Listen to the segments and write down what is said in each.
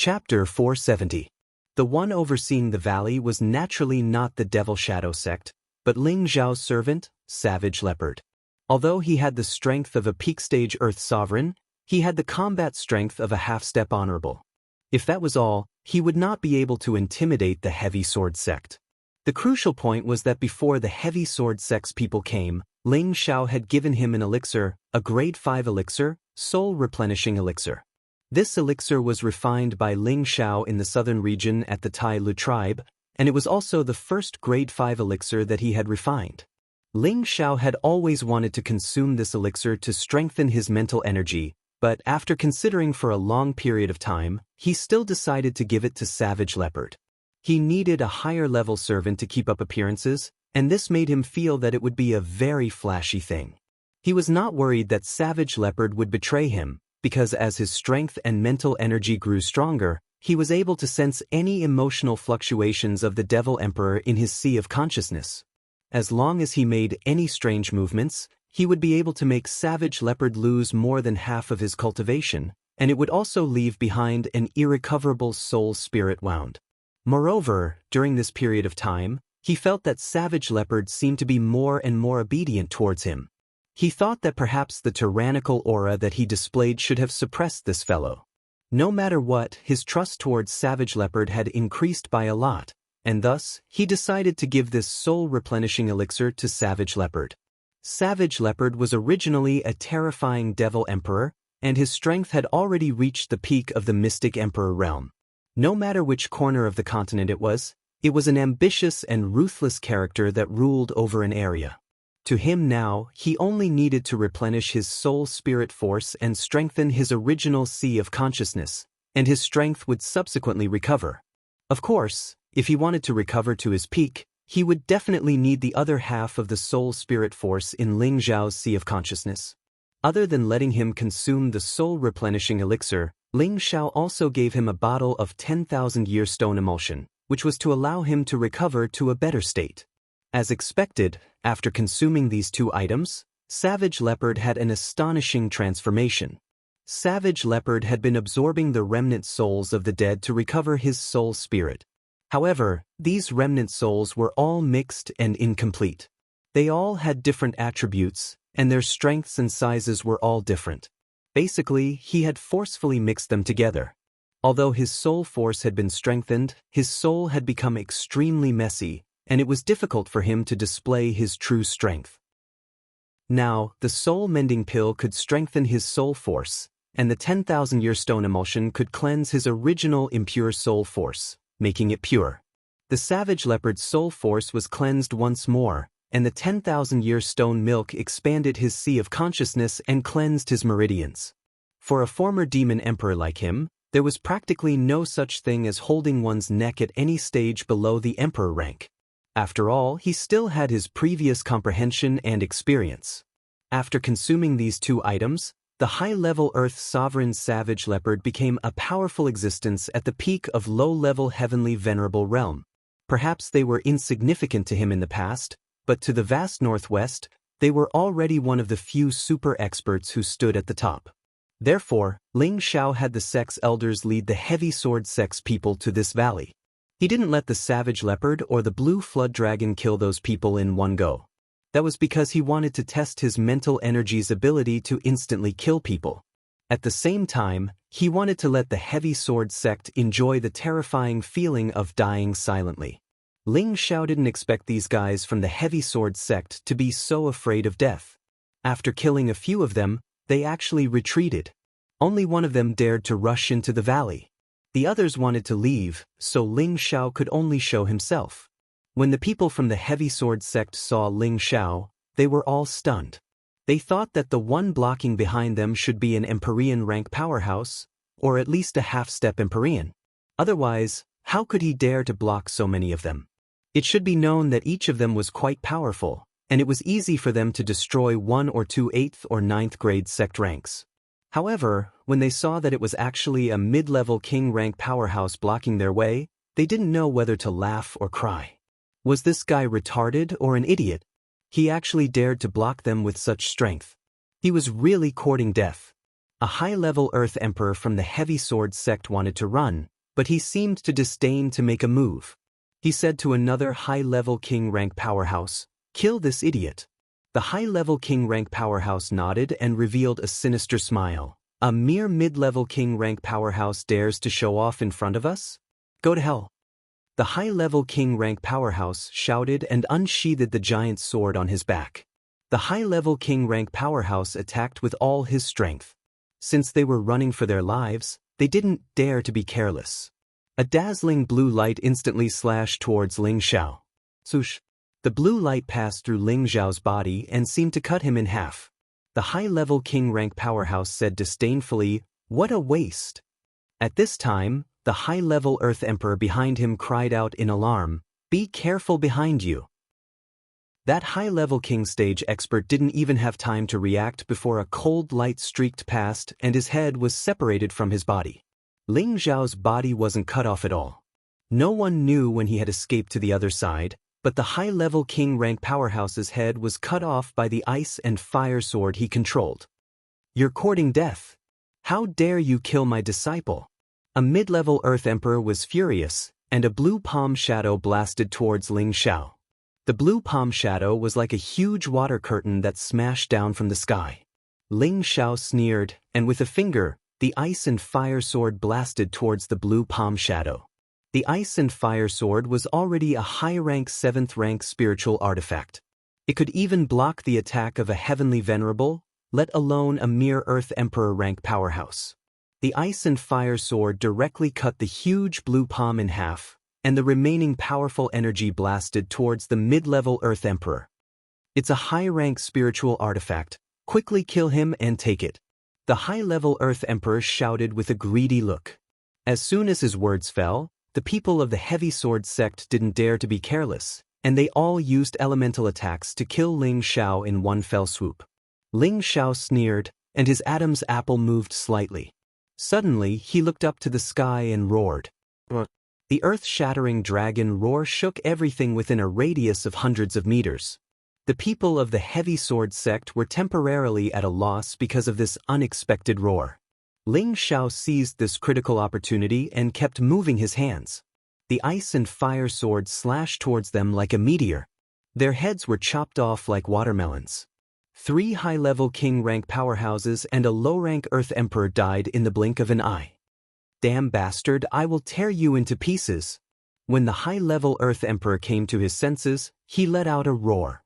Chapter 470. The one overseeing the valley was naturally not the Devil Shadow sect, but Ling Zhao's servant, Savage Leopard. Although he had the strength of a peak-stage Earth Sovereign, he had the combat strength of a half-step Honorable. If that was all, he would not be able to intimidate the Heavy Sword sect. The crucial point was that before the Heavy Sword sect's people came, Ling Zhao had given him an elixir, a grade 5 elixir, soul replenishing elixir. This elixir was refined by Ling Zhao in the southern region at the Tai Lu tribe, and it was also the first grade 5 elixir that he had refined. Ling Zhao had always wanted to consume this elixir to strengthen his mental energy, but after considering for a long period of time, he still decided to give it to Savage Leopard. He needed a higher-level servant to keep up appearances, and this made him feel that it would be a very flashy thing. He was not worried that Savage Leopard would betray him, because as his strength and mental energy grew stronger, he was able to sense any emotional fluctuations of the Devil Emperor in his sea of consciousness. As long as he made any strange movements, he would be able to make Savage Leopard lose more than half of his cultivation, and it would also leave behind an irrecoverable soul spirit wound. Moreover, during this period of time, he felt that Savage Leopard seemed to be more and more obedient towards him. He thought that perhaps the tyrannical aura that he displayed should have suppressed this fellow. No matter what, his trust towards Savage Leopard had increased by a lot, and thus, he decided to give this soul-replenishing elixir to Savage Leopard. Savage Leopard was originally a terrifying Devil Emperor, and his strength had already reached the peak of the Mystic Emperor realm. No matter which corner of the continent it was an ambitious and ruthless character that ruled over an area. To him now, he only needed to replenish his soul spirit force and strengthen his original sea of consciousness, and his strength would subsequently recover. Of course, if he wanted to recover to his peak, he would definitely need the other half of the soul spirit force in Ling Zhao's sea of consciousness. Other than letting him consume the soul replenishing elixir, Ling Zhao also gave him a bottle of 10,000-year stone emulsion, which was to allow him to recover to a better state. As expected, after consuming these two items, Savage Leopard had an astonishing transformation. Savage Leopard had been absorbing the remnant souls of the dead to recover his soul spirit. However, these remnant souls were all mixed and incomplete. They all had different attributes, and their strengths and sizes were all different. Basically, he had forcefully mixed them together. Although his soul force had been strengthened, his soul had become extremely messy, and it was difficult for him to display his true strength. Now, the soul-mending pill could strengthen his soul force, and the 10,000-year stone emulsion could cleanse his original impure soul force, making it pure. The Savage Leopard's soul force was cleansed once more, and the 10,000-year stone milk expanded his sea of consciousness and cleansed his meridians. For a former demon emperor like him, there was practically no such thing as holding one's neck at any stage below the emperor rank. After all, he still had his previous comprehension and experience. After consuming these two items, the high-level Earth Sovereign Savage Leopard became a powerful existence at the peak of low-level Heavenly Venerable Realm. Perhaps they were insignificant to him in the past, but to the vast Northwest, they were already one of the few super experts who stood at the top. Therefore, Ling Zhao had the sect's elders lead the Heavy Sword sect's people to this valley. He didn't let the Savage Leopard or the Blue Flood Dragon kill those people in one go. That was because he wanted to test his mental energy's ability to instantly kill people. At the same time, he wanted to let the Heavy Sword sect enjoy the terrifying feeling of dying silently. Ling Zhao didn't expect these guys from the Heavy Sword sect to be so afraid of death. After killing a few of them, they actually retreated. Only one of them dared to rush into the valley. The others wanted to leave, so Ling Zhao could only show himself. When the people from the Heavy Sword sect saw Ling Zhao, they were all stunned. They thought that the one blocking behind them should be an Empyrean rank powerhouse, or at least a half-step Empyrean. Otherwise, how could he dare to block so many of them? It should be known that each of them was quite powerful, and it was easy for them to destroy 1 or 2 8th or 9th grade sect ranks. However, when they saw that it was actually a mid-level king rank powerhouse blocking their way, they didn't know whether to laugh or cry. Was this guy retarded or an idiot? He actually dared to block them with such strength. He was really courting death. A high-level Earth Emperor from the Heavy Sword sect wanted to run, but he seemed to disdain to make a move. He said to another high-level king rank powerhouse, "Kill this idiot." The high-level king rank powerhouse nodded and revealed a sinister smile. "A mere mid-level king rank powerhouse dares to show off in front of us? Go to hell." The high-level king rank powerhouse shouted and unsheathed the giant sword on his back. The high-level king rank powerhouse attacked with all his strength. Since they were running for their lives, they didn't dare to be careless. A dazzling blue light instantly slashed towards Ling Xiao. Swoosh! The blue light passed through Ling Xiao's body and seemed to cut him in half. The high-level king rank powerhouse said disdainfully, "What a waste." At this time, the high-level Earth Emperor behind him cried out in alarm, "Be careful behind you." That high-level king stage expert didn't even have time to react before a cold light streaked past and his head was separated from his body. Ling Xiao's body wasn't cut off at all. No one knew when he had escaped to the other side, but the high-level king rank powerhouse's head was cut off by the ice and fire sword he controlled. "You're courting death. How dare you kill my disciple?" A mid-level Earth Emperor was furious, and a blue palm shadow blasted towards Ling Xiao. The blue palm shadow was like a huge water curtain that smashed down from the sky. Ling Xiao sneered, and with a finger, the ice and fire sword blasted towards the blue palm shadow. The ice and fire sword was already a high-rank 7th-rank spiritual artifact. It could even block the attack of a heavenly venerable, let alone a mere Earth Emperor rank powerhouse. The ice and fire sword directly cut the huge blue palm in half, and the remaining powerful energy blasted towards the mid-level Earth Emperor. "It's a high-rank spiritual artifact. Quickly kill him and take it." The high-level Earth Emperor shouted with a greedy look. As soon as his words fell, the people of the Heavy Sword sect didn't dare to be careless, and they all used elemental attacks to kill Ling Xiao in one fell swoop. Ling Xiao sneered, and his Adam's apple moved slightly. Suddenly, he looked up to the sky and roared. The earth-shattering dragon roar shook everything within a radius of hundreds of meters. The people of the Heavy Sword sect were temporarily at a loss because of this unexpected roar. Ling Xiao seized this critical opportunity and kept moving his hands. The ice and fire sword slashed towards them like a meteor. Their heads were chopped off like watermelons. 3 high-level king-rank powerhouses and a low-rank Earth Emperor died in the blink of an eye. "Damn bastard, I will tear you into pieces." When the high-level Earth Emperor came to his senses, he let out a roar.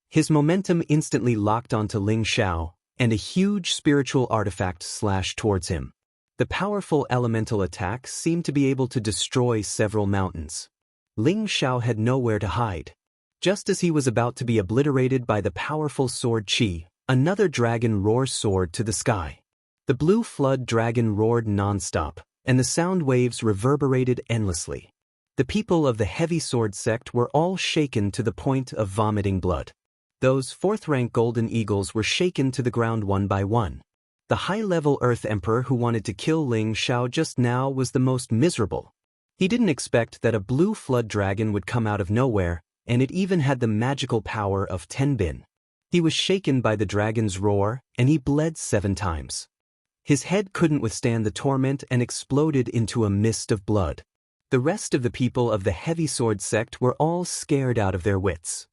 His momentum instantly locked onto Ling Xiao, and a huge spiritual artifact slashed towards him. The powerful elemental attack seemed to be able to destroy several mountains. Ling Xiao had nowhere to hide. Just as he was about to be obliterated by the powerful sword Qi, another dragon roars soared to the sky. The blue flood dragon roared non-stop, and the sound waves reverberated endlessly. The people of the Heavy Sword sect were all shaken to the point of vomiting blood. Those 4th-rank golden eagles were shaken to the ground one by one. The high-level Earth Emperor who wanted to kill Ling Xiao just now was the most miserable. He didn't expect that a blue flood dragon would come out of nowhere, and it even had the magical power of Tenbin. He was shaken by the dragon's roar, and he bled 7 times. His head couldn't withstand the torment and exploded into a mist of blood. The rest of the people of the Heavy Sword sect were all scared out of their wits.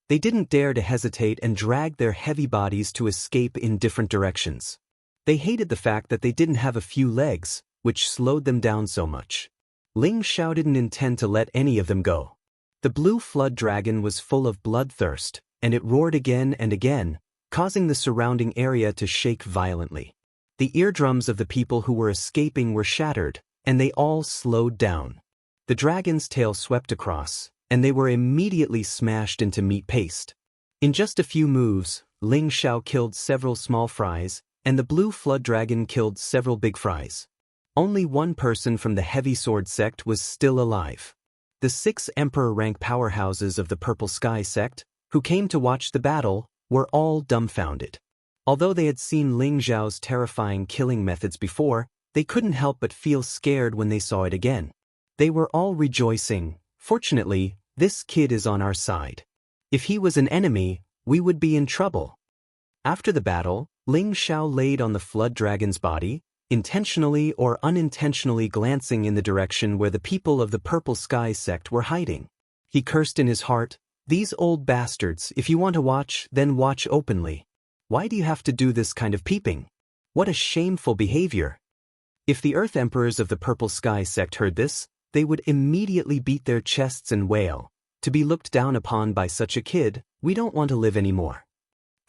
They didn't dare to hesitate and dragged their heavy bodies to escape in different directions. They hated the fact that they didn't have a few legs, which slowed them down so much. Ling Xiao didn't intend to let any of them go. The blue flood dragon was full of bloodthirst, and it roared again and again, causing the surrounding area to shake violently. The eardrums of the people who were escaping were shattered, and they all slowed down. The dragon's tail swept across, and they were immediately smashed into meat paste. In just a few moves, Ling Xiao killed several small fries, and the blue flood dragon killed several big fries. Only one person from the Heavy Sword sect was still alive. The 6 Emperor-rank powerhouses of the Purple Sky sect, who came to watch the battle, were all dumbfounded. Although they had seen Ling Xiao's terrifying killing methods before, they couldn't help but feel scared when they saw it again. They were all rejoicing. "Fortunately, this kid is on our side. If he was an enemy, we would be in trouble." After the battle, Ling Xiao laid on the flood dragon's body, intentionally or unintentionally glancing in the direction where the people of the Purple Sky sect were hiding. He cursed in his heart, "These old bastards, if you want to watch, then watch openly. Why do you have to do this kind of peeping? What a shameful behavior." If the Earth Emperors of the Purple Sky sect heard this, they would immediately beat their chests and wail, "To be looked down upon by such a kid, we don't want to live anymore."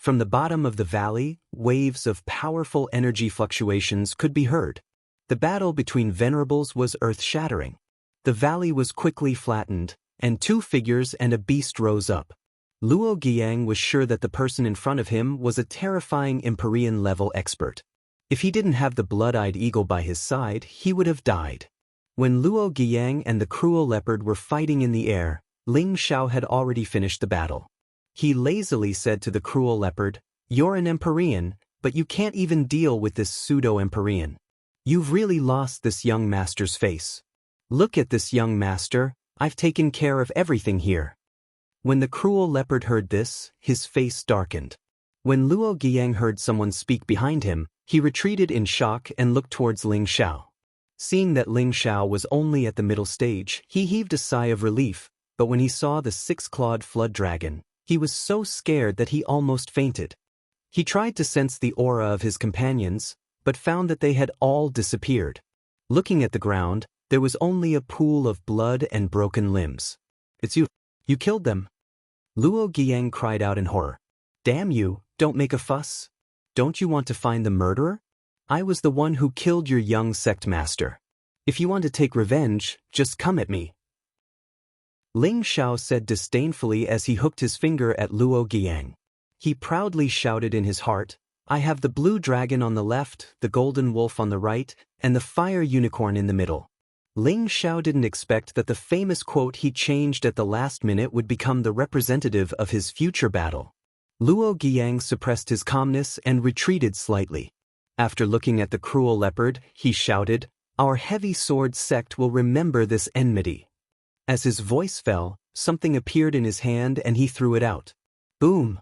From the bottom of the valley, waves of powerful energy fluctuations could be heard. The battle between venerables was earth-shattering. The valley was quickly flattened, and two figures and a beast rose up. Luo Guiyang was sure that the person in front of him was a terrifying Empyrean-level expert. If he didn't have the blood-eyed eagle by his side, he would have died. When Luo Guiyang and the cruel leopard were fighting in the air, Ling Xiao had already finished the battle. He lazily said to the cruel leopard, "You're an Empyrean, but you can't even deal with this pseudo-Empyrean. You've really lost this young master's face. Look at this young master, I've taken care of everything here." When the cruel leopard heard this, his face darkened. When Luo Guiyang heard someone speak behind him, he retreated in shock and looked towards Ling Xiao. Seeing that Ling Xiao was only at the middle stage, he heaved a sigh of relief, but when he saw the six-clawed flood dragon, he was so scared that he almost fainted. He tried to sense the aura of his companions, but found that they had all disappeared. Looking at the ground, there was only a pool of blood and broken limbs. "It's you. You killed them." Luo Guiyang cried out in horror. "Damn you, don't make a fuss. Don't you want to find the murderer? I was the one who killed your young sect master. If you want to take revenge, just come at me." Ling Xiao said disdainfully as he hooked his finger at Luo Guiyang. He proudly shouted in his heart, "I have the blue dragon on the left, the golden wolf on the right, and the fire unicorn in the middle." Ling Xiao didn't expect that the famous quote he changed at the last minute would become the representative of his future battle. Luo Guiyang suppressed his calmness and retreated slightly. After looking at the cruel leopard, he shouted, "Our heavy sword sect will remember this enmity." As his voice fell, something appeared in his hand and he threw it out. Boom!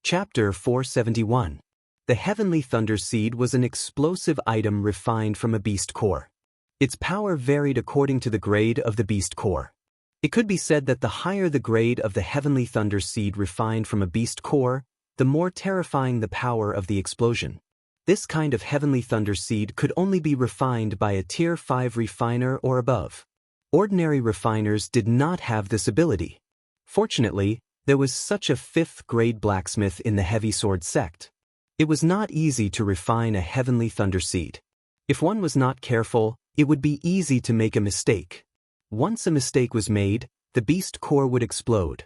Chapter 471. The Heavenly Thunder Seed was an explosive item refined from a beast core. Its power varied according to the grade of the beast core. It could be said that the higher the grade of the Heavenly Thunder Seed refined from a beast core, the more terrifying the power of the explosion. This kind of Heavenly Thunder Seed could only be refined by a Tier 5 refiner or above. Ordinary refiners did not have this ability. Fortunately, there was such a 5th-grade blacksmith in the Heavy Sword sect. It was not easy to refine a Heavenly Thunder Seed. If one was not careful, it would be easy to make a mistake. Once a mistake was made, the beast core would explode.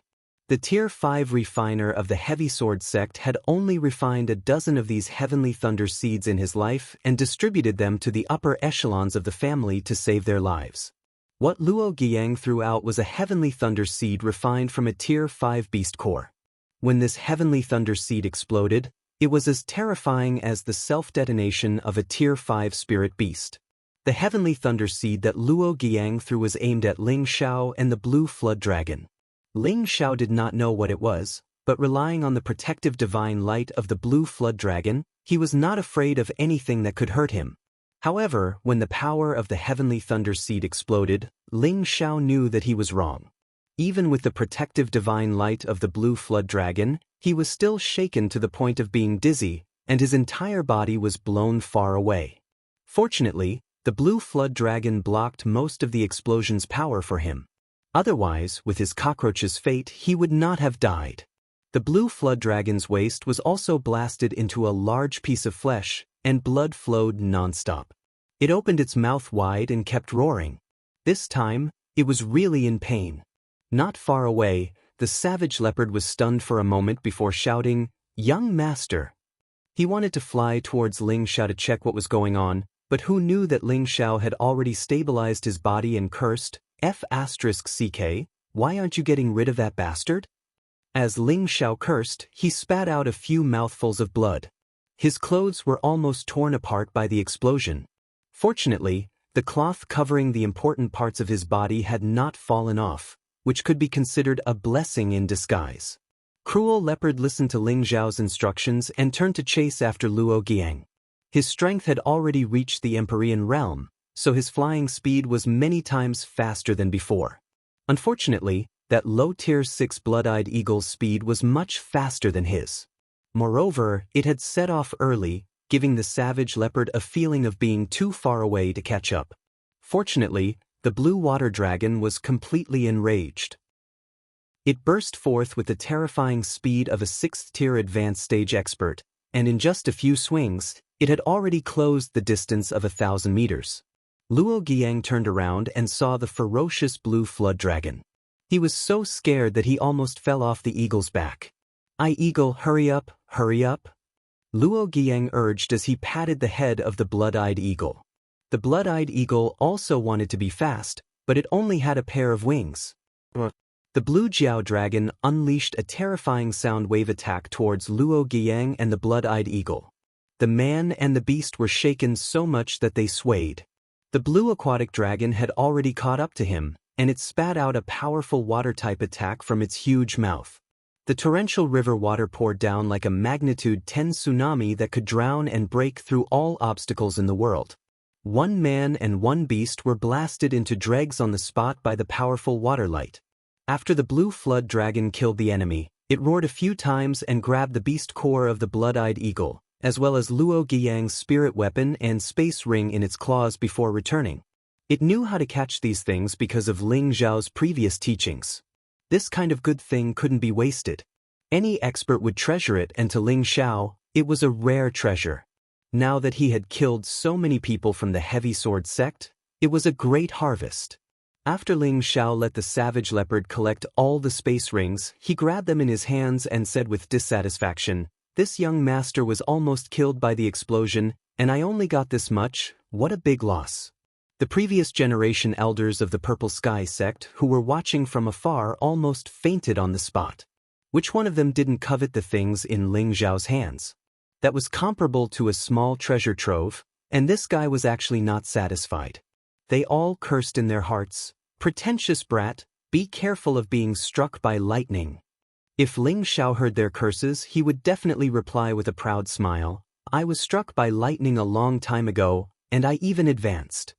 The Tier 5 refiner of the Heavy Sword sect had only refined a dozen of these Heavenly Thunder Seeds in his life and distributed them to the upper echelons of the family to save their lives. What Luo Guiyang threw out was a Heavenly Thunder Seed refined from a Tier 5 beast core. When this Heavenly Thunder Seed exploded, it was as terrifying as the self-detonation of a Tier 5 spirit beast. The Heavenly Thunder Seed that Luo Guiyang threw was aimed at Ling Xiao and the Blue Flood Dragon. Ling Xiao did not know what it was, but relying on the protective divine light of the Blue Flood Dragon, he was not afraid of anything that could hurt him. However, when the power of the Heavenly Thunder Seed exploded, Ling Xiao knew that he was wrong. Even with the protective divine light of the Blue Flood Dragon, he was still shaken to the point of being dizzy, and his entire body was blown far away. Fortunately, the Blue Flood Dragon blocked most of the explosion's power for him. Otherwise, with his cockroach's fate, he would not have died. The Blue Flood Dragon's waist was also blasted into a large piece of flesh, and blood flowed non-stop. It opened its mouth wide and kept roaring. This time, it was really in pain. Not far away, the savage leopard was stunned for a moment before shouting, "Young master!" He wanted to fly towards Ling Xiao to check what was going on, but who knew that Ling Xiao had already stabilized his body and cursed, "F***CK, why aren't you getting rid of that bastard?" As Ling Xiao cursed, he spat out a few mouthfuls of blood. His clothes were almost torn apart by the explosion. Fortunately, the cloth covering the important parts of his body had not fallen off, which could be considered a blessing in disguise. Cruel Leopard listened to Ling Zhao's instructions and turned to chase after Luo Giang. His strength had already reached the Empyrean realm, so his flying speed was many times faster than before. Unfortunately, that low Tier 6 blood-eyed eagle's speed was much faster than his. Moreover, it had set off early, giving the savage leopard a feeling of being too far away to catch up. Fortunately, the blue water dragon was completely enraged. It burst forth with the terrifying speed of a 6th-tier advanced stage expert, and in just a few swings, it had already closed the distance of 1,000 meters. Luo Giang turned around and saw the ferocious blue flood dragon. He was so scared that he almost fell off the eagle's back. Eagle, hurry up, hurry up!" Luo Giang urged as he patted the head of the blood-eyed eagle. The blood-eyed eagle also wanted to be fast, but it only had a pair of wings. The blue Jiao dragon unleashed a terrifying sound wave attack towards Luo Giang and the blood-eyed eagle. The man and the beast were shaken so much that they swayed. The blue aquatic dragon had already caught up to him, and it spat out a powerful water-type attack from its huge mouth. The torrential river water poured down like a magnitude 10 tsunami that could drown and break through all obstacles in the world. One man and one beast were blasted into dregs on the spot by the powerful water light. After the blue flood dragon killed the enemy, it roared a few times and grabbed the beast core of the blood-eyed eagle, as well as Luo Giang's spirit weapon and space ring in its claws before returning. It knew how to catch these things because of Ling Zhao's previous teachings. This kind of good thing couldn't be wasted. Any expert would treasure it, and to Ling Zhao, it was a rare treasure. Now that he had killed so many people from the heavy sword sect, it was a great harvest. After Ling Zhao let the savage leopard collect all the space rings, he grabbed them in his hands and said with dissatisfaction, "This young master was almost killed by the explosion, and I only got this much. What a big loss." The previous generation elders of the Purple Sky sect who were watching from afar almost fainted on the spot. Which one of them didn't covet the things in Ling Zhao's hands? That was comparable to a small treasure trove, and this guy was actually not satisfied. They all cursed in their hearts, "Pretentious brat, be careful of being struck by lightning." If Ling Zhao heard their curses, he would definitely reply with a proud smile, "I was struck by lightning a long time ago, and I even advanced."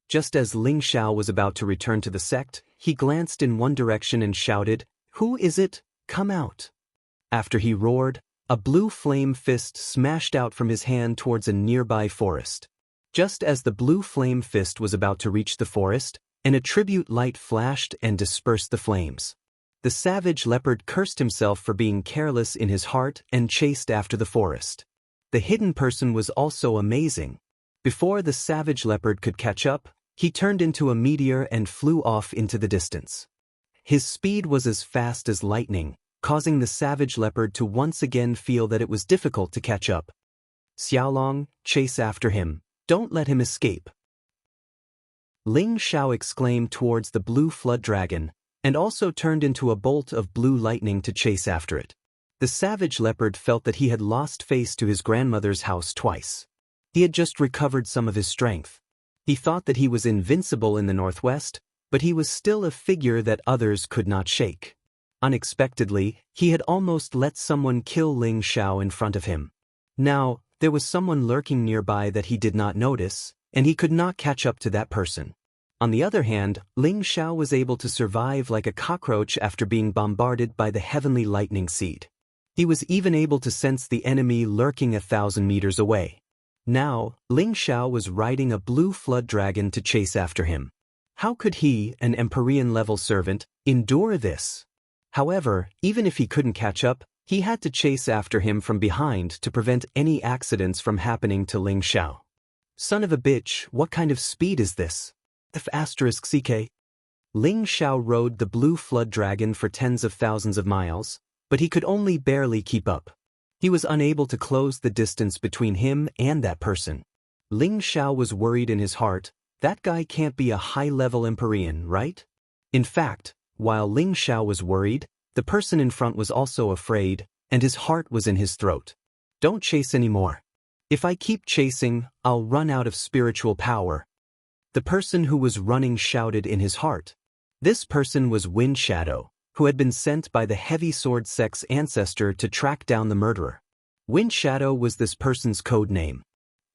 Just as Ling Zhao was about to return to the sect, he glanced in one direction and shouted, "Who is it? Come out." After he roared, a blue flame fist smashed out from his hand towards a nearby forest. Just as the blue flame fist was about to reach the forest, an attribute light flashed and dispersed the flames. The savage leopard cursed himself for being careless in his heart and chased after the forest. The hidden person was also amazing. Before the savage leopard could catch up, he turned into a meteor and flew off into the distance. His speed was as fast as lightning, causing the savage leopard to once again feel that it was difficult to catch up. "Xiaolong, chase after him. Don't let him escape." Ling Zhao exclaimed towards the blue flood dragon, and also turned into a bolt of blue lightning to chase after it. The savage leopard felt that he had lost face to his grandmother's house twice. He had just recovered some of his strength. He thought that he was invincible in the northwest, but he was still a figure that others could not shake. Unexpectedly, he had almost let someone kill Ling Zhao in front of him. Now, there was someone lurking nearby that he did not notice, and he could not catch up to that person. On the other hand, Ling Zhao was able to survive like a cockroach after being bombarded by the heavenly lightning seed. He was even able to sense the enemy lurking 1,000 meters away. Now, Ling Zhao was riding a blue flood dragon to chase after him. How could he, an Empyrean-level servant, endure this? However, even if he couldn't catch up, he had to chase after him from behind to prevent any accidents from happening to Ling Zhao. "Son of a bitch, what kind of speed is this?" *CK. Ling Zhao rode the blue flood dragon for tens of thousands of miles, but he could only barely keep up. He was unable to close the distance between him and that person. Ling Zhao was worried in his heart, that guy can't be a high-level Empyrean, right? In fact, while Ling Zhao was worried, the person in front was also afraid, and his heart was in his throat. "Don't chase anymore. If I keep chasing, I'll run out of spiritual power." The person who was running shouted in his heart. This person was Wind Shadow, who had been sent by the Heavy Sword Sect's ancestor to track down the murderer. Wind Shadow was this person's code name.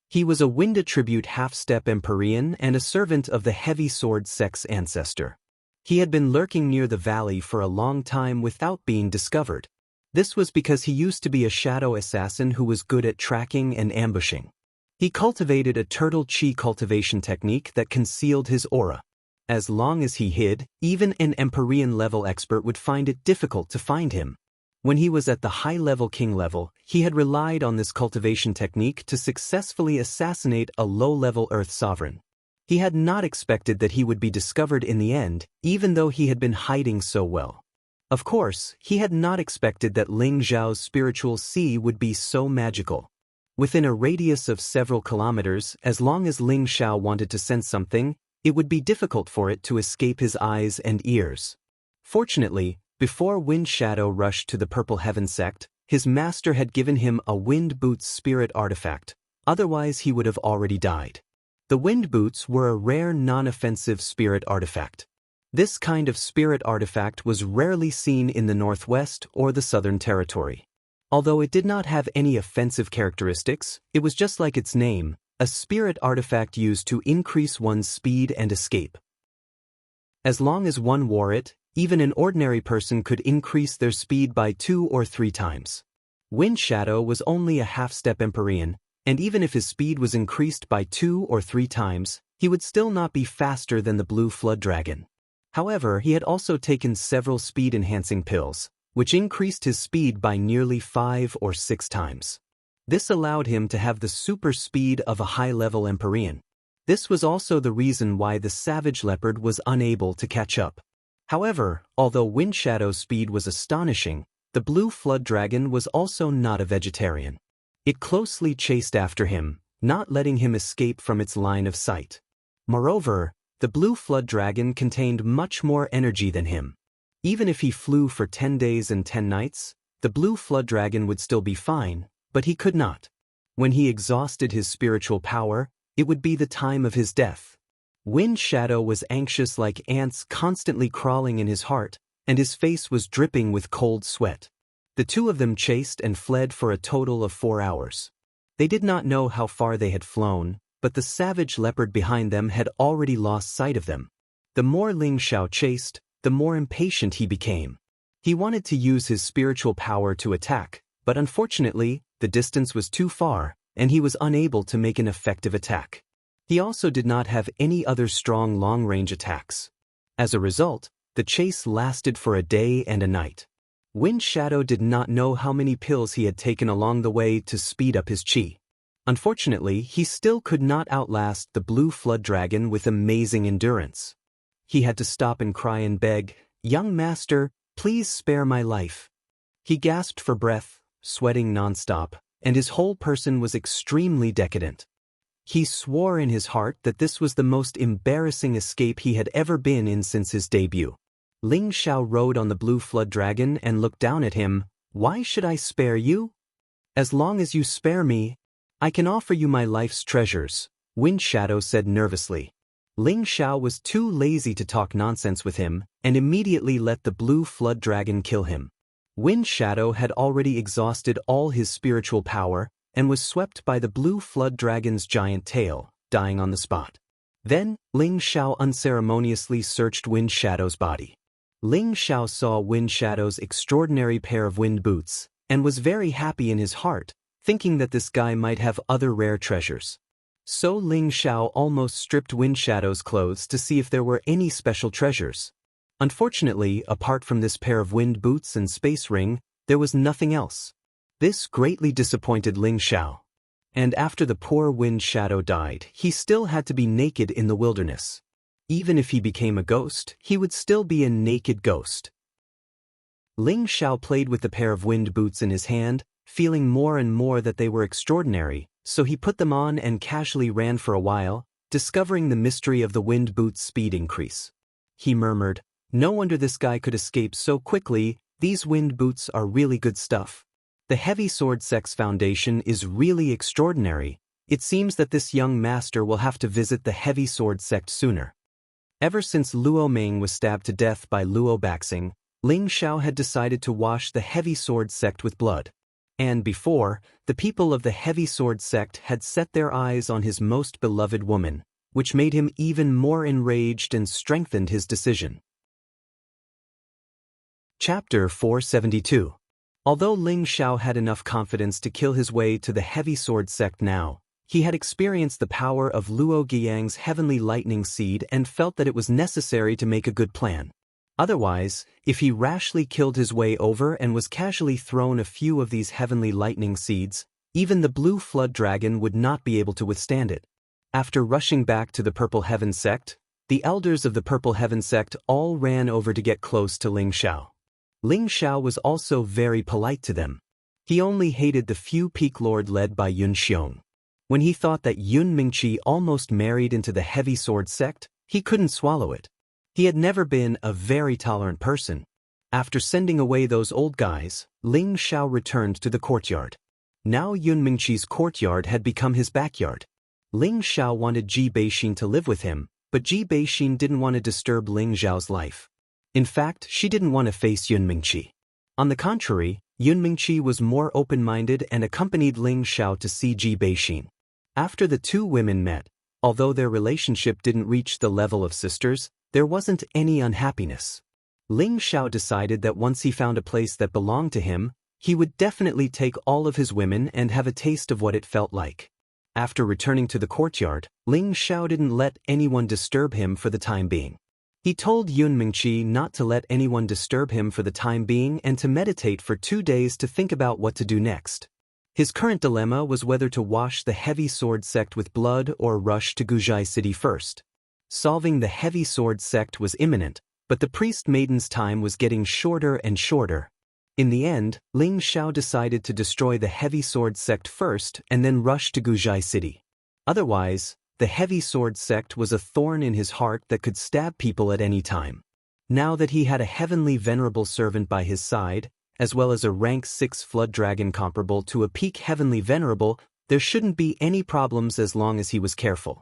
He was a Wind Attribute half-step Empyrean and a servant of the Heavy Sword Sect's ancestor. He had been lurking near the valley for a long time without being discovered. This was because he used to be a shadow assassin who was good at tracking and ambushing. He cultivated a turtle chi cultivation technique that concealed his aura. As long as he hid, even an Empyrean-level expert would find it difficult to find him. When he was at the high-level king level, he had relied on this cultivation technique to successfully assassinate a low-level Earth sovereign. He had not expected that he would be discovered in the end, even though he had been hiding so well. Of course, he had not expected that Ling Zhao's spiritual sea would be so magical. Within a radius of several kilometers, as long as Ling Zhao wanted to sense something, it would be difficult for it to escape his eyes and ears. Fortunately, before Wind Shadow rushed to the Purple Heaven sect, his master had given him a Wind Boots spirit artifact, otherwise he would have already died. The Wind Boots were a rare non-offensive spirit artifact. This kind of spirit artifact was rarely seen in the Northwest or the Southern Territory. Although it did not have any offensive characteristics, it was just like its name, a spirit artifact used to increase one's speed and escape. As long as one wore it, even an ordinary person could increase their speed by 2 or 3 times. Wind Shadow was only a half-step Empyrean, and even if his speed was increased by 2 or 3 times, he would still not be faster than the Blue Flood Dragon. However, he had also taken several speed-enhancing pills, which increased his speed by nearly 5 or 6 times. This allowed him to have the super speed of a high-level Empyrean. This was also the reason why the Savage Leopard was unable to catch up. However, although Wind Shadow's speed was astonishing, the Blue Flood Dragon was also not a vegetarian. It closely chased after him, not letting him escape from its line of sight. Moreover, the Blue Flood Dragon contained much more energy than him. Even if he flew for 10 days and 10 nights, the Blue Flood Dragon would still be fine, but he could not. When he exhausted his spiritual power, it would be the time of his death. Wind Shadow was anxious like ants constantly crawling in his heart, and his face was dripping with cold sweat. The two of them chased and fled for a total of 4 hours. They did not know how far they had flown, but the Savage Leopard behind them had already lost sight of them. The more Ling Zhao chased, the more impatient he became. He wanted to use his spiritual power to attack, but unfortunately, the distance was too far, and he was unable to make an effective attack. He also did not have any other strong long-range attacks. As a result, the chase lasted for a day and a night. Wind Shadow did not know how many pills he had taken along the way to speed up his chi. Unfortunately, he still could not outlast the Blue Flood Dragon with amazing endurance. He had to stop and cry and beg, "Young master, please spare my life." He gasped for breath, sweating nonstop, and his whole person was extremely decadent. He swore in his heart that this was the most embarrassing escape he had ever been in since his debut. Ling Zhao rode on the Blue Flood Dragon and looked down at him. "Why should I spare you? As long as you spare me, I can offer you my life's treasures," Wind Shadow said nervously. Ling Zhao was too lazy to talk nonsense with him, and immediately let the Blue Flood Dragon kill him. Wind Shadow had already exhausted all his spiritual power, and was swept by the Blue Flood Dragon's giant tail, dying on the spot. Then, Ling Zhao unceremoniously searched Wind Shadow's body. Ling Zhao saw Wind Shadow's extraordinary pair of wind boots, and was very happy in his heart, thinking that this guy might have other rare treasures. So Ling Zhao almost stripped Wind Shadow's clothes to see if there were any special treasures. Unfortunately, apart from this pair of wind boots and space ring, there was nothing else. This greatly disappointed Ling Zhao. And after the poor Wind Shadow died, he still had to be naked in the wilderness. Even if he became a ghost, he would still be a naked ghost. Ling Zhao played with the pair of wind boots in his hand, feeling more and more that they were extraordinary, so he put them on and casually ran for a while, discovering the mystery of the wind boots' speed increase. He murmured, "No wonder this guy could escape so quickly, these wind boots are really good stuff. The Heavy Sword Sect's foundation is really extraordinary. It seems that this young master will have to visit the Heavy Sword Sect sooner." Ever since Luo Meng was stabbed to death by Luo Baxing, Ling Xiao had decided to wash the heavy sword sect with blood. And before, the people of the heavy sword sect had set their eyes on his most beloved woman, which made him even more enraged and strengthened his decision. Chapter 472. Although Ling Xiao had enough confidence to kill his way to the heavy sword sect now, he had experienced the power of Luo Guiyang's heavenly lightning seed and felt that it was necessary to make a good plan. Otherwise, if he rashly killed his way over and was casually thrown a few of these heavenly lightning seeds, even the blue flood dragon would not be able to withstand it. After rushing back to the Purple Heaven sect, the elders of the Purple Heaven sect all ran over to get close to Ling Xiao. Ling Xiao was also very polite to them. He only hated the few peak lord led by Yun Xiong. When he thought that Yun Mingqi almost married into the heavy sword sect, he couldn't swallow it. He had never been a very tolerant person. After sending away those old guys, Ling Xiao returned to the courtyard. Now Yun Mingqi's courtyard had become his backyard. Ling Xiao wanted Ji Beixin to live with him, but Ji Beixin didn't want to disturb Ling Xiao's life. In fact, she didn't want to face Yun Mingqi. On the contrary, Yun Mingqi was more open-minded and accompanied Ling Xiao to see Ji Beixin. After the two women met, although their relationship didn't reach the level of sisters, there wasn't any unhappiness. Ling Xiao decided that once he found a place that belonged to him, he would definitely take all of his women and have a taste of what it felt like. After returning to the courtyard, Ling Xiao didn't let anyone disturb him for the time being. He told Yun Mingqi not to let anyone disturb him for the time being and to meditate for 2 days to think about what to do next. His current dilemma was whether to wash the heavy sword sect with blood or rush to Guzhai City first. Solving the heavy sword sect was imminent, but the priest maiden's time was getting shorter and shorter. In the end, Ling Xiao decided to destroy the heavy sword sect first and then rush to Guzhai City. Otherwise, the heavy sword sect was a thorn in his heart that could stab people at any time. Now that he had a heavenly venerable servant by his side, as well as a rank 6 flood dragon comparable to a peak heavenly venerable, there shouldn't be any problems as long as he was careful.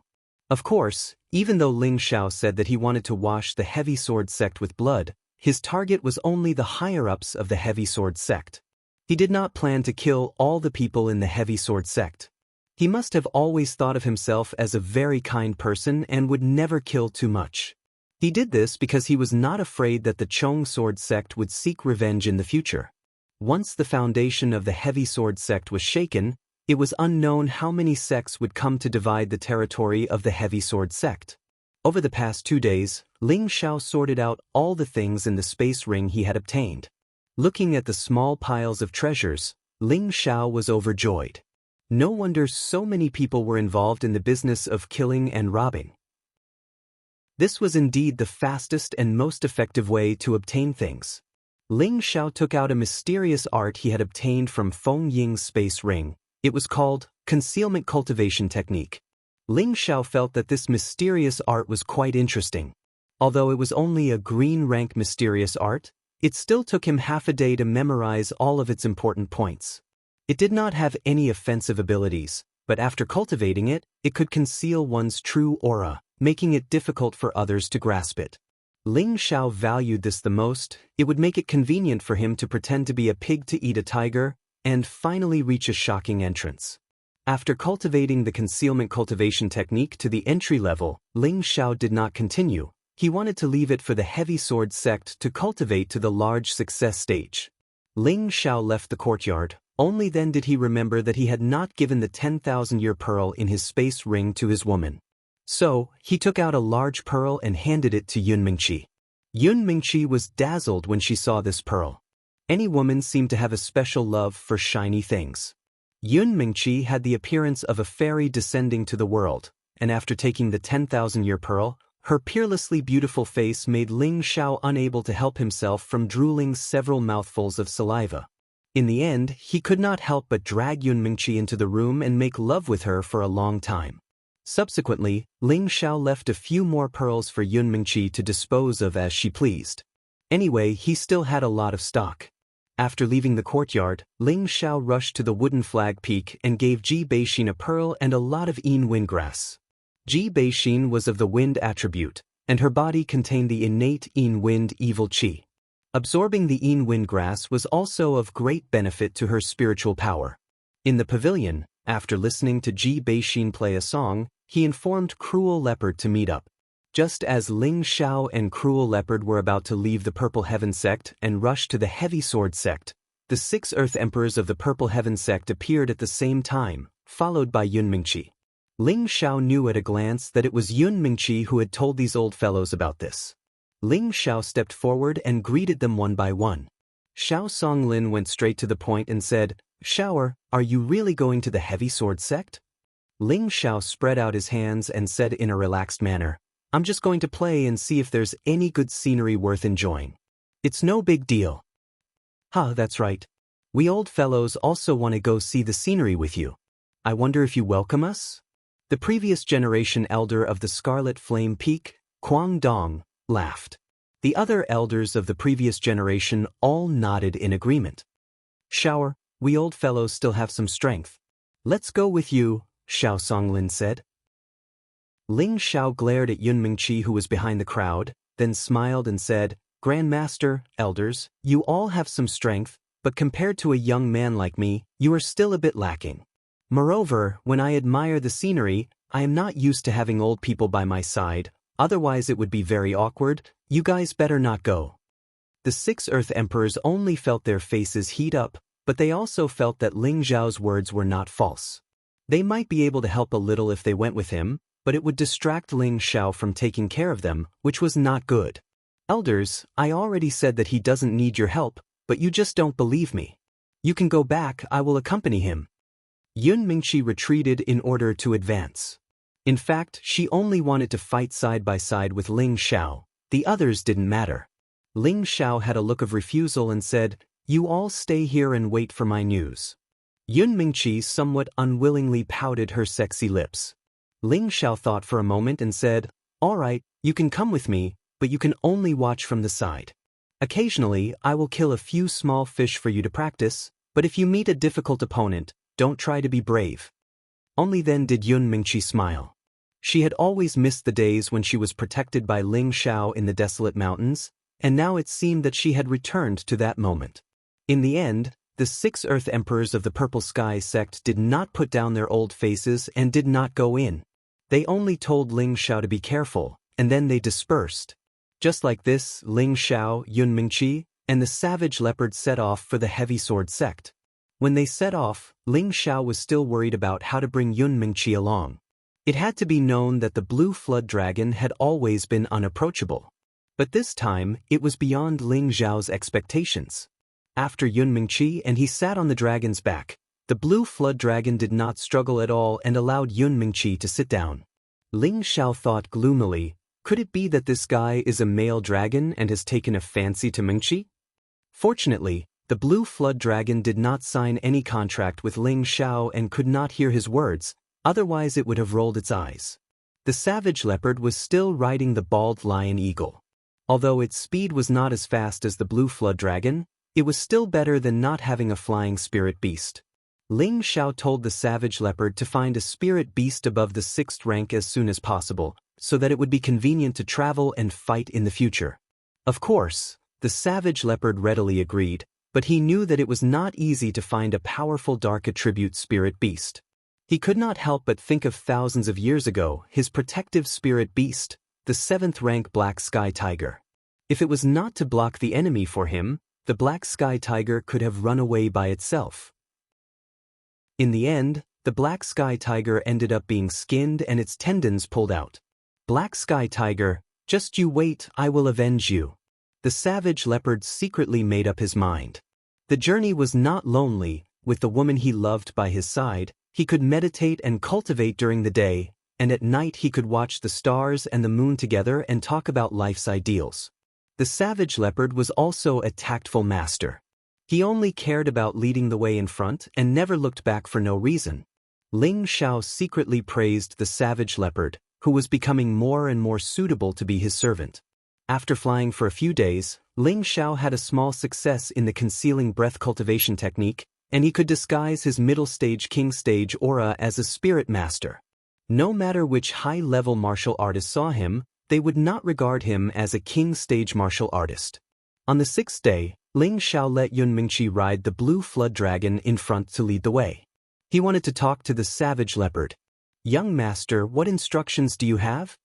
Of course, even though Ling Xiao said that he wanted to wash the heavy sword sect with blood, his target was only the higher-ups of the heavy sword sect. He did not plan to kill all the people in the heavy sword sect. He must have always thought of himself as a very kind person and would never kill too much. He did this because he was not afraid that the Chong sword sect would seek revenge in the future. Once the foundation of the heavy sword sect was shaken, it was unknown how many sects would come to divide the territory of the heavy sword sect. Over the past 2 days, Ling Xiao sorted out all the things in the space ring he had obtained. Looking at the small piles of treasures, Ling Xiao was overjoyed. No wonder so many people were involved in the business of killing and robbing. This was indeed the fastest and most effective way to obtain things. Ling Xiao took out a mysterious art he had obtained from Feng Ying's space ring. It was called Concealment Cultivation Technique. Ling Xiao felt that this mysterious art was quite interesting. Although it was only a green rank mysterious art, it still took him half a day to memorize all of its important points. It did not have any offensive abilities, but after cultivating it, it could conceal one's true aura, making it difficult for others to grasp it. Ling Xiao valued this the most. It would make it convenient for him to pretend to be a pig to eat a tiger, and finally reach a shocking entrance. After cultivating the concealment cultivation technique to the entry level, Ling Xiao did not continue. He wanted to leave it for the heavy sword sect to cultivate to the large success stage. Ling Xiao left the courtyard. Only then did he remember that he had not given the 10,000-year pearl in his space ring to his woman. So, he took out a large pearl and handed it to Yun Mingqi. Yun Mingqi was dazzled when she saw this pearl. Any woman seemed to have a special love for shiny things. Yun Mingqi had the appearance of a fairy descending to the world, and after taking the 10,000-year pearl, her peerlessly beautiful face made Ling Xiao unable to help himself from drooling several mouthfuls of saliva. In the end, he could not help but drag Yun Mingqi into the room and make love with her for a long time. Subsequently, Ling Xiao left a few more pearls for Yun Mingqi to dispose of as she pleased. Anyway, he still had a lot of stock. After leaving the courtyard, Ling Xiao rushed to the wooden flag peak and gave Ji Beixin a pearl and a lot of Yin wind grass. Ji Beixin was of the wind attribute, and her body contained the innate Yin wind evil qi. Absorbing the Yin wind grass was also of great benefit to her spiritual power. In the pavilion, after listening to Ji Beixin play a song, he informed Cruel Leopard to meet up. Just as Ling Xiao and Cruel Leopard were about to leave the Purple Heaven sect and rush to the Heavy Sword sect, the 6 Earth Emperors of the Purple Heaven sect appeared at the same time, followed by Yun Mingqi. Ling Xiao knew at a glance that it was Yun Mingqi who had told these old fellows about this. Ling Xiao stepped forward and greeted them one by one. Xiao Songlin went straight to the point and said, "Xiao, are you really going to the Heavy Sword sect?" Ling Xiao spread out his hands and said in a relaxed manner, "I'm just going to play and see if there's any good scenery worth enjoying. It's no big deal." That's right. We old fellows also want to go see the scenery with you. I wonder if you welcome us?" The previous generation elder of the Scarlet Flame Peak, Kuang Dong, laughed. The other elders of the previous generation all nodded in agreement. "Xiao, we old fellows still have some strength. Let's go with you," Xiao Songlin said. Ling Xiao glared at Yun Mingqi, who was behind the crowd, then smiled and said, "Grand Master, elders, you all have some strength, but compared to a young man like me, you are still a bit lacking. Moreover, when I admire the scenery, I am not used to having old people by my side, otherwise it would be very awkward. You guys better not go." The 6 Earth Emperors only felt their faces heat up, but they also felt that Ling Xiao's words were not false. They might be able to help a little if they went with him, but it would distract Ling Xiao from taking care of them, which was not good. "Elders, I already said that he doesn't need your help, but you just don't believe me. You can go back, I will accompany him." Yun Mingqi retreated in order to advance. In fact, she only wanted to fight side by side with Ling Xiao. The others didn't matter. Ling Xiao had a look of refusal and said, "You all stay here and wait for my news." Yun Mingqi somewhat unwillingly pouted her sexy lips. Ling Xiao thought for a moment and said, "All right, you can come with me, but you can only watch from the side. Occasionally, I will kill a few small fish for you to practice, but if you meet a difficult opponent, don't try to be brave." Only then did Yun Mingqi smile. She had always missed the days when she was protected by Ling Xiao in the desolate mountains, and now it seemed that she had returned to that moment. In the end, the 6 Earth Emperors of the Purple Sky sect did not put down their old faces and did not go in. They only told Ling Xiao to be careful, and then they dispersed. Just like this, Ling Xiao, Yun Mingqi, and the Savage Leopard set off for the Heavy Sword sect. When they set off, Ling Xiao was still worried about how to bring Yun Mingqi along. It had to be known that the Blue Flood Dragon had always been unapproachable. But this time, it was beyond Ling Xiao's expectations. After Yun Mingqi and he sat on the dragon's back, the Blue Flood Dragon did not struggle at all and allowed Yun Mingqi to sit down. Ling Xiao thought gloomily, could it be that this guy is a male dragon and has taken a fancy to Mingqi? Fortunately, the Blue Flood Dragon did not sign any contract with Ling Xiao and could not hear his words, otherwise it would have rolled its eyes. The Savage Leopard was still riding the Bald Lion Eagle. Although its speed was not as fast as the Blue Flood Dragon, it was still better than not having a flying spirit beast. Ling Xiao told the Savage Leopard to find a spirit beast above the 6th rank as soon as possible, so that it would be convenient to travel and fight in the future. Of course, the Savage Leopard readily agreed, but he knew that it was not easy to find a powerful dark attribute spirit beast. He could not help but think of thousands of years ago, his protective spirit beast, the 7th rank Black Sky Tiger. If it was not to block the enemy for him, the Black Sky Tiger could have run away by itself. In the end, the Black Sky Tiger ended up being skinned and its tendons pulled out. "Black Sky Tiger, just you wait, I will avenge you." The Savage Leopard secretly made up his mind. The journey was not lonely. With the woman he loved by his side, he could meditate and cultivate during the day, and at night he could watch the stars and the moon together and talk about life's ideals. The Savage Leopard was also a tactful master. He only cared about leading the way in front and never looked back for no reason. Ling Xiao secretly praised the Savage Leopard, who was becoming more and more suitable to be his servant. After flying for a few days, Ling Xiao had a small success in the concealing breath cultivation technique, and he could disguise his middle stage king stage aura as a spirit master. No matter which high-level martial artist saw him, they would not regard him as a king stage martial artist. On the 6th day, Ling Xiao let Yun Mingqi ride the blue flood dragon in front to lead the way. He wanted to talk to the savage leopard. "Young master, what instructions do you have?"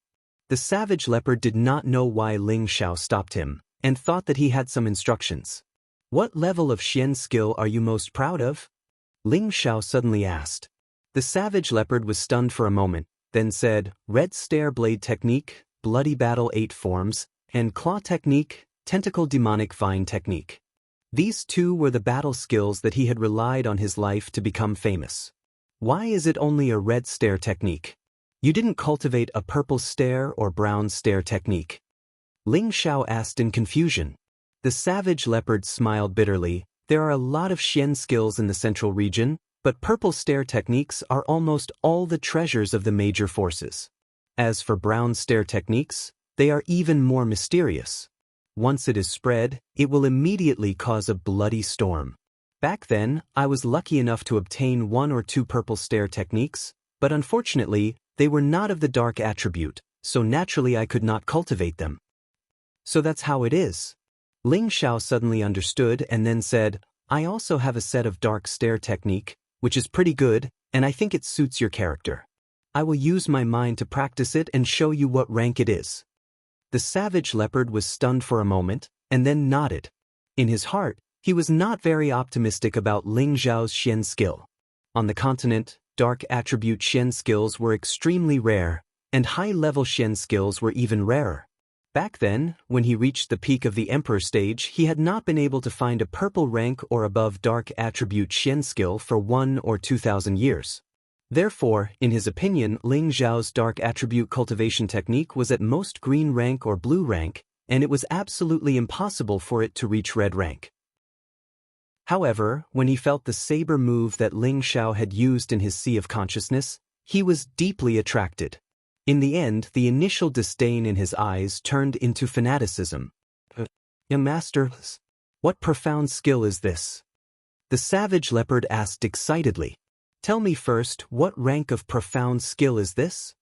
The savage leopard did not know why Ling Xiao stopped him, and thought that he had some instructions. "What level of Xian skill are you most proud of?" Ling Xiao suddenly asked. The savage leopard was stunned for a moment, then said, "Red Stare Blade Technique, Bloody Battle 8 Forms, and Claw Technique, Tentacle Demonic Vine Technique." These two were the battle skills that he had relied on his life to become famous. "Why is it only a red stare technique? You didn't cultivate a purple stare or brown stare technique?" Ling Xiao asked in confusion. The savage leopard smiled bitterly. "There are a lot of Xian skills in the central region, but purple stare techniques are almost all the treasures of the major forces. As for brown stare techniques, they are even more mysterious. Once it is spread, it will immediately cause a bloody storm. Back then, I was lucky enough to obtain 1 or 2 purple stare techniques, but unfortunately, they were not of the dark attribute, so naturally I could not cultivate them." "So that's how it is." Ling Xiao suddenly understood and then said, "I also have a set of dark stare technique, which is pretty good, and I think it suits your character. I will use my mind to practice it and show you what rank it is." The savage leopard was stunned for a moment, and then nodded. In his heart, he was not very optimistic about Ling Xiao's Xian skill. On the continent, dark attribute Xian skills were extremely rare, and high-level Xian skills were even rarer. Back then, when he reached the peak of the Emperor stage, he had not been able to find a purple rank or above dark attribute Xian skill for 1 or 2,000 years. Therefore, in his opinion, Ling Xiao's dark attribute cultivation technique was at most green rank or blue rank, and it was absolutely impossible for it to reach red rank. However, when he felt the saber move that Ling Xiao had used in his Sea of Consciousness, he was deeply attracted. In the end, the initial disdain in his eyes turned into fanaticism. "Young master, what profound skill is this?" The savage leopard asked excitedly. "Tell me first, what rank of profound skill is this?"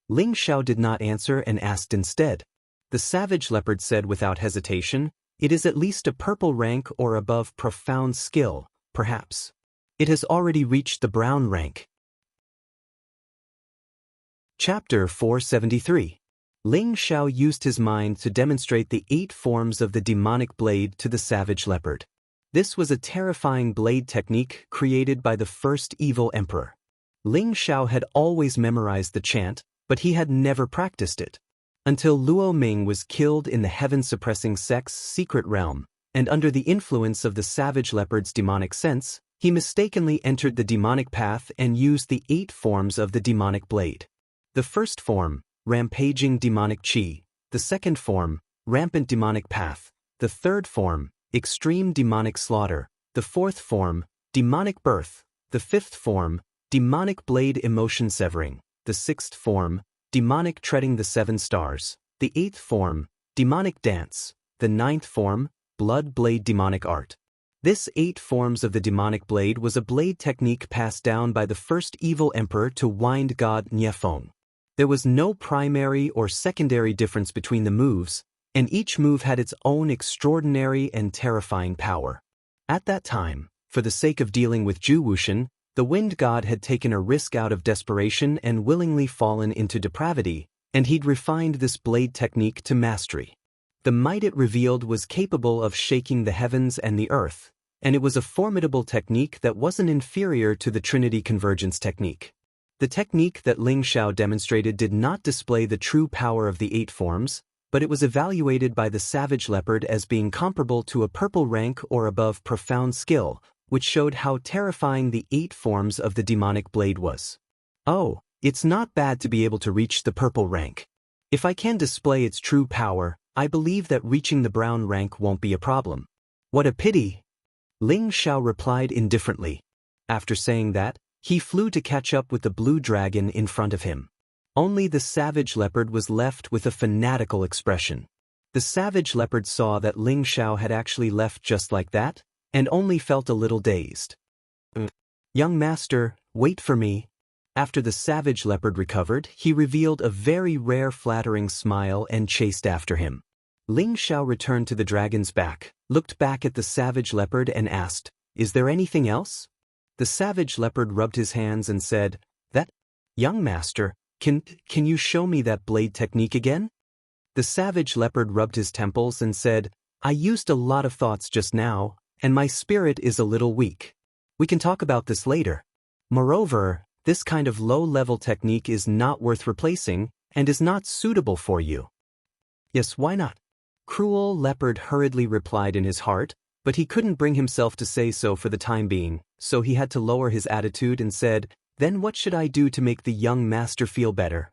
Ling Xiao did not answer and asked instead. The savage leopard said without hesitation, "It is at least a purple rank or above profound skill, perhaps. It has already reached the brown rank." Chapter 473. Ling Xiao used his mind to demonstrate the 8 forms of the demonic blade to the savage leopard. This was a terrifying blade technique created by the first evil emperor. Ling Xiao had always memorized the chant, but he had never practiced it. Until Luo Ming was killed in the heaven-suppressing sect's secret realm, and under the influence of the savage leopard's demonic sense, he mistakenly entered the demonic path and used the 8 forms of the demonic blade. The first form, rampaging demonic chi; the second form, rampant demonic path; the third form, extreme demonic slaughter; the fourth form, demonic birth; the fifth form, demonic blade emotion severing; the sixth form, demonic treading the 7 stars; the 8th form, demonic dance; the 9th form, blood blade demonic art. This 8 forms of the demonic blade was a blade technique passed down by the first evil emperor to wind god Niefeng. There was no primary or secondary difference between the moves, and each move had its own extraordinary and terrifying power. At that time, for the sake of dealing with Jianghu, the wind god had taken a risk out of desperation and willingly fallen into depravity, and he'd refined this blade technique to mastery. The might it revealed was capable of shaking the heavens and the earth, and it was a formidable technique that wasn't inferior to the Trinity Convergence technique. The technique that Ling Xiao demonstrated did not display the true power of the 8 forms, but it was evaluated by the savage leopard as being comparable to a purple rank or above profound skill, which showed how terrifying the 8 forms of the demonic blade was. "Oh, it's not bad to be able to reach the purple rank. If I can display its true power, I believe that reaching the brown rank won't be a problem." "What a pity!" Ling Xiao replied indifferently. After saying that, he flew to catch up with the blue dragon in front of him. Only the savage leopard was left with a fanatical expression. The savage leopard saw that Ling Xiao had actually left just like that, and only felt a little dazed. "Young master, wait for me." After the savage leopard recovered, he revealed a very rare flattering smile and chased after him. Ling Xiao returned to the dragon's back, looked back at the savage leopard and asked, "Is there anything else?" The savage leopard rubbed his hands and said, "That, young master, can you show me that blade technique again?" The savage leopard rubbed his temples and said, "I used a lot of thoughts just now, and my spirit is a little weak. We can talk about this later. Moreover, this kind of low-level technique is not worth replacing and is not suitable for you." "Yes, why not?" Cruel Leopard hurriedly replied in his heart, but he couldn't bring himself to say so for the time being, so he had to lower his attitude and said, "Then what should I do to make the young master feel better?"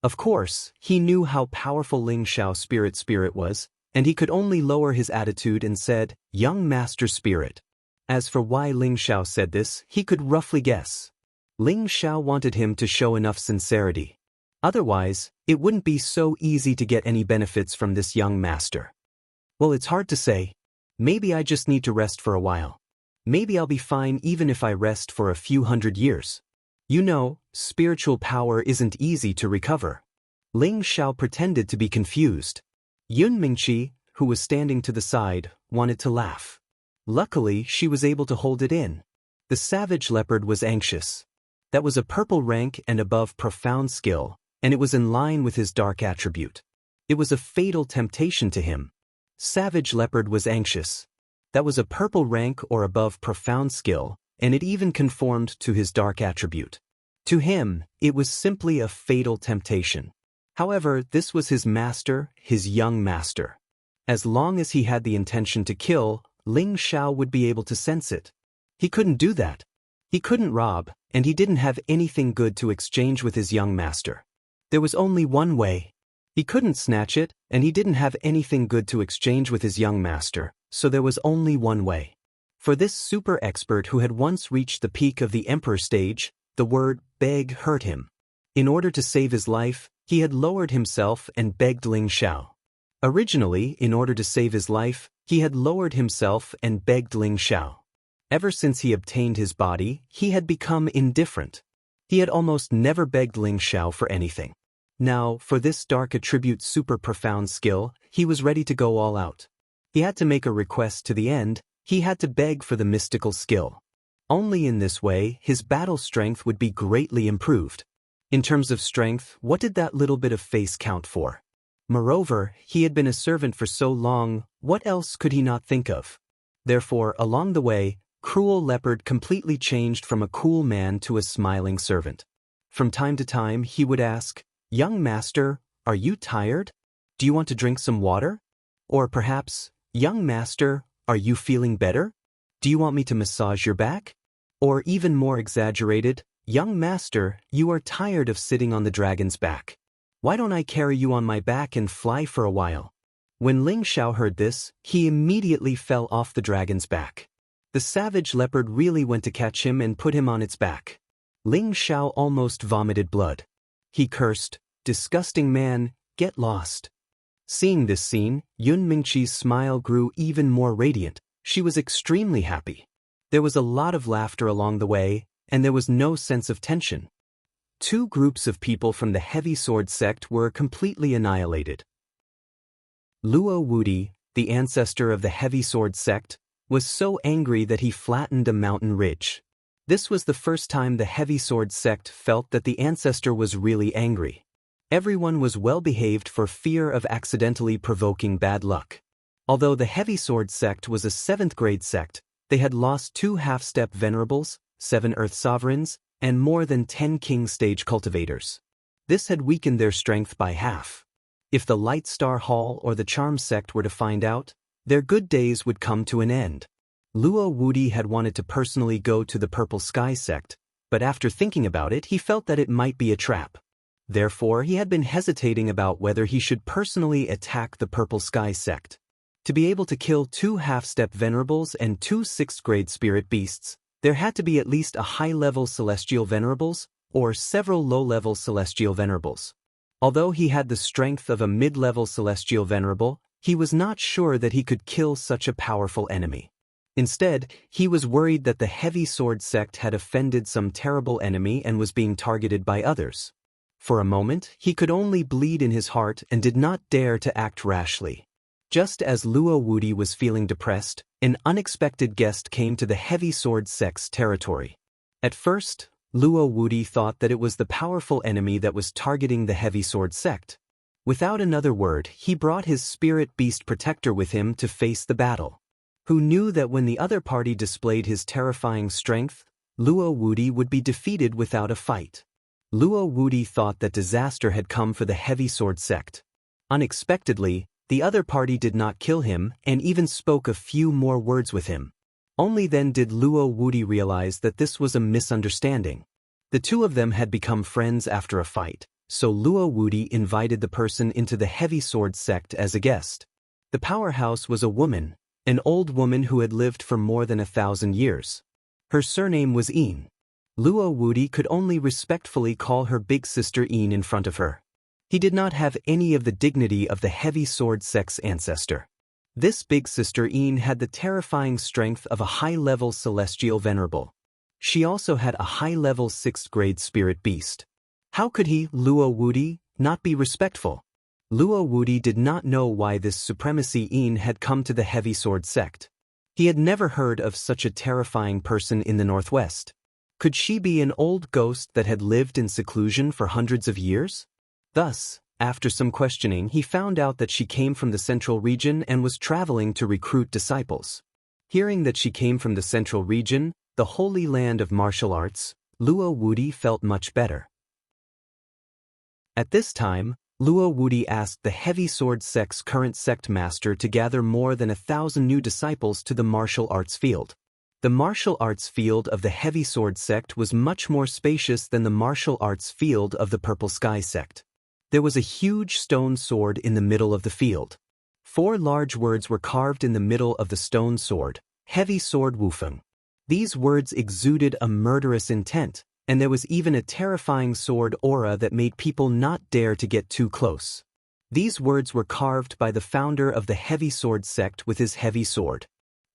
Of course, he knew how powerful Ling Xiao's spirit was, and he could only lower his attitude and said, "Young master spirit." As for why Ling Xiao said this, he could roughly guess. Ling Xiao wanted him to show enough sincerity. Otherwise, it wouldn't be so easy to get any benefits from this young master. Well, it's hard to say. Maybe I just need to rest for a while. Maybe I'll be fine even if I rest for a few hundred years. You know, spiritual power isn't easy to recover. Ling Xiao pretended to be confused. Yun Mingqi, who was standing to the side, wanted to laugh. Luckily, she was able to hold it in. The savage leopard was anxious. That was a purple rank and above profound skill, and it was in line with his dark attribute. It was a fatal temptation to him. Savage leopard was anxious. That was a purple rank or above profound skill, and it even conformed to his dark attribute. To him, it was simply a fatal temptation. However, this was his master, his young master. As long as he had the intention to kill, Ling Xiao would be able to sense it. He couldn't do that. He couldn't rob, and he didn't have anything good to exchange with his young master. There was only one way. He couldn't snatch it, and he didn't have anything good to exchange with his young master, so there was only one way. For this super expert who had once reached the peak of the emperor stage, the word beg hurt him. In order to save his life, he had lowered himself and begged Ling Xiao. Originally, in order to save his life, he had lowered himself and begged Ling Xiao. Ever since he obtained his body, he had become indifferent. He had almost never begged Ling Xiao for anything. Now, for this dark attribute super profound skill, he was ready to go all out. He had to make a request to the end, he had to beg for the mystical skill. Only in this way, his battle strength would be greatly improved. In terms of strength, what did that little bit of face count for? Moreover, he had been a servant for so long, what else could he not think of? Therefore, along the way, Cruel Leopard completely changed from a cool man to a smiling servant. From time to time, he would ask, "Young master, are you tired? Do you want to drink some water?" Or perhaps, "Young master, are you feeling better? Do you want me to massage your back?" Or even more exaggerated, "Young master, you are tired of sitting on the dragon's back. Why don't I carry you on my back and fly for a while?" When Ling Xiao heard this, he immediately fell off the dragon's back. The savage leopard really went to catch him and put him on its back. Ling Xiao almost vomited blood. He cursed, "Disgusting man, get lost." Seeing this scene, Yun Mingqi's smile grew even more radiant. She was extremely happy. There was a lot of laughter along the way, and there was no sense of tension. Two groups of people from the heavy sword sect were completely annihilated. Luo Wudi, the ancestor of the heavy sword sect, was so angry that he flattened a mountain ridge. This was the first time the heavy sword sect felt that the ancestor was really angry. Everyone was well behaved for fear of accidentally provoking bad luck. Although the heavy sword sect was a 7th grade sect, they had lost 2 half-step venerables, 7 earth sovereigns, and more than 10 king stage cultivators. This had weakened their strength by half. If the Light Star Hall or the Charm sect were to find out, their good days would come to an end. Luo Wudi had wanted to personally go to the Purple Sky sect, but after thinking about it, he felt that it might be a trap. Therefore, he had been hesitating about whether he should personally attack the Purple Sky sect. To be able to kill 2 half-step venerables and 2 6th-grade spirit beasts, there had to be at least a high-level celestial venerables or several low-level celestial venerables. Although he had the strength of a mid-level celestial venerable, he was not sure that he could kill such a powerful enemy. Instead, he was worried that the heavy sword sect had offended some terrible enemy and was being targeted by others. For a moment, he could only bleed in his heart and did not dare to act rashly. Just as Luo Wudi was feeling depressed, an unexpected guest came to the heavy sword sect's territory. At first, Luo Wudi thought that it was the powerful enemy that was targeting the heavy sword sect. Without another word, he brought his spirit beast protector with him to face the battle. Who knew that when the other party displayed his terrifying strength, Luo Wudi would be defeated without a fight. Luo Wudi thought that disaster had come for the heavy sword sect. Unexpectedly, the other party did not kill him and even spoke a few more words with him. Only then did Luo Wudi realize that this was a misunderstanding. The two of them had become friends after a fight, so Luo Wudi invited the person into the heavy sword sect as a guest. The powerhouse was a woman, an old woman who had lived for more than 1,000 years. Her surname was Yin. Luo Wudi could only respectfully call her big sister Yin in front of her. He did not have any of the dignity of the heavy sword sect's ancestor. This big sister Yin had the terrifying strength of a high-level celestial venerable. She also had a high-level 6th-grade spirit beast. How could he, Luo Wudi, not be respectful? Luo Wudi did not know why this supremacy Yin had come to the heavy sword sect. He had never heard of such a terrifying person in the northwest. Could she be an old ghost that had lived in seclusion for hundreds of years? Thus, after some questioning, he found out that she came from the central region and was traveling to recruit disciples. Hearing that she came from the central region, the holy land of martial arts, Luo Wudi felt much better. At this time, Luo Wudi asked the heavy sword sect's current sect master to gather more than 1,000 new disciples to the martial arts field. The martial arts field of the heavy sword sect was much more spacious than the martial arts field of the purple sky sect. There was a huge stone sword in the middle of the field. 4 large words were carved in the middle of the stone sword, heavy sword Wufeng. These words exuded a murderous intent, and there was even a terrifying sword aura that made people not dare to get too close. These words were carved by the founder of the heavy sword sect with his heavy sword.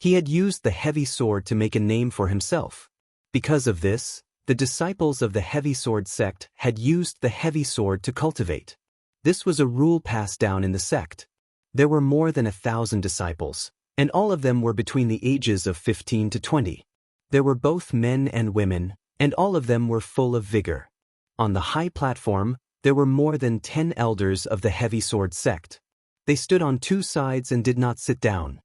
He had used the heavy sword to make a name for himself. Because of this, the disciples of the heavy sword sect had used the heavy sword to cultivate. This was a rule passed down in the sect. There were more than 1,000 disciples, and all of them were between the ages of 15 to 20. There were both men and women, and all of them were full of vigor. On the high platform, there were more than 10 elders of the heavy sword sect. They stood on 2 sides and did not sit down.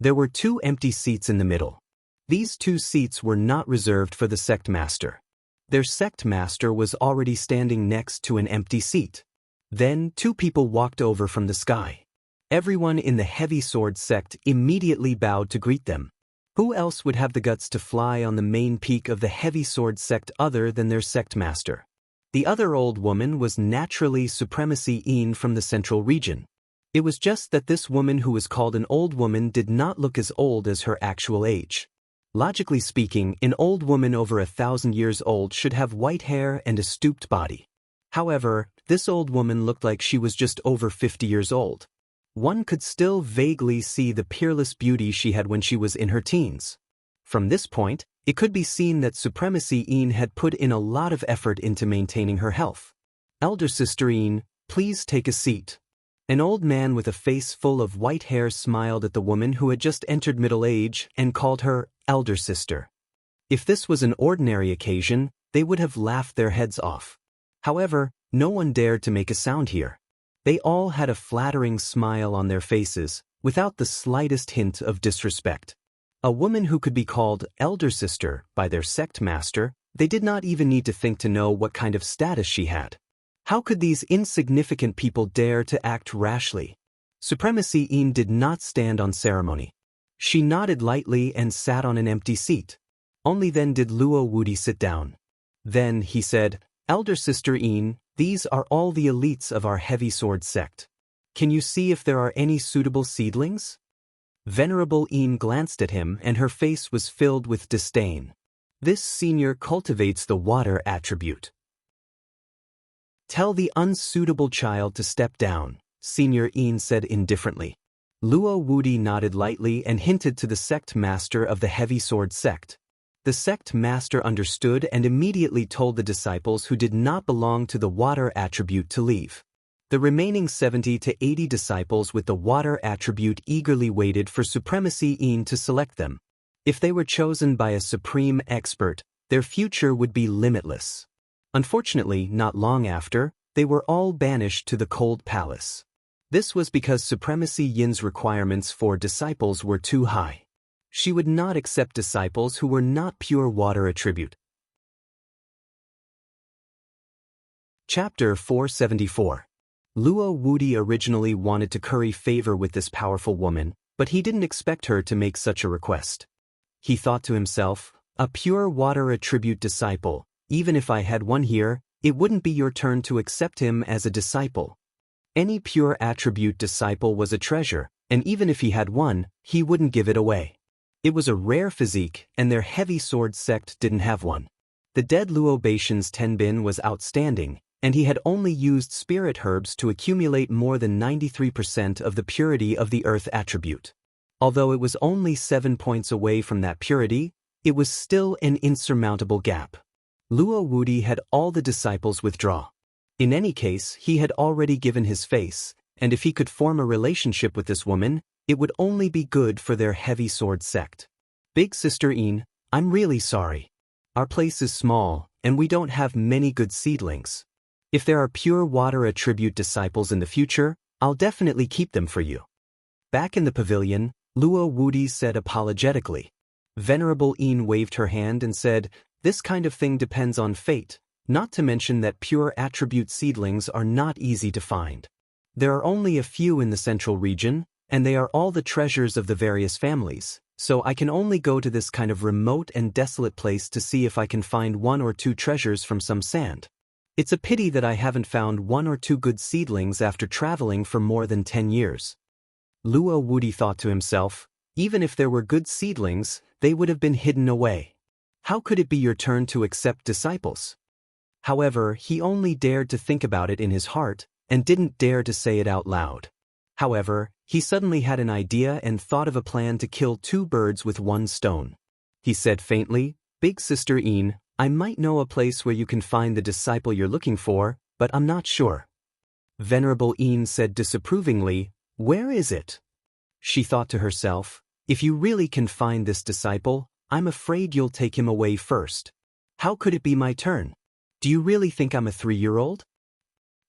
There were 2 empty seats in the middle. These 2 seats were not reserved for the sect master. Their sect master was already standing next to an empty seat. Then 2 people walked over from the sky. Everyone in the heavy sword sect immediately bowed to greet them. Who else would have the guts to fly on the main peak of the heavy sword sect other than their sect master? The other old woman was naturally Supremacy Yin from the central region. It was just that this woman who was called an old woman did not look as old as her actual age. Logically speaking, an old woman over 1,000 years old should have white hair and a stooped body. However, this old woman looked like she was just over 50 years old. One could still vaguely see the peerless beauty she had when she was in her teens. From this point, it could be seen that Supremacy Yin had put in a lot of effort into maintaining her health. Elder Sister Yin, please take a seat. An old man with a face full of white hair smiled at the woman who had just entered middle age and called her elder sister. If this was an ordinary occasion, they would have laughed their heads off. However, no one dared to make a sound here. They all had a flattering smile on their faces, without the slightest hint of disrespect. A woman who could be called elder sister by their sect master, they did not even need to think to know what kind of status she had. How could these insignificant people dare to act rashly? Supremacy Yin did not stand on ceremony. She nodded lightly and sat on an empty seat. Only then did Luo Wudi sit down. Then he said, Elder Sister Yin, these are all the elites of our heavy sword sect. Can you see if there are any suitable seedlings? Venerable Yin glanced at him and her face was filled with disdain. This senior cultivates the water attribute. Tell the unsuitable child to step down, Senior Yin said indifferently. Luo Wudi nodded lightly and hinted to the sect master of the heavy sword sect. The sect master understood and immediately told the disciples who did not belong to the water attribute to leave. The remaining 70 to 80 disciples with the water attribute eagerly waited for Supremacy Yin to select them. If they were chosen by a supreme expert, their future would be limitless. Unfortunately, not long after, they were all banished to the cold palace. This was because Supremacy Yin's requirements for disciples were too high. She would not accept disciples who were not pure water attribute. Chapter 474. Luo Wudi originally wanted to curry favor with this powerful woman, but he didn't expect her to make such a request. He thought to himself, a pure water attribute disciple, even if I had one here, it wouldn't be your turn to accept him as a disciple. Any pure attribute disciple was a treasure, and even if he had one, he wouldn't give it away. It was a rare physique, and their heavy sword sect didn't have one. The dead Luo Baishan's Tenbin was outstanding, and he had only used spirit herbs to accumulate more than 93% of the purity of the earth attribute. Although it was only 7 points away from that purity, it was still an insurmountable gap. Luo Wudi had all the disciples withdraw. In any case, he had already given his face, and if he could form a relationship with this woman, it would only be good for their heavy sword sect. Big Sister Yin, I'm really sorry. Our place is small, and we don't have many good seedlings. If there are pure water attribute disciples in the future, I'll definitely keep them for you. Back in the pavilion, Luo Wudi said apologetically. Venerable Yin waved her hand and said, this kind of thing depends on fate, not to mention that pure attribute seedlings are not easy to find. There are only a few in the central region, and they are all the treasures of the various families, so I can only go to this kind of remote and desolate place to see if I can find 1 or 2 treasures from some sand. It's a pity that I haven't found 1 or 2 good seedlings after traveling for more than 10 years. Luo Wudi thought to himself, even if there were good seedlings, they would have been hidden away. How could it be your turn to accept disciples? However, he only dared to think about it in his heart, and didn't dare to say it out loud. However, he suddenly had an idea and thought of a plan to kill 2 birds with 1 stone. He said faintly, Big Sister Yin, I might know a place where you can find the disciple you're looking for, but I'm not sure. Venerable Yin said disapprovingly, where is it? She thought to herself, if you really can find this disciple, I'm afraid you'll take him away first. How could it be my turn? Do you really think I'm a 3-year-old?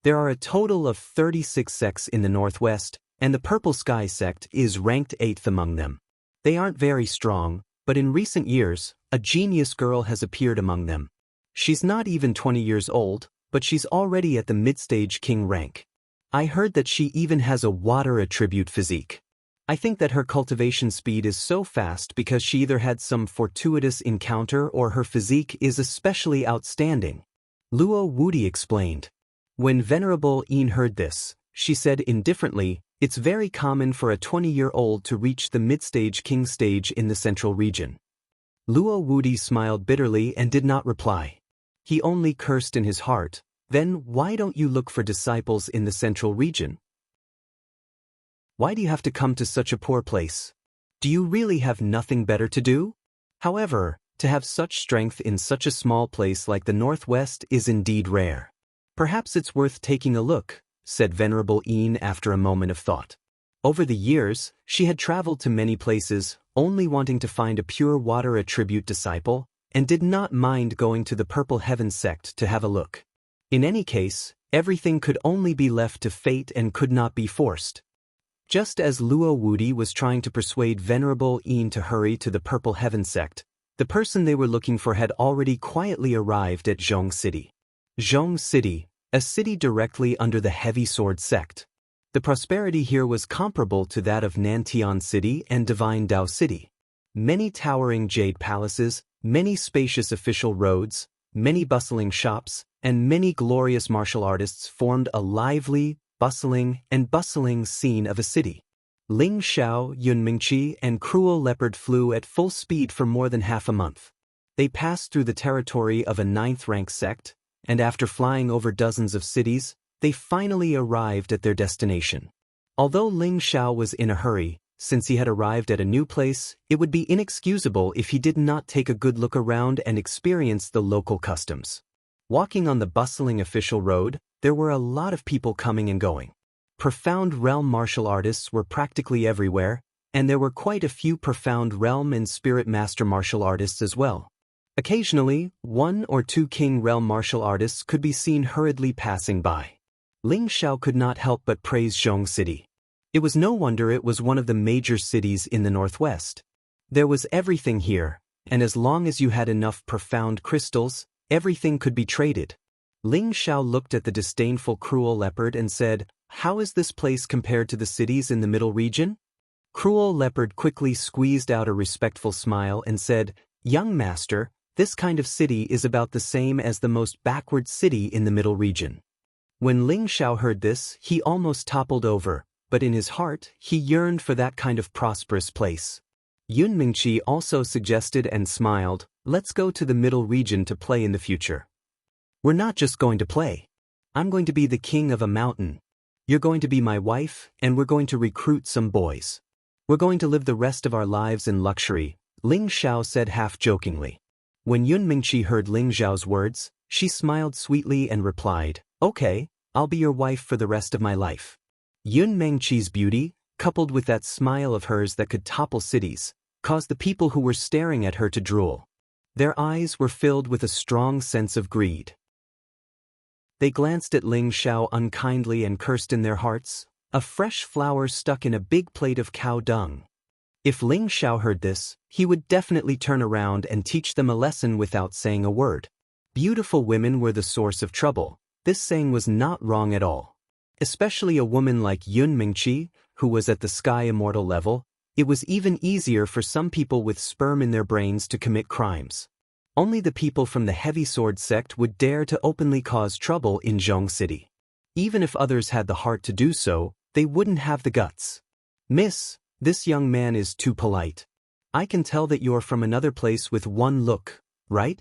There are a total of 36 sects in the Northwest, and the Purple Sky sect is ranked 8th among them. They aren't very strong, but in recent years, a genius girl has appeared among them. She's not even 20 years old, but she's already at the mid-stage king rank. I heard that she even has a water attribute physique. I think that her cultivation speed is so fast because she either had some fortuitous encounter or her physique is especially outstanding. Luo Wudi explained. When Venerable Yin heard this, she said indifferently, it's very common for a 20-year-old to reach the mid-stage king stage in the central region. Luo Wudi smiled bitterly and did not reply. He only cursed in his heart, then why don't you look for disciples in the central region? Why do you have to come to such a poor place? Do you really have nothing better to do? However, to have such strength in such a small place like the Northwest is indeed rare. Perhaps it's worth taking a look, said Venerable Yin after a moment of thought. Over the years, she had traveled to many places, only wanting to find a pure water attribute disciple, and did not mind going to the Purple Heaven sect to have a look. In any case, everything could only be left to fate and could not be forced. Just as Luo Wudi was trying to persuade Venerable Yin to hurry to the Purple Heaven sect, the person they were looking for had already quietly arrived at Jianghu City. Jianghu City, a city directly under the Heavy Sword sect. The prosperity here was comparable to that of Nantian City and Divine Dao City. Many towering jade palaces, many spacious official roads, many bustling shops, and many glorious martial artists formed a lively, bustling scene of a city. Ling Xiao, Yun Mingqi, and Cruel Leopard flew at full speed for more than half a month. They passed through the territory of a 9th-rank sect, and after flying over dozens of cities, they finally arrived at their destination. Although Ling Xiao was in a hurry, Since he had arrived at a new place, it would be inexcusable if he did not take a good look around and experience the local customs. Walking on the bustling official road, there were a lot of people coming and going. Profound realm martial artists were practically everywhere, and there were quite a few profound realm and spirit master martial artists as well. Occasionally, 1 or 2 king realm martial artists could be seen hurriedly passing by. Ling Xiao could not help but praise Jianghu City. It was no wonder it was one of the major cities in the northwest. There was everything here, and as long as you had enough profound crystals, everything could be traded. Ling Xiao looked at the disdainful cruel leopard and said, "How is this place compared to the cities in the middle region?" Cruel leopard quickly squeezed out a respectful smile and said, "Young master, this kind of city is about the same as the most backward city in the middle region." When Ling Xiao heard this, he almost toppled over, but in his heart, he yearned for that kind of prosperous place. Yun Mingqi also suggested and smiled, "Let's go to the middle region to play in the future." "We're not just going to play. I'm going to be the king of a mountain. You're going to be my wife, and we're going to recruit some boys. We're going to live the rest of our lives in luxury," Ling Xiao said half-jokingly. When Yun Mingqi heard Ling Xiao's words, she smiled sweetly and replied, "Okay, I'll be your wife for the rest of my life." Yun Mingqi's beauty, coupled with that smile of hers that could topple cities, caused the people who were staring at her to drool. Their eyes were filled with a strong sense of greed. They glanced at Ling Xiao unkindly and cursed in their hearts, "A fresh flower stuck in a big plate of cow dung." If Ling Xiao heard this, he would definitely turn around and teach them a lesson without saying a word. Beautiful women were the source of trouble. This saying was not wrong at all. Especially a woman like Yun Mingqi, who was at the sky immortal level, it was even easier for some people with sperm in their brains to commit crimes. Only the people from the heavy sword sect would dare to openly cause trouble in Jianghu City. Even if others had the heart to do so, they wouldn't have the guts. "Miss, this young man is too polite. I can tell that you're from another place with one look, right?"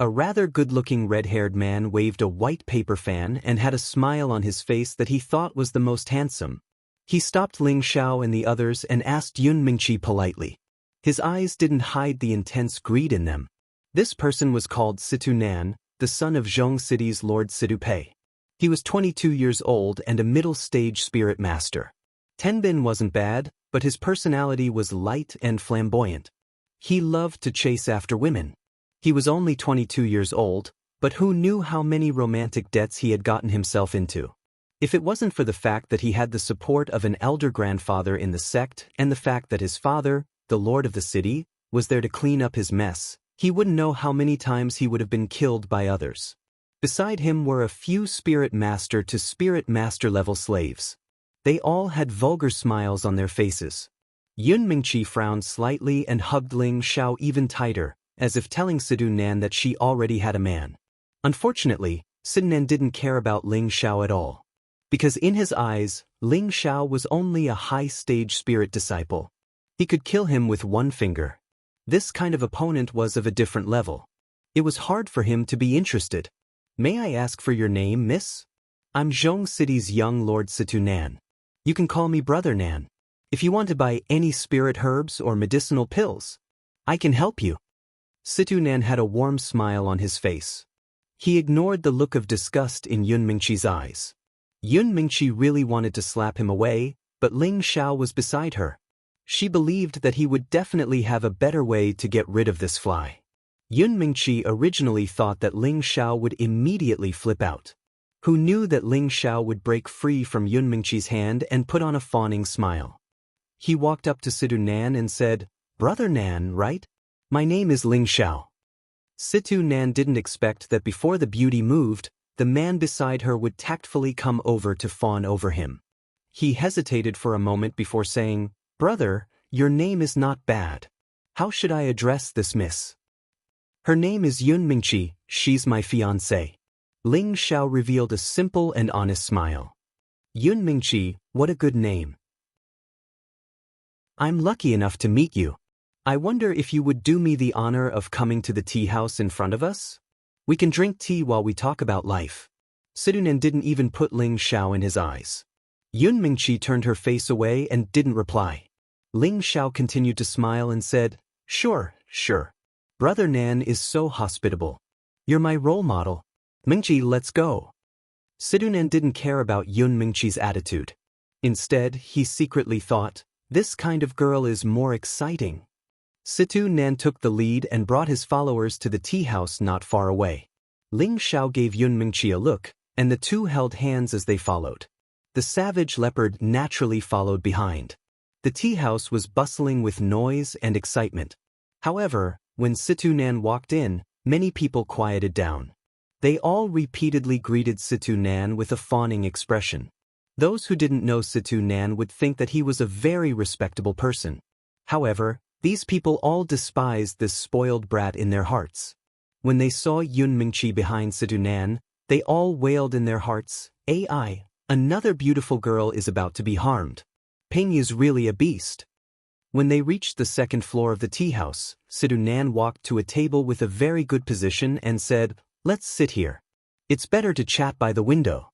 A rather good-looking red-haired man waved a white paper fan and had a smile on his face that he thought was the most handsome. He stopped Ling Xiao and the others and asked Yun Mingqi politely. His eyes didn't hide the intense greed in them. This person was called Situ Nan, the son of Jianghu City's Lord Situ Pei. He was 22 years old and a middle-stage spirit master. Tenbin wasn't bad, but his personality was light and flamboyant. He loved to chase after women. He was only 22 years old, but who knew how many romantic debts he had gotten himself into? If it wasn't for the fact that he had the support of an elder grandfather in the sect and the fact that his father, the lord of the city, was there to clean up his mess, he wouldn't know how many times he would have been killed by others. Beside him were a few spirit master to spirit master level slaves. They all had vulgar smiles on their faces. Yun Mingqi frowned slightly and hugged Ling Xiao even tighter, as if telling Situ Nan that she already had a man. Unfortunately, Situ Nan didn't care about Ling Xiao at all. Because in his eyes, Ling Xiao was only a high-stage spirit disciple. He could kill him with one finger. This kind of opponent was of a different level. It was hard for him to be interested. "May I ask for your name, miss?" "I'm Jianghu City's young Lord Situ Nan. You can call me Brother Nan. If you want to buy any spirit herbs or medicinal pills, I can help you." Situ Nan had a warm smile on his face. He ignored the look of disgust in Yun Mingqi's eyes. Yun Mingqi really wanted to slap him away, but Ling Xiao was beside her. She believed that he would definitely have a better way to get rid of this fly. Yun Mingqi originally thought that Ling Xiao would immediately flip out. Who knew that Ling Xiao would break free from Yun Mingqi's hand and put on a fawning smile. He walked up to Situ Nan and said, "Brother Nan, right? My name is Ling Xiao." Situ Nan didn't expect that before the beauty moved, the man beside her would tactfully come over to fawn over him. He hesitated for a moment before saying, "Brother, your name is not bad. How should I address this miss?" "Her name is Yun Mingqi, she's my fiancée." Ling Xiao revealed a simple and honest smile. "Yun Mingqi, what a good name. I'm lucky enough to meet you. I wonder if you would do me the honor of coming to the tea house in front of us? We can drink tea while we talk about life." Situ Nan didn't even put Ling Xiao in his eyes. Yun Mingqi turned her face away and didn't reply. Ling Xiao continued to smile and said, "Sure, sure. Brother Nan is so hospitable. You're my role model. Mingqi, let's go." Situ Nan didn't care about Yun Mingqi's attitude. Instead, he secretly thought, this kind of girl is more exciting. Situ Nan took the lead and brought his followers to the tea house not far away. Ling Xiao gave Yun Mingqi a look, and the two held hands as they followed. The savage leopard naturally followed behind. The tea house was bustling with noise and excitement. However, when Situ Nan walked in, many people quieted down. They all repeatedly greeted Situ Nan with a fawning expression. Those who didn't know Situ Nan would think that he was a very respectable person. However, these people all despised this spoiled brat in their hearts. When they saw Yun Mingqi behind Situ Nan, they all wailed in their hearts, "Ai, another beautiful girl is about to be harmed. Ping is really a beast." When they reached the second floor of the tea house, Situ Nan walked to a table with a very good position and said, "Let's sit here. It's better to chat by the window."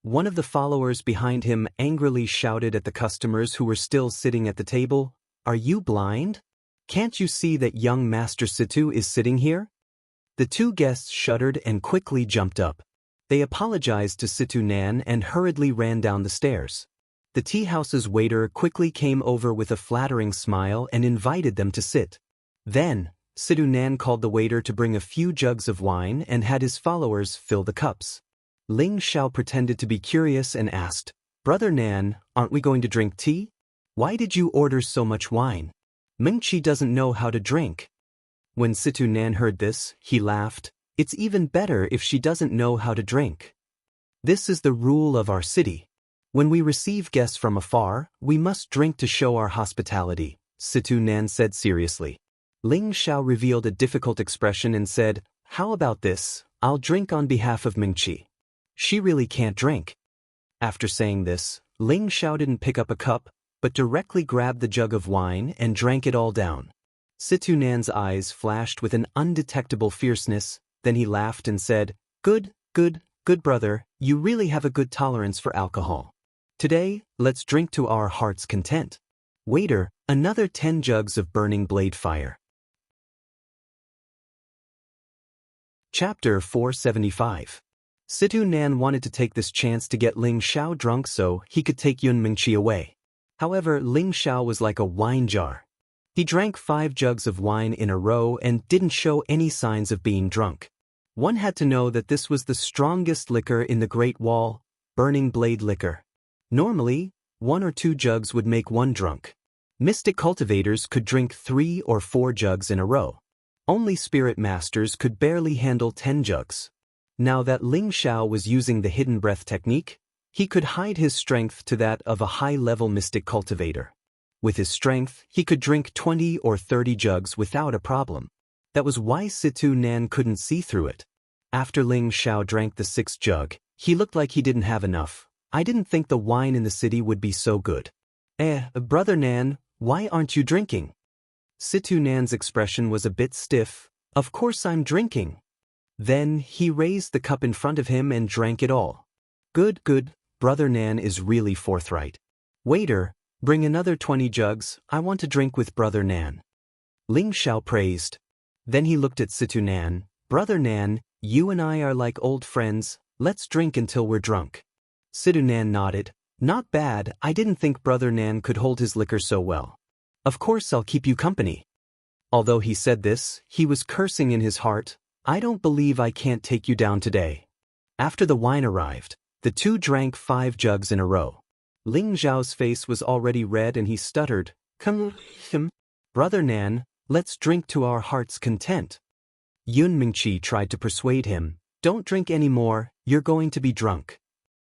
One of the followers behind him angrily shouted at the customers who were still sitting at the table, "Are you blind? Can't you see that young Master Situ is sitting here?" The two guests shuddered and quickly jumped up. They apologized to Situ Nan and hurriedly ran down the stairs. The tea house's waiter quickly came over with a flattering smile and invited them to sit. Then, Situ Nan called the waiter to bring a few jugs of wine and had his followers fill the cups. Ling Xiao pretended to be curious and asked, "Brother Nan, aren't we going to drink tea? Why did you order so much wine? Mingqi doesn't know how to drink." When Situ Nan heard this, he laughed, "It's even better if she doesn't know how to drink. This is the rule of our city. When we receive guests from afar, we must drink to show our hospitality," Situ Nan said seriously. Ling Xiao revealed a difficult expression and said, "How about this? I'll drink on behalf of Mingqi. She really can't drink." After saying this, Ling Xiao didn't pick up a cup, but directly grabbed the jug of wine and drank it all down. Situ Nan's eyes flashed with an undetectable fierceness, then he laughed and said, Good brother, you really have a good tolerance for alcohol. Today, let's drink to our heart's content. Waiter, another 10 jugs of burning blade fire." Chapter 475. Situ Nan wanted to take this chance to get Ling Xiao drunk so he could take Yun Mingqi away. However, Ling Xiao was like a wine jar. He drank 5 jugs of wine in a row and didn't show any signs of being drunk. One had to know that this was the strongest liquor in the Great Wall, burning blade liquor. Normally, 1 or 2 jugs would make one drunk. Mystic cultivators could drink 3 or 4 jugs in a row. Only spirit masters could barely handle 10 jugs. Now that Ling Xiao was using the hidden breath technique, he could hide his strength to that of a high-level mystic cultivator. With his strength, he could drink 20 or 30 jugs without a problem. That was why Situ Nan couldn't see through it. After Ling Xiao drank the 6th jug, he looked like he didn't have enough. "I didn't think the wine in the city would be so good." Brother Nan, why aren't you drinking?" Situ Nan's expression was a bit stiff. "Of course I'm drinking." Then he raised the cup in front of him and drank it all. Good, Brother Nan is really forthright. Waiter, bring another 20 jugs, I want to drink with Brother Nan." Ling Xiao praised. Then he looked at Situ Nan. "Brother Nan, you and I are like old friends, let's drink until we're drunk." Situ Nan nodded. "Not bad, I didn't think Brother Nan could hold his liquor so well. Of course I'll keep you company." Although he said this, he was cursing in his heart, "I don't believe I can't take you down today." After the wine arrived, the two drank 5 jugs in a row. Ling Xiao's face was already red and he stuttered, "Come, Brother Nan, let's drink to our heart's content." Yun Mingqi tried to persuade him, "Don't drink any more, you're going to be drunk."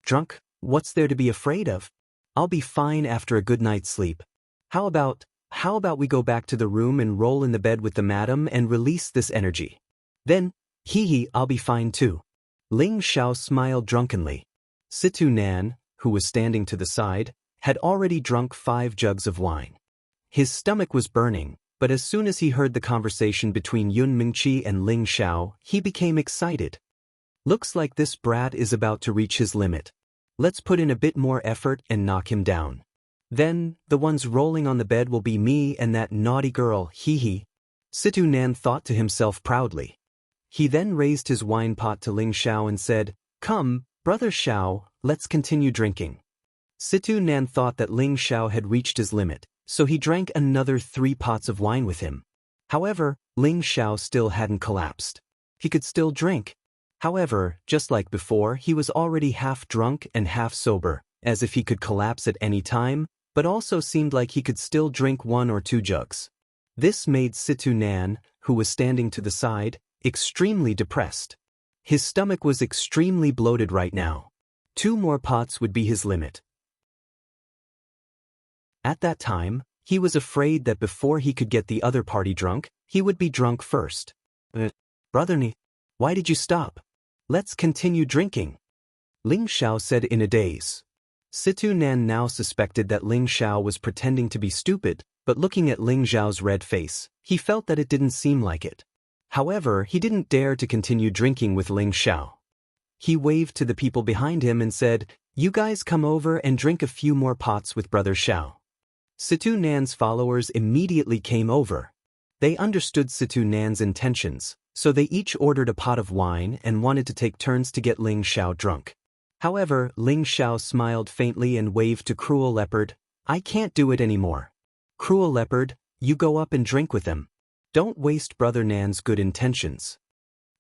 "Drunk? What's there to be afraid of? I'll be fine after a good night's sleep. How about we go back to the room and roll in the bed with the madam and release this energy? Then, I'll be fine too." Ling Xiao smiled drunkenly. Situ Nan, who was standing to the side, had already drunk 5 jugs of wine. His stomach was burning, but as soon as he heard the conversation between Yun Mingqi and Ling Xiao, he became excited. "Looks like this brat is about to reach his limit. Let's put in a bit more effort and knock him down." Then, the ones rolling on the bed will be me and that naughty girl, hee hee. Situ Nan thought to himself proudly. He then raised his wine pot to Ling Xiao and said, "Come, brother Xiao, let's continue drinking." Situ Nan thought that Ling Xiao had reached his limit, so he drank another 3 pots of wine with him. However, Ling Xiao still hadn't collapsed. He could still drink. However, just like before, he was already half drunk and half sober, as if he could collapse at any time, but also seemed like he could still drink 1 or 2 jugs. This made Situ Nan, who was standing to the side, extremely depressed. His stomach was extremely bloated right now. 2 more pots would be his limit. At that time, he was afraid that before he could get the other party drunk, he would be drunk first. Brother Ni, why did you stop? Let's continue drinking. Ling Xiao said in a daze. Situ Nan now suspected that Ling Xiao was pretending to be stupid, but looking at Ling Xiao's red face, he felt that it didn't seem like it. However, he didn't dare to continue drinking with Ling Xiao. He waved to the people behind him and said, "You guys come over and drink a few more pots with Brother Xiao." Situ Nan's followers immediately came over. They understood Situ Nan's intentions, so they each ordered a pot of wine and wanted to take turns to get Ling Xiao drunk. However, Ling Xiao smiled faintly and waved to Cruel Leopard, "I can't do it anymore. Cruel Leopard, you go up and drink with them. Don't waste Brother Nan's good intentions."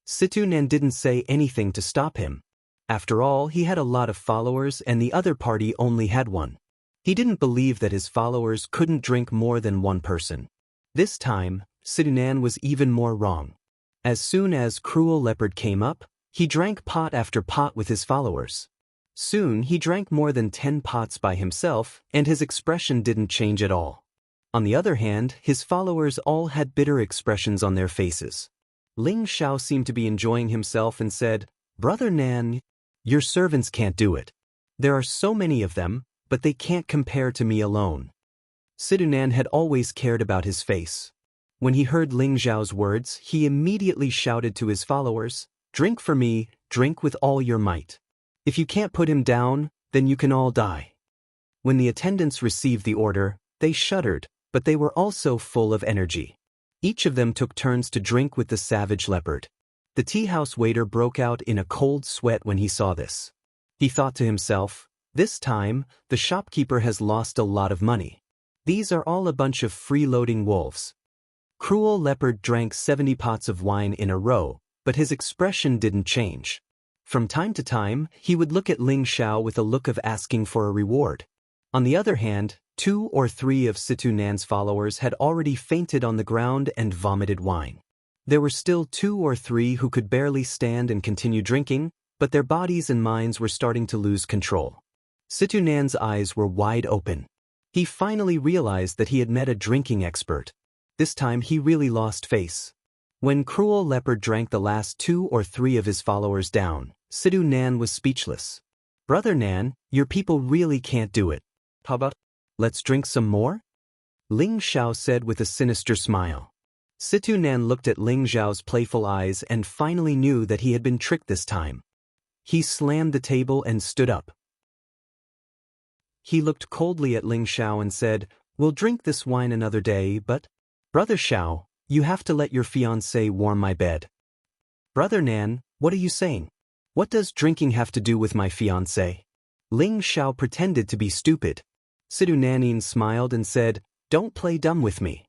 Situ Nan didn't say anything to stop him. After all, he had a lot of followers and the other party only had 1. He didn't believe that his followers couldn't drink more than 1 person. This time, Situ Nan was even more wrong. As soon as Cruel Leopard came up, he drank pot after pot with his followers. Soon he drank more than 10 pots by himself, and his expression didn't change at all. On the other hand, his followers all had bitter expressions on their faces. Ling Xiao seemed to be enjoying himself and said, "Brother Nan, your servants can't do it. There are so many of them, but they can't compare to me alone." Situ Nan had always cared about his face. When he heard Ling Xiao's words, he immediately shouted to his followers, "Drink for me, drink with all your might. If you can't put him down, then you can all die." When the attendants received the order, they shuddered, but they were also full of energy. Each of them took turns to drink with the savage leopard. The tea house waiter broke out in a cold sweat when he saw this. He thought to himself, "This time, the shopkeeper has lost a lot of money. These are all a bunch of freeloading wolves." Cruel Leopard drank 70 pots of wine in a row, but his expression didn't change. From time to time, he would look at Ling Xiao with a look of asking for a reward. On the other hand, 2 or 3 of Situ Nan's followers had already fainted on the ground and vomited wine. There were still 2 or 3 who could barely stand and continue drinking, but their bodies and minds were starting to lose control. Situ Nan's eyes were wide open. He finally realized that he had met a drinking expert. This time he really lost face. When Cruel Leopard drank the last 2 or 3 of his followers down, Situ Nan was speechless. "Brother Nan, your people really can't do it. How about, let's drink some more?" Ling Xiao said with a sinister smile. Situ Nan looked at Ling Xiao's playful eyes and finally knew that he had been tricked this time. He slammed the table and stood up. He looked coldly at Ling Xiao and said, "We'll drink this wine another day, but, Brother Xiao, you have to let your fiancé warm my bed." "Brother Nan, what are you saying? What does drinking have to do with my fiancé?" Ling Xiao pretended to be stupid. Situ Nanin smiled and said, "Don't play dumb with me.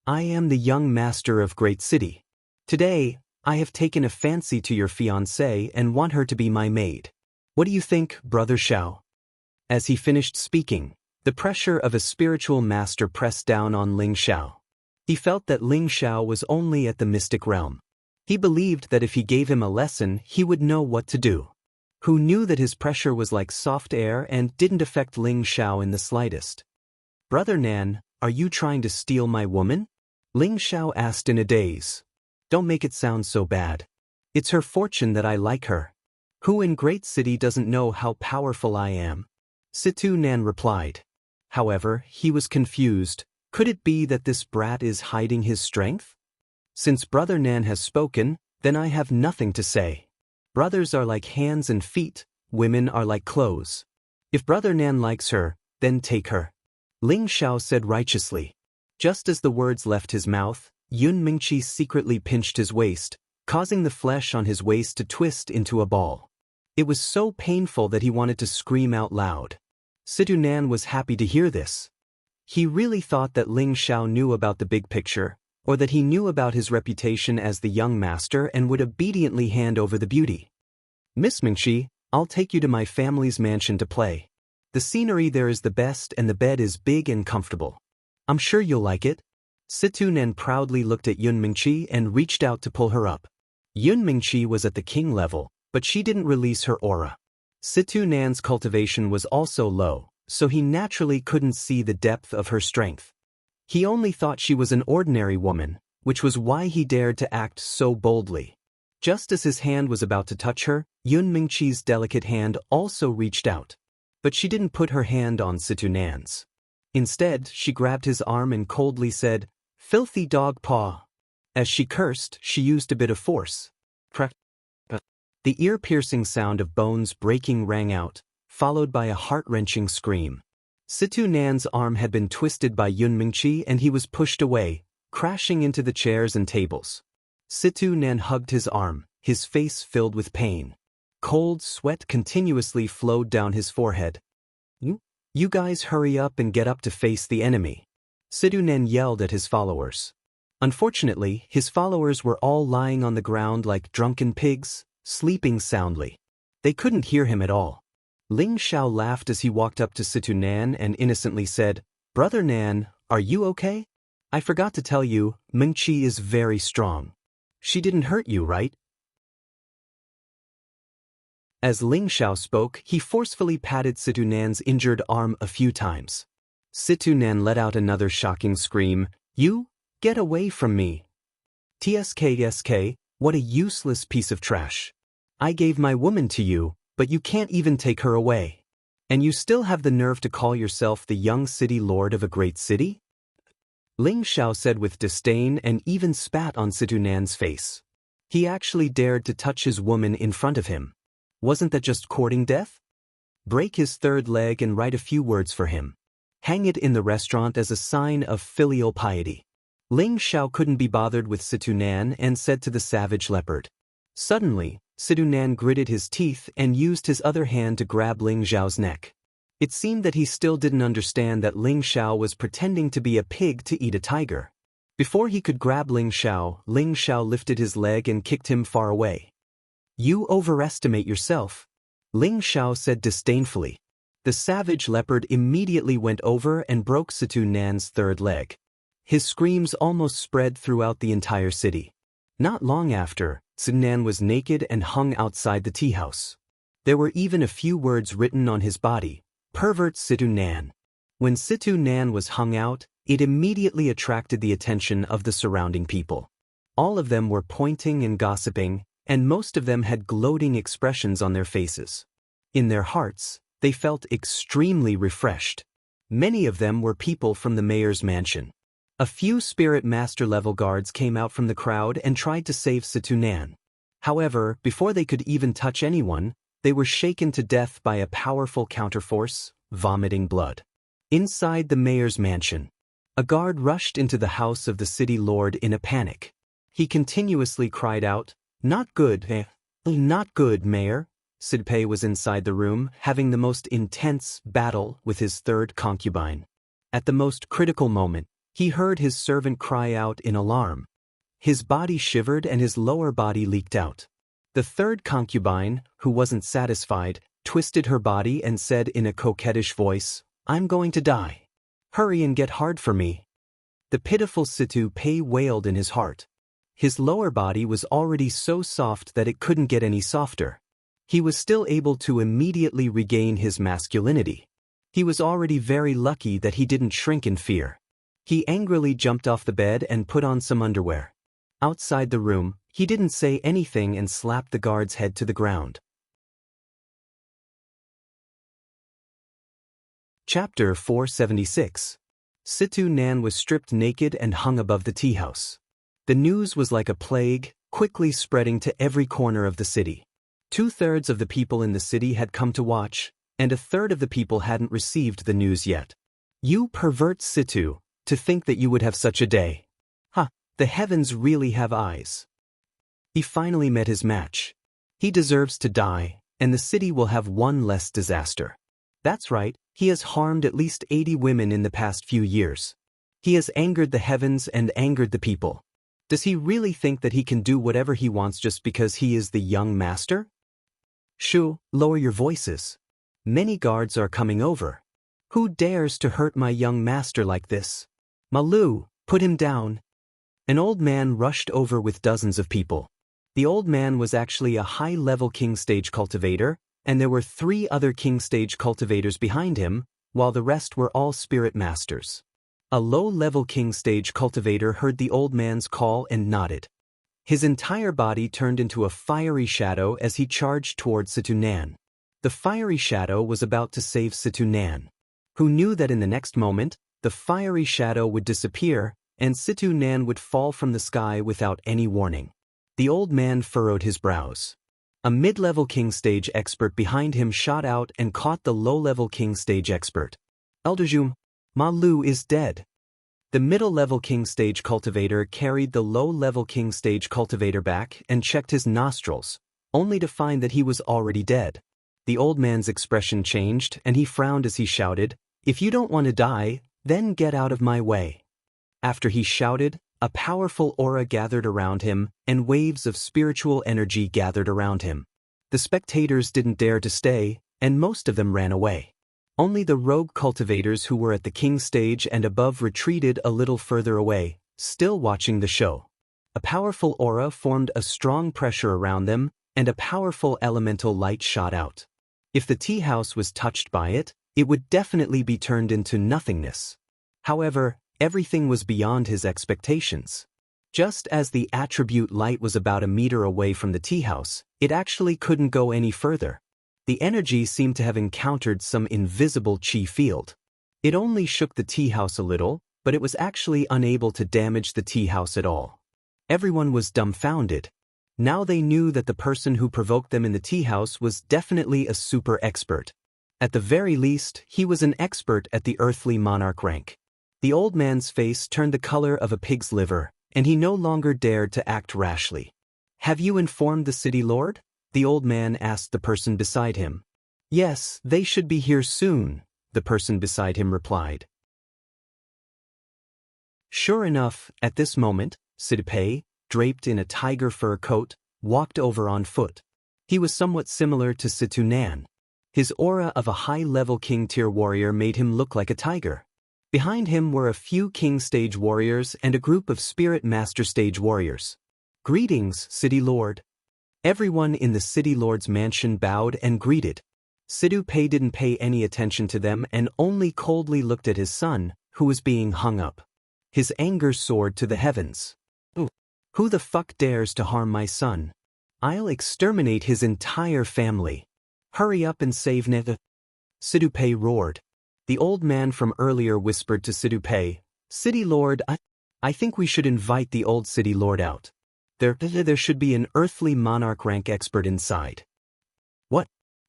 I am the young master of Great City. Today, I have taken a fancy to your fiancée and want her to be my maid. What do you think, Brother Xiao?" As he finished speaking, the pressure of a spiritual master pressed down on Ling Xiao. He felt that Ling Xiao was only at the mystic realm. He believed that if he gave him a lesson, he would know what to do. Who knew that his pressure was like soft air and didn't affect Ling Xiao in the slightest. "Brother Nan, are you trying to steal my woman?" Ling Xiao asked in a daze. "Don't make it sound so bad. It's her fortune that I like her. Who in Great City doesn't know how powerful I am?" Situ Nan replied. However, he was confused. Could it be that this brat is hiding his strength? Since Brother Nan has spoken, then I have nothing to say. Brothers are like hands and feet, women are like clothes. If Brother Nan likes her, then take her. Ling Xiao said righteously. Just as the words left his mouth, Yun Mingqi secretly pinched his waist, causing the flesh on his waist to twist into a ball. It was so painful that he wanted to scream out loud. Situ Nan was happy to hear this. He really thought that Ling Xiao knew about the big picture, or that he knew about his reputation as the young master and would obediently hand over the beauty. Miss Mingqi, I'll take you to my family's mansion to play. The scenery there is the best and the bed is big and comfortable. I'm sure you'll like it. Situ Nan proudly looked at Yun Mingqi and reached out to pull her up. Yun Mingqi was at the king level, but she didn't release her aura. Situ Nan's cultivation was also low, so he naturally couldn't see the depth of her strength. He only thought she was an ordinary woman, which was why he dared to act so boldly. Just as his hand was about to touch her, Yun Mingqi's delicate hand also reached out. But she didn't put her hand on Situ Nan's. Instead, she grabbed his arm and coldly said, "Filthy dog paw." As she cursed, she used a bit of force. Crack. The ear-piercing sound of bones breaking rang out, followed by a heart-wrenching scream. Situ Nan's arm had been twisted by Yun Mingqi and he was pushed away, crashing into the chairs and tables. Situ Nan hugged his arm, his face filled with pain. Cold sweat continuously flowed down his forehead. You guys hurry up and get up to face the enemy. Situ Nan yelled at his followers. Unfortunately, his followers were all lying on the ground like drunken pigs, sleeping soundly. They couldn't hear him at all. Ling Xiao laughed as he walked up to Situ Nan and innocently said, "Brother Nan, are you okay? I forgot to tell you, Mingqi is very strong. She didn't hurt you, right?" As Ling Xiao spoke, he forcefully patted Situ Nan's injured arm a few times. Situ Nan let out another shocking scream. "You? Get away from me! TSK, what a useless piece of trash. I gave my woman to you, but you can't even take her away. And you still have the nerve to call yourself the young city lord of a great city?" Ling Xiao said with disdain and even spat on Situ Nan's face. He actually dared to touch his woman in front of him. Wasn't that just courting death? Break his third leg and write a few words for him. Hang it in the restaurant as a sign of filial piety. Ling Xiao couldn't be bothered with Situ Nan and said to the savage leopard. Suddenly, Situ Nan gritted his teeth and used his other hand to grab Ling Xiao's neck. It seemed that he still didn't understand that Ling Xiao was pretending to be a pig to eat a tiger. Before he could grab Ling Xiao lifted his leg and kicked him far away. "You overestimate yourself," Ling Xiao said disdainfully. The savage leopard immediately went over and broke Situ Nan's third leg. His screams almost spread throughout the entire city. Not long after, Situ Nan was naked and hung outside the tea house. There were even a few words written on his body, "Pervert Situ Nan." When Situ Nan was hung out, it immediately attracted the attention of the surrounding people. All of them were pointing and gossiping, and most of them had gloating expressions on their faces. In their hearts, they felt extremely refreshed. Many of them were people from the mayor's mansion. A few spirit master level guards came out from the crowd and tried to save Situ Nan. However, before they could even touch anyone, they were shaken to death by a powerful counterforce, vomiting blood. Inside the mayor's mansion, a guard rushed into the house of the city lord in a panic. He continuously cried out, "Not good, not good, mayor." Sidpei was inside the room, having the most intense battle with his third concubine. At the most critical moment, he heard his servant cry out in alarm. His body shivered and his lower body leaked out. The third concubine, who wasn't satisfied, twisted her body and said in a coquettish voice, "I'm going to die. Hurry and get hard for me." The pitiful Situ Pei wailed in his heart. His lower body was already so soft that it couldn't get any softer. He was still able to immediately regain his masculinity. He was already very lucky that he didn't shrink in fear. He angrily jumped off the bed and put on some underwear. Outside the room, he didn't say anything and slapped the guard's head to the ground. Chapter 476. Situ Nan was stripped naked and hung above the tea house. The news was like a plague, quickly spreading to every corner of the city. 2/3 of the people in the city had come to watch, and 1/3 of the people hadn't received the news yet. You pervert Situ, to think that you would have such a day. Ha, the heavens really have eyes. He finally met his match. He deserves to die, and the city will have one less disaster. That's right, he has harmed at least 80 women in the past few years. He has angered the heavens and angered the people. Does he really think that he can do whatever he wants just because he is the young master? Shu, lower your voices. Many guards are coming over. Who dares to hurt my young master like this? Malu, put him down. An old man rushed over with dozens of people. The old man was actually a high-level king stage cultivator, and there were 3 other king stage cultivators behind him, while the rest were all spirit masters. A low-level king stage cultivator heard the old man's call and nodded. His entire body turned into a fiery shadow as he charged toward Situ Nan. The fiery shadow was about to save Situ Nan, who knew that in the next moment, the fiery shadow would disappear and Situ Nan would fall from the sky without any warning. The old man furrowed his brows. A mid-level king stage expert behind him shot out and caught the low-level king stage expert. Elderjum, Ma Lu is dead. The middle-level king stage cultivator carried the low-level king stage cultivator back and checked his nostrils, only to find that he was already dead. The old man's expression changed and he frowned as he shouted, "If you don't want to die, then get out of my way." After he shouted, a powerful aura gathered around him and waves of spiritual energy gathered around him. The spectators didn't dare to stay, and most of them ran away. Only the rogue cultivators who were at the king stage and above retreated a little further away, still watching the show. A powerful aura formed a strong pressure around them, and a powerful elemental light shot out. If the tea house was touched by it, it would definitely be turned into nothingness. However, everything was beyond his expectations. Just as the attribute light was about a meter away from the tea house, it actually couldn't go any further. The energy seemed to have encountered some invisible chi field. It only shook the tea house a little, but it was actually unable to damage the tea house at all. Everyone was dumbfounded. Now they knew that the person who provoked them in the tea house was definitely a super expert. At the very least, he was an expert at the earthly monarch rank. The old man's face turned the color of a pig's liver, and he no longer dared to act rashly. "Have you informed the city lord?" the old man asked the person beside him. "Yes, they should be here soon," the person beside him replied. Sure enough, at this moment, Sidipei, draped in a tiger fur coat, walked over on foot. He was somewhat similar to Situ Nan. His aura of a high-level king-tier warrior made him look like a tiger. Behind him were a few king stage warriors and a group of spirit master stage warriors. "Greetings, city lord." Everyone in the city lord's mansion bowed and greeted. Sidipei didn't pay any attention to them and only coldly looked at his son, who was being hung up. His anger soared to the heavens. "Who the fuck dares to harm my son? I'll exterminate his entire family. Hurry up and save Neva." Sidipei roared. The old man from earlier whispered to Sidipei, "City lord, I think we should invite the old city lord out. There should be an earthly monarch rank expert inside." "What?"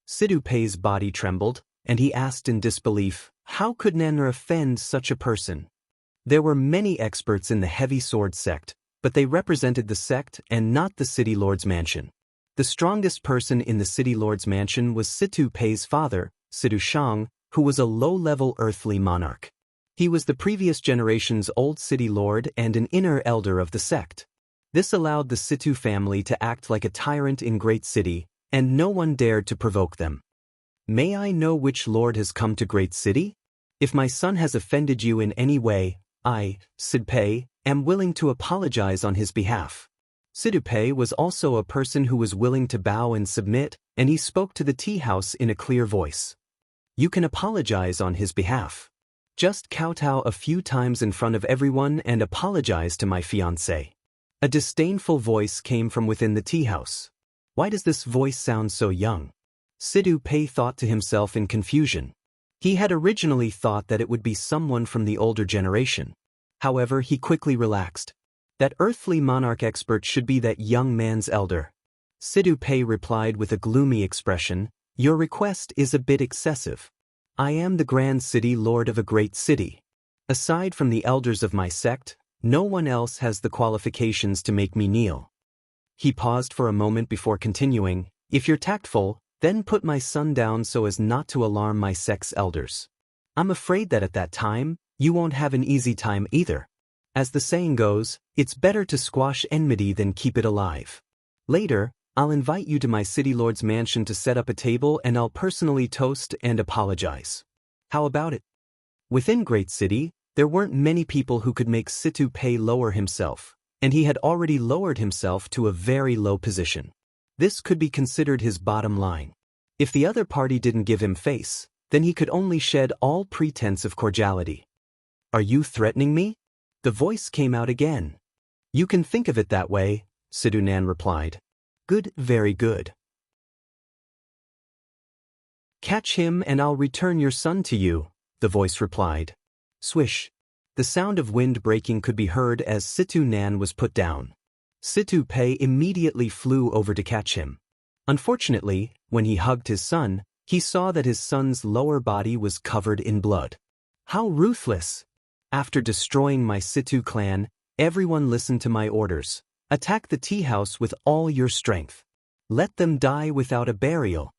Sidipei's body trembled, and he asked in disbelief, "How could Nanner offend such a person?" There were many experts in the heavy sword sect, but they represented the sect and not the city lord's mansion. The strongest person in the city lord's mansion was Sidipei's father, Situ Shang, who was a low-level earthly monarch. He was the previous generation's old city lord and an inner elder of the sect. This allowed the Situ family to act like a tyrant in Great City, and no one dared to provoke them. "May I know which lord has come to Great City? If my son has offended you in any way, I, Sidipei, am willing to apologize on his behalf." Sidipei was also a person who was willing to bow and submit, and he spoke to the tea house in a clear voice. "You can apologize on his behalf. Just kowtow a few times in front of everyone and apologize to my fiancé." A disdainful voice came from within the tea house. Why does this voice sound so young? Sidipei thought to himself in confusion. He had originally thought that it would be someone from the older generation. However, he quickly relaxed. That earthly monarch expert should be that young man's elder. Sidipei replied with a gloomy expression, "Your request is a bit excessive. I am the Grand City Lord of a great city. Aside from the elders of my sect, no one else has the qualifications to make me kneel. He paused for a moment before continuing, if you're tactful, then put my son down so as not to alarm my sect's elders. I'm afraid that at that time, you won't have an easy time either. As the saying goes, it's better to squash enmity than keep it alive. Later, I'll invite you to my city lord's mansion to set up a table and I'll personally toast and apologize. How about it? Within Great City, there weren't many people who could make Situ Pei lower himself, and he had already lowered himself to a very low position. This could be considered his bottom line. If the other party didn't give him face, then he could only shed all pretense of cordiality. Are you threatening me? The voice came out again. You can think of it that way, Situ Nan replied. Good, very good. Catch him and I'll return your son to you, the voice replied. Swish. The sound of wind breaking could be heard as Situ Nan was put down. Situ Pei immediately flew over to catch him. Unfortunately, when he hugged his son, he saw that his son's lower body was covered in blood. How ruthless! After destroying my Situ clan, everyone listened to my orders. Attack the tea house with all your strength. Let them die without a burial.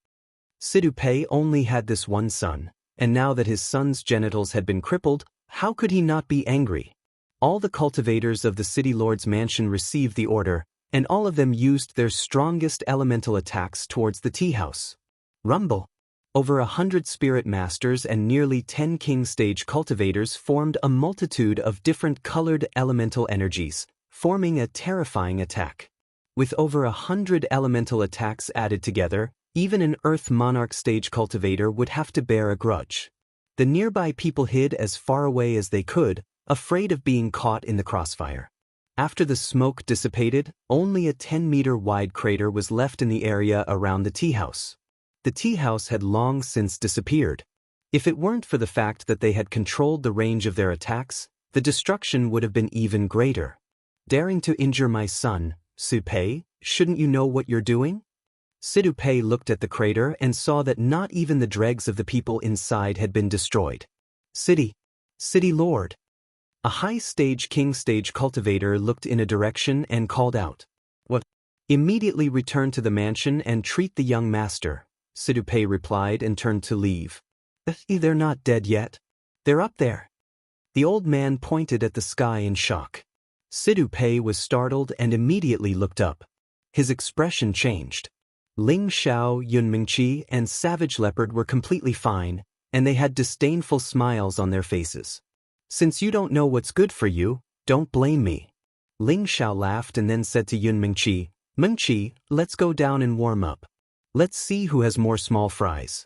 Situ Pei only had this one son, and now that his son's genitals had been crippled, how could he not be angry? All the cultivators of the city lord's mansion received the order, and all of them used their strongest elemental attacks towards the tea house. Rumble! Over 100 spirit masters and nearly 10 king stage cultivators formed a multitude of different colored elemental energies, forming a terrifying attack. With over 100 elemental attacks added together, even an Earth Monarch stage cultivator would have to bear a grudge. The nearby people hid as far away as they could, afraid of being caught in the crossfire. After the smoke dissipated, only a 10-meter wide crater was left in the area around the tea house. The tea house had long since disappeared. If it weren't for the fact that they had controlled the range of their attacks, the destruction would have been even greater. Daring to injure my son, Situ Pei, shouldn't you know what you're doing? Situ Pei looked at the crater and saw that not even the dregs of the people inside had been destroyed. City Lord. A high-stage king stage cultivator looked in a direction and called out. What? Immediately return to the mansion and treat the young master, Situ Pei replied and turned to leave. They're not dead yet. They're up there. The old man pointed at the sky in shock. Situ Pei was startled and immediately looked up. His expression changed. Ling Xiao, Yun Mingqi, and Savage Leopard were completely fine, and they had disdainful smiles on their faces. Since you don't know what's good for you, don't blame me. Ling Xiao laughed and then said to Yun Mingqi, Mingqi, let's go down and warm up. Let's see who has more small fries.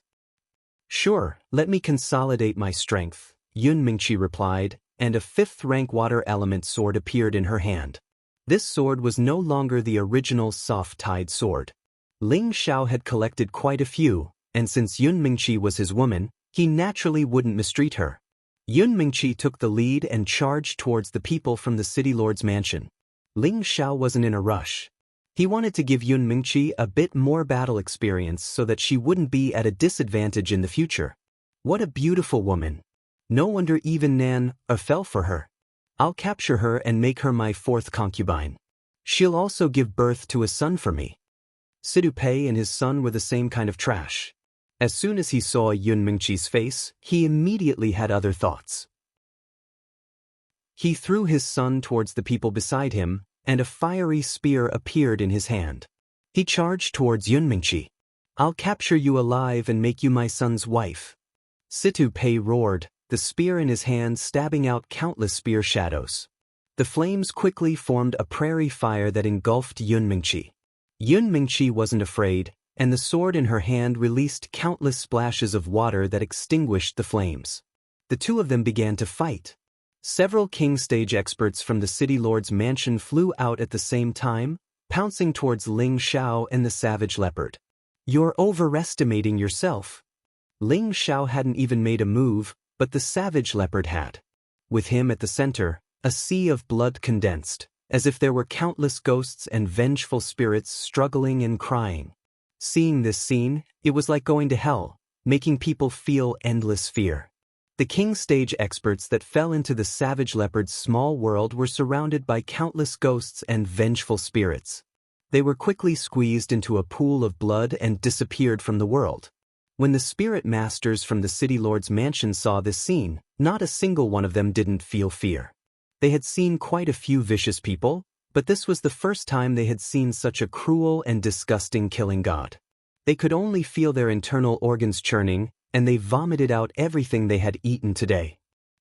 Sure, let me consolidate my strength, Yun Mingqi replied, and a 5th-rank water element sword appeared in her hand. This sword was no longer the original soft-tide sword. Ling Xiao had collected quite a few, and since Yun Mingqi was his woman, he naturally wouldn't mistreat her. Yun Mingqi took the lead and charged towards the people from the city lord's mansion. Ling Xiao wasn't in a rush. He wanted to give Yun Mingqi a bit more battle experience so that she wouldn't be at a disadvantage in the future. What a beautiful woman. No wonder even Nan fell for her. I'll capture her and make her my 4th concubine. She'll also give birth to a son for me. Situ Pei and his son were the same kind of trash. As soon as he saw Yun Mingqi's face, he immediately had other thoughts. He threw his son towards the people beside him, and a fiery spear appeared in his hand. He charged towards Yun Mingqi. I'll capture you alive and make you my son's wife. Situ Pei roared, the spear in his hand stabbing out countless spear shadows. The flames quickly formed a prairie fire that engulfed Yun Mingqi. Yun Mingqi wasn't afraid, and the sword in her hand released countless splashes of water that extinguished the flames. The two of them began to fight. Several king stage experts from the city lord's mansion flew out at the same time, pouncing towards Ling Xiao and the savage leopard. You're overestimating yourself. Ling Xiao hadn't even made a move, but the savage leopard had. With him at the center, a sea of blood condensed, as if there were countless ghosts and vengeful spirits struggling and crying. Seeing this scene, it was like going to hell. making people feel endless fear. The king stage experts that fell into the savage leopard's small world were surrounded by countless ghosts and vengeful spirits. They were quickly squeezed into a pool of blood and disappeared from the world. When the spirit masters from the city lord's mansion saw this scene, not a single one of them didn't feel fear. They had seen quite a few vicious people, but this was the first time they had seen such a cruel and disgusting killing god. They could only feel their internal organs churning, and they vomited out everything they had eaten today.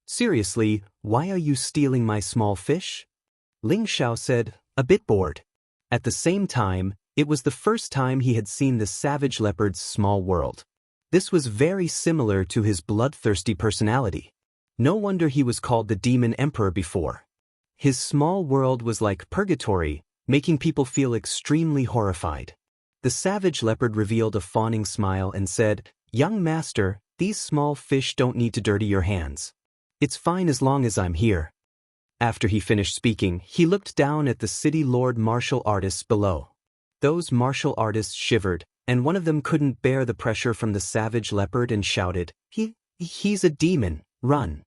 "Seriously, why are you stealing my small fish?" Ling Xiao said, a bit bored. At the same time, it was the first time he had seen the savage leopard's small world. This was very similar to his bloodthirsty personality. No wonder he was called the Demon Emperor before. His small world was like purgatory, making people feel extremely horrified. The savage leopard revealed a fawning smile and said, "Young master, these small fish don't need to dirty your hands. It's fine as long as I'm here." After he finished speaking, he looked down at the city lord martial artists below. Those martial artists shivered, and one of them couldn't bear the pressure from the savage leopard and shouted, He's a demon, run."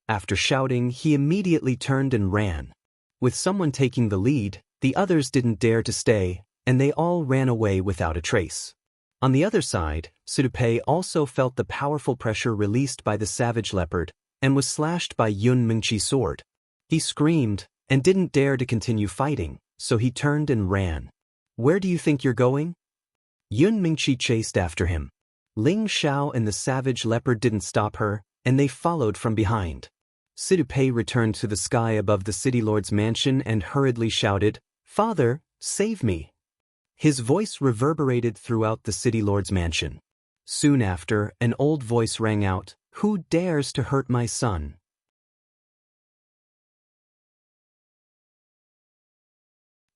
After shouting, he immediately turned and ran. With someone taking the lead, the others didn't dare to stay, and they all ran away without a trace. On the other side, Sidupe also felt the powerful pressure released by the savage leopard, and was slashed by Yun Mingqi's sword. He screamed, and didn't dare to continue fighting, so he turned and ran. "Where do you think you're going?" Yun Mingqi chased after him. Ling Xiao and the savage leopard didn't stop her, and they followed from behind. Sidupe returned to the sky above the city lord's mansion and hurriedly shouted, "Father, save me." His voice reverberated throughout the city lord's mansion. Soon after, an old voice rang out, "Who dares to hurt my son?"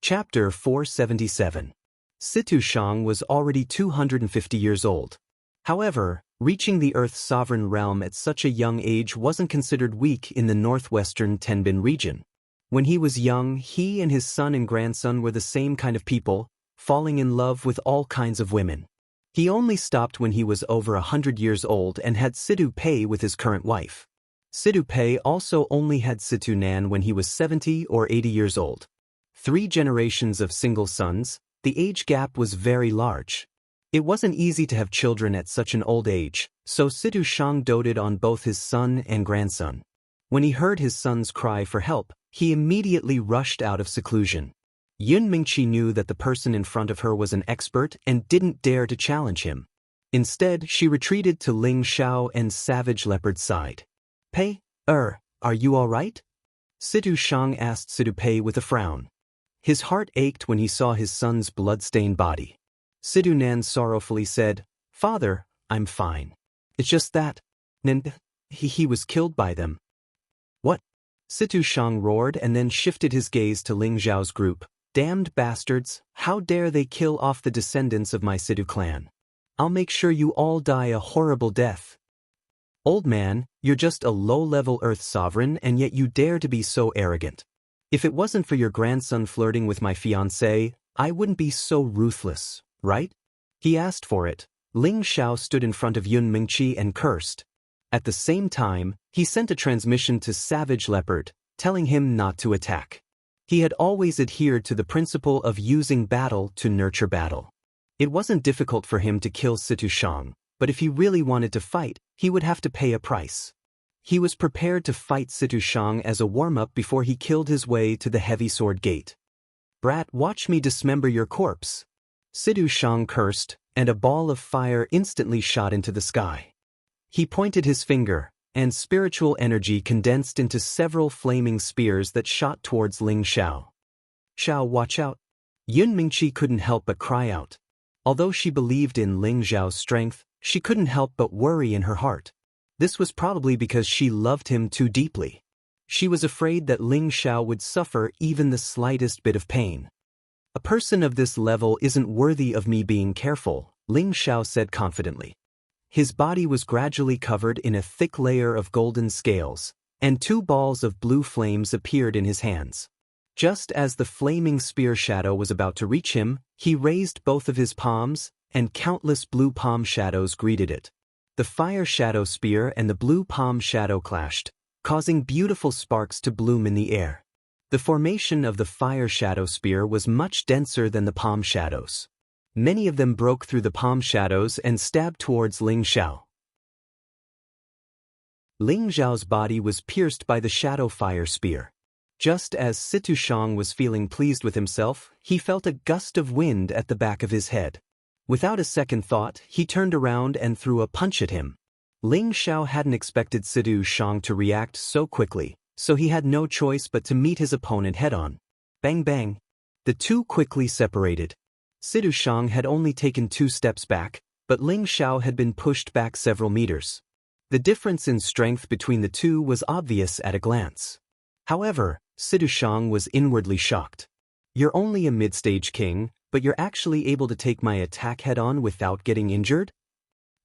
Chapter 477. Situ Shang was already 250 years old. However, reaching the Earth's sovereign realm at such a young age wasn't considered weak in the northwestern Tenbin region. When he was young, he and his son and grandson were the same kind of people, falling in love with all kinds of women. He only stopped when he was over 100 years old and had Situ Pei with his current wife. Situ Pei also only had Situ Nan when he was 70 or 80 years old. 3 generations of single sons, the age gap was very large. It wasn't easy to have children at such an old age, so Situ Shang doted on both his son and grandson. When he heard his son's cry for help, he immediately rushed out of seclusion. Yun Mingqi knew that the person in front of her was an expert and didn't dare to challenge him. Instead, she retreated to Ling Xiao and Savage Leopard's side. "Pei, are you all right?" Situ Shang asked Situ Pei with a frown. His heart ached when he saw his son's blood-stained body. Situ Nan sorrowfully said, "Father, I'm fine. It's just that he was killed by them." "What?" Situ Shang roared and then shifted his gaze to Ling Zhao's group. "Damned bastards, how dare they kill off the descendants of my Situ clan? I'll make sure you all die a horrible death." "Old man, you're just a low-level Earth sovereign and yet you dare to be so arrogant. If it wasn't for your grandson flirting with my fiancée, I wouldn't be so ruthless, right?" He asked for it. Ling Xiao stood in front of Yun Mingqi and cursed. At the same time, he sent a transmission to Savage Leopard, telling him not to attack. He had always adhered to the principle of using battle to nurture battle. It wasn't difficult for him to kill Situ Shang, but if he really wanted to fight, he would have to pay a price. He was prepared to fight Situ Shang as a warm-up before he killed his way to the heavy sword gate. "Brat, watch me dismember your corpse." Situ Shang cursed, and a ball of fire instantly shot into the sky. He pointed his finger, and spiritual energy condensed into several flaming spears that shot towards Ling Xiao. "Xiao, watch out." Yun Mingqi couldn't help but cry out. Although she believed in Ling Xiao's strength, she couldn't help but worry in her heart. This was probably because she loved him too deeply. She was afraid that Ling Xiao would suffer even the slightest bit of pain. "A person of this level isn't worthy of me being careful," Ling Xiao said confidently. His body was gradually covered in a thick layer of golden scales, and 2 balls of blue flames appeared in his hands. Just as the flaming spear shadow was about to reach him, he raised both of his palms, and countless blue palm shadows greeted it. The fire shadow spear and the blue palm shadow clashed, causing beautiful sparks to bloom in the air. The formation of the fire shadow spear was much denser than the palm shadows. Many of them broke through the palm shadows and stabbed towards Ling Xiao. Ling Xiao's body was pierced by the shadow fire spear. Just as Situ Shang was feeling pleased with himself, he felt a gust of wind at the back of his head. Without a second thought, he turned around and threw a punch at him. Ling Xiao hadn't expected Situ Shang to react so quickly, so he had no choice but to meet his opponent head-on. Bang bang. The two quickly separated. Situ Shang had only taken 2 steps back, but Ling Xiao had been pushed back several meters. The difference in strength between the two was obvious at a glance. However, Situ Shang was inwardly shocked. You're only a mid-stage king, but you're actually able to take my attack head-on without getting injured?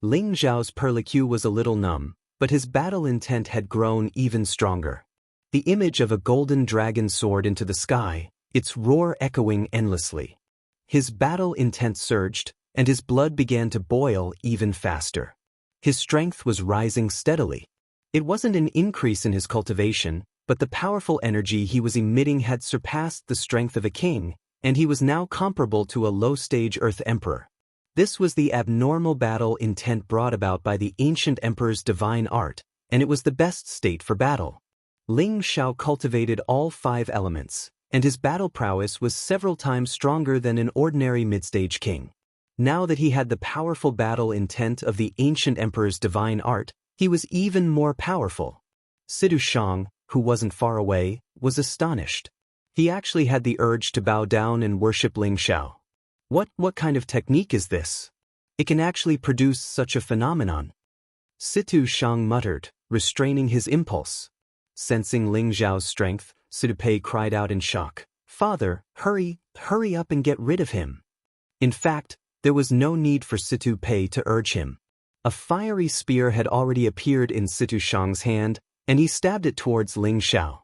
Ling Xiao's perlicue was a little numb, but his battle intent had grown even stronger. The image of a golden dragon soared into the sky, its roar echoing endlessly. His battle intent surged, and his blood began to boil even faster. His strength was rising steadily. It wasn't an increase in his cultivation, but the powerful energy he was emitting had surpassed the strength of a king, and he was now comparable to a low-stage Earth Emperor. This was the abnormal battle intent brought about by the ancient emperor's divine art, and it was the best state for battle. Ling Xiao cultivated all 5 elements, and his battle prowess was several times stronger than an ordinary mid-stage king. Now that he had the powerful battle intent of the ancient emperor's divine art, he was even more powerful. Situ Shang, who wasn't far away, was astonished. He actually had the urge to bow down and worship Ling Xiao. What kind of technique is this? It can actually produce such a phenomenon. Situ Shang muttered, restraining his impulse. Sensing Ling Xiao's strength, Situ Pei cried out in shock. Father, hurry up and get rid of him. In fact, there was no need for Situ Pei to urge him. A fiery spear had already appeared in Situ Shang's hand, and he stabbed it towards Ling Xiao.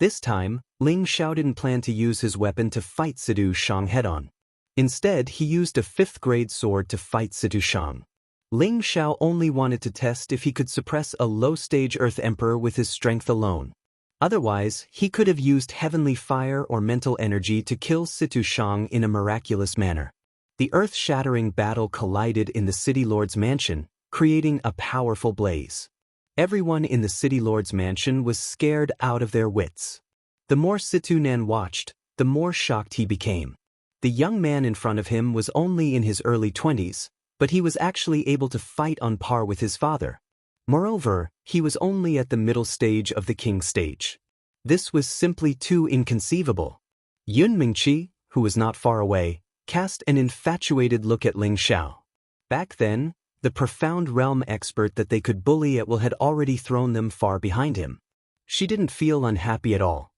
This time, Ling Xiao didn't plan to use his weapon to fight Situ Shang head-on. Instead, he used a 5th-grade sword to fight Situ Shang. Ling Xiao only wanted to test if he could suppress a low-stage Earth Emperor with his strength alone. Otherwise, he could have used heavenly fire or mental energy to kill Situ Shang in a miraculous manner. The earth-shattering battle collided in the City Lord's mansion, creating a powerful blaze. Everyone in the City Lord's mansion was scared out of their wits. The more Situ Nan watched, the more shocked he became. The young man in front of him was only in his early 20s, but he was actually able to fight on par with his father. Moreover, he was only at the middle stage of the king stage. This was simply too inconceivable. Yun Mingqi, who was not far away, cast an infatuated look at Ling Xiao. Back then, the profound realm expert that they could bully at will had already thrown them far behind him. She didn't feel unhappy at all.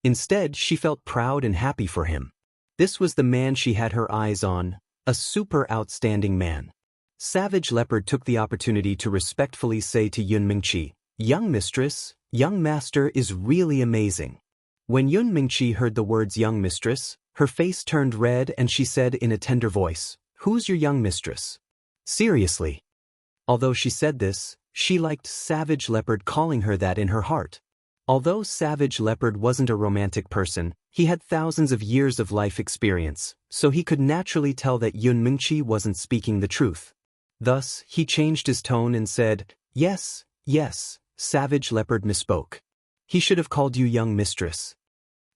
Instead, she felt proud and happy for him. This was the man she had her eyes on, a super outstanding man. Savage Leopard took the opportunity to respectfully say to Yun Mingqi, "Young mistress, young master is really amazing." When Yun Mingqi heard the words young mistress, her face turned red and she said in a tender voice, "Who's your young mistress?" Seriously. Although she said this, she liked Savage Leopard calling her that in her heart. Although Savage Leopard wasn't a romantic person, he had thousands of years of life experience, so he could naturally tell that Yun Mingqi wasn't speaking the truth. Thus, he changed his tone and said, Yes, Savage Leopard misspoke. He should have called you young mistress."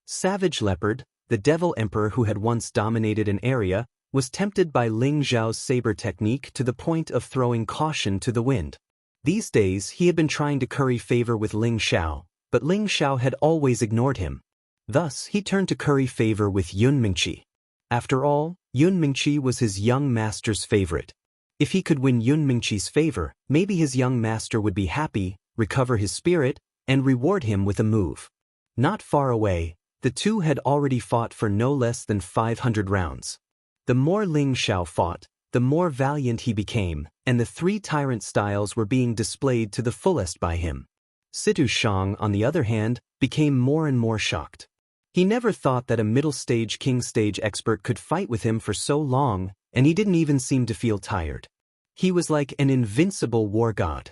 Savage Leopard, the Devil Emperor who had once dominated an area, was tempted by Ling Xiao's saber technique to the point of throwing caution to the wind. These days, he had been trying to curry favor with Ling Xiao, but Ling Xiao had always ignored him. Thus, he turned to curry favor with Yun Mingqi. After all, Yun Mingqi was his young master's favorite. If he could win Yun Mingqi's favor, maybe his young master would be happy, recover his spirit, and reward him with a move. Not far away, the two had already fought for no less than 500 rounds. The more Ling Xiao fought, the more valiant he became, and the 3 tyrant styles were being displayed to the fullest by him. Situ Shang, on the other hand, became more and more shocked. He never thought that a middle-stage king-stage expert could fight with him for so long, and he didn't even seem to feel tired. He was like an invincible war god.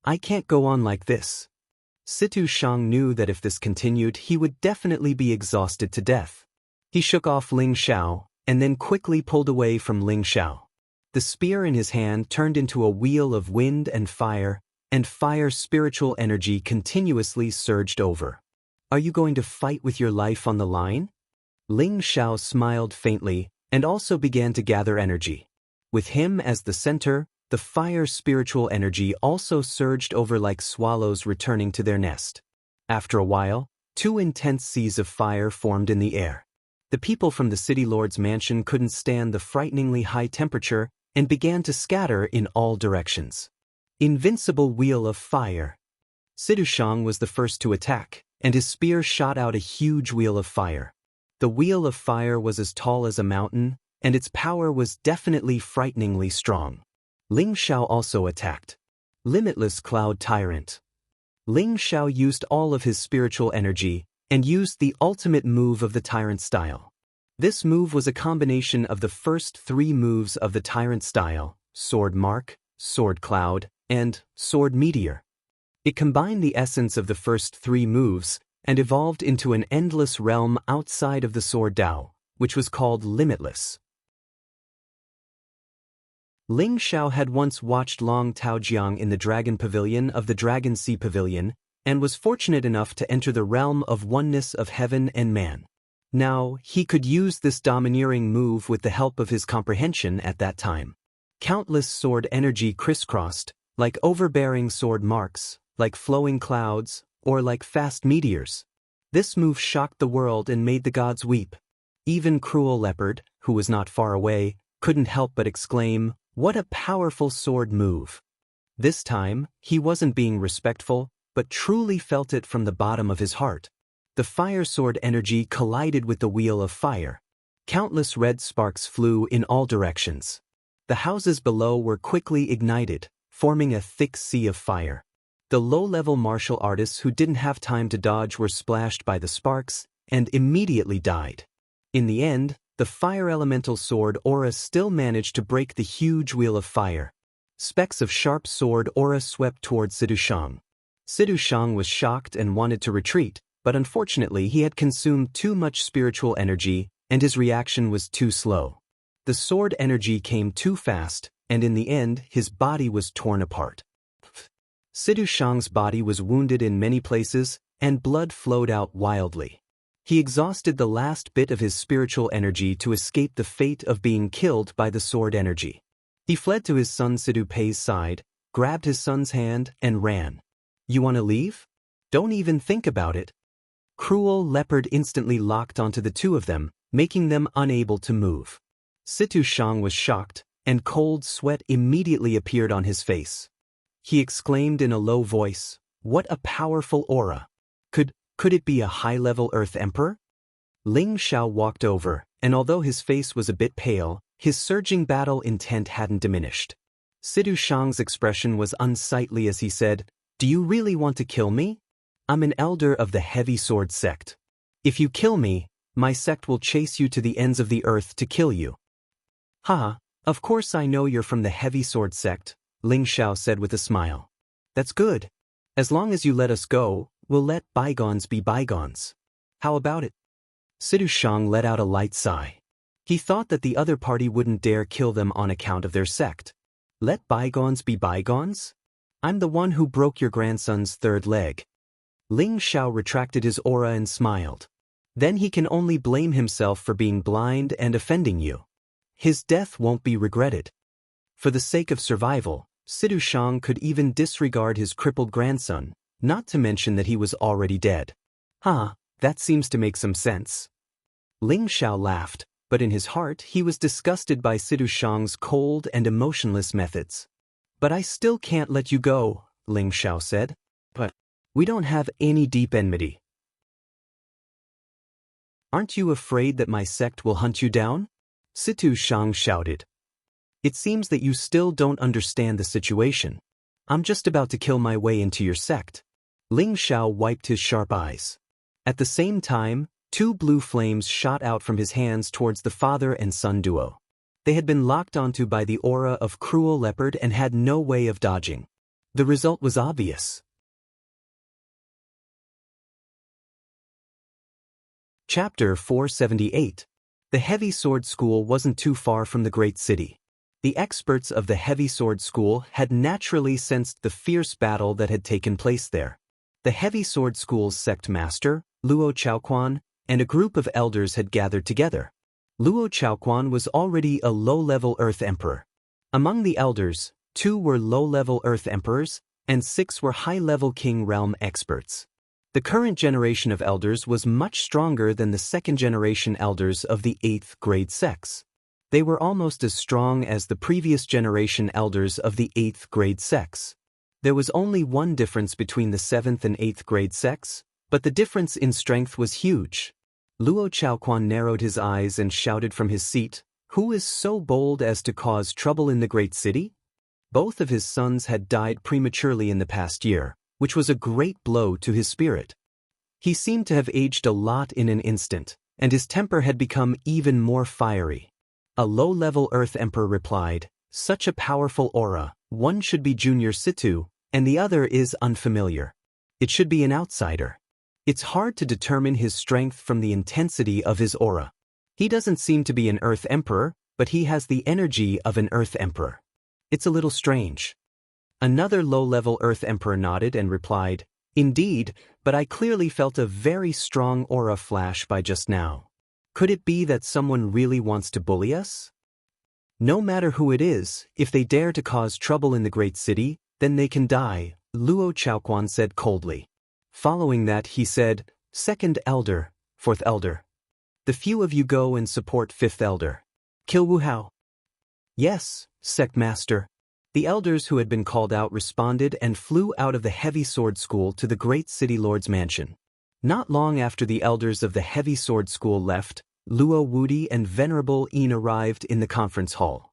I can't go on like this. Situ Shang knew that if this continued, he would definitely be exhausted to death. He shook off Ling Xiao, and then quickly pulled away from Ling Xiao. The spear in his hand turned into a wheel of wind and fire spiritual energy continuously surged over. Are you going to fight with your life on the line? Ling Xiao smiled faintly, and also began to gather energy. With him as the center, the fire spiritual energy also surged over like swallows returning to their nest. After a while, two intense seas of fire formed in the air. The people from the city lord's mansion couldn't stand the frighteningly high temperature and began to scatter in all directions. Invincible wheel of fire. Situ Shang was the first to attack, and his spear shot out a huge wheel of fire. The wheel of fire was as tall as a mountain, and its power was definitely frighteningly strong. Ling Xiao also attacked. Limitless Cloud Tyrant. Ling Xiao used all of his spiritual energy and used the ultimate move of the Tyrant style. This move was a combination of the first three moves of the Tyrant style, Sword Mark, Sword Cloud, and Sword Meteor. It combined the essence of the first three moves and evolved into an endless realm outside of the Sword Dao, which was called Limitless. Ling Xiao had once watched Long Taojiang in the Dragon Pavilion of the Dragon Sea Pavilion and was fortunate enough to enter the realm of oneness of heaven and man. Now, he could use this domineering move with the help of his comprehension at that time. Countless sword energy crisscrossed, like overbearing sword marks, like flowing clouds, or like fast meteors. This move shocked the world and made the gods weep. Even Cruel Leopard, who was not far away, couldn't help but exclaim, "What a powerful sword move!" This time, he wasn't being respectful, but truly felt it from the bottom of his heart. The fire sword energy collided with the wheel of fire. Countless red sparks flew in all directions. The houses below were quickly ignited, forming a thick sea of fire. The low-level martial artists who didn't have time to dodge were splashed by the sparks and immediately died. In the end, the fire elemental sword aura still managed to break the huge wheel of fire. Specks of sharp sword aura swept toward Situ Shang. Situ Shang was shocked and wanted to retreat, but unfortunately he had consumed too much spiritual energy and his reaction was too slow. The sword energy came too fast, and in the end his body was torn apart. Situ Shang's body was wounded in many places, and blood flowed out wildly. He exhausted the last bit of his spiritual energy to escape the fate of being killed by the sword energy. He fled to his son Situ Pei's side, grabbed his son's hand, and ran. "You want to leave? Don't even think about it." Cruel Leopard instantly locked onto the two of them, making them unable to move. Situ Shang was shocked, and cold sweat immediately appeared on his face. He exclaimed in a low voice, "What a powerful aura! Could it be a high-level Earth Emperor?" Ling Xiao walked over, and although his face was a bit pale, his surging battle intent hadn't diminished. Situ Shang's expression was unsightly as he said, "Do you really want to kill me? I'm an elder of the Heavy Sword sect. If you kill me, my sect will chase you to the ends of the earth to kill you." "Ha, of course I know you're from the Heavy Sword sect," Ling Xiao said with a smile. "That's good. As long as you let us go, we'll let bygones be bygones. How about it?" Situ Shang let out a light sigh. He thought that the other party wouldn't dare kill them on account of their sect. Let bygones be bygones? I'm the one who broke your grandson's third leg. Ling Xiao retracted his aura and smiled. Then he can only blame himself for being blind and offending you. His death won't be regretted. For the sake of survival, Situ Shang could even disregard his crippled grandson, not to mention that he was already dead. That seems to make some sense. Ling Xiao laughed, but in his heart he was disgusted by Situ Shang's cold and emotionless methods. "But I still can't let you go," Ling Xiao said. "But we don't have any deep enmity. Aren't you afraid that my sect will hunt you down?" Situ Shang shouted. "It seems that you still don't understand the situation. I'm just about to kill my way into your sect." Ling Xiao wiped his sharp eyes. At the same time, two blue flames shot out from his hands towards the father and son duo. They had been locked onto by the aura of cruel leopard and had no way of dodging. The result was obvious. Chapter 478. The Heavy Sword School wasn't too far from the great city. The experts of the Heavy Sword School had naturally sensed the fierce battle that had taken place there. The Heavy Sword School's sect master, Luo Chaoquan, and a group of elders had gathered together. Luo Chaoquan was already a low-level Earth Emperor. Among the elders, 2 were low-level Earth Emperors, and 6 were high-level King Realm experts. The current generation of elders was much stronger than the second-generation elders of the 8th grade sects. They were almost as strong as the previous generation elders of the 8th grade sects. There was only one difference between the 7th and 8th grade sects, but the difference in strength was huge. Luo Chaoquan narrowed his eyes and shouted from his seat, "Who is so bold as to cause trouble in the great city?" Both of his sons had died prematurely in the past year, which was a great blow to his spirit. He seemed to have aged a lot in an instant, and his temper had become even more fiery. A low-level Earth Emperor replied, "Such a powerful aura, one should be Junior Situ, and the other is unfamiliar. It should be an outsider. It's hard to determine his strength from the intensity of his aura. He doesn't seem to be an Earth Emperor, but he has the energy of an Earth Emperor. It's a little strange." Another low-level Earth Emperor nodded and replied, "Indeed, but I clearly felt a very strong aura flash by just now. Could it be that someone really wants to bully us? No matter who it is, if they dare to cause trouble in the great city, then they can die," Luo Chaoquan said coldly. Following that he said, "Second Elder, 4th Elder. The few of you go and support 5th Elder. Kill Wu Hao." "Yes, Sect Master." The elders who had been called out responded and flew out of the Heavy Sword School to the great city lord's mansion. Not long after the elders of the Heavy Sword School left, Luo Wudi and Venerable Yin arrived in the conference hall.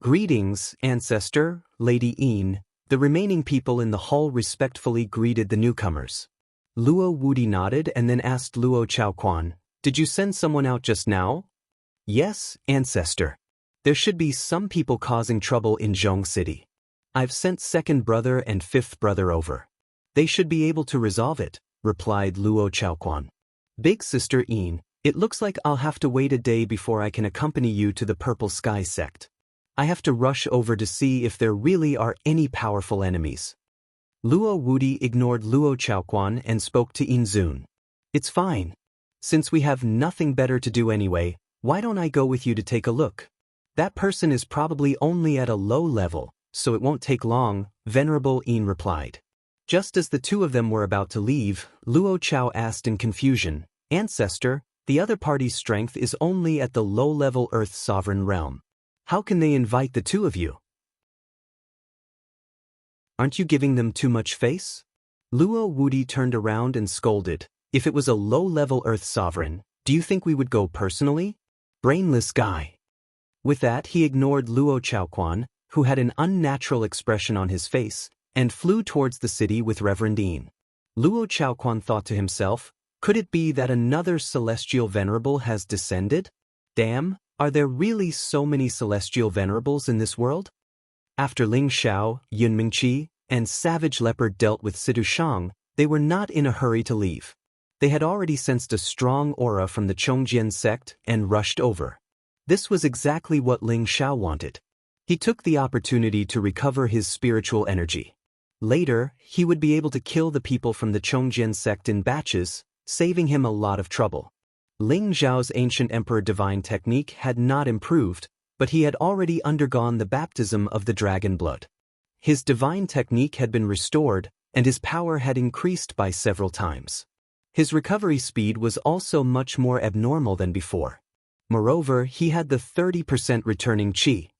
"Greetings, Ancestor, Lady Yin." The remaining people in the hall respectfully greeted the newcomers. Luo Wudi nodded and then asked Luo Chaoquan, "Did you send someone out just now?" "Yes, Ancestor. There should be some people causing trouble in Jianghu City. I've sent 2nd brother and 5th brother over. They should be able to resolve it," replied Luo Chaoquan. "Big Sister Yin, it looks like I'll have to wait a day before I can accompany you to the Purple Sky sect. I have to rush over to see if there really are any powerful enemies." Luo Wudi ignored Luo Chaoquan and spoke to Yin Zun. "It's fine. Since we have nothing better to do anyway, why don't I go with you to take a look? That person is probably only at a low level, so it won't take long," Venerable Yin replied. Just as the two of them were about to leave, Luo Chao asked in confusion, "Ancestor, the other party's strength is only at the low-level Earth Sovereign realm. How can they invite the two of you? Aren't you giving them too much face?" Luo Wudi turned around and scolded, "If it was a low-level Earth Sovereign, do you think we would go personally? Brainless guy." With that he ignored Luo Chaoquan, who had an unnatural expression on his face, and flew towards the city with Reverend Yin. Luo Chaoquan thought to himself, could it be that another celestial venerable has descended? Damn, are there really so many celestial venerables in this world? After Ling Xiao, Yun Mingqi, and Savage Leopard dealt with Sidu Shang, they were not in a hurry to leave. They had already sensed a strong aura from the Chongjian sect and rushed over. This was exactly what Ling Xiao wanted. He took the opportunity to recover his spiritual energy. Later, he would be able to kill the people from the Chongjian sect in batches, saving him a lot of trouble. Ling Xiao's ancient emperor divine technique had not improved, but he had already undergone the baptism of the dragon blood. His divine technique had been restored, and his power had increased by several times. His recovery speed was also much more abnormal than before. Moreover, he had the 30% returning qi.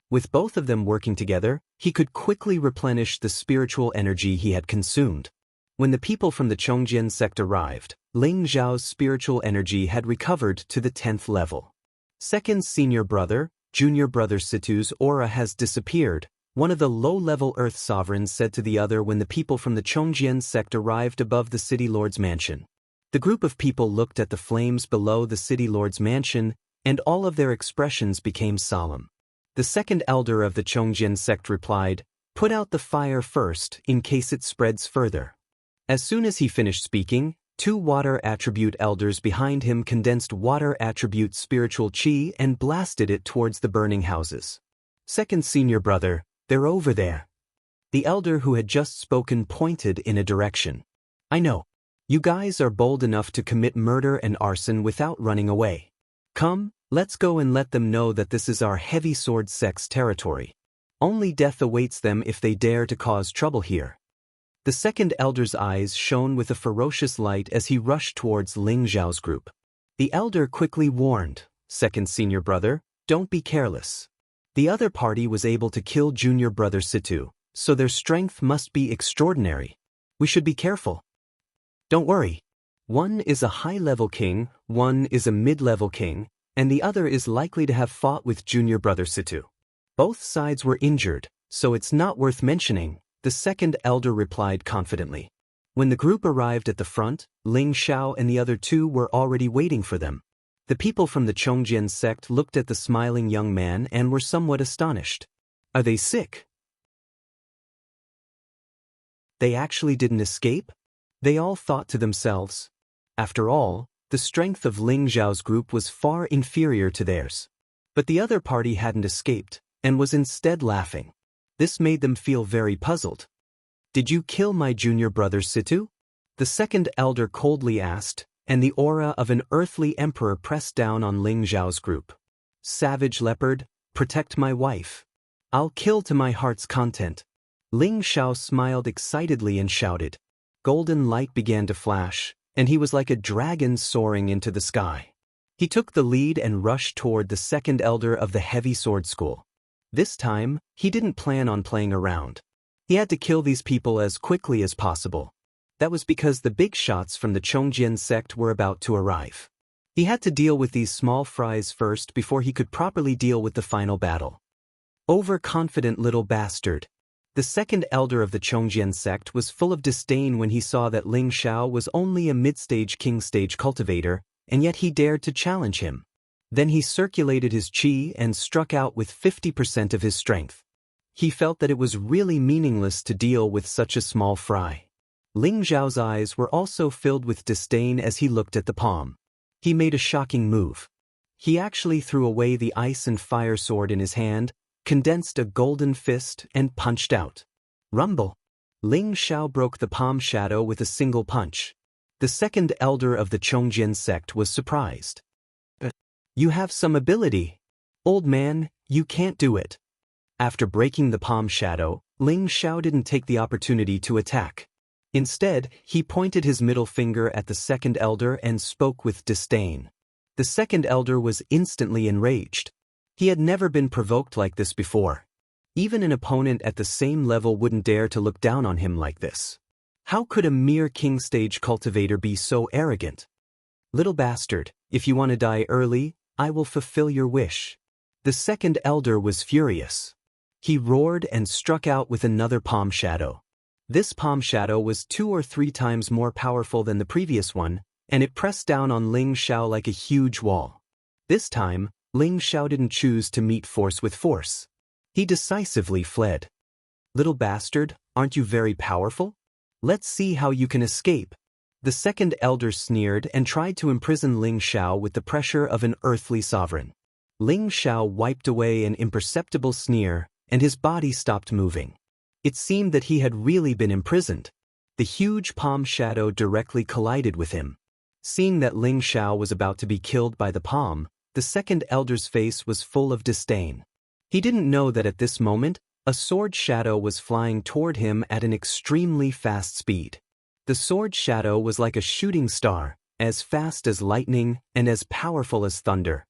With both of them working together, he could quickly replenish the spiritual energy he had consumed. When the people from the Chongjian sect arrived, Ling Xiao's spiritual energy had recovered to the 10th level. Second senior brother, junior brother Situ's aura has disappeared, one of the low-level Earth sovereigns said to the other when the people from the Chongjian sect arrived above the city lord's mansion. The group of people looked at the flames below the city lord's mansion and all of their expressions became solemn. The second elder of the Chongjian sect replied, "Put out the fire first, in case it spreads further." As soon as he finished speaking, 2 water attribute elders behind him condensed water attribute spiritual chi and blasted it towards the burning houses. "Second senior brother, they're over there." The elder who had just spoken pointed in a direction. "I know. You guys are bold enough to commit murder and arson without running away. Come, let's go and let them know that this is our heavy sword sect's territory. Only death awaits them if they dare to cause trouble here." The second elder's eyes shone with a ferocious light as he rushed towards Ling Zhao's group. The elder quickly warned, "Second senior brother, don't be careless. The other party was able to kill junior brother Situ, so their strength must be extraordinary. We should be careful. Don't worry. One is a high-level king, one is a mid-level king, and the other is likely to have fought with junior brother Situ. Both sides were injured, so it's not worth mentioning," the second elder replied confidently. When the group arrived at the front, Ling Xiao and the other 2 were already waiting for them. The people from the Chongjian sect looked at the smiling young man and were somewhat astonished. Are they sick? They actually didn't escape? They all thought to themselves. After all, the strength of Ling Zhao's group was far inferior to theirs. But the other party hadn't escaped, and was instead laughing. This made them feel very puzzled. "Did you kill my junior brother Situ?" the second elder coldly asked, and the aura of an earthly emperor pressed down on Ling Zhao's group. "Savage leopard, protect my wife. I'll kill to my heart's content." Ling Xiao smiled excitedly and shouted. Golden light began to flash, and he was like a dragon soaring into the sky. He took the lead and rushed toward the second elder of the heavy sword school. This time, he didn't plan on playing around. He had to kill these people as quickly as possible. That was because the big shots from the Chongjian sect were about to arrive. He had to deal with these small fries first before he could properly deal with the final battle. Overconfident little bastard. The second elder of the Chongjian sect was full of disdain when he saw that Ling Xiao was only a mid-stage king-stage cultivator, and yet he dared to challenge him. Then he circulated his chi and struck out with 50% of his strength. He felt that it was really meaningless to deal with such a small fry. Ling Zhao's eyes were also filled with disdain as he looked at the palm. He made a shocking move. He actually threw away the ice and fire sword in his hand, condensed a golden fist, and punched out. Rumble! Ling Xiao broke the palm shadow with a single punch. The second elder of the Chongjian sect was surprised. "You have some ability. Old man, you can't do it." After breaking the palm shadow, Ling Xiao didn't take the opportunity to attack. Instead, he pointed his middle finger at the second elder and spoke with disdain. The second elder was instantly enraged. He had never been provoked like this before. Even an opponent at the same level wouldn't dare to look down on him like this. How could a mere king-stage cultivator be so arrogant? "Little bastard, if you want to die early, I will fulfill your wish." The second elder was furious. He roared and struck out with another palm shadow. This palm shadow was 2 or 3 times more powerful than the previous one, and it pressed down on Ling Xiao like a huge wall. This time, Ling Xiao didn't choose to meet force with force. He decisively fled. "Little bastard, aren't you very powerful? Let's see how you can escape." The second elder sneered and tried to imprison Ling Xiao with the pressure of an earthly sovereign. Ling Xiao wiped away an imperceptible sneer, and his body stopped moving. It seemed that he had really been imprisoned. The huge palm shadow directly collided with him. Seeing that Ling Xiao was about to be killed by the palm, the second elder's face was full of disdain. He didn't know that at this moment, a sword shadow was flying toward him at an extremely fast speed. The sword shadow was like a shooting star, as fast as lightning and as powerful as thunder.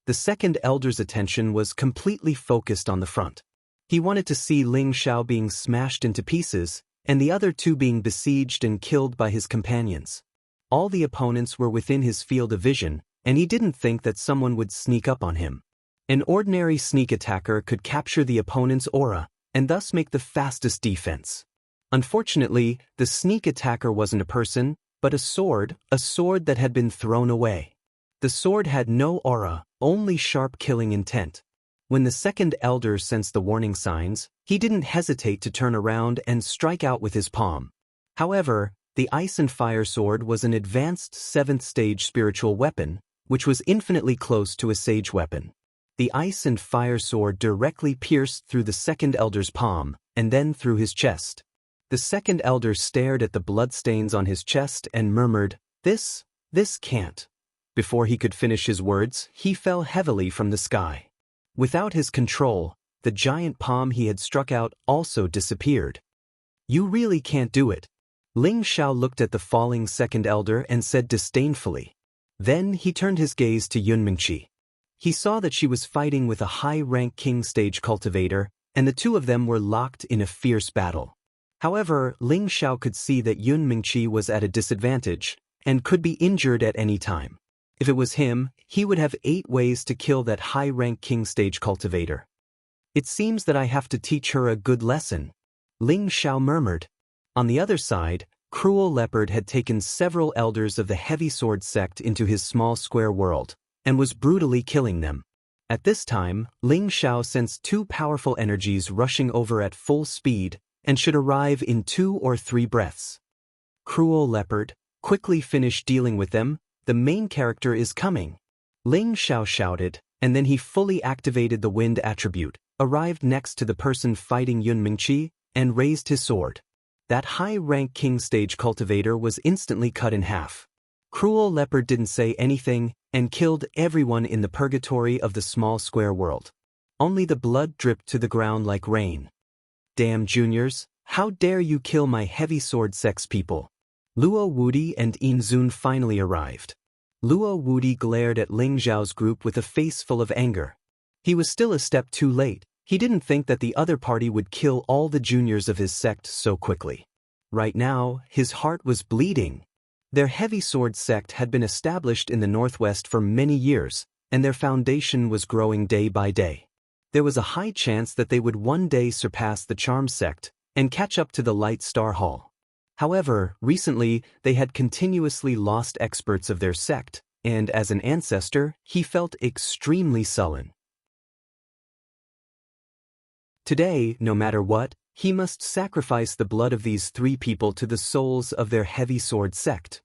The second elder's attention was completely focused on the front. He wanted to see Ling Xiao being smashed into pieces, and the other 2 being besieged and killed by his companions. All the opponents were within his field of vision, and he didn't think that someone would sneak up on him. An ordinary sneak attacker could capture the opponent's aura, and thus make the fastest defense. Unfortunately, the sneak attacker wasn't a person, but a sword that had been thrown away. The sword had no aura, only sharp killing intent. When the second elder sensed the warning signs, he didn't hesitate to turn around and strike out with his palm. However, the ice and fire sword was an advanced 7th stage spiritual weapon, which was infinitely close to a sage weapon. The ice and fire sword directly pierced through the second elder's palm, and then through his chest. The second elder stared at the bloodstains on his chest and murmured, This can't." Before he could finish his words, he fell heavily from the sky. Without his control, the giant palm he had struck out also disappeared. "You really can't do it." Ling Xiao looked at the falling second elder and said disdainfully. Then he turned his gaze to Yunmingqi. He saw that she was fighting with a high-rank king stage cultivator, and the two of them were locked in a fierce battle. However, Ling Xiao could see that Yunmingqi was at a disadvantage, and could be injured at any time. If it was him, he would have 8 ways to kill that high-rank king stage cultivator. "It seems that I have to teach her a good lesson," Ling Xiao murmured. On the other side, Cruel Leopard had taken several elders of the Heavy Sword sect into his small square world, and was brutally killing them. At this time, Ling Xiao sensed 2 powerful energies rushing over at full speed, and should arrive in 2 or 3 breaths. "Cruel Leopard, quickly finish dealing with them. The main character is coming," Ling Xiao shouted, and then he fully activated the wind attribute, arrived next to the person fighting Yunmingqi, and raised his sword. That high-rank king stage cultivator was instantly cut in half. Cruel Leopard didn't say anything, and killed everyone in the purgatory of the small square world. Only the blood dripped to the ground like rain. "Damn juniors, how dare you kill my Heavy Sword sex people?" Luo Wudi and Yin Zun finally arrived. Luo Wudi glared at Ling Xiao's group with a face full of anger. He was still a step too late. He didn't think that the other party would kill all the juniors of his sect so quickly. Right now, his heart was bleeding. Their Heavy Sword sect had been established in the northwest for many years, and their foundation was growing day by day. There was a high chance that they would one day surpass the Charm sect and catch up to the Light Star Hall. However, recently, they had continuously lost experts of their sect, and as an ancestor, he felt extremely sullen. Today, no matter what, he must sacrifice the blood of these 3 people to the souls of their Heavy Sword sect.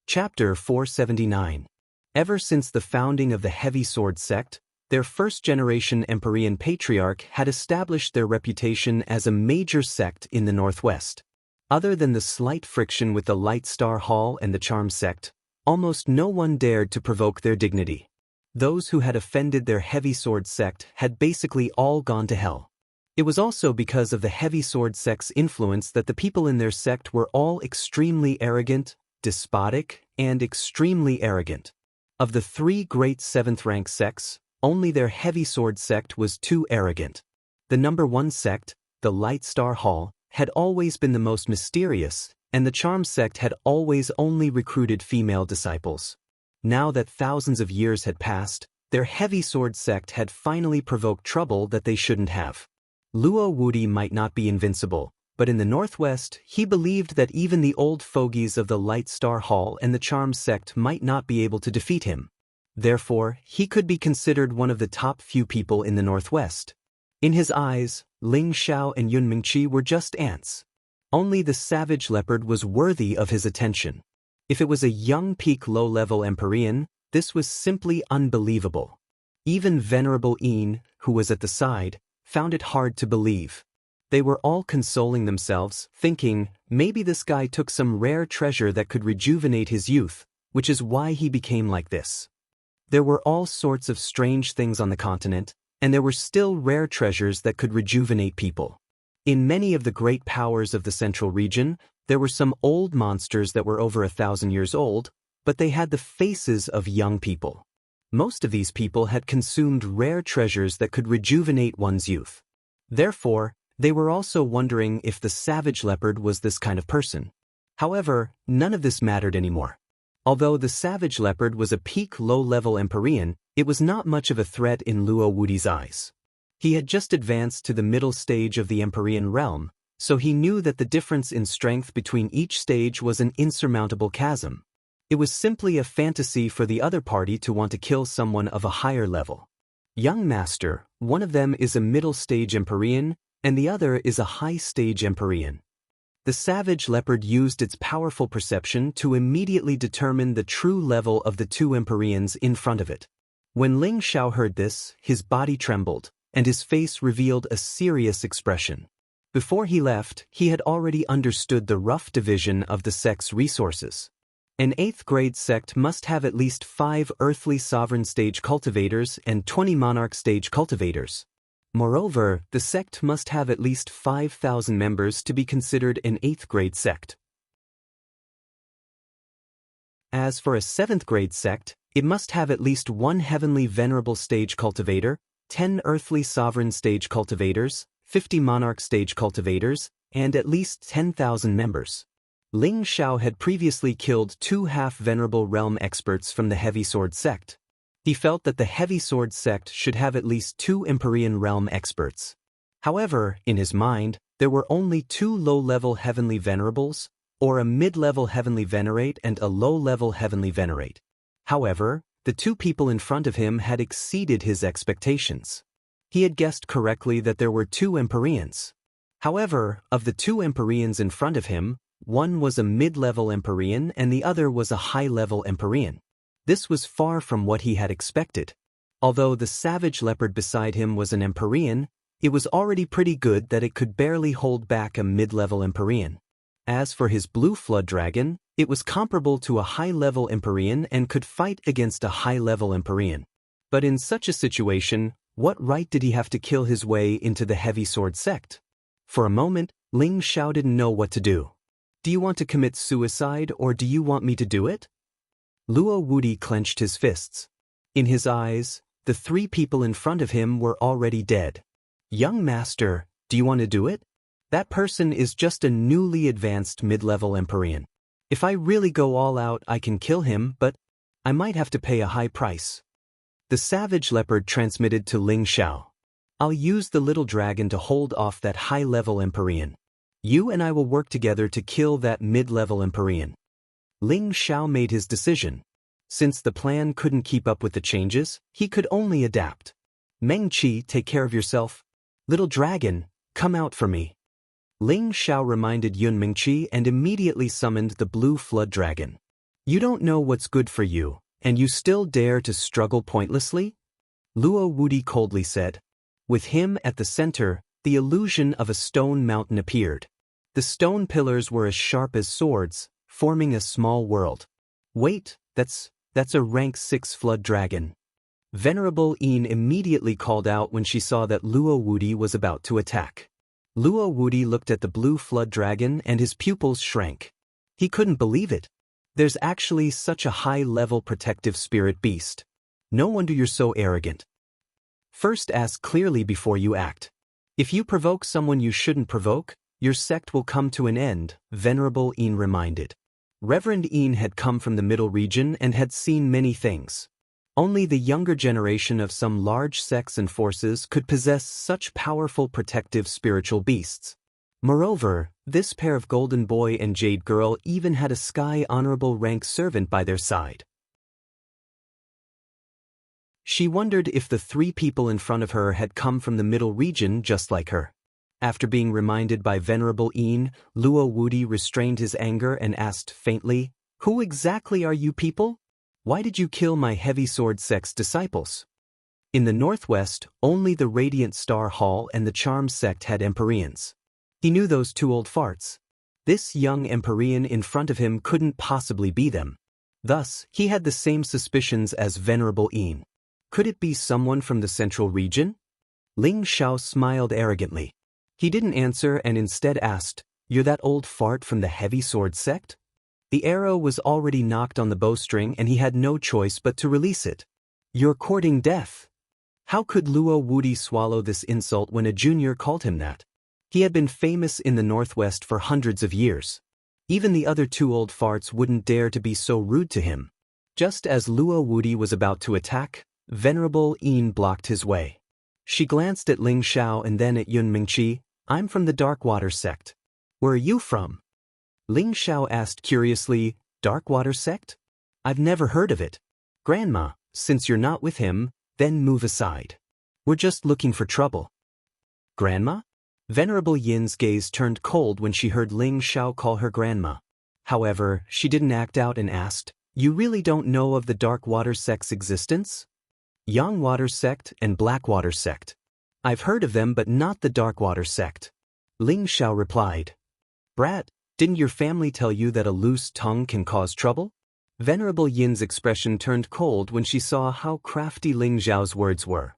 Chapter 479. Ever since the founding of the Heavy Sword sect, their first-generation Empyrean patriarch had established their reputation as a major sect in the northwest. Other than the slight friction with the Light Star Hall and the Charm sect, almost no one dared to provoke their dignity. Those who had offended their Heavy Sword sect had basically all gone to hell. It was also because of the Heavy Sword sect's influence that the people in their sect were all extremely arrogant, despotic, and extremely arrogant. Of the 3 great 7th-rank sects, only their Heavy Sword sect was too arrogant. The number 1 sect, the Light Star Hall, had always been the most mysterious, and the Charm sect had always only recruited female disciples. Now that thousands of years had passed, their Heavy Sword sect had finally provoked trouble that they shouldn't have. Luo Wudi might not be invincible, but in the northwest, he believed that even the old fogies of the Light Star Hall and the Charm sect might not be able to defeat him. Therefore, he could be considered one of the top few people in the northwest. In his eyes, Ling Xiao and Yunmingqi were just ants. Only the Savage Leopard was worthy of his attention. If it was a young peak low-level Empyrean, this was simply unbelievable. Even Venerable Yin, who was at the side, found it hard to believe. They were all consoling themselves, thinking, maybe this guy took some rare treasure that could rejuvenate his youth, which is why he became like this. There were all sorts of strange things on the continent, and there were still rare treasures that could rejuvenate people. In many of the great powers of the central region, there were some old monsters that were over 1,000 years old, but they had the faces of young people. Most of these people had consumed rare treasures that could rejuvenate one's youth. Therefore, they were also wondering if the Savage Leopard was this kind of person. However, none of this mattered anymore. Although the Savage Leopard was a peak low-level Empyrean, it was not much of a threat in Luo Wudi's eyes. He had just advanced to the middle stage of the Empyrean realm, so he knew that the difference in strength between each stage was an insurmountable chasm. It was simply a fantasy for the other party to want to kill someone of a higher level. Young master, one of them is a middle stage Empyrean, and the other is a high stage Empyrean. The savage leopard used its powerful perception to immediately determine the true level of the two Empyreans in front of it. When Ling Xiao heard this, his body trembled, and his face revealed a serious expression. Before he left, he had already understood the rough division of the sect's resources. An 8th grade sect must have at least 5 earthly sovereign stage cultivators and 20 monarch stage cultivators. Moreover, the sect must have at least 5,000 members to be considered an 8th grade sect. As for a 7th grade sect, it must have at least 1 heavenly venerable stage cultivator, 10 earthly sovereign stage cultivators, 50 monarch stage cultivators, and at least 10,000 members. Ling Xiao had previously killed 2 half-venerable realm experts from the Heavy Sword sect. He felt that the Heavy Sword sect should have at least 2 Empyrean realm experts. However, in his mind, there were only 2 low-level heavenly venerables, or a mid-level heavenly venerate and a low-level heavenly venerate. However, the 2 people in front of him had exceeded his expectations. He had guessed correctly that there were 2 Empyreans. However, of the 2 Empyreans in front of him, one was a mid-level Empyrean and the other was a high-level Empyrean. This was far from what he had expected. Although the savage leopard beside him was an Empyrean, it was already pretty good that it could barely hold back a mid-level Empyrean. As for his blue flood dragon, it was comparable to a high-level Empyrean and could fight against a high-level Empyrean. But in such a situation, what right did he have to kill his way into the Heavy Sword sect? For a moment, Ling Xiao didn't know what to do. Do you want to commit suicide or do you want me to do it? Luo Wudi clenched his fists. In his eyes, the 3 people in front of him were already dead. Young master, do you want to do it? That person is just a newly advanced mid-level Empyrean. If I really go all out, I can kill him, but I might have to pay a high price. The savage leopard transmitted to Ling Xiao. I'll use the little dragon to hold off that high-level Empyrean. You and I will work together to kill that mid-level Empyrean. Ling Xiao made his decision. Since the plan couldn't keep up with the changes, he could only adapt. Meng Qi, take care of yourself. Little dragon, come out for me. Ling Xiao reminded Yun Mingqi and immediately summoned the blue flood dragon. You don't know what's good for you, and you still dare to struggle pointlessly? Luo Wudi coldly said. With him at the center, the illusion of a stone mountain appeared. The stone pillars were as sharp as swords, forming a small world. Wait, that's a rank 6 flood dragon. Venerable Yin immediately called out when she saw that Luo Wudi was about to attack. Luo Wudi looked at the blue flood dragon and his pupils shrank. He couldn't believe it. There's actually such a high-level protective spirit beast. No wonder you're so arrogant. First ask clearly before you act. If you provoke someone you shouldn't provoke, your sect will come to an end, Venerable Yin reminded. Reverend Yin had come from the middle region and had seen many things. Only the younger generation of some large sects and forces could possess such powerful protective spiritual beasts. Moreover, this pair of Golden Boy and Jade Girl even had a Sky Honorable rank servant by their side. She wondered if the 3 people in front of her had come from the middle region just like her. After being reminded by Venerable Yin, Luo Wudi restrained his anger and asked faintly, Who exactly are you people? Why did you kill my Heavy Sword sect's disciples? In the northwest, only the Radiant Star Hall and the Charm sect had Empyreans. He knew those 2 old farts. This young Empyrean in front of him couldn't possibly be them. Thus, he had the same suspicions as Venerable Yin. Could it be someone from the central region? Ling Xiao smiled arrogantly. He didn't answer and instead asked, You're that old fart from the Heavy Sword sect? The arrow was already knocked on the bowstring and he had no choice but to release it. You're courting death. How could Luo Wudi swallow this insult when a junior called him that? He had been famous in the Northwest for hundreds of years. Even the other 2 old farts wouldn't dare to be so rude to him. Just as Luo Wudi was about to attack, Venerable Yin blocked his way. She glanced at Ling Xiao and then at Yun Mingqi. I'm from the Dark Water sect. Where are you from? Ling Xiao asked curiously. Dark Water sect? I've never heard of it. Grandma, since you're not with him, then move aside. We're just looking for trouble. Grandma? Venerable Yin's gaze turned cold when she heard Ling Xiao call her grandma. However, she didn't act out and asked, You really don't know of the Dark Water sect's existence? Yang Water sect and Black Water sect. I've heard of them but not the Dark Water sect. Ling Xiao replied. Brat, didn't your family tell you that a loose tongue can cause trouble? Venerable Yin's expression turned cold when she saw how crafty Ling Xiao's words were.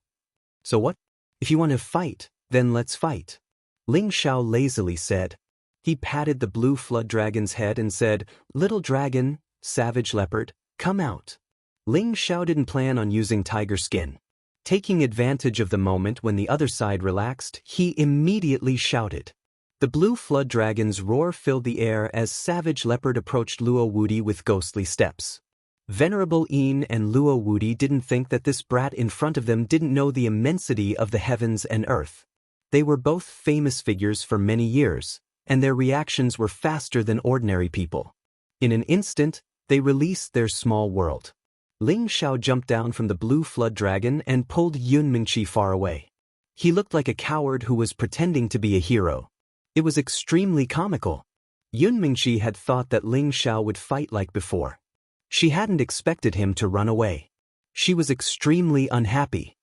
So what? If you want to fight, then let's fight. Ling Xiao lazily said. He patted the blue flood dragon's head and said, Little dragon, savage leopard, come out. Ling Xiao didn't plan on using tiger skin. Taking advantage of the moment when the other side relaxed, he immediately shouted. The blue flood dragon's roar filled the air as Savage Leopard approached Luo Wudi with ghostly steps. Venerable Yin and Luo Wudi didn't think that this brat in front of them didn't know the immensity of the heavens and earth. They were both famous figures for many years, and their reactions were faster than ordinary people. In an instant, they released their small world. Ling Xiao jumped down from the blue flood dragon and pulled Yun Mingqi far away. He looked like a coward who was pretending to be a hero. It was extremely comical. Yun Mingqi had thought that Ling Xiao would fight like before. She hadn't expected him to run away. She was extremely unhappy.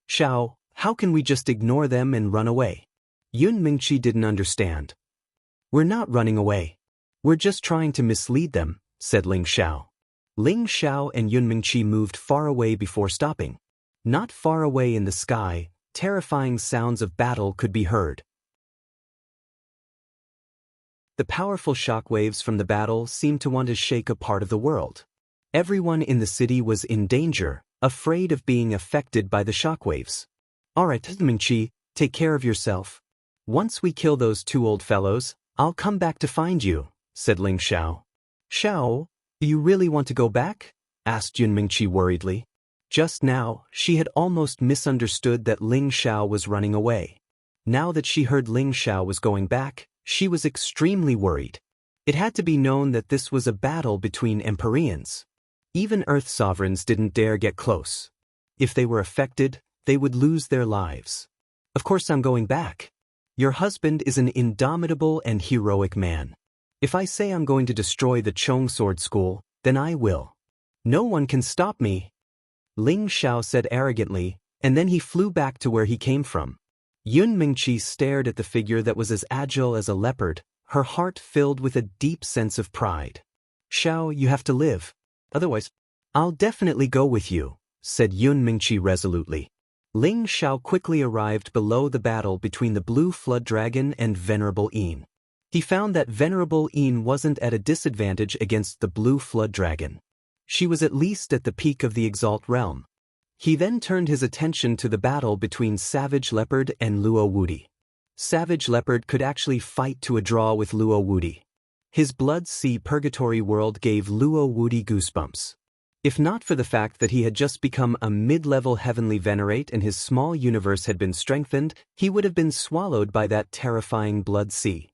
Xiao, how can we just ignore them and run away? Yun Mingqi didn't understand. We're not running away. We're just trying to mislead them, said Ling Xiao. Ling Xiao and Yun Mingqi moved far away before stopping. Not far away in the sky, terrifying sounds of battle could be heard. The powerful shockwaves from the battle seemed to want to shake a part of the world. Everyone in the city was in danger, afraid of being affected by the shockwaves. Alright, Mingqi, take care of yourself. Once we kill those two old fellows, I'll come back to find you, said Ling Xiao. Xiao, you really want to go back? Asked Yun Mingqi worriedly. Just now, she had almost misunderstood that Ling Xiao was running away. Now that she heard Ling Xiao was going back, she was extremely worried. It had to be known that this was a battle between Empyreans. Even Earth sovereigns didn't dare get close. If they were affected, they would lose their lives. Of course I'm going back. Your husband is an indomitable and heroic man. If I say I'm going to destroy the Chong Sword School, then I will. No one can stop me. Ling Xiao said arrogantly, and then he flew back to where he came from. Yun Mingqi stared at the figure that was as agile as a leopard, her heart filled with a deep sense of pride. Xiao, you have to live. Otherwise, I'll definitely go with you, said Yun Mingqi resolutely. Ling Xiao quickly arrived below the battle between the blue flood dragon and Venerable Yin. He found that Venerable Yin wasn't at a disadvantage against the blue flood dragon. She was at least at the peak of the Exalt realm. He then turned his attention to the battle between Savage Leopard and Luo Wudi. Savage Leopard could actually fight to a draw with Luo Wudi. His Blood Sea Purgatory world gave Luo Wudi goosebumps. If not for the fact that he had just become a mid-level heavenly venerate and his small universe had been strengthened, he would have been swallowed by that terrifying Blood Sea.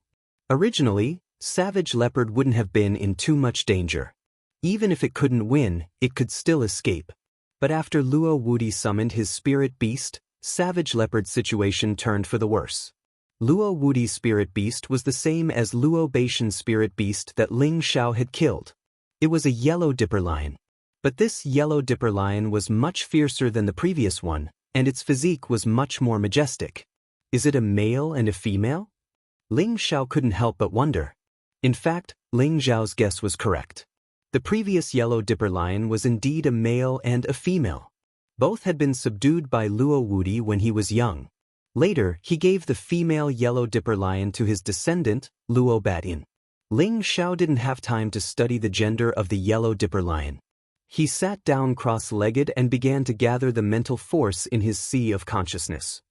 Originally, Savage Leopard wouldn't have been in too much danger. Even if it couldn't win, it could still escape. But after Luo Wudi summoned his spirit beast, Savage Leopard's situation turned for the worse. Luo Wudi's spirit beast was the same as Luo Baishan's spirit beast that Ling Xiao had killed. It was a yellow dipper lion. But this yellow dipper lion was much fiercer than the previous one, and its physique was much more majestic. Is it a male and a female? Ling Xiao couldn't help but wonder. In fact, Ling Xiao's guess was correct. The previous yellow dipper lion was indeed a male and a female. Both had been subdued by Luo Wudi when he was young. Later, he gave the female yellow dipper lion to his descendant, Luo Batin. Ling Xiao didn't have time to study the gender of the yellow dipper lion. He sat down cross-legged and began to gather the mental force in his sea of consciousness.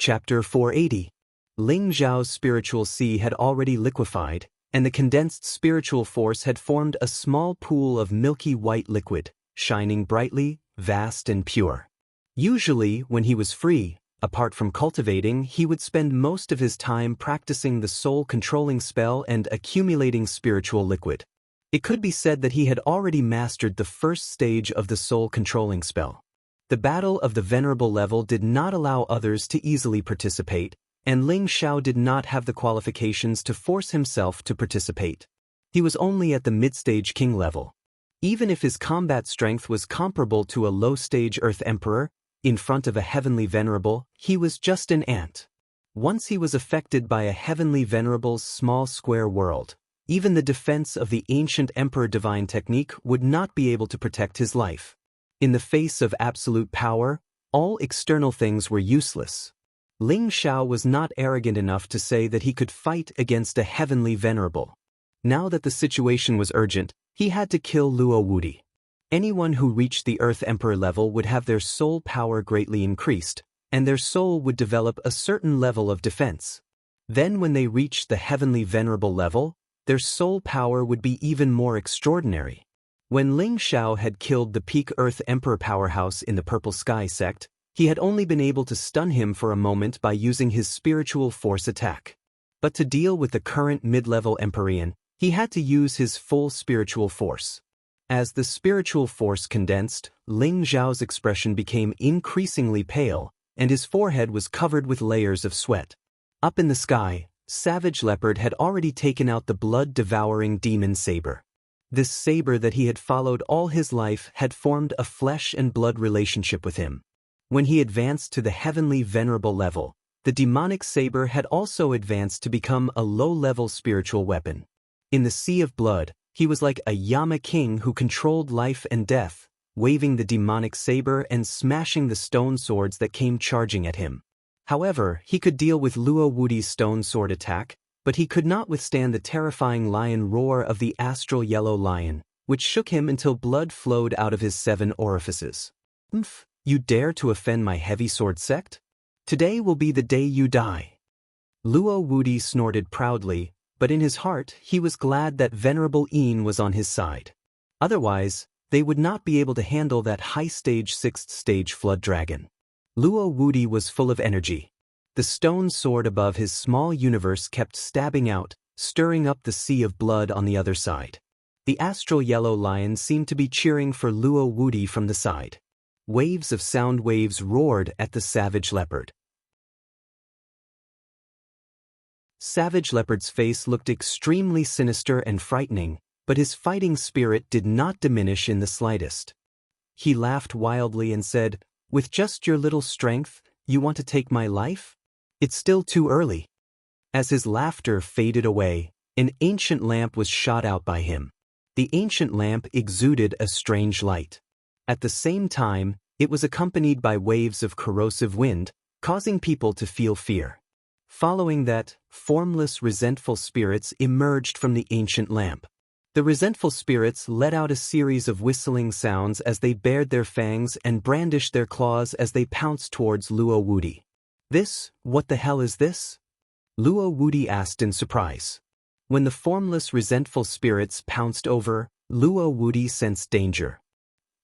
Chapter 480. Ling Zhao's spiritual sea had already liquefied, and the condensed spiritual force had formed a small pool of milky white liquid, shining brightly, vast and pure. Usually, when he was free, apart from cultivating, he would spend most of his time practicing the soul-controlling spell and accumulating spiritual liquid. It could be said that he had already mastered the first stage of the soul-controlling spell. The battle of the venerable level did not allow others to easily participate, and Ling Xiao did not have the qualifications to force himself to participate. He was only at the mid-stage king level. Even if his combat strength was comparable to a low-stage Earth Emperor, in front of a heavenly venerable, he was just an ant. Once he was affected by a heavenly venerable's small square world, even the defense of the ancient Emperor Divine technique would not be able to protect his life. In the face of absolute power, all external things were useless. Ling Xiao was not arrogant enough to say that he could fight against a heavenly venerable. Now that the situation was urgent, he had to kill Luo Wudi. Anyone who reached the Earth Emperor level would have their soul power greatly increased, and their soul would develop a certain level of defense. Then when they reached the heavenly venerable level, their soul power would be even more extraordinary. When Ling Xiao had killed the peak Earth Emperor powerhouse in the Purple Sky sect, he had only been able to stun him for a moment by using his spiritual force attack. But to deal with the current mid-level Empyrean, he had to use his full spiritual force. As the spiritual force condensed, Ling Xiao's expression became increasingly pale, and his forehead was covered with layers of sweat. Up in the sky, Savage Leopard had already taken out the blood-devouring demon saber. This saber that he had followed all his life had formed a flesh and blood relationship with him. When he advanced to the heavenly venerable level, the demonic saber had also advanced to become a low-level spiritual weapon. In the sea of blood, he was like a Yama king who controlled life and death, waving the demonic saber and smashing the stone swords that came charging at him. However, he could deal with Luo Wudi's stone sword attack, but he could not withstand the terrifying lion roar of the astral yellow lion, which shook him until blood flowed out of his 7 orifices. "Umph, you dare to offend my heavy sword sect? Today will be the day you die." Luo Wudi snorted proudly, but in his heart he was glad that Venerable Yin was on his side. Otherwise, they would not be able to handle that high-stage 6th-stage flood dragon. Luo Wudi was full of energy. The stone sword above his small universe kept stabbing out, stirring up the sea of blood on the other side. The astral yellow lion seemed to be cheering for Luo Wudi from the side. Waves of sound waves roared at the savage leopard. Savage Leopard's face looked extremely sinister and frightening, but his fighting spirit did not diminish in the slightest. He laughed wildly and said, "With just your little strength, you want to take my life? It's still too early." As his laughter faded away, an ancient lamp was shot out by him. The ancient lamp exuded a strange light. At the same time, it was accompanied by waves of corrosive wind, causing people to feel fear. Following that, formless, resentful spirits emerged from the ancient lamp. The resentful spirits let out a series of whistling sounds as they bared their fangs and brandished their claws as they pounced towards Luo Wudi. What the hell is this?" Luo Wudi asked in surprise. When the formless, resentful spirits pounced over, Luo Wudi sensed danger.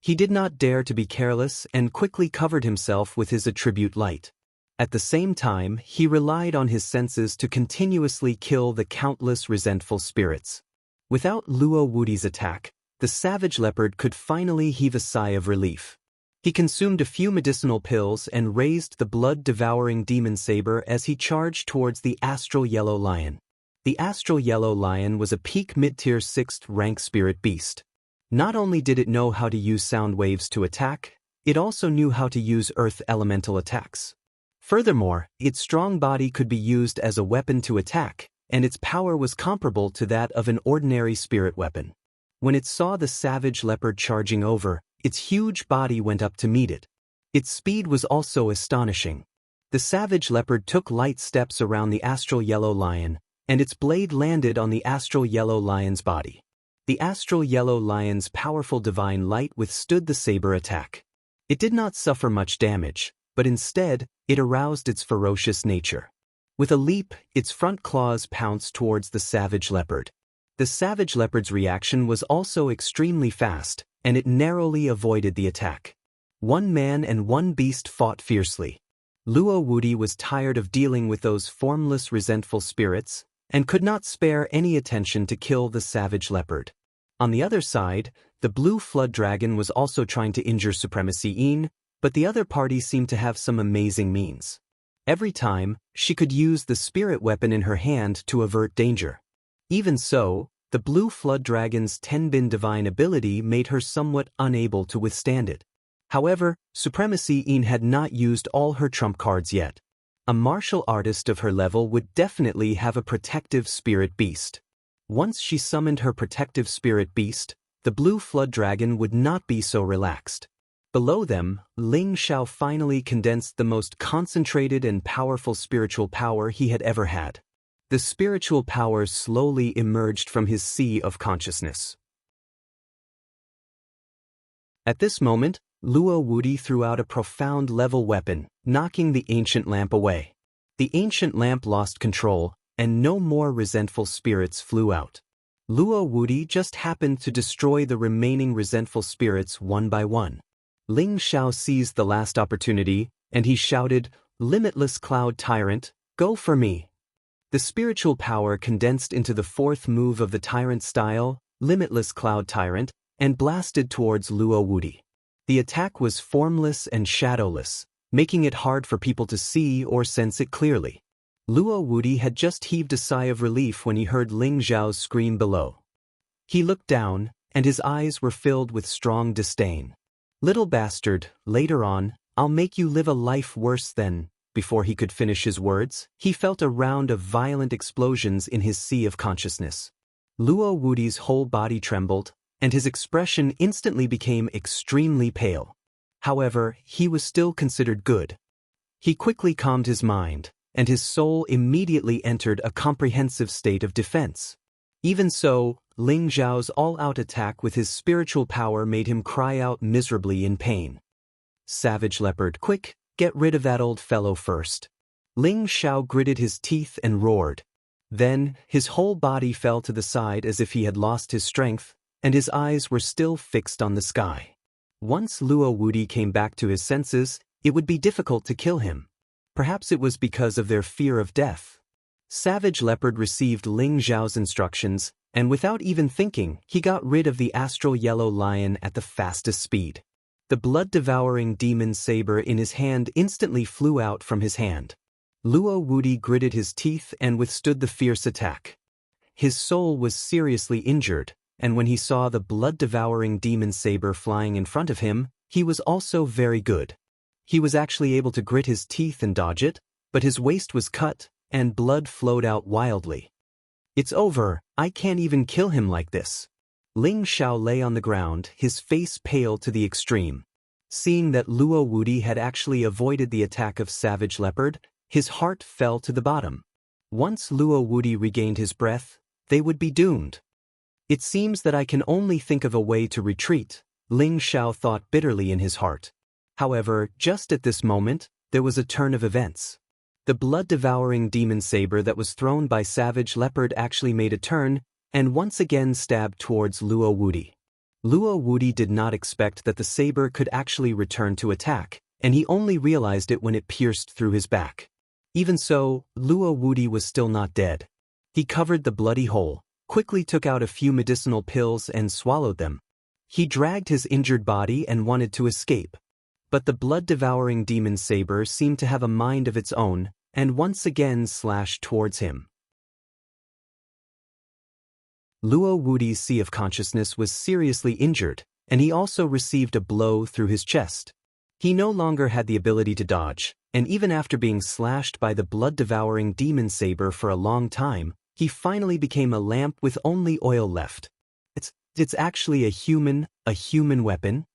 He did not dare to be careless and quickly covered himself with his attribute light. At the same time, he relied on his senses to continuously kill the countless resentful spirits. Without Luo Wudi's attack, the savage leopard could finally heave a sigh of relief. He consumed a few medicinal pills and raised the blood-devouring demon saber as he charged towards the astral yellow lion. The astral yellow lion was a peak mid-tier 6th-rank spirit beast. Not only did it know how to use sound waves to attack, it also knew how to use earth elemental attacks. Furthermore, its strong body could be used as a weapon to attack, and its power was comparable to that of an ordinary spirit weapon. When it saw the savage leopard charging over, its huge body went up to meet it. Its speed was also astonishing. The savage leopard took light steps around the astral yellow lion, and its blade landed on the astral yellow lion's body. The astral yellow lion's powerful divine light withstood the saber attack. It did not suffer much damage, but instead, it aroused its ferocious nature. With a leap, its front claws pounced towards the savage leopard. The savage leopard's reaction was also extremely fast, and it narrowly avoided the attack. One man and one beast fought fiercely. Luo Wudi was tired of dealing with those formless, resentful spirits, and could not spare any attention to kill the savage leopard. On the other side, the blue flood dragon was also trying to injure Supremacy Yin, but the other party seemed to have some amazing means. Every time, she could use the spirit weapon in her hand to avert danger. Even so, the blue flood dragon's Tenbin divine ability made her somewhat unable to withstand it. However, Supremacy Yin had not used all her trump cards yet. A martial artist of her level would definitely have a protective spirit beast. Once she summoned her protective spirit beast, the blue flood dragon would not be so relaxed. Below them, Ling Xiao finally condensed the most concentrated and powerful spiritual power he had ever had. The spiritual power slowly emerged from his sea of consciousness. At this moment, Luo Wudi threw out a profound level weapon, knocking the ancient lamp away. The ancient lamp lost control, and no more resentful spirits flew out. Luo Wudi just happened to destroy the remaining resentful spirits one by one. Ling Xiao seized the last opportunity, and he shouted, "Limitless Cloud Tyrant, go for me!" The spiritual power condensed into the fourth move of the tyrant style, Limitless Cloud Tyrant, and blasted towards Luo Wudi. The attack was formless and shadowless, making it hard for people to see or sense it clearly. Luo Wudi had just heaved a sigh of relief when he heard Ling Xiao's scream below. He looked down, and his eyes were filled with strong disdain. "Little bastard, later on, I'll make you live a life worse than..." Before he could finish his words, he felt a round of violent explosions in his sea of consciousness. Luo Wudi's whole body trembled, and his expression instantly became extremely pale. However, he was still considered good. He quickly calmed his mind, and his soul immediately entered a comprehensive state of defense. Even so, Ling Xiao's all-out attack with his spiritual power made him cry out miserably in pain. "Savage leopard, quick, get rid of that old fellow first." Ling Xiao gritted his teeth and roared. Then, his whole body fell to the side as if he had lost his strength, and his eyes were still fixed on the sky. Once Luo Wudi came back to his senses, it would be difficult to kill him. Perhaps it was because of their fear of death. Savage Leopard received Ling Xiao's instructions, and without even thinking, he got rid of the astral yellow lion at the fastest speed. The blood-devouring demon saber in his hand instantly flew out from his hand. Luo Wudi gritted his teeth and withstood the fierce attack. His soul was seriously injured, and when he saw the blood-devouring demon saber flying in front of him, he was also very good. He was actually able to grit his teeth and dodge it, but his waist was cut, and blood flowed out wildly. "It's over, I can't even kill him like this." Ling Xiao lay on the ground, his face pale to the extreme. Seeing that Luo Wudi had actually avoided the attack of Savage Leopard, his heart fell to the bottom. Once Luo Wudi regained his breath, they would be doomed. "It seems that I can only think of a way to retreat," Ling Xiao thought bitterly in his heart. However, just at this moment, there was a turn of events. The blood-devouring demon saber that was thrown by Savage Leopard actually made a turn, and once again stabbed towards Luo Wudi. Luo Wudi did not expect that the saber could actually return to attack, and he only realized it when it pierced through his back. Even so, Luo Wudi was still not dead. He covered the bloody hole, quickly took out a few medicinal pills and swallowed them. He dragged his injured body and wanted to escape. But the blood-devouring demon saber seemed to have a mind of its own, and once again slashed towards him. Luo Wudi's sea of consciousness was seriously injured, and he also received a blow through his chest. He no longer had the ability to dodge, and even after being slashed by the blood-devouring demon saber for a long time, he finally became a lamp with only oil left. It's actually a human weapon?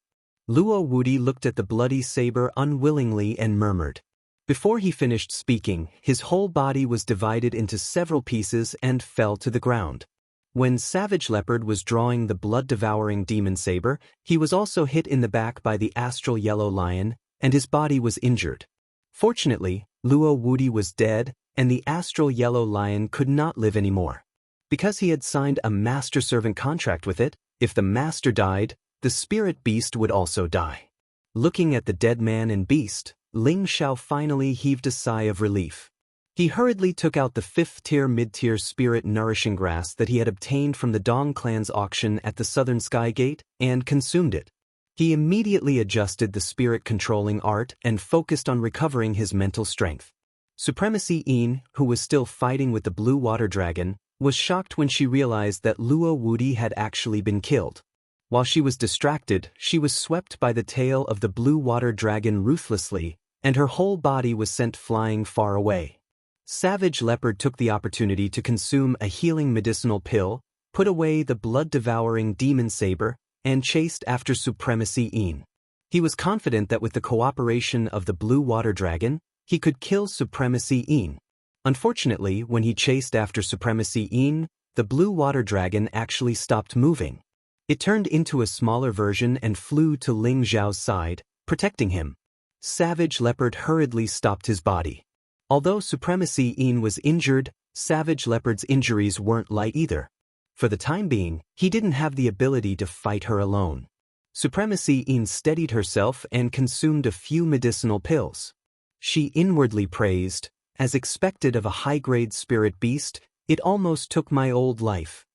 Luo Wudi looked at the bloody saber unwillingly and murmured. Before he finished speaking, his whole body was divided into several pieces and fell to the ground. When Savage Leopard was drawing the blood-devouring demon saber, he was also hit in the back by the astral yellow lion, and his body was injured. Fortunately, Luo Wudi was dead, and the astral yellow lion could not live anymore. Because he had signed a master-servant contract with it, if the master died, the spirit beast would also die. Looking at the dead man and beast, Ling Xiao finally heaved a sigh of relief. He hurriedly took out the 5th-tier mid-tier spirit nourishing grass that he had obtained from the Dong clan's auction at the southern sky gate and consumed it. He immediately adjusted the spirit-controlling art and focused on recovering his mental strength. Supremacy Yin, who was still fighting with the blue water dragon, was shocked when she realized that Luo Wudi had actually been killed. While she was distracted, she was swept by the tail of the blue water dragon ruthlessly, and her whole body was sent flying far away. Savage Leopard took the opportunity to consume a healing medicinal pill, put away the blood-devouring demon saber, and chased after Supremacy Yin. He was confident that with the cooperation of the blue water dragon, he could kill Supremacy Yin. Unfortunately, when he chased after Supremacy Yin, the blue water dragon actually stopped moving. It turned into a smaller version and flew to Ling Xiao's side, protecting him. Savage Leopard hurriedly stopped his body. Although Supremacy Yin was injured, Savage Leopard's injuries weren't light either. For the time being, he didn't have the ability to fight her alone. Supremacy Yin steadied herself and consumed a few medicinal pills. She inwardly praised, as expected of a high-grade spirit beast, it almost took my old life.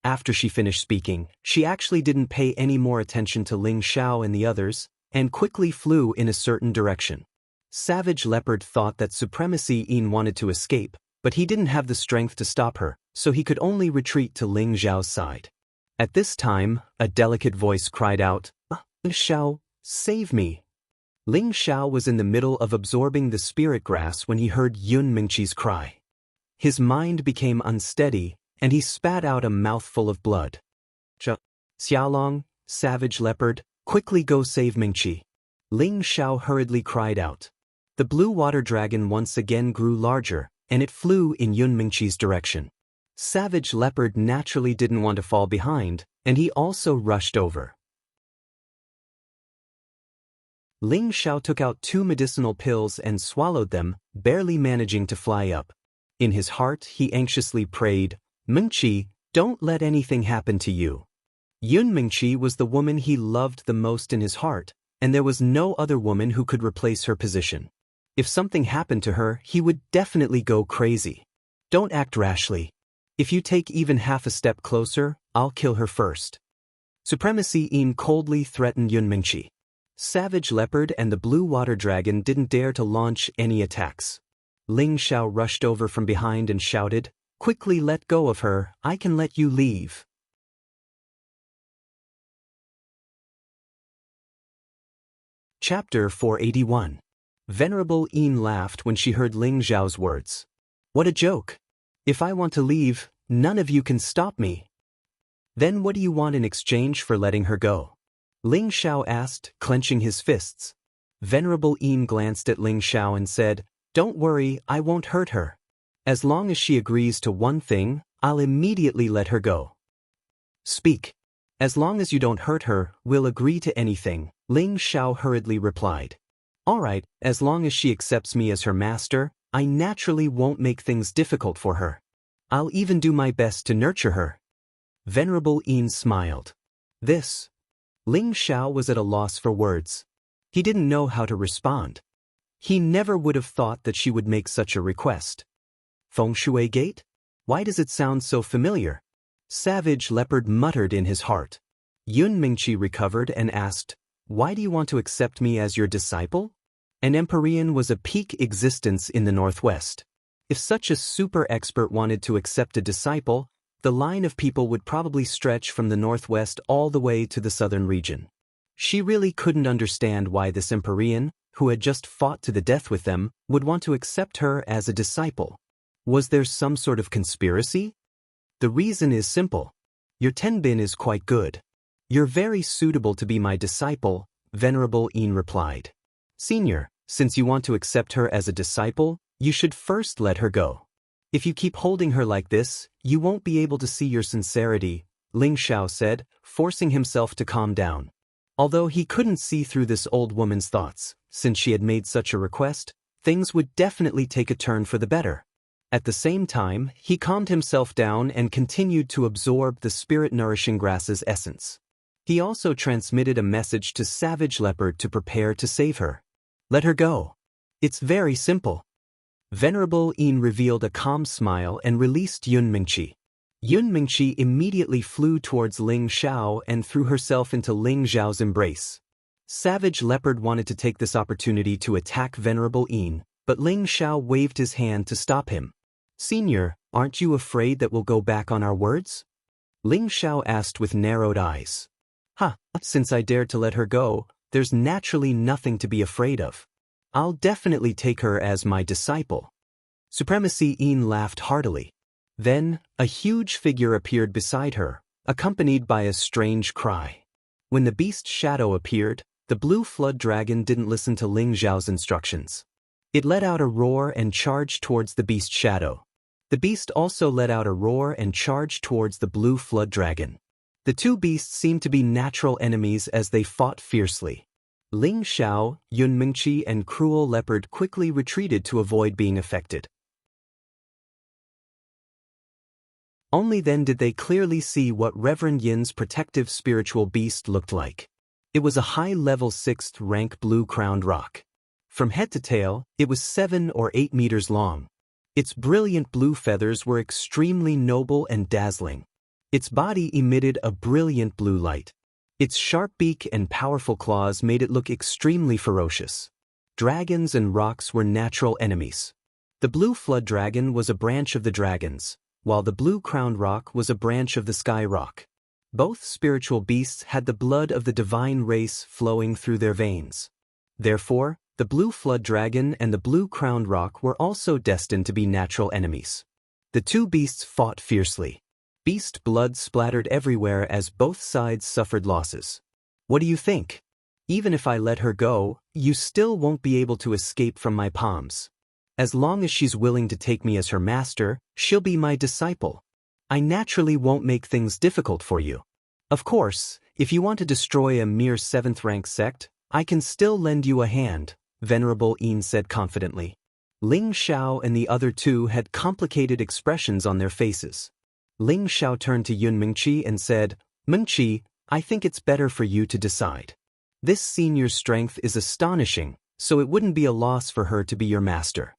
After she finished speaking, she actually didn't pay any more attention to Ling Xiao and the others, and quickly flew in a certain direction. Savage Leopard thought that Supremacy Yin wanted to escape, but he didn't have the strength to stop her, so he could only retreat to Ling Xiao's side. At this time, a delicate voice cried out, "Ling Xiao, save me!" Ling Xiao was in the middle of absorbing the spirit grass when he heard Yun Mingqi's cry. His mind became unsteady, and he spat out a mouthful of blood. Xiaolong, Savage Leopard, quickly go save Mingqi. Ling Xiao hurriedly cried out. The blue water dragon once again grew larger, and it flew in Yun Mingqi's direction. Savage Leopard naturally didn't want to fall behind, and he also rushed over. Ling Xiao took out 2 medicinal pills and swallowed them, barely managing to fly up. In his heart, he anxiously prayed, "Mingqi, don't let anything happen to you." Yun Mingqi was the woman he loved the most in his heart, and there was no other woman who could replace her position. If something happened to her, he would definitely go crazy. Don't act rashly. If you take even half a step closer, I'll kill her first. Supremacy Yin coldly threatened Yun Mingqi. Savage Leopard and the blue water dragon didn't dare to launch any attacks. Ling Xiao rushed over from behind and shouted, "Quickly let go of her, I can let you leave." Chapter 481. Venerable Yin laughed when she heard Ling Xiao's words. What a joke! If I want to leave, none of you can stop me. Then what do you want in exchange for letting her go? Ling Xiao asked, clenching his fists. Venerable Yin glanced at Ling Xiao and said, "Don't worry, I won't hurt her. As long as she agrees to one thing, I'll immediately let her go." Speak. As long as you don't hurt her, we'll agree to anything, Ling Xiao hurriedly replied. All right, as long as she accepts me as her master, I naturally won't make things difficult for her. I'll even do my best to nurture her. Venerable Yin smiled. This. Ling Xiao was at a loss for words. He didn't know how to respond. He never would have thought that she would make such a request. Feng Shui Gate? Why does it sound so familiar? Savage Leopard muttered in his heart. Yun Mingqi recovered and asked, Why do you want to accept me as your disciple? An Empyrean was a peak existence in the Northwest. If such a super expert wanted to accept a disciple, the line of people would probably stretch from the Northwest all the way to the southern region. She really couldn't understand why this Empyrean, who had just fought to the death with them, would want to accept her as a disciple. Was there some sort of conspiracy? The reason is simple. Your Tenbin is quite good. You're very suitable to be my disciple, Venerable Yin replied. Senior, since you want to accept her as a disciple, you should first let her go. If you keep holding her like this, you won't be able to see your sincerity, Ling Xiao said, forcing himself to calm down. Although he couldn't see through this old woman's thoughts, since she had made such a request, things would definitely take a turn for the better. At the same time, he calmed himself down and continued to absorb the spirit-nourishing grass's essence. He also transmitted a message to Savage Leopard to prepare to save her. Let her go. It's very simple. Venerable Yin revealed a calm smile and released Yun Mingqi. Yun Mingqi immediately flew towards Ling Xiao and threw herself into Ling Xiao's embrace. Savage Leopard wanted to take this opportunity to attack Venerable Yin, but Ling Xiao waved his hand to stop him. Senior, aren't you afraid that we'll go back on our words? Ling Xiao asked with narrowed eyes. Since I dared to let her go, there's naturally nothing to be afraid of. I'll definitely take her as my disciple. Supremacy Yin laughed heartily. Then, a huge figure appeared beside her, accompanied by a strange cry. When the beast's shadow appeared, the blue flood dragon didn't listen to Ling Xiao's instructions. It let out a roar and charged towards the beast's shadow. The beast also let out a roar and charged towards the blue flood dragon. The two beasts seemed to be natural enemies as they fought fiercely. Ling Xiao, Yun Mingqi and Cruel Leopard quickly retreated to avoid being affected. Only then did they clearly see what Reverend Yin's protective spiritual beast looked like. It was a high-level 6th rank blue-crowned rock. From head to tail, it was 7 or 8 meters long. Its brilliant blue feathers were extremely noble and dazzling. Its body emitted a brilliant blue light. Its sharp beak and powerful claws made it look extremely ferocious. Dragons and rocks were natural enemies. The blue flood dragon was a branch of the dragons, while the blue-crowned rock was a branch of the sky rock. Both spiritual beasts had the blood of the divine race flowing through their veins. Therefore, the blue flood dragon and the blue-crowned rock were also destined to be natural enemies. The two beasts fought fiercely. Beast blood splattered everywhere as both sides suffered losses. What do you think? Even if I let her go, you still won't be able to escape from my palms. As long as she's willing to take me as her master, she'll be my disciple. I naturally won't make things difficult for you. Of course, if you want to destroy a mere 7th rank sect, I can still lend you a hand, Venerable Yin said confidently. Ling Xiao and the other two had complicated expressions on their faces. Ling Xiao turned to Yun Mingqi and said, Mingqi, I think it's better for you to decide. This senior's strength is astonishing, so it wouldn't be a loss for her to be your master.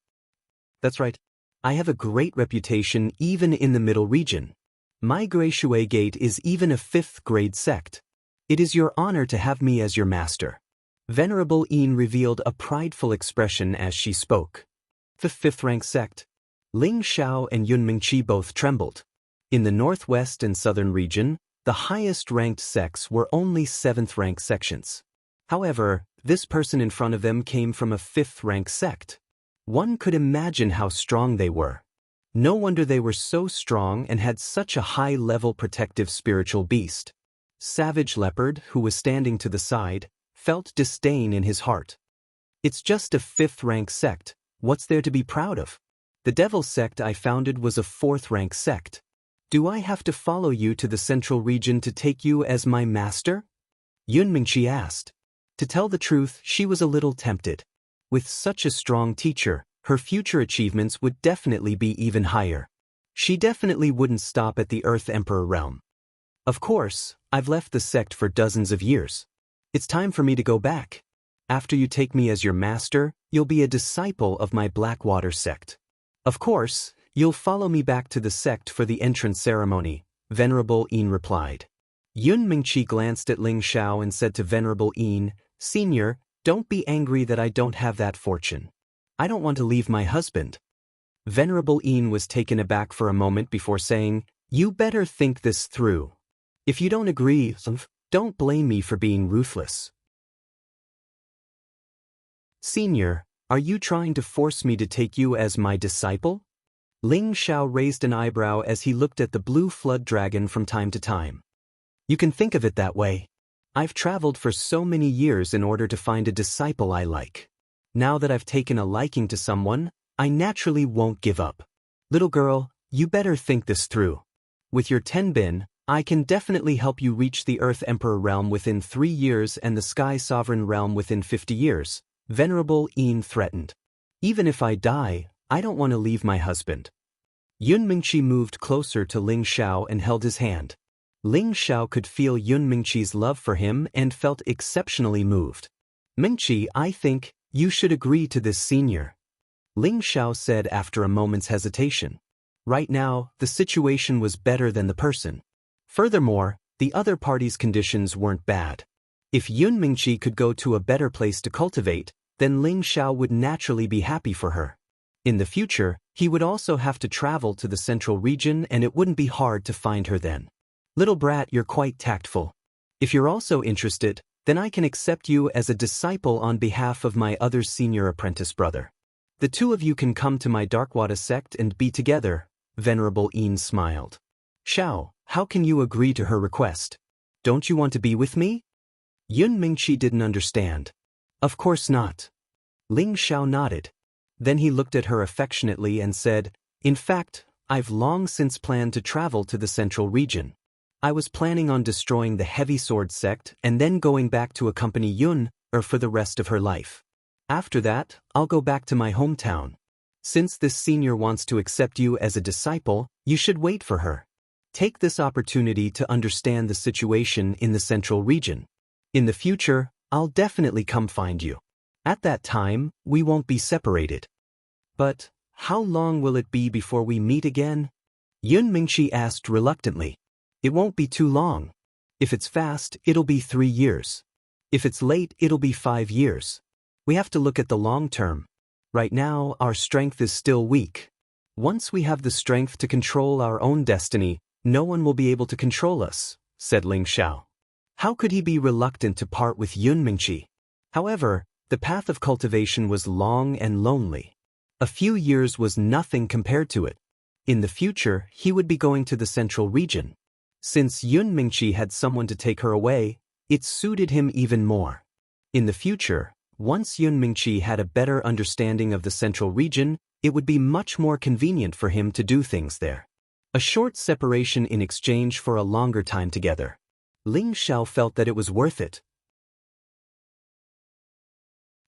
That's right. I have a great reputation even in the middle region. My Grey Shui Gate is even a 5th grade sect. It is your honor to have me as your master. Venerable Yin revealed a prideful expression as she spoke. The 5th rank sect. Ling Xiao and Yun Mingqi both trembled. In the northwest and southern region, the highest-ranked sects were only 7th-rank sections. However, this person in front of them came from a 5th-rank sect. One could imagine how strong they were. No wonder they were so strong and had such a high-level protective spiritual beast. Savage Leopard, who was standing to the side, felt disdain in his heart. It's just a 5th-rank sect, what's there to be proud of? The Devil sect I founded was a 4th-rank sect. Do I have to follow you to the central region to take you as my master? Yun Mingqi asked. To tell the truth, she was a little tempted. With such a strong teacher, her future achievements would definitely be even higher. She definitely wouldn't stop at the Earth Emperor realm. Of course, I've left the sect for dozens of years. It's time for me to go back. After you take me as your master, you'll be a disciple of my Blackwater sect. Of course, you'll follow me back to the sect for the entrance ceremony, Venerable Yin replied. Yun Mingqi glanced at Ling Xiao and said to Venerable Yin, Senior, don't be angry that I don't have that fortune. I don't want to leave my husband. Venerable Yin was taken aback for a moment before saying, You better think this through. If you don't agree, don't blame me for being ruthless. Senior, are you trying to force me to take you as my disciple? Ling Xiao raised an eyebrow as he looked at the blue flood dragon from time to time. You can think of it that way. I've traveled for so many years in order to find a disciple I like. Now that I've taken a liking to someone, I naturally won't give up. Little girl, you better think this through. With your 10 bin, I can definitely help you reach the Earth Emperor realm within 3 years and the Sky Sovereign realm within 50 years, Venerable Yin threatened. Even if I die, I don't want to leave my husband. Yun Mingqi moved closer to Ling Xiao and held his hand. Ling Xiao could feel Yun Mingqi's love for him and felt exceptionally moved. Mingqi, I think you should agree to this, senior. Ling Xiao said after a moment's hesitation. Right now, the situation was better than the person. Furthermore, the other party's conditions weren't bad. If Yun Mingqi could go to a better place to cultivate, then Ling Xiao would naturally be happy for her. In the future, he would also have to travel to the central region and it wouldn't be hard to find her then. Little brat, you're quite tactful. If you're also interested, then I can accept you as a disciple on behalf of my other senior apprentice brother. The two of you can come to my Darkwada sect and be together, Venerable Yin smiled. Xiao, how can you agree to her request? Don't you want to be with me? Yun Mingqi didn't understand. Of course not. Ling Xiao nodded. Then he looked at her affectionately and said, in fact, I've long since planned to travel to the central region. I was planning on destroying the heavy sword sect and then going back to accompany Yun, for the rest of her life. After that, I'll go back to my hometown. Since this senior wants to accept you as a disciple, you should wait for her. Take this opportunity to understand the situation in the central region. In the future, I'll definitely come find you. At that time, we won't be separated. But, how long will it be before we meet again? Yun Mingqi asked reluctantly. It won't be too long. If it's fast, it'll be 3 years. If it's late, it'll be 5 years. We have to look at the long term. Right now, our strength is still weak. Once we have the strength to control our own destiny, no one will be able to control us, said Ling Xiao. How could he be reluctant to part with Yun Mingqi? However, the path of cultivation was long and lonely. A few years was nothing compared to it. In the future, he would be going to the central region. Since Yun Mingqi had someone to take her away, it suited him even more. In the future, once Yun Mingqi had a better understanding of the central region, it would be much more convenient for him to do things there. A short separation in exchange for a longer time together. Ling Xiao felt that it was worth it.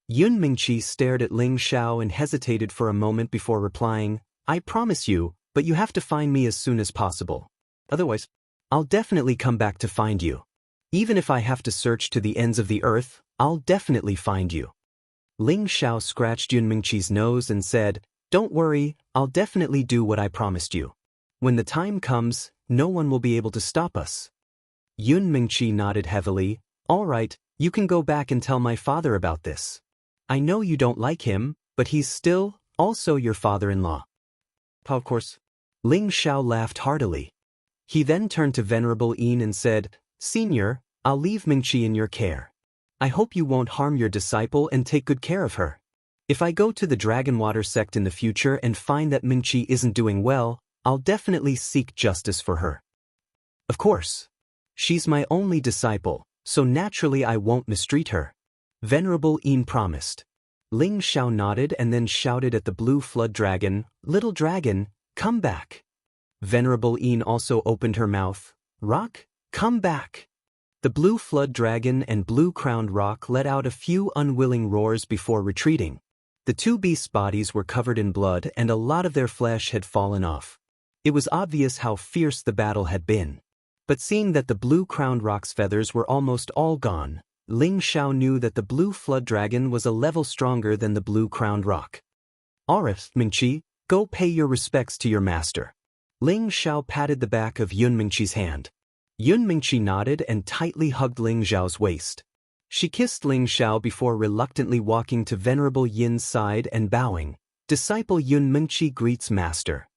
Yun Mingqi stared at Ling Xiao and hesitated for a moment before replying, I promise you, but you have to find me as soon as possible. Otherwise, I'll definitely come back to find you. Even if I have to search to the ends of the earth, I'll definitely find you. Ling Xiao scratched Yun Mingqi's nose and said, don't worry, I'll definitely do what I promised you. When the time comes, no one will be able to stop us. Yun Mingqi nodded heavily, all right, you can go back and tell my father about this. I know you don't like him, but he's still, also your father-in-law. Of course. Ling Xiao laughed heartily. He then turned to Venerable Yin and said, Senior, I'll leave Mingqi in your care. I hope you won't harm your disciple and take good care of her. If I go to the Dragonwater sect in the future and find that Mingqi isn't doing well, I'll definitely seek justice for her. Of course. She's my only disciple, so naturally I won't mistreat her. Venerable Yin promised. Ling Xiao nodded and then shouted at the blue flood dragon, Little dragon, come back. Venerable Yin also opened her mouth. Rock, come back. The blue flood dragon and blue-crowned rock let out a few unwilling roars before retreating. The two beasts' bodies were covered in blood and a lot of their flesh had fallen off. It was obvious how fierce the battle had been. But seeing that the blue-crowned rock's feathers were almost all gone, Ling Xiao knew that the blue flood dragon was a level stronger than the blue-crowned rock. Alright, Mingqi, go pay your respects to your master. Ling Xiao patted the back of Yun Mingqi's hand. Yun Mingqi nodded and tightly hugged Ling Xiao's waist. She kissed Ling Xiao before reluctantly walking to Venerable Yin's side and bowing. Disciple Yun Mingqi greets Master.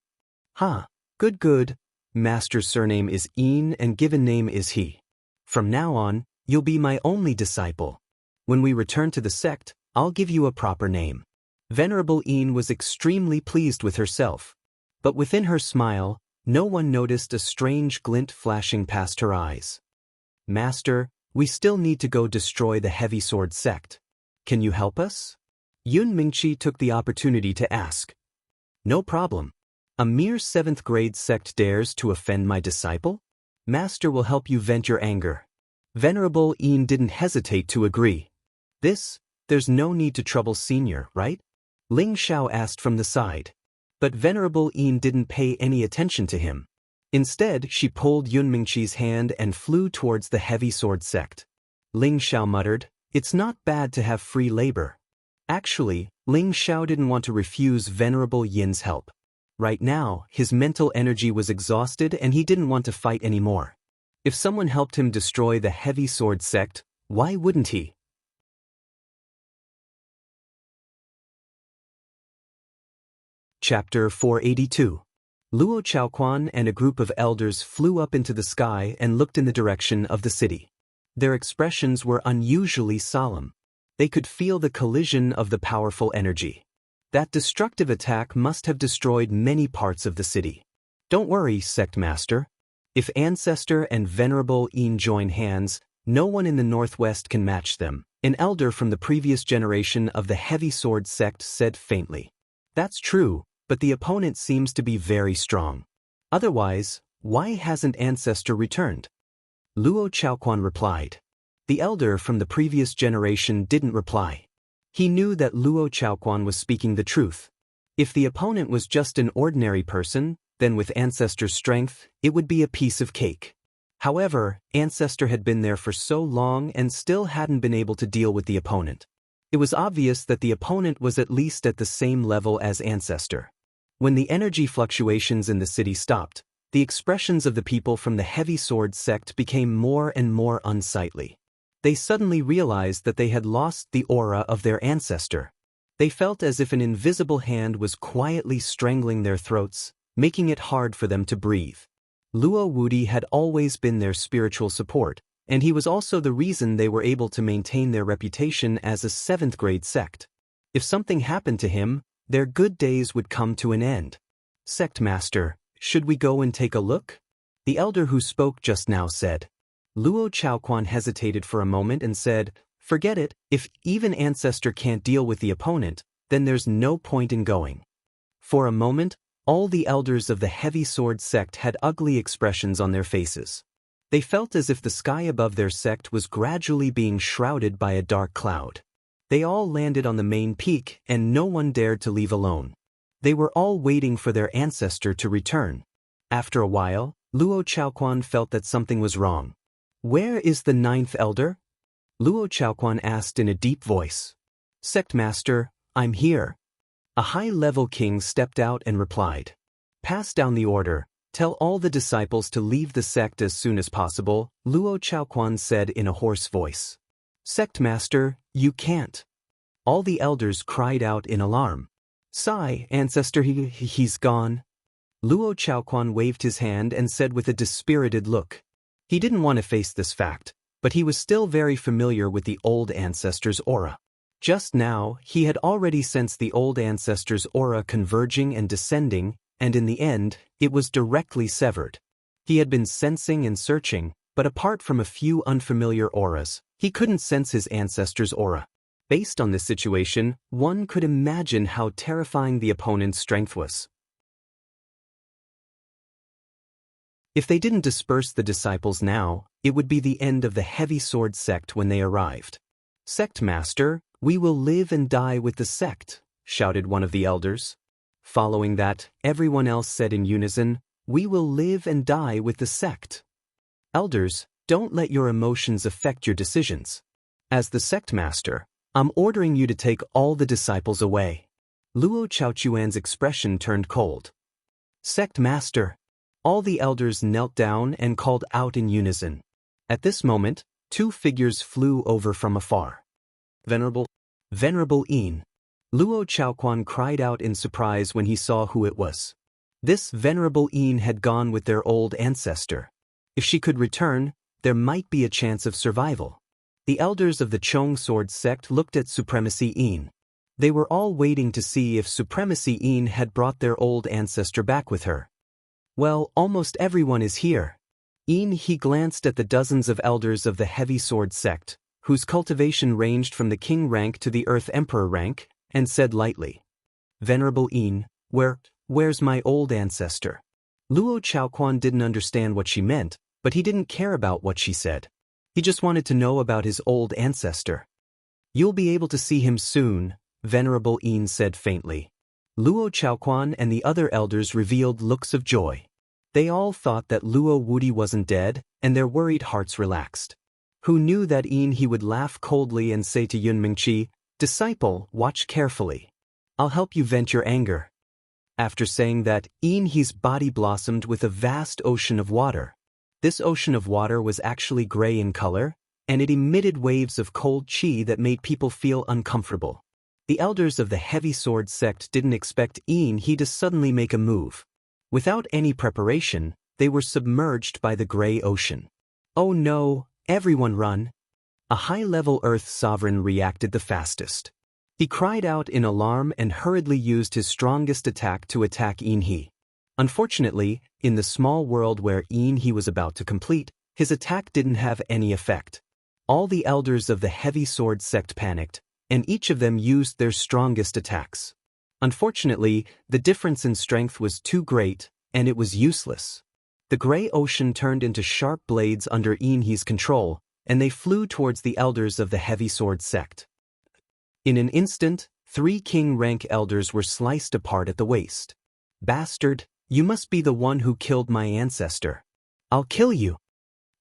Good. Master's surname is Yin and given name is He. From now on, you'll be my only disciple. When we return to the sect, I'll give you a proper name. Venerable Yin was extremely pleased with herself. But within her smile, no one noticed a strange glint flashing past her eyes. Master, we still need to go destroy the heavy sword sect. Can you help us? Yun Mingqi took the opportunity to ask. No problem. A mere 7th grade sect dares to offend my disciple? Master will help you vent your anger. Venerable Yin didn't hesitate to agree. There's no need to trouble Senior, right? Ling Xiao asked from the side. But Venerable Yin didn't pay any attention to him. Instead, she pulled Yunmingqi's hand and flew towards the heavy sword sect. Ling Xiao muttered, "It's not bad to have free labor." Actually, Ling Xiao didn't want to refuse Venerable Yin's help. Right now, his mental energy was exhausted and he didn't want to fight anymore. If someone helped him destroy the heavy sword sect, why wouldn't he? Chapter 482. Luo Chaoquan and a group of elders flew up into the sky and looked in the direction of the city. Their expressions were unusually solemn. They could feel the collision of the powerful energy. That destructive attack must have destroyed many parts of the city. Don't worry, Sect Master. If Ancestor and Venerable Yin join hands, no one in the northwest can match them, an elder from the previous generation of the Heavy Sword sect said faintly. That's true, but the opponent seems to be very strong. Otherwise, why hasn't Ancestor returned? Luo Chaoquan replied. The elder from the previous generation didn't reply. He knew that Luo Chaoquan was speaking the truth. If the opponent was just an ordinary person, then with Ancestor's strength, it would be a piece of cake. However, Ancestor had been there for so long and still hadn't been able to deal with the opponent. It was obvious that the opponent was at least at the same level as Ancestor. When the energy fluctuations in the city stopped, the expressions of the people from the Heavy Sword sect became more and more unsightly. They suddenly realized that they had lost the aura of their ancestor. They felt as if an invisible hand was quietly strangling their throats, making it hard for them to breathe. Luo Wudi had always been their spiritual support, and he was also the reason they were able to maintain their reputation as a 7th-grade sect. If something happened to him, their good days would come to an end. Sect Master, should we go and take a look? The elder who spoke just now said. Luo Chaoquan hesitated for a moment and said, "Forget it, if even Ancestor can't deal with the opponent, then there's no point in going." For a moment, all the elders of the Heavy Sword sect had ugly expressions on their faces. They felt as if the sky above their sect was gradually being shrouded by a dark cloud. They all landed on the main peak and no one dared to leave alone. They were all waiting for their ancestor to return. After a while, Luo Chaoquan felt that something was wrong. "Where is the 9th elder?" Luo Chaoquan asked in a deep voice. "Sect Master, I'm here." A high-level king stepped out and replied. "Pass down the order. Tell all the disciples to leave the sect as soon as possible," Luo Chaoquan said in a hoarse voice. "Sect Master, you can't." All the elders cried out in alarm. "Sigh, Ancestor, he's gone." Luo Chaoquan waved his hand and said with a dispirited look. He didn't want to face this fact, but he was still very familiar with the old ancestor's aura. Just now, he had already sensed the old ancestor's aura converging and descending, and in the end, it was directly severed. He had been sensing and searching, but apart from a few unfamiliar auras, he couldn't sense his ancestor's aura. Based on this situation, one could imagine how terrifying the opponent's strength was. If they didn't disperse the disciples now, it would be the end of the Heavy Sword sect when they arrived. "Sect Master, we will live and die with the sect," shouted one of the elders. Following that, everyone else said in unison, "We will live and die with the sect." Elders, don't let your emotions affect your decisions. As the sect master, I'm ordering you to take all the disciples away. Luo Chaochuan's expression turned cold. "Sect master." All the elders knelt down and called out in unison. At this moment, 2 figures flew over from afar. Venerable Yin. Luo Chaoquan cried out in surprise when he saw who it was. This Venerable Yin had gone with their old ancestor. If she could return, there might be a chance of survival. The elders of the Chong Sword sect looked at Supremacy Yin. They were all waiting to see if Supremacy Yin had brought their old ancestor back with her. Well, almost everyone is here. He glanced at the dozens of elders of the Heavy Sword sect, whose cultivation ranged from the king rank to the Earth Emperor rank, and said lightly, "Venerable Yin, where's my old ancestor?" Luo Chaoquan didn't understand what she meant, but he didn't care about what she said. He just wanted to know about his old ancestor. "You'll be able to see him soon," Venerable Yin said faintly. Luo Chaoquan and the other elders revealed looks of joy. They all thought that Luo Wudi wasn't dead, and their worried hearts relaxed. Who knew that he would laugh coldly and say to Yun Mingqi, "Disciple, watch carefully. I'll help you vent your anger." After saying that, he's body blossomed with a vast ocean of water. This ocean of water was actually gray in color, and it emitted waves of cold qi that made people feel uncomfortable. The elders of the Heavy Sword sect didn't expect he to suddenly make a move. Without any preparation, they were submerged by the gray ocean. "Oh no, everyone run!" A high-level Earth sovereign reacted the fastest. He cried out in alarm and hurriedly used his strongest attack to attack He. Unfortunately, in the small world where he was about to complete, his attack didn't have any effect. All the elders of the Heavy Sword sect panicked, and each of them used their strongest attacks. Unfortunately, the difference in strength was too great, and it was useless. The gray ocean turned into sharp blades under He's control, and they flew towards the elders of the Heavy Sword sect. In an instant, 3 king-rank elders were sliced apart at the waist. "Bastard, you must be the one who killed my ancestor. I'll kill you!"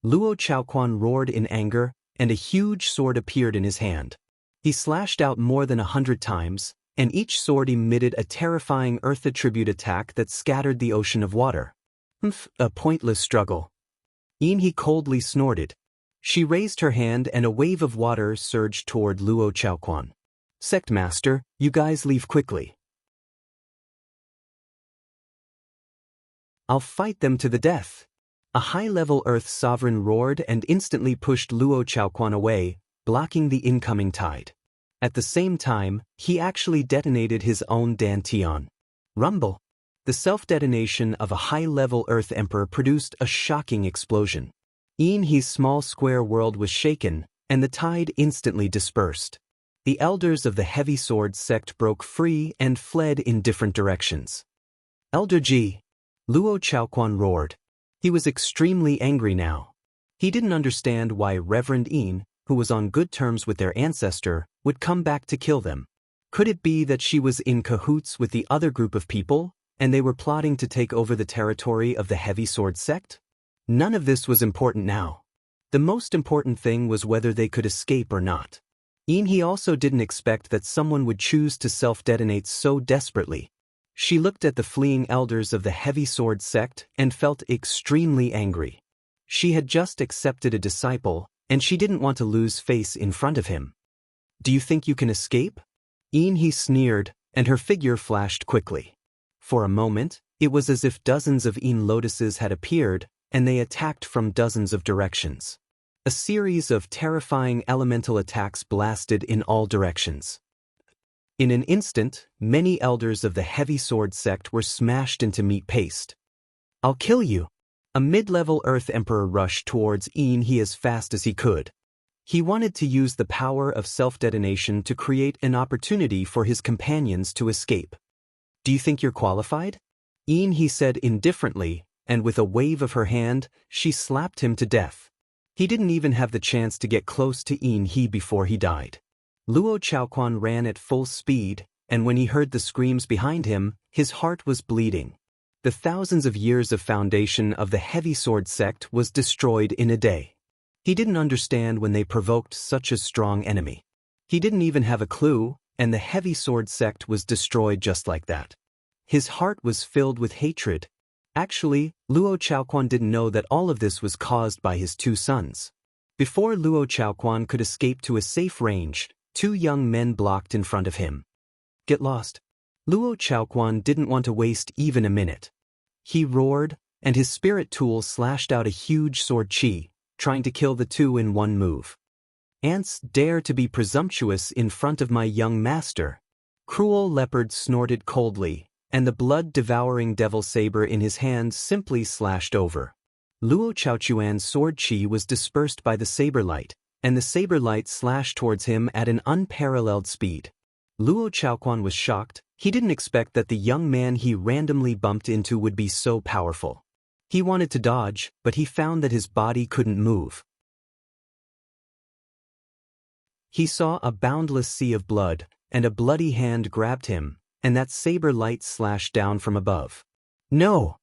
Luo Chaoquan roared in anger, and a huge sword appeared in his hand. He slashed out more than 100 times, and each sword emitted a terrifying earth attribute attack that scattered the ocean of water. A pointless struggle. He coldly snorted. She raised her hand and a wave of water surged toward Luo Chaoquan. "Sect Master, you guys leave quickly. I'll fight them to the death." A high-level Earth sovereign roared and instantly pushed Luo Chaoquan away, blocking the incoming tide. At the same time, he actually detonated his own dantian. Rumble. The self-detonation of a high-level Earth Emperor produced a shocking explosion. His small square world was shaken, and the tide instantly dispersed. The elders of the Heavy Sword sect broke free and fled in different directions. "Elder Ji!" Luo Chaoquan roared. He was extremely angry now. He didn't understand why Reverend who was on good terms with their ancestor, would come back to kill them. Could it be that she was in cahoots with the other group of people, and they were plotting to take over the territory of the Heavy Sword sect? None of this was important now. The most important thing was whether they could escape or not. He also didn't expect that someone would choose to self-detonate so desperately. She looked at the fleeing elders of the Heavy Sword sect and felt extremely angry. She had just accepted a disciple, and she didn't want to lose face in front of him. "Do you think you can escape?" He sneered, and her figure flashed quickly. For a moment, it was as if dozens of lotuses had appeared, and they attacked from dozens of directions. A series of terrifying elemental attacks blasted in all directions. In an instant, many elders of the Heavy Sword sect were smashed into meat paste. "I'll kill you!" A mid-level Earth Emperor rushed towards he as fast as he could. He wanted to use the power of self-detonation to create an opportunity for his companions to escape. "Do you think you're qualified?" He said indifferently, and with a wave of her hand, she slapped him to death. He didn't even have the chance to get close to he before he died. Luo Chaoquan ran at full speed, and when he heard the screams behind him, his heart was bleeding. The thousands of years of foundation of the Heavy Sword sect was destroyed in a day. He didn't understand when they provoked such a strong enemy. He didn't even have a clue, and the Heavy Sword sect was destroyed just like that. His heart was filled with hatred. Actually, Luo Chaoquan didn't know that all of this was caused by his 2 sons. Before Luo Chaoquan could escape to a safe range, 2 young men blocked in front of him. "Get lost." Luo Chaoquan didn't want to waste even a minute. He roared, and his spirit tool slashed out a huge sword qi, trying to kill the 2 in one move. "Ants dare to be presumptuous in front of my young master." Cruel Leopard snorted coldly, and the blood-devouring devil saber in his hand simply slashed over. Luo Chaochuan's sword qi was dispersed by the saber light, and the saber light slashed towards him at an unparalleled speed. Luo Chaoquan was shocked. He didn't expect that the young man he randomly bumped into would be so powerful. He wanted to dodge, but he found that his body couldn't move. He saw a boundless sea of blood, and a bloody hand grabbed him, and that saber light slashed down from above. No!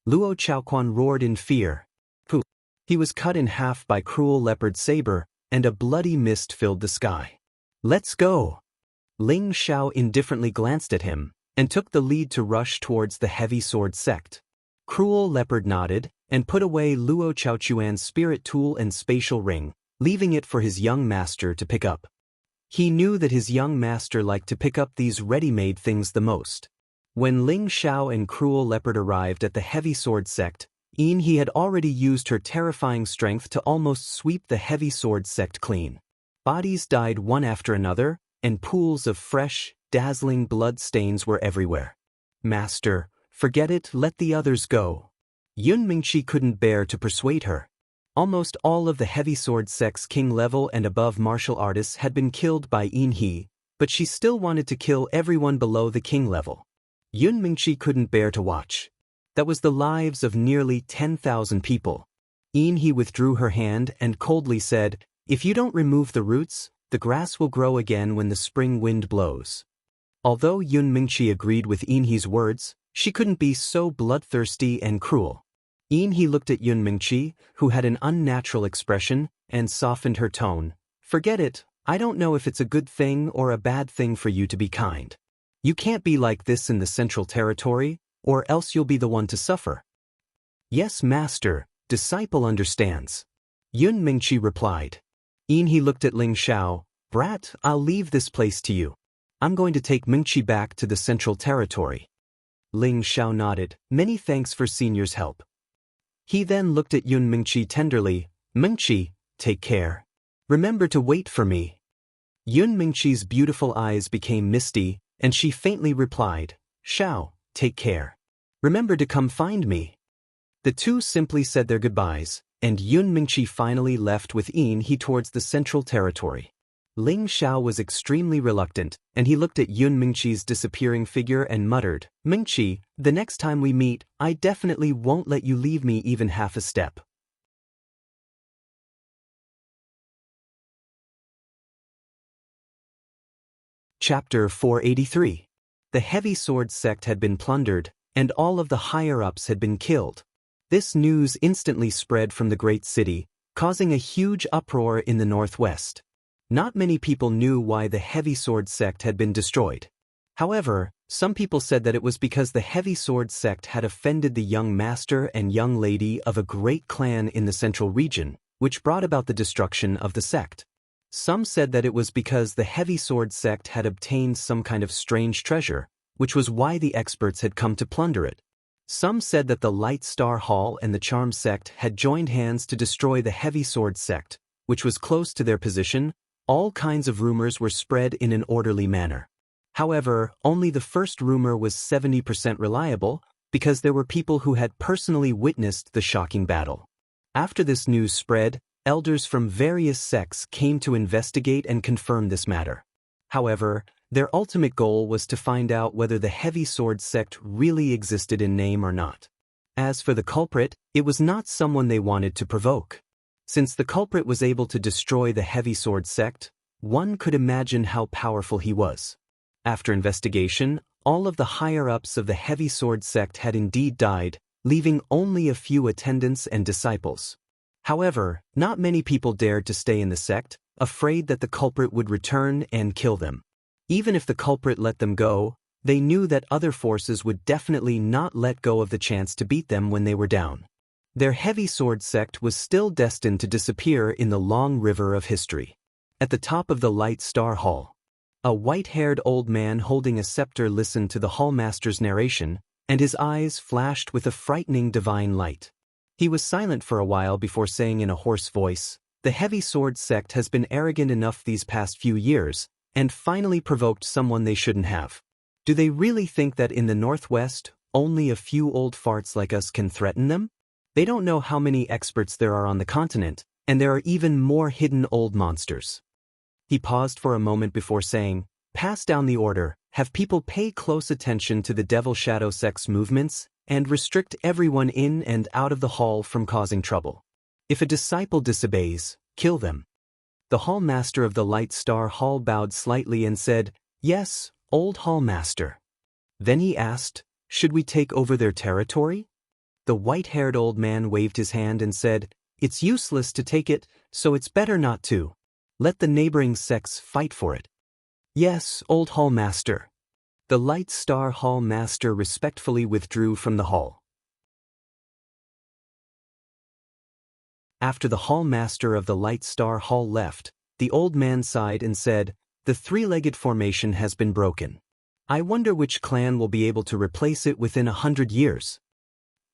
Luo Chaoquan roared in fear. Pooh! He was cut in half by cruel leopard saber, and a bloody mist filled the sky. Let's go! Ling Xiao indifferently glanced at him, and took the lead to rush towards the heavy sword sect. Cruel leopard nodded, and put away Luo Chaochuan's spirit tool and spatial ring, leaving it for his young master to pick up. He knew that his young master liked to pick up these ready-made things the most. When Ling Xiao and Cruel Leopard arrived at the heavy sword sect, he had already used her terrifying strength to almost sweep the heavy sword sect clean. Bodies died one after another, and pools of fresh, dazzling blood stains were everywhere. Master, forget it, let the others go. Yun Mingqi couldn't bear to persuade her. Almost all of the heavy sword sect's king level and above martial artists had been killed by He, but she still wanted to kill everyone below the king level. Yun Mingqi couldn't bear to watch. That was the lives of nearly 10,000 people. He withdrew her hand and coldly said, "If you don't remove the roots, the grass will grow again when the spring wind blows." Although Yun Mingqi agreed with He's words, she couldn't be so bloodthirsty and cruel. He looked at Yun Mingqi, who had an unnatural expression, and softened her tone. "Forget it, I don't know if it's a good thing or a bad thing for you to be kind. You can't be like this in the Central Territory, or else you'll be the one to suffer." "Yes, master, disciple understands," Yun Mingqi replied. He looked at Ling Xiao. "Brat, I'll leave this place to you. I'm going to take Mingqi back to the Central Territory." Ling Xiao nodded. "Many thanks for senior's help." He then looked at Yun Mingqi tenderly. "Mingqi, take care. Remember to wait for me." Yun Mingqi's beautiful eyes became misty, and she faintly replied, "Xiao, take care. Remember to come find me." The two simply said their goodbyes, and Yun Mingqi finally left with He towards the Central Territory. Ling Xiao was extremely reluctant, and he looked at Yun Mingqi's disappearing figure and muttered, "Mingqi, the next time we meet, I definitely won't let you leave me even half a step." Chapter 483. The heavy sword sect had been plundered, and all of the higher-ups had been killed. This news instantly spread from the great city, causing a huge uproar in the northwest. Not many people knew why the heavy sword sect had been destroyed. However, some people said that it was because the heavy sword sect had offended the young master and young lady of a great clan in the central region, which brought about the destruction of the sect. Some said that it was because the heavy sword sect had obtained some kind of strange treasure, which was why the experts had come to plunder it. Some said that the Light Star Hall and the Charm sect had joined hands to destroy the heavy sword sect, which was close to their position. All kinds of rumors were spread in an orderly manner. However, only the first rumor was 70% reliable, because there were people who had personally witnessed the shocking battle. After this news spread, elders from various sects came to investigate and confirm this matter. However, their ultimate goal was to find out whether the heavy sword sect really existed in name or not. As for the culprit, it was not someone they wanted to provoke. Since the culprit was able to destroy the heavy sword sect, one could imagine how powerful he was. After investigation, all of the higher-ups of the heavy sword sect had indeed died, leaving only a few attendants and disciples. However, not many people dared to stay in the sect, afraid that the culprit would return and kill them. Even if the culprit let them go, they knew that other forces would definitely not let go of the chance to beat them when they were down. Their heavy sword sect was still destined to disappear in the long river of history. At the top of the Light Star Hall, a white-haired old man holding a scepter listened to the hallmaster's narration, and his eyes flashed with a frightening divine light. He was silent for a while before saying in a hoarse voice, "The heavy sword sect has been arrogant enough these past few years, and finally provoked someone they shouldn't have. Do they really think that in the Northwest, only a few old farts like us can threaten them? They don't know how many experts there are on the continent, and there are even more hidden old monsters." He paused for a moment before saying, "Pass down the order, have people pay close attention to the Devil Shadow sect's movements, and restrict everyone in and out of the hall from causing trouble. If a disciple disobeys, kill them." The hallmaster of the Light Star Hall bowed slightly and said, "Yes, old hallmaster." Then he asked, "Should we take over their territory?" The white-haired old man waved his hand and said, "It's useless to take it, so it's better not to. Let the neighboring sects fight for it." "Yes, old hall master." The Light Star Hall master respectfully withdrew from the hall. After the hall master of the Light Star Hall left, the old man sighed and said, "The three-legged formation has been broken. I wonder which clan will be able to replace it within 100 years.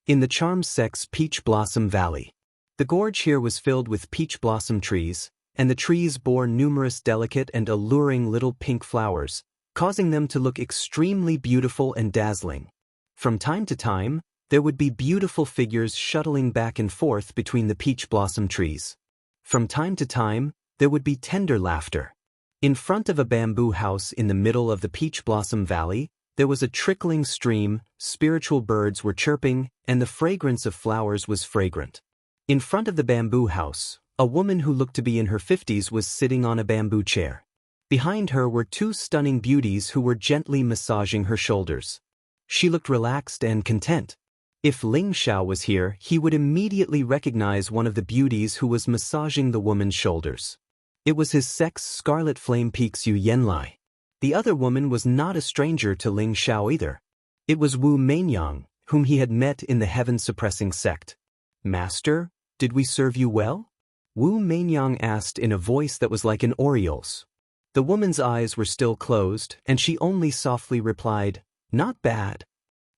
In the Charm Sect's Peach Blossom Valley. The gorge here was filled with peach blossom trees, and the trees bore numerous delicate and alluring little pink flowers, causing them to look extremely beautiful and dazzling. From time to time, there would be beautiful figures shuttling back and forth between the peach blossom trees. From time to time, there would be tender laughter. In front of a bamboo house in the middle of the Peach Blossom Valley, there was a trickling stream, spiritual birds were chirping, and the fragrance of flowers was fragrant. In front of the bamboo house, a woman who looked to be in her 50s was sitting on a bamboo chair. Behind her were two stunning beauties who were gently massaging her shoulders. She looked relaxed and content. If Ling Xiao was here, he would immediately recognize one of the beauties who was massaging the woman's shoulders. It was his sect's Scarlet Flame Peaks Yu Yenlai. The other woman was not a stranger to Ling Xiao either. It was Wu Mainyang, whom he had met in the heaven-suppressing sect. "Master, did we serve you well?" Wu Mainyang asked in a voice that was like an oriole's. The woman's eyes were still closed, and she only softly replied, "Not bad."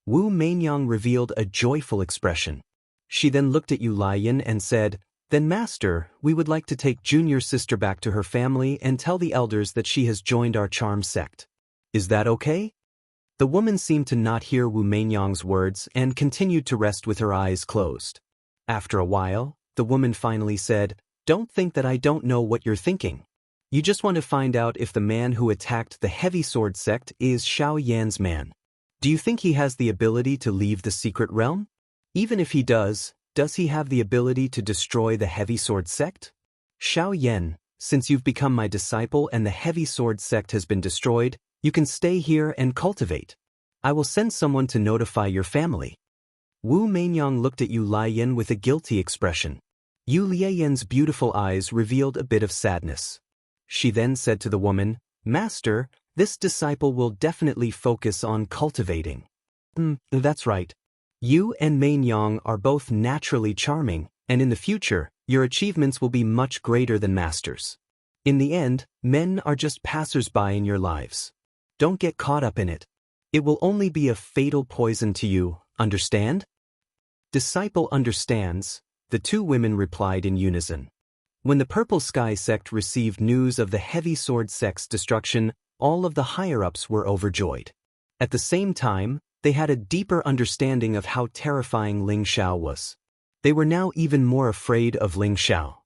Wu Mainyang revealed a joyful expression. She then looked at Yu Lian and said, "Then master, we would like to take Junior's sister back to her family and tell the elders that she has joined our charm sect. Is that okay?" The woman seemed to not hear Wu Mainyang's words and continued to rest with her eyes closed. After a while, the woman finally said, "Don't think that I don't know what you're thinking. You just want to find out if the man who attacked the Heavy Sword sect is Xiao Yan's man. Do you think he has the ability to leave the secret realm? Even if he does he have the ability to destroy the Heavy Sword sect? Xiao Yan, since you've become my disciple and the Heavy Sword sect has been destroyed, you can stay here and cultivate. I will send someone to notify your family." Wu Mainyang looked at Yu Lian with a guilty expression. Yu Lian's beautiful eyes revealed a bit of sadness. She then said to the woman, "Master, this disciple will definitely focus on cultivating." That's right. You and Mainyang are both naturally charming, and in the future, your achievements will be much greater than masters. In the end, men are just passers-by in your lives. Don't get caught up in it. It will only be a fatal poison to you, understand?" "Disciple understands," the two women replied in unison. When the Purple Sky sect received news of the Heavy Sword sect's destruction, all of the higher-ups were overjoyed. At the same time, they had a deeper understanding of how terrifying Ling Xiao was. They were now even more afraid of Ling Xiao.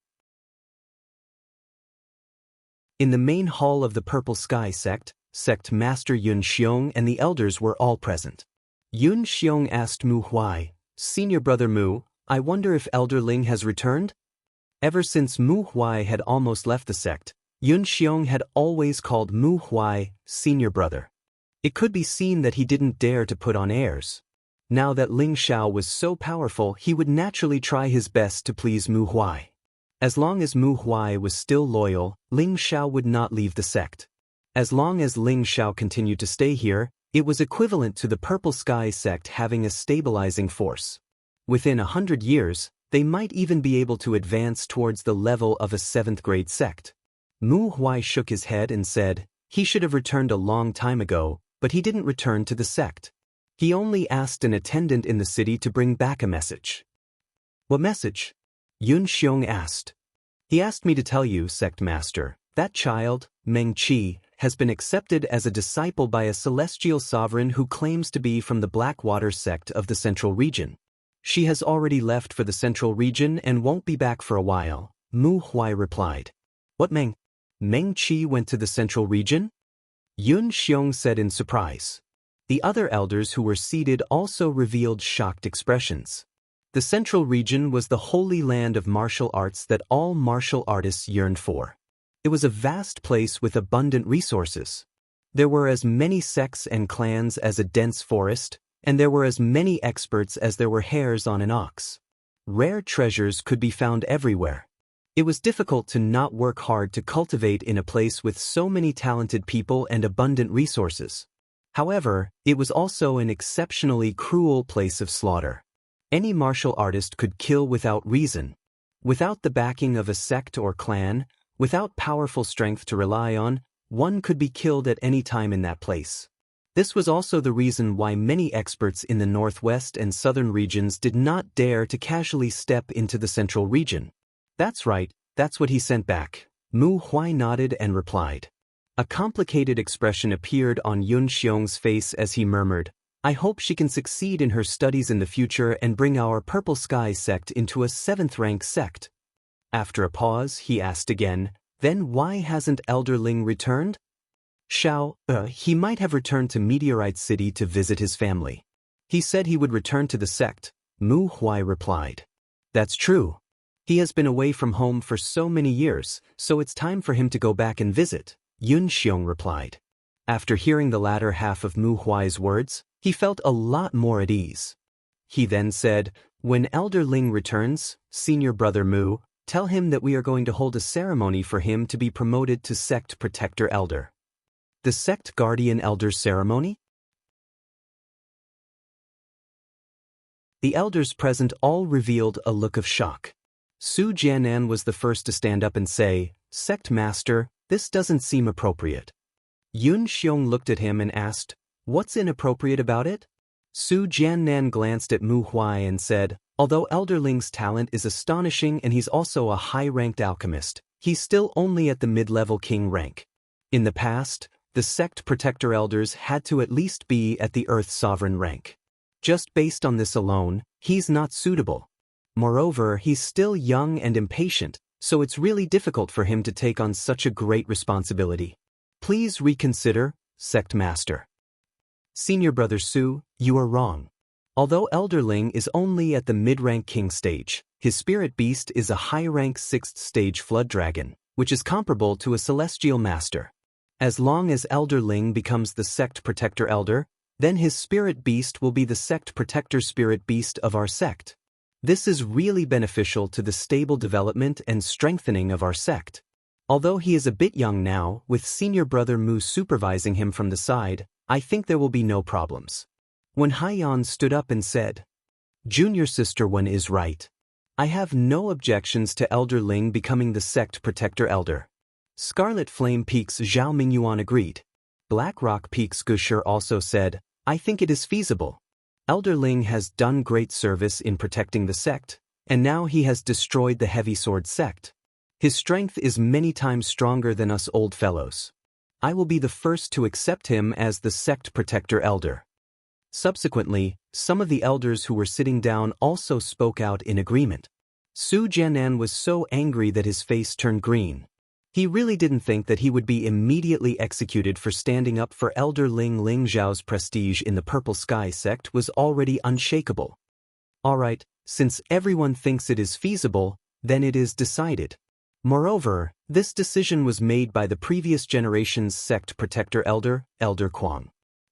In the main hall of the Purple Sky sect, Sect Master Yun Xiong and the elders were all present. Yun Xiong asked Mu Huai, "Senior brother Mu, I wonder if Elder Ling has returned?" Ever since Mu Huai had almost left the sect, Yun Xiong had always called Mu Huai senior brother. It could be seen that he didn't dare to put on airs. Now that Ling Xiao was so powerful, he would naturally try his best to please Mu Huai. As long as Mu Huai was still loyal, Ling Xiao would not leave the sect. As long as Ling Xiao continued to stay here, it was equivalent to the Purple Sky sect having a stabilizing force. Within 100 years, they might even be able to advance towards the level of a 7th-grade sect. Mu Huai shook his head and said, he should have returned a long time ago, but he didn't return to the sect. He only asked an attendant in the city to bring back a message. "What message?" Yun Xiong asked. "He asked me to tell you, sect master, that child, Meng Qi, has been accepted as a disciple by a celestial sovereign who claims to be from the Blackwater sect of the Central Region. She has already left for the Central Region and won't be back for a while," Mu Huai replied. "What Meng Qi went to the Central Region?" Yun Xiong said in surprise. The other elders who were seated also revealed shocked expressions. The Central Region was the holy land of martial arts that all martial artists yearned for. It was a vast place with abundant resources. There were as many sects and clans as a dense forest, and there were as many experts as there were hairs on an ox. Rare treasures could be found everywhere. It was difficult to not work hard to cultivate in a place with so many talented people and abundant resources. However, it was also an exceptionally cruel place of slaughter. Any martial artist could kill without reason. Without the backing of a sect or clan, without powerful strength to rely on, one could be killed at any time in that place. This was also the reason why many experts in the northwest and southern regions did not dare to casually step into the central region. That's right, that's what he sent back. Mu Huai nodded and replied. A complicated expression appeared on Yun Xiong's face as he murmured, I hope she can succeed in her studies in the future and bring our Purple Sky sect into a 7th-rank sect. After a pause, he asked again, then why hasn't Elder Ling returned? He might have returned to Meteorite City to visit his family. He said he would return to the sect, Mu Huai replied. That's true. He has been away from home for so many years, so it's time for him to go back and visit, Yun Xiong replied. After hearing the latter half of Mu Huai's words, he felt a lot more at ease. He then said, when Elder Ling returns, Senior Brother Mu, tell him that we are going to hold a ceremony for him to be promoted to Sect Protector Elder. The Sect Guardian Elder Ceremony? The elders present all revealed a look of shock. Su Jianan was the first to stand up and say, Sect Master, this doesn't seem appropriate. Yun Xiong looked at him and asked, what's inappropriate about it? Su Jianan glanced at Mu Huai and said, although Elder Ling's talent is astonishing and he's also a high-ranked alchemist, he's still only at the mid-level king rank. In the past, the Sect Protector Elders had to at least be at the Earth Sovereign rank. Just based on this alone, he's not suitable. Moreover, he's still young and impatient, so it's really difficult for him to take on such a great responsibility. Please reconsider, Sect Master. Senior Brother Su, you are wrong. Although Elder Ling is only at the mid-rank king stage, his spirit beast is a high-rank 6th stage flood dragon, which is comparable to a celestial master. As long as Elder Ling becomes the Sect Protector Elder, then his spirit beast will be the Sect Protector Spirit Beast of our sect. This is really beneficial to the stable development and strengthening of our sect. Although he is a bit young now, with Senior Brother Mu supervising him from the side, I think there will be no problems. When Haiyan stood up and said, Junior Sister Wen is right. I have no objections to Elder Ling becoming the Sect Protector Elder. Scarlet Flame Peak's Zhao Mingyuan agreed. Black Rock Peak's Gusher also said, I think it is feasible. Elder Ling has done great service in protecting the sect, and now he has destroyed the Heavy Sword sect. His strength is many times stronger than us old fellows. I will be the first to accept him as the Sect Protector Elder. Subsequently, some of the elders who were sitting down also spoke out in agreement. Su Jianan was so angry that his face turned green. He really didn't think that he would be immediately executed for standing up for Elder Ling. Ling Zhao's prestige in the Purple Sky sect was already unshakable. Alright, since everyone thinks it is feasible, then it is decided. Moreover, this decision was made by the previous generation's Sect Protector Elder, Elder Kuang.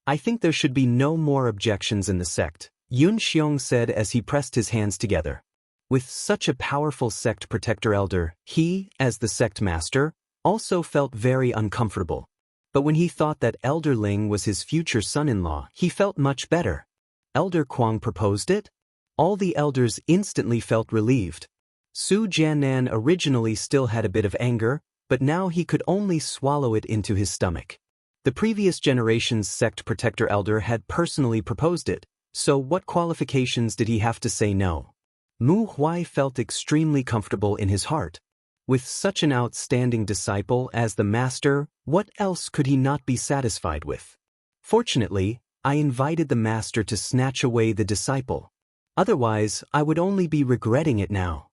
I think there should be no more objections in the sect, Yun Xiong said as he pressed his hands together. With such a powerful Sect Protector Elder, he, as the Sect Master, also felt very uncomfortable. But when he thought that Elder Ling was his future son-in-law, he felt much better. Elder Kuang proposed it? All the elders instantly felt relieved. Su Jianan originally still had a bit of anger, but now he could only swallow it into his stomach. The previous generation's Sect Protector Elder had personally proposed it, so what qualifications did he have to say no? Mu Huai felt extremely comfortable in his heart. With such an outstanding disciple as the master, what else could he not be satisfied with? Fortunately, I invited the master to snatch away the disciple. Otherwise, I would only be regretting it now.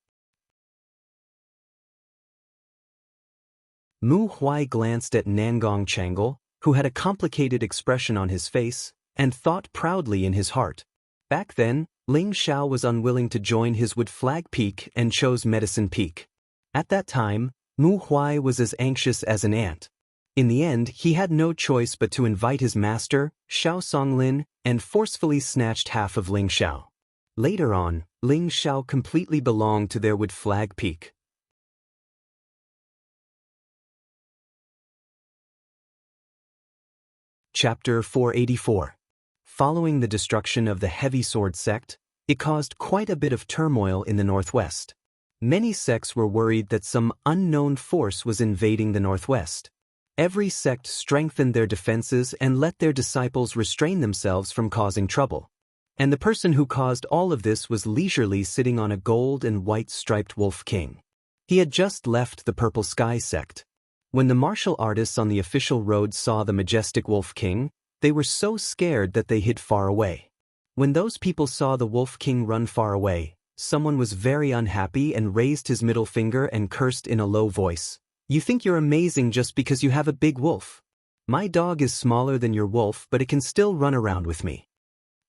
Mu Huai glanced at Nangong Changle, who had a complicated expression on his face, and thought proudly in his heart. Back then, Ling Xiao was unwilling to join his Wood Flag Peak and chose Medicine Peak. At that time, Mu Huai was as anxious as an ant. In the end, he had no choice but to invite his master, Xiao Songlin, and forcefully snatched half of Ling Xiao. Later on, Ling Xiao completely belonged to their wood flag peak. Chapter 484. Following the destruction of the Heavy Sword sect, it caused quite a bit of turmoil in the northwest. Many sects were worried that some unknown force was invading the northwest. Every sect strengthened their defenses and let their disciples restrain themselves from causing trouble. And the person who caused all of this was leisurely sitting on a gold and white striped wolf king. He had just left the Purple Sky sect. When the martial artists on the official road saw the majestic wolf king, they were so scared that they hid far away. When those people saw the wolf king run far away, someone was very unhappy and raised his middle finger and cursed in a low voice. "You think you're amazing just because you have a big wolf. My dog is smaller than your wolf, but it can still run around with me."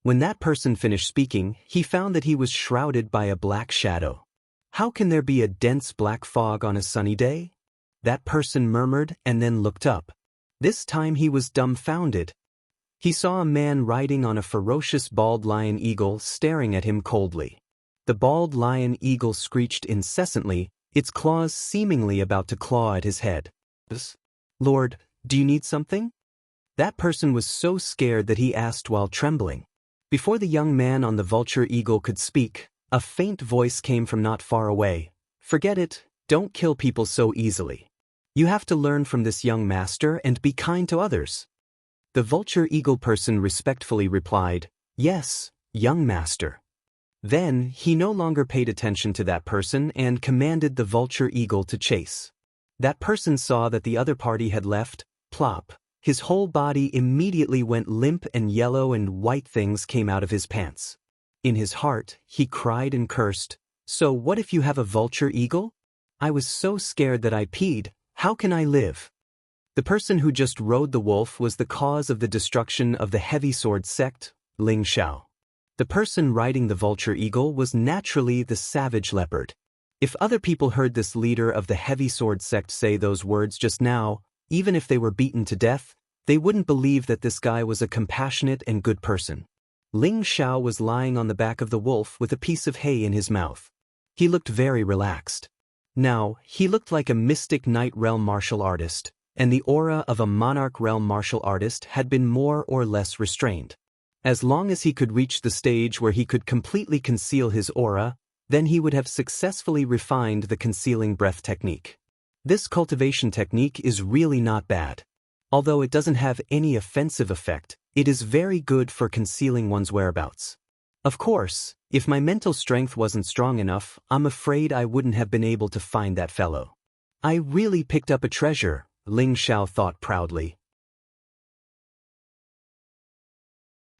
When that person finished speaking, he found that he was shrouded by a black shadow. "How can there be a dense black fog on a sunny day?" That person murmured and then looked up. This time he was dumbfounded. He saw a man riding on a ferocious bald lion eagle staring at him coldly. The bald lion eagle screeched incessantly, its claws seemingly about to claw at his head. "Lord, do you need something?" That person was so scared that he asked while trembling. Before the young man on the vulture eagle could speak, a faint voice came from not far away. "Forget it, don't kill people so easily. You have to learn from this young master and be kind to others." The vulture eagle person respectfully replied, "Yes, young master." Then, he no longer paid attention to that person and commanded the vulture eagle to chase. That person saw that the other party had left. Plop. His whole body immediately went limp and yellow and white things came out of his pants. In his heart, he cried and cursed, "So what if you have a vulture eagle? I was so scared that I peed, how can I live?" The person who just rode the wolf was the cause of the destruction of the Heavy Sword sect, Ling Xiao. The person riding the vulture eagle was naturally the savage leopard. If other people heard this leader of the Heavy Sword sect say those words just now, even if they were beaten to death, they wouldn't believe that this guy was a compassionate and good person. Ling Xiao was lying on the back of the wolf with a piece of hay in his mouth. He looked very relaxed. Now, he looked like a mystic night realm martial artist, and the aura of a monarch realm martial artist had been more or less restrained. As long as he could reach the stage where he could completely conceal his aura, then he would have successfully refined the concealing breath technique. This cultivation technique is really not bad. Although it doesn't have any offensive effect, it is very good for concealing one's whereabouts. Of course, if my mental strength wasn't strong enough, I'm afraid I wouldn't have been able to find that fellow. I really picked up a treasure, Ling Xiao thought proudly.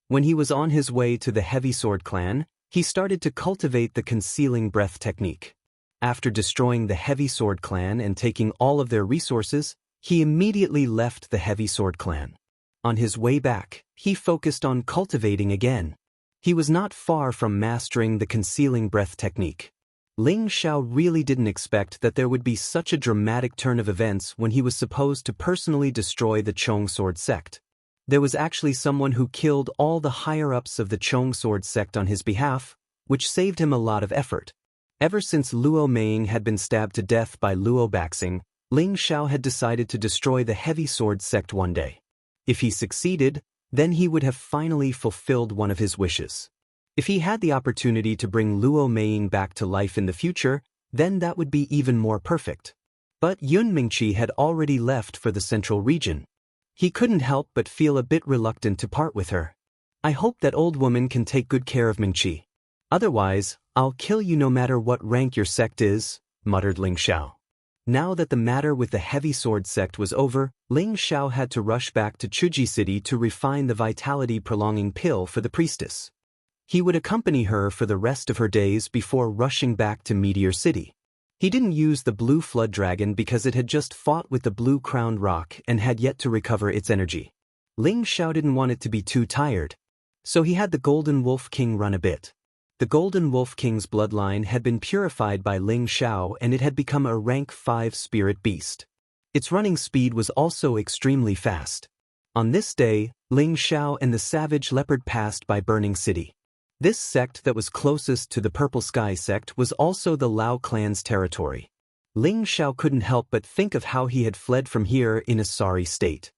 When he was on his way to the Heavy Sword clan, he started to cultivate the concealing breath technique. After destroying the Heavy Sword clan and taking all of their resources, he immediately left the Heavy Sword clan. On his way back, he focused on cultivating again. He was not far from mastering the concealing breath technique. Ling Xiao really didn't expect that there would be such a dramatic turn of events when he was supposed to personally destroy the Chong Sword sect. There was actually someone who killed all the higher-ups of the Chong Sword sect on his behalf, which saved him a lot of effort. Ever since Luo Meiying had been stabbed to death by Luo Baxing, Ling Xiao had decided to destroy the Heavy Sword sect one day. If he succeeded, then he would have finally fulfilled one of his wishes. If he had the opportunity to bring Luo Meiying back to life in the future, then that would be even more perfect. But Yun Mingqi had already left for the central region. He couldn't help but feel a bit reluctant to part with her. "I hope that old woman can take good care of Mingqi. Otherwise, I'll kill you no matter what rank your sect is," muttered Ling Xiao. Now that the matter with the Heavy Sword sect was over, Ling Xiao had to rush back to Chuji City to refine the vitality-prolonging pill for the priestess. He would accompany her for the rest of her days before rushing back to Meteor City. He didn't use the blue flood dragon because it had just fought with the blue-crowned rock and had yet to recover its energy. Ling Xiao didn't want it to be too tired, so he had the Golden Wolf King run a bit. The Golden Wolf King's bloodline had been purified by Ling Xiao and it had become a rank 5 spirit beast. Its running speed was also extremely fast. On this day, Ling Xiao and the savage leopard passed by Burning City. This sect that was closest to the Purple Sky sect was also the Lao clan's territory. Ling Xiao couldn't help but think of how he had fled from here in a sorry state.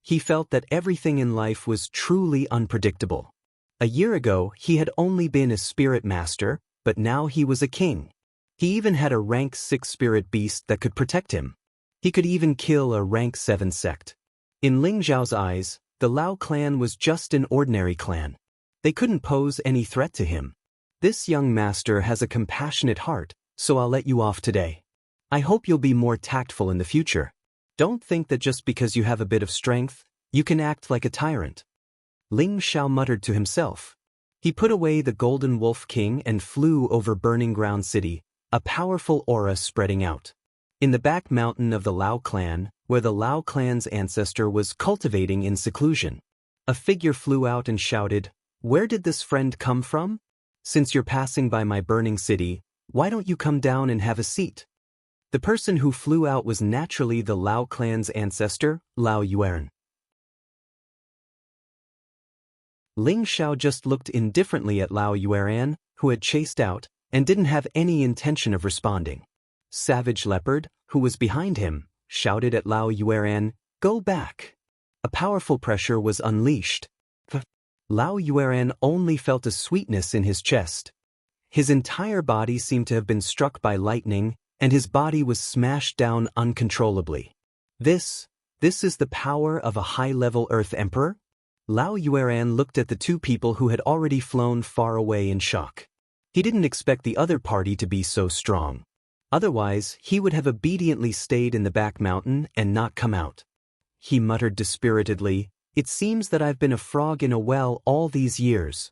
He felt that everything in life was truly unpredictable. A year ago, he had only been a spirit master, but now he was a king. He even had a rank 6 spirit beast that could protect him. He could even kill a rank 7 sect. In Ling Xiao's eyes, the Lao clan was just an ordinary clan. They couldn't pose any threat to him. This young master has a compassionate heart, so I'll let you off today. I hope you'll be more tactful in the future. Don't think that just because you have a bit of strength, you can act like a tyrant. Ling Xiao muttered to himself. He put away the Golden Wolf King and flew over Burning Ground City, a powerful aura spreading out. In the back mountain of the Lao clan, where the Lao clan's ancestor was cultivating in seclusion, a figure flew out and shouted, "Where did this friend come from? Since you're passing by my burning city, why don't you come down and have a seat?" The person who flew out was naturally the Lao clan's ancestor, Lao Yuan. Ling Xiao just looked indifferently at Lao Yuan, who had chased out, and didn't have any intention of responding. Savage Leopard, who was behind him, shouted at Lao Yuan, "Go back." A powerful pressure was unleashed. Lao Yuan only felt a sweetness in his chest. His entire body seemed to have been struck by lightning, and his body was smashed down uncontrollably. This is the power of a high-level Earth Emperor? Lao Yuan looked at the two people who had already flown far away in shock. He didn't expect the other party to be so strong. Otherwise, he would have obediently stayed in the back mountain and not come out. He muttered dispiritedly, "It seems that I've been a frog in a well all these years."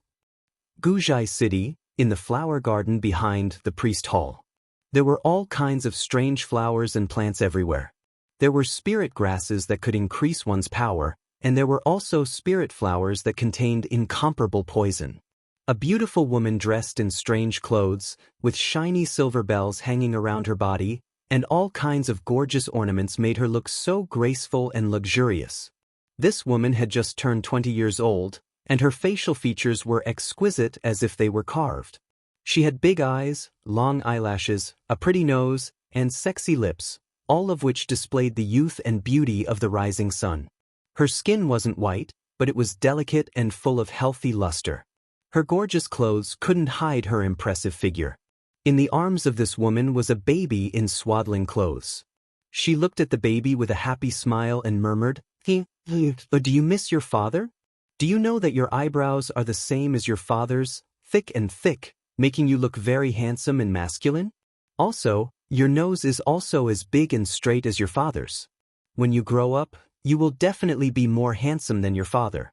Guzhai City, in the flower garden behind the priest hall. There were all kinds of strange flowers and plants everywhere. There were spirit grasses that could increase one's power, and there were also spirit flowers that contained incomparable poison. A beautiful woman dressed in strange clothes, with shiny silver bells hanging around her body, and all kinds of gorgeous ornaments made her look so graceful and luxurious. This woman had just turned 20 years old, and her facial features were exquisite as if they were carved. She had big eyes, long eyelashes, a pretty nose, and sexy lips, all of which displayed the youth and beauty of the rising sun. Her skin wasn't white, but it was delicate and full of healthy luster. Her gorgeous clothes couldn't hide her impressive figure. In the arms of this woman was a baby in swaddling clothes. She looked at the baby with a happy smile and murmured, "Do you miss your father? Do you know that your eyebrows are the same as your father's, thick and thick, making you look very handsome and masculine? Also, your nose is also as big and straight as your father's. When you grow up, you will definitely be more handsome than your father."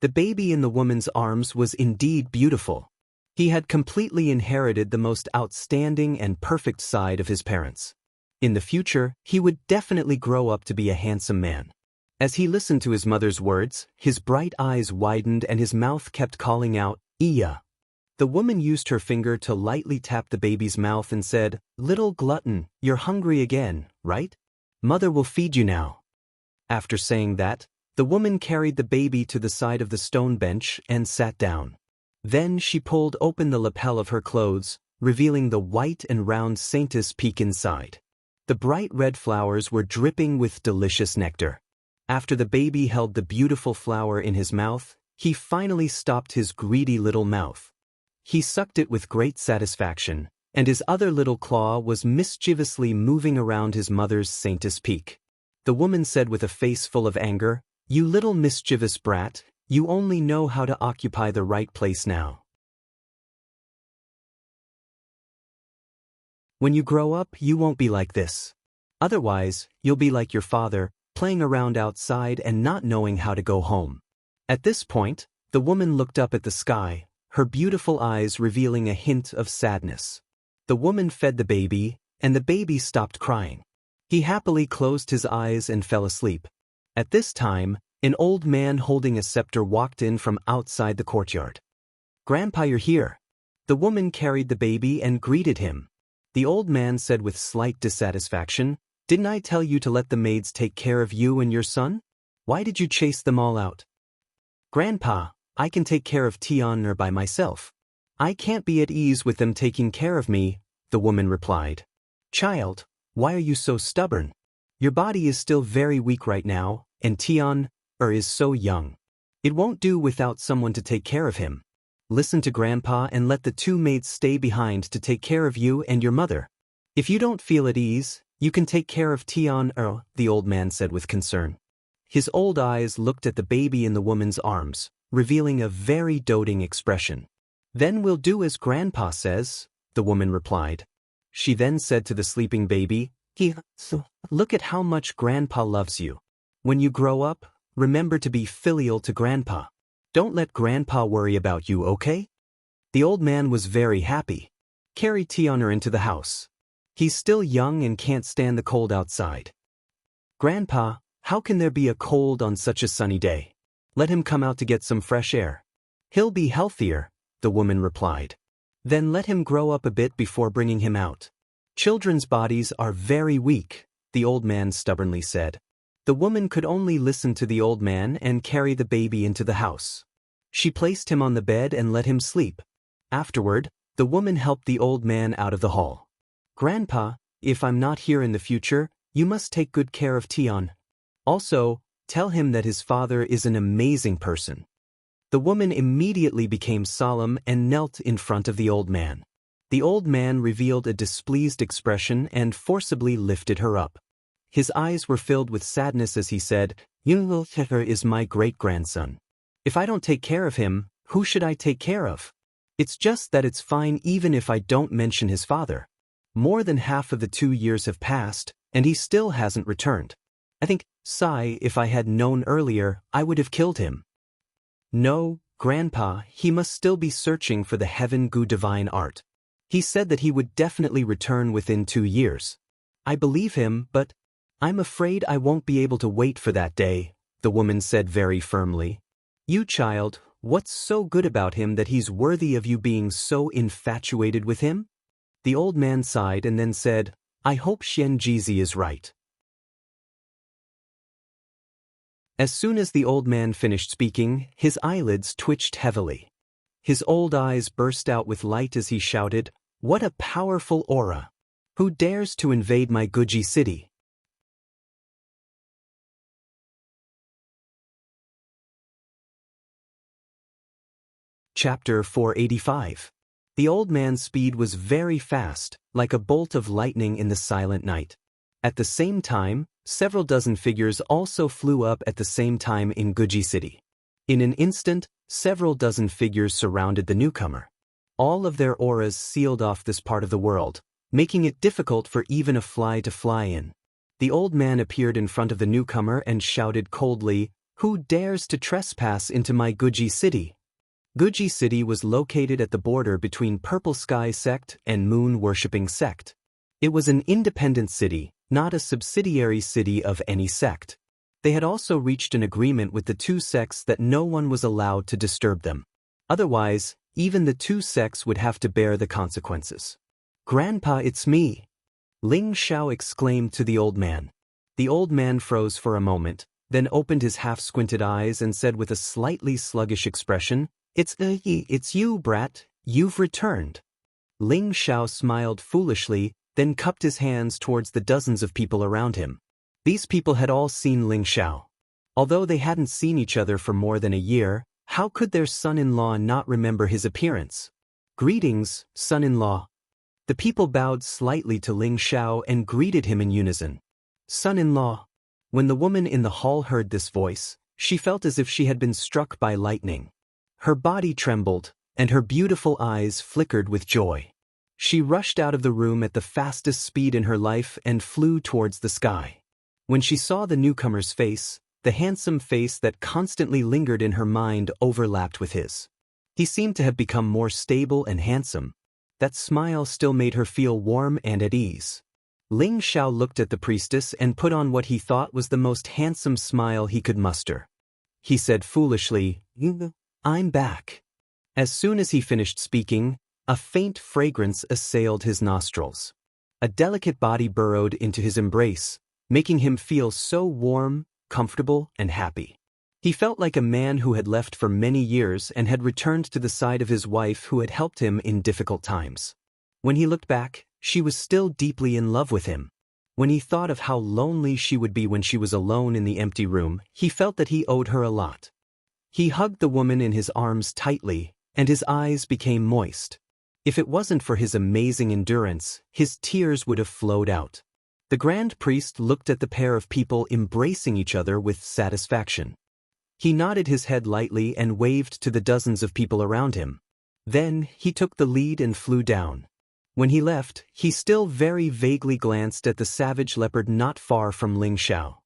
The baby in the woman's arms was indeed beautiful. He had completely inherited the most outstanding and perfect side of his parents. In the future, he would definitely grow up to be a handsome man. As he listened to his mother's words, his bright eyes widened and his mouth kept calling out, "Iya." The woman used her finger to lightly tap the baby's mouth and said, "Little glutton, you're hungry again, right? Mother will feed you now." After saying that, the woman carried the baby to the side of the stone bench and sat down. Then she pulled open the lapel of her clothes, revealing the white and round saintis peak inside. The bright red flowers were dripping with delicious nectar. After the baby held the beautiful flower in his mouth, he finally stopped his greedy little mouth. He sucked it with great satisfaction, and his other little claw was mischievously moving around his mother's saintis peak. The woman said with a face full of anger, "You little mischievous brat, you only know how to occupy the right place now. When you grow up, you won't be like this. Otherwise, you'll be like your father, playing around outside and not knowing how to go home." At this point, the woman looked up at the sky, her beautiful eyes revealing a hint of sadness. The woman fed the baby, and the baby stopped crying. He happily closed his eyes and fell asleep. At this time, an old man holding a scepter walked in from outside the courtyard. "Grandpa, you're here." The woman carried the baby and greeted him. The old man said with slight dissatisfaction, Didn't I tell you to let the maids take care of you and your son? Why did you chase them all out? Grandpa, I can take care of Tian'er by myself. I can't be at ease with them taking care of me, the woman replied. Child, why are you so stubborn? Your body is still very weak right now, and Tian'er is so young. It won't do without someone to take care of him. Listen to Grandpa and let the two maids stay behind to take care of you and your mother. If you don't feel at ease, you can take care of Tian'er, the old man said with concern. His old eyes looked at the baby in the woman's arms, revealing a very doting expression. Then we'll do as Grandpa says, the woman replied. She then said to the sleeping baby, Look at how much Grandpa loves you. When you grow up, remember to be filial to Grandpa. Don't let Grandpa worry about you, okay? The old man was very happy. Carry Tian'er into the house. He's still young and can't stand the cold outside. Grandpa, how can there be a cold on such a sunny day? Let him come out to get some fresh air. He'll be healthier, the woman replied. Then let him grow up a bit before bringing him out. Children's bodies are very weak, the old man stubbornly said. The woman could only listen to the old man and carry the baby into the house. She placed him on the bed and let him sleep. Afterward, the woman helped the old man out of the hall. Grandpa, if I'm not here in the future, you must take good care of Tian'er. Also, tell him that his father is an amazing person. The woman immediately became solemn and knelt in front of the old man. The old man revealed a displeased expression and forcibly lifted her up. His eyes were filled with sadness as he said, Yu'er is my great-grandson. If I don't take care of him, who should I take care of? It's just that it's fine even if I don't mention his father. More than half of the 2 years have passed, and he still hasn't returned. I think, if I had known earlier, I would have killed him. No, Grandpa, he must still be searching for the Heaven-Gu divine art. He said that he would definitely return within 2 years. I believe him, but I'm afraid I won't be able to wait for that day, the woman said very firmly. You child, what's so good about him that he's worthy of you being so infatuated with him? The old man sighed and then said, I hope Xianjizi is right. As soon as the old man finished speaking, his eyelids twitched heavily. His old eyes burst out with light as he shouted, What a powerful aura! Who dares to invade my Guji city? Chapter 485. The old man's speed was very fast, like a bolt of lightning in the silent night. At the same time, several dozen figures also flew up at the same time in Guji city. In an instant, several dozen figures surrounded the newcomer. All of their auras sealed off this part of the world, making it difficult for even a fly to fly in. The old man appeared in front of the newcomer and shouted coldly, Who dares to trespass into my Guji city? Guji city was located at the border between Purple Sky sect and Moon-worshipping sect. It was an independent city, not a subsidiary city of any sect. They had also reached an agreement with the two sects that no one was allowed to disturb them. Otherwise, even the two sects would have to bear the consequences. Grandpa, it's me! Ling Xiao exclaimed to the old man. The old man froze for a moment, then opened his half-squinted eyes and said with a slightly sluggish expression, It's you, brat. You've returned. Ling Xiao smiled foolishly, then cupped his hands towards the dozens of people around him. These people had all seen Ling Xiao. Although they hadn't seen each other for more than a year, how could their son-in-law not remember his appearance? Greetings, son-in-law. The people bowed slightly to Ling Xiao and greeted him in unison. Son-in-law. When the woman in the hall heard this voice, she felt as if she had been struck by lightning. Her body trembled, and her beautiful eyes flickered with joy. She rushed out of the room at the fastest speed in her life and flew towards the sky. When she saw the newcomer's face, the handsome face that constantly lingered in her mind overlapped with his. He seemed to have become more stable and handsome. That smile still made her feel warm and at ease. Ling Xiao looked at the priestess and put on what he thought was the most handsome smile he could muster. He said foolishly, I'm back. As soon as he finished speaking, a faint fragrance assailed his nostrils. A delicate body burrowed into his embrace, making him feel so warm, comfortable, and happy. He felt like a man who had left for many years and had returned to the side of his wife who had helped him in difficult times. When he looked back, she was still deeply in love with him. When he thought of how lonely she would be when she was alone in the empty room, he felt that he owed her a lot. He hugged the woman in his arms tightly, and his eyes became moist. If it wasn't for his amazing endurance, his tears would have flowed out. The Grand Priest looked at the pair of people embracing each other with satisfaction. He nodded his head lightly and waved to the dozens of people around him. Then, he took the lead and flew down. When he left, he still very vaguely glanced at the savage leopard not far from Ling Xiao.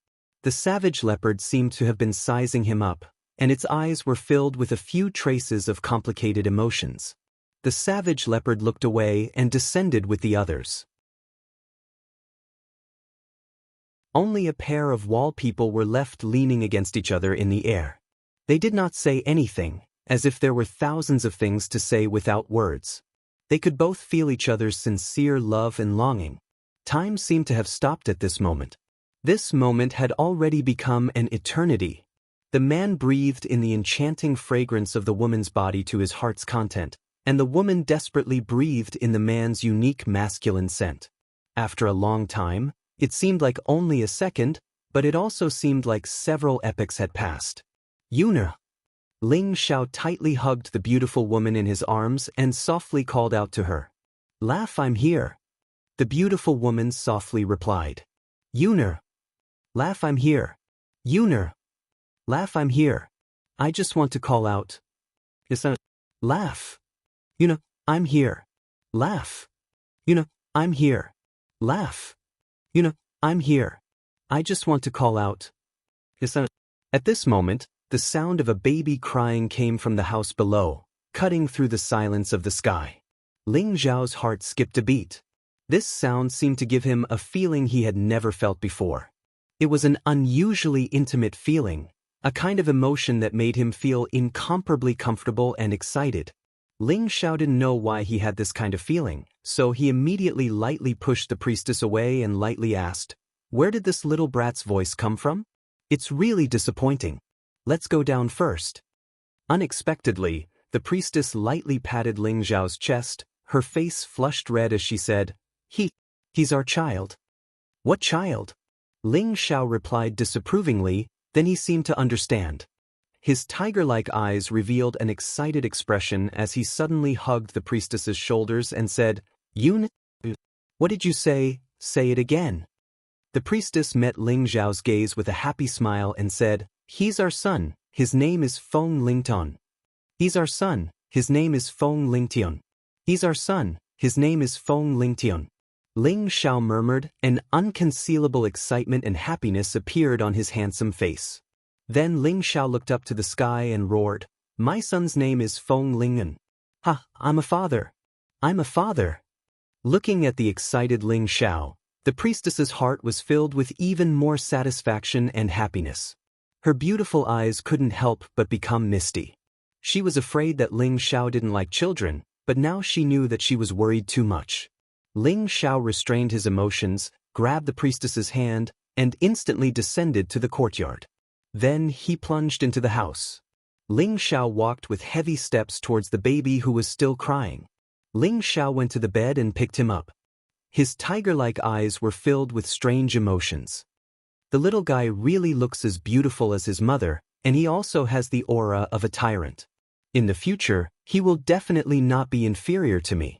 The savage leopard seemed to have been sizing him up, and its eyes were filled with a few traces of complicated emotions. The savage leopard looked away and descended with the others. Only a pair of wall people were left leaning against each other in the air. They did not say anything, as if there were thousands of things to say without words. They could both feel each other's sincere love and longing. Time seemed to have stopped at this moment. This moment had already become an eternity. The man breathed in the enchanting fragrance of the woman's body to his heart's content, and the woman desperately breathed in the man's unique masculine scent. After a long time, it seemed like only a second, but it also seemed like several epochs had passed. Yuna! Ling Xiao tightly hugged the beautiful woman in his arms and softly called out to her. "Laugh, I'm here." The beautiful woman softly replied. "Yuna! Laugh, I'm here. Yuna! Laugh, I'm here. I just want to call out. Laugh. I'm here. Laugh. I'm here. Laugh. I'm here. I just want to call out. At this moment, the sound of a baby crying came from the house below, cutting through the silence of the sky. Ling Zhao's heart skipped a beat. This sound seemed to give him a feeling he had never felt before. It was an unusually intimate feeling, a kind of emotion that made him feel incomparably comfortable and excited. Ling Xiao didn't know why he had this kind of feeling, so he immediately lightly pushed the priestess away and lightly asked, "Where did this little brat's voice come from? It's really disappointing. Let's go down first." Unexpectedly, the priestess lightly patted Ling Zhao's chest, her face flushed red as she said, He's our child." "What child?" Ling Xiao replied disapprovingly, then he seemed to understand. His tiger-like eyes revealed an excited expression as he suddenly hugged the priestess's shoulders and said, "Yun? What did you say? Say it again." The priestess met Ling Zhao's gaze with a happy smile and said, "He's our son, his name is Feng Lingtian. He's our son, his name is Feng Lingtian. He's our son, his name is Feng Lingtian." Ling Xiao murmured, and unconcealable excitement and happiness appeared on his handsome face. Then Ling Xiao looked up to the sky and roared, "My son's name is Feng Lingen. Ha, I'm a father. I'm a father." Looking at the excited Ling Xiao, the priestess's heart was filled with even more satisfaction and happiness. Her beautiful eyes couldn't help but become misty. She was afraid that Ling Xiao didn't like children, but now she knew that she was worried too much. Ling Xiao restrained his emotions, grabbed the priestess's hand, and instantly descended to the courtyard. Then he plunged into the house. Ling Xiao walked with heavy steps towards the baby who was still crying. Ling Xiao went to the bed and picked him up. His tiger-like eyes were filled with strange emotions. The little guy really looks as beautiful as his mother, and he also has the aura of a tyrant. In the future, he will definitely not be inferior to me.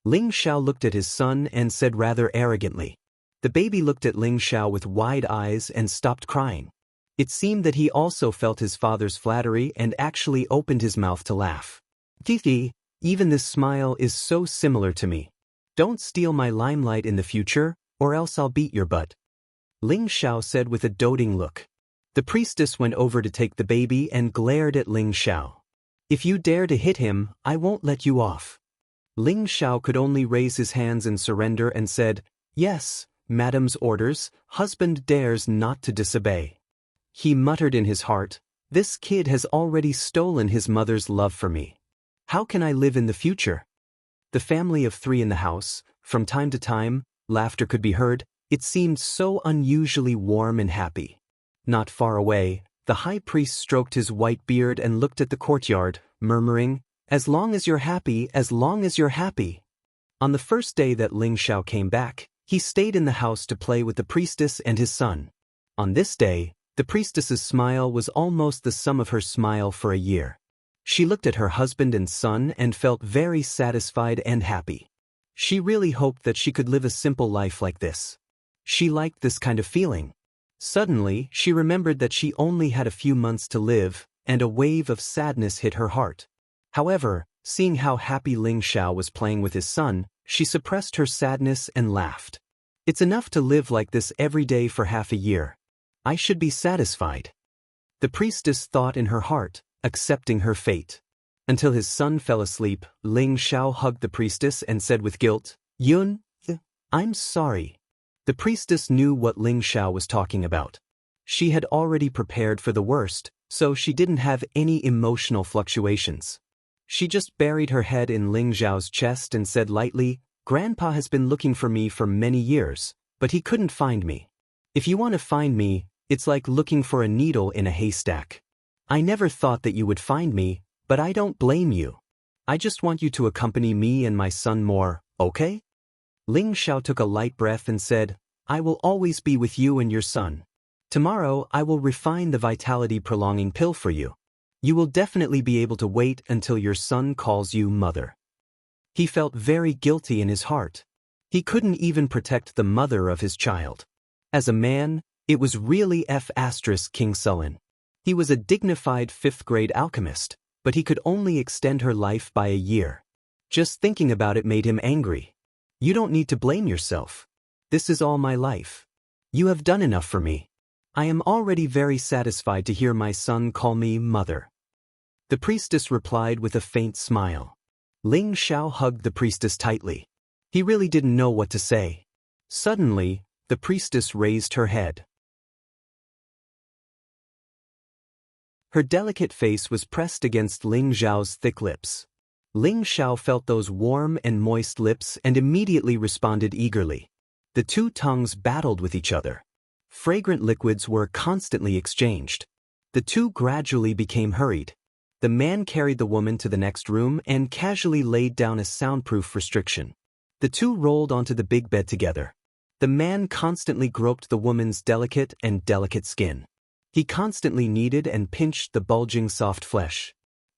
Ling Xiao looked at his son and said rather arrogantly. The baby looked at Ling Xiao with wide eyes and stopped crying. It seemed that he also felt his father's flattery and actually opened his mouth to laugh. "Titi, even this smile is so similar to me. Don't steal my limelight in the future, or else I'll beat your butt," Ling Xiao said with a doting look. The priestess went over to take the baby and glared at Ling Xiao. "If you dare to hit him, I won't let you off." Ling Xiao could only raise his hands in surrender and said, "Yes, Madam's orders, husband dares not to disobey." He muttered in his heart, "This kid has already stolen his mother's love for me. How can I live in the future?" The family of 3 in the house, from time to time, laughter could be heard. It seemed so unusually warm and happy. Not far away, the high priest stroked his white beard and looked at the courtyard, murmuring, "As long as you're happy, as long as you're happy." On the first day that Ling Xiao came back, he stayed in the house to play with the priestess and his son. On this day, the priestess's smile was almost the sum of her smile for a year. She looked at her husband and son and felt very satisfied and happy. She really hoped that she could live a simple life like this. She liked this kind of feeling. Suddenly, she remembered that she only had a few months to live, and a wave of sadness hit her heart. However, seeing how happy Ling Xiao was playing with his son, she suppressed her sadness and laughed. "It's enough to live like this every day for half a year. I should be satisfied." The priestess thought in her heart, accepting her fate. Until his son fell asleep, Ling Xiao hugged the priestess and said with guilt, "Yun, I'm sorry." The priestess knew what Ling Xiao was talking about. She had already prepared for the worst, so she didn't have any emotional fluctuations. She just buried her head in Ling Xiao's chest and said lightly, "Grandpa has been looking for me for many years, but he couldn't find me. If you want to find me, it's like looking for a needle in a haystack. I never thought that you would find me, but I don't blame you. I just want you to accompany me and my son more, okay?" Ling Xiao took a light breath and said, "I will always be with you and your son. Tomorrow I will refine the vitality-prolonging pill for you. You will definitely be able to wait until your son calls you mother." He felt very guilty in his heart. He couldn't even protect the mother of his child. As a man, it was really King Sullen. He was a dignified 5th-grade alchemist, but he could only extend her life by a year. Just thinking about it made him angry. "You don't need to blame yourself. This is all my life. You have done enough for me. I am already very satisfied to hear my son call me mother." The priestess replied with a faint smile. Ling Xiao hugged the priestess tightly. He really didn't know what to say. Suddenly, the priestess raised her head. Her delicate face was pressed against Ling Xiao's thick lips. Ling Xiao felt those warm and moist lips and immediately responded eagerly. The 2 tongues battled with each other. Fragrant liquids were constantly exchanged. The 2 gradually became hurried. The man carried the woman to the next room and casually laid down a soundproof restriction. The 2 rolled onto the big bed together. The man constantly groped the woman's delicate skin. He constantly kneaded and pinched the bulging soft flesh.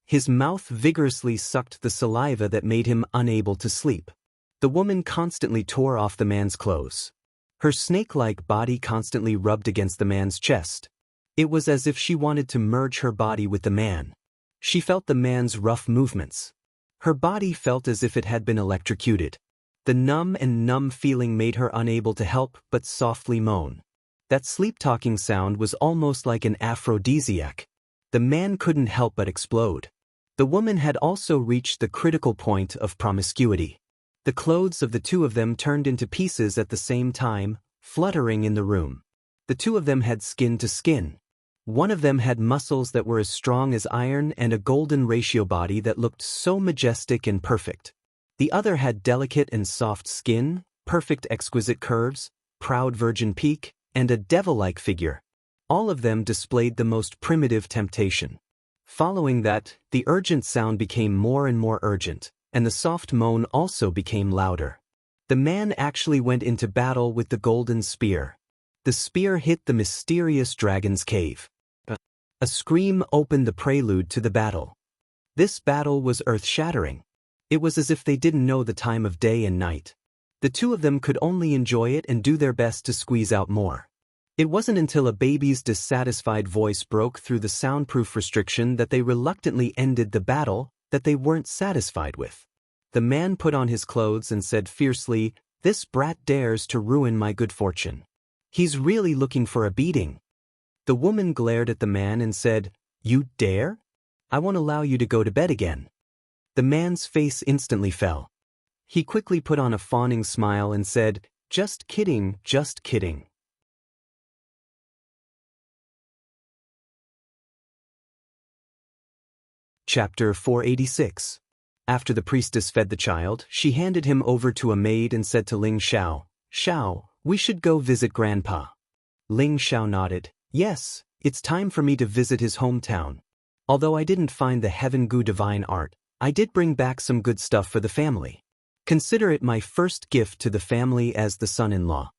His mouth vigorously sucked the saliva that made him unable to sleep. The woman constantly tore off the man's clothes. Her snake-like body constantly rubbed against the man's chest. It was as if she wanted to merge her body with the man. She felt the man's rough movements. Her body felt as if it had been electrocuted. The numb feeling made her unable to help but softly moan. That sleep-talking sound was almost like an aphrodisiac. The man couldn't help but explode. The woman had also reached the critical point of promiscuity. The clothes of the 2 of them turned into pieces at the same time, fluttering in the room. The 2 of them had skin to skin. One of them had muscles that were as strong as iron and a golden ratio body that looked so majestic and perfect. The other had delicate and soft skin, perfect exquisite curves, proud virgin peak, and a devil-like figure. All of them displayed the most primitive temptation. Following that, the urgent sound became more and more urgent, and the soft moan also became louder. The man actually went into battle with the golden spear. The spear hit the mysterious dragon's cave. A scream opened the prelude to the battle. This battle was earth-shattering. It was as if they didn't know the time of day and night. The 2 of them could only enjoy it and do their best to squeeze out more. It wasn't until a baby's dissatisfied voice broke through the soundproof restriction that they reluctantly ended the battle that they weren't satisfied with. The man put on his clothes and said fiercely, "This brat dares to ruin my good fortune. He's really looking for a beating." The woman glared at the man and said, "You dare? I won't allow you to go to bed again." The man's face instantly fell. He quickly put on a fawning smile and said, "Just kidding, just kidding." Chapter 486. After the priestess fed the child, she handed him over to a maid and said to Ling Xiao, "Xiao, we should go visit Grandpa." Ling Xiao nodded. "Yes, it's time for me to visit his hometown. Although I didn't find the Heaven Gu divine art, I did bring back some good stuff for the family. Consider it my first gift to the family as the son-in-law."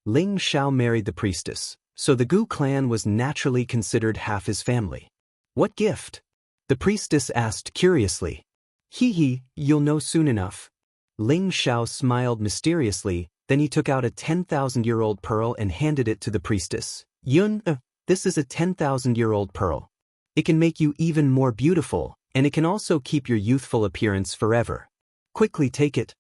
Ling Xiao married the priestess, so the Gu clan was naturally considered half his family. "What gift?" the priestess asked curiously. "Hee, you'll know soon enough." Ling Xiao smiled mysteriously, then he took out a 10,000-year-old pearl and handed it to the priestess. "Yun, this is a 10,000-year-old pearl. It can make you even more beautiful, and it can also keep your youthful appearance forever. Quickly take it."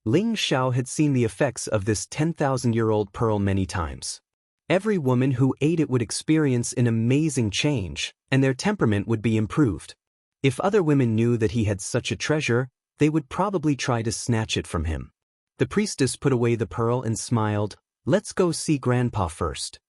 Ling Xiao had seen the effects of this 10,000-year-old pearl many times. Every woman who ate it would experience an amazing change, and their temperament would be improved. If other women knew that he had such a treasure, they would probably try to snatch it from him. The priestess put away the pearl and smiled. "Let's go see Grandpa first."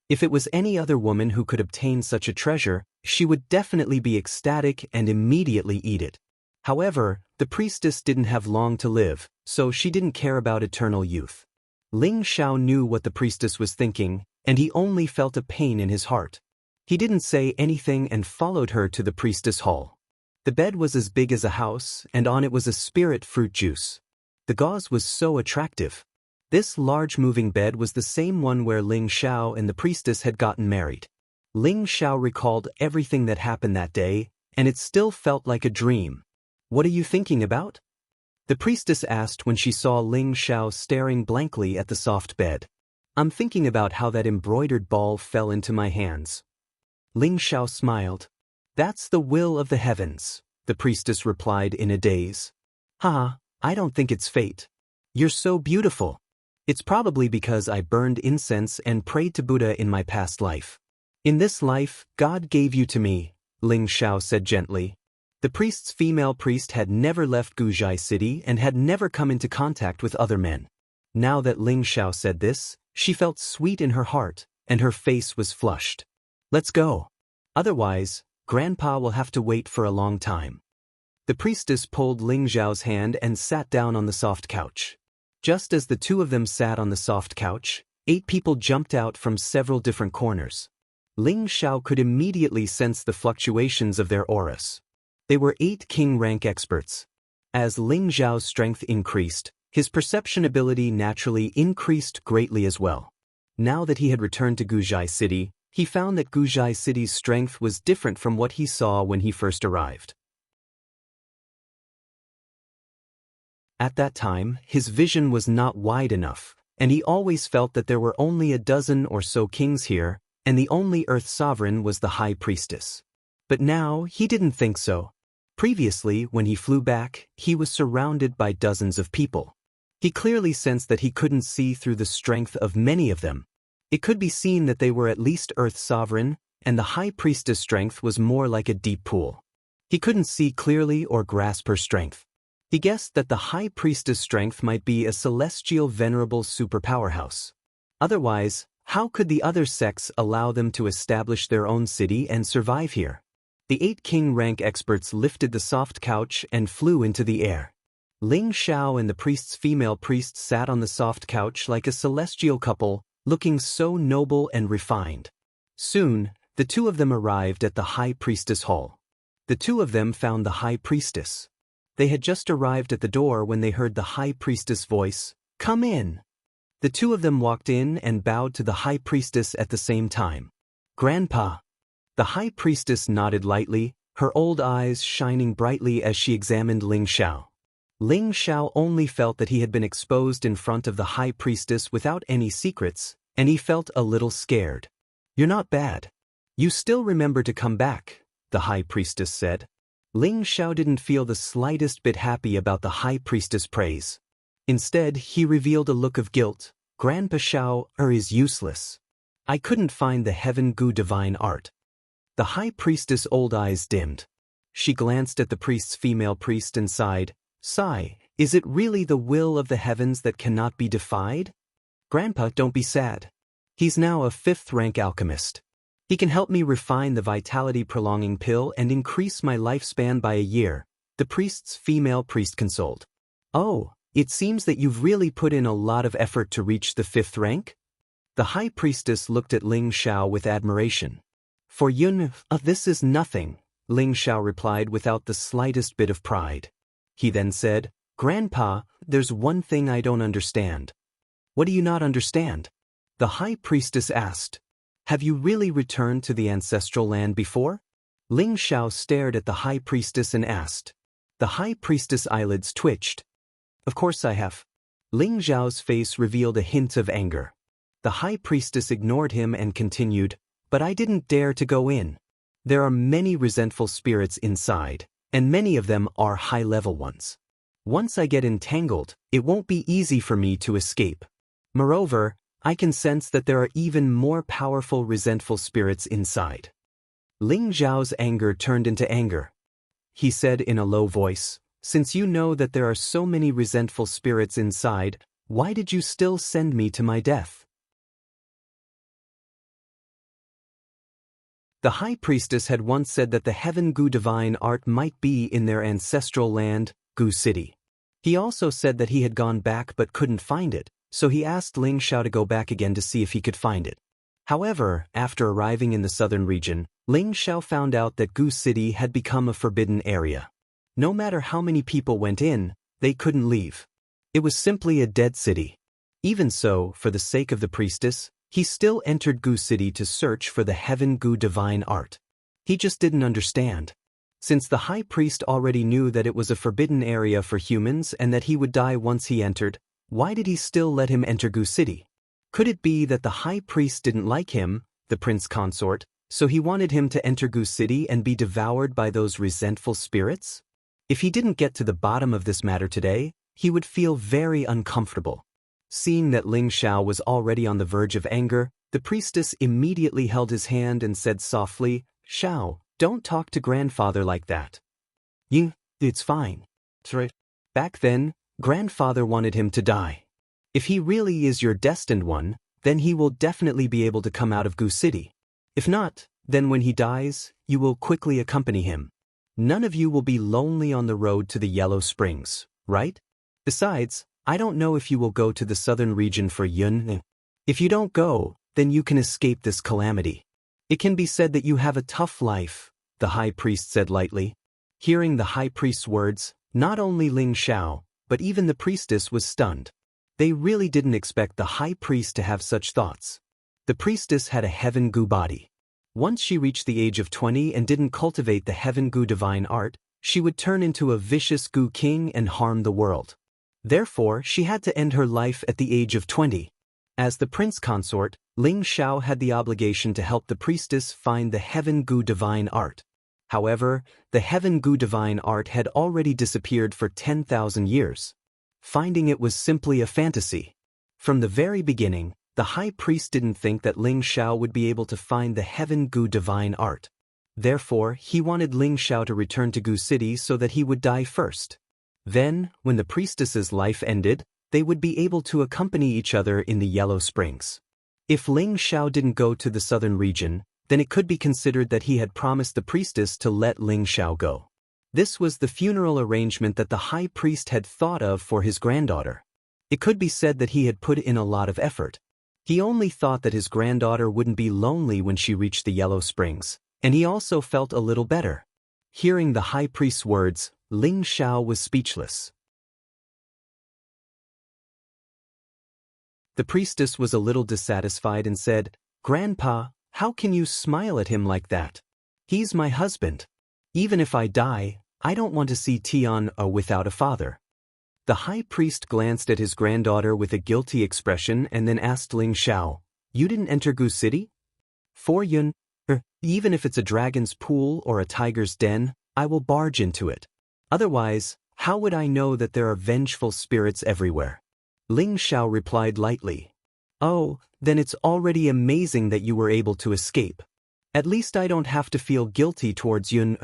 If it was any other woman who could obtain such a treasure, she would definitely be ecstatic and immediately eat it. However, the priestess didn't have long to live, so she didn't care about eternal youth. Ling Xiao knew what the priestess was thinking, and he only felt a pain in his heart. He didn't say anything and followed her to the priestess hall. The bed was as big as a house, and on it was a spirit fruit juice. The gauze was so attractive. This large moving bed was the same one where Ling Xiao and the priestess had gotten married. Ling Xiao recalled everything that happened that day, and it still felt like a dream. "What are you thinking about?" the priestess asked when she saw Ling Xiao staring blankly at the soft bed. "I'm thinking about how that embroidered ball fell into my hands." Ling Xiao smiled. "That's the will of the heavens," the priestess replied in a daze. "Ha, I don't think it's fate. You're so beautiful. It's probably because I burned incense and prayed to Buddha in my past life. In this life, God gave you to me," Ling Xiao said gently. The priest's female priest had never left Guzhai City and had never come into contact with other men. Now that Ling Xiao said this, she felt sweet in her heart, and her face was flushed. "Let's go. Otherwise, Grandpa will have to wait for a long time." The priestess pulled Ling Xiao's hand and sat down on the soft couch. Just as the two of them sat on the soft couch, 8 people jumped out from several different corners. Ling Xiao could immediately sense the fluctuations of their auras. They were 8 king rank experts. As Ling Xiao's strength increased, his perception ability naturally increased greatly as well. Now that he had returned to Guzhai City, he found that Guzhai City's strength was different from what he saw when he first arrived. At that time, his vision was not wide enough, and he always felt that there were only a dozen or so kings here, and the only Earth sovereign was the High Priestess. But now, he didn't think so. Previously, when he flew back, he was surrounded by dozens of people. He clearly sensed that he couldn't see through the strength of many of them. It could be seen that they were at least Earth sovereign, and the High Priestess' strength was more like a deep pool. He couldn't see clearly or grasp her strength. He guessed that the High Priestess' strength might be a celestial venerable superpowerhouse. Otherwise, how could the other sects allow them to establish their own city and survive here? The 8 king rank experts lifted the soft couch and flew into the air. Ling Xiao and the priest's female priest sat on the soft couch like a celestial couple, looking so noble and refined. Soon, the two of them arrived at the High Priestess Hall. The two of them found the High Priestess. They had just arrived at the door when they heard the High Priestess' voice, "Come in." The two of them walked in and bowed to the High Priestess at the same time. "Grandpa." The High Priestess nodded lightly, her old eyes shining brightly as she examined Ling Xiao. Ling Xiao only felt that he had been exposed in front of the High Priestess without any secrets, and he felt a little scared. "You're not bad. You still remember to come back," the High Priestess said. Ling Xiao didn't feel the slightest bit happy about the High Priestess' praise. Instead, he revealed a look of guilt. "Grandpa Xiao is useless. I couldn't find the Heaven Gu divine art." The High Priestess' old eyes dimmed. She glanced at the priest's female priest and sighed. "Sigh, is it really the will of the heavens that cannot be defied? Grandpa, don't be sad. He's now a 5th rank alchemist. He can help me refine the vitality prolonging pill and increase my lifespan by a year. The priest's female priest consoled. Oh, it seems that you've really put in a lot of effort to reach the 5th rank? The high priestess looked at Ling Xiao with admiration. For Yun, this is nothing, Ling Xiao replied without the slightest bit of pride. He then said, Grandpa, there's one thing I don't understand. What do you not understand? The high priestess asked. Have you really returned to the ancestral land before? Ling Xiao stared at the high priestess and asked. The high priestess' eyelids twitched. Of course I have. Ling Xiao's face revealed a hint of anger. The high priestess ignored him and continued, but I didn't dare to go in. There are many resentful spirits inside, and many of them are high-level ones. Once I get entangled, it won't be easy for me to escape. Moreover, I can sense that there are even more powerful resentful spirits inside. Ling Xiao's anger turned into anger. He said in a low voice, Since you know that there are so many resentful spirits inside, why did you still send me to my death? The high priestess had once said that the Heaven Gu divine art might be in their ancestral land, Gu City. He also said that he had gone back but couldn't find it, so he asked Ling Xiao to go back again to see if he could find it. However, after arriving in the southern region, Ling Xiao found out that Gu City had become a forbidden area. No matter how many people went in, they couldn't leave. It was simply a dead city. Even so, for the sake of the priestess, he still entered Gu City to search for the Heaven Gu divine art. He just didn't understand. Since the high priest already knew that it was a forbidden area for humans and that he would die once he entered, why did he still let him enter Gu City? Could it be that the high priest didn't like him, the prince consort, so he wanted him to enter Gu City and be devoured by those resentful spirits? If he didn't get to the bottom of this matter today, he would feel very uncomfortable. Seeing that Ling Xiao was already on the verge of anger, the priestess immediately held his hand and said softly, Xiao, don't talk to grandfather like that. Ying, it's fine. Back then, grandfather wanted him to die. If he really is your destined one, then he will definitely be able to come out of Gu City. If not, then when he dies, you will quickly accompany him. None of you will be lonely on the road to the Yellow Springs, right? Besides, I don't know if you will go to the southern region for Yun. If you don't go, then you can escape this calamity. It can be said that you have a tough life, the high priest said lightly. Hearing the high priest's words, not only Ling Xiao, but even the priestess was stunned. They really didn't expect the high priest to have such thoughts. The priestess had a Heaven Gu body. Once she reached the age of 20 and didn't cultivate the Heaven Gu divine art, she would turn into a vicious Gu king and harm the world. Therefore, she had to end her life at the age of 20. As the prince consort, Ling Xiao had the obligation to help the priestess find the Heaven Gu divine art. However, the Heaven Gu divine art had already disappeared for 10,000 years. Finding it was simply a fantasy. From the very beginning, the high priest didn't think that Ling Xiao would be able to find the Heaven Gu divine art. Therefore, he wanted Ling Xiao to return to Gu City so that he would die first. Then, when the priestess's life ended, they would be able to accompany each other in the Yellow Springs. If Ling Xiao didn't go to the southern region, then it could be considered that he had promised the priestess to let Ling Xiao go. This was the funeral arrangement that the high priest had thought of for his granddaughter. It could be said that he had put in a lot of effort. He only thought that his granddaughter wouldn't be lonely when she reached the Yellow Springs, and he also felt a little better. Hearing the high priest's words, Ling Xiao was speechless. The priestess was a little dissatisfied and said, Grandpa, how can you smile at him like that? He's my husband. Even if I die, I don't want to see Tian without a father. The high priest glanced at his granddaughter with a guilty expression and then asked Ling Xiao, You didn't enter Gu City? For Yun, even if it's a dragon's pool or a tiger's den, I will barge into it. Otherwise, how would I know that there are vengeful spirits everywhere? Ling Xiao replied lightly. Oh, then it's already amazing that you were able to escape. At least I don't have to feel guilty towards Yun,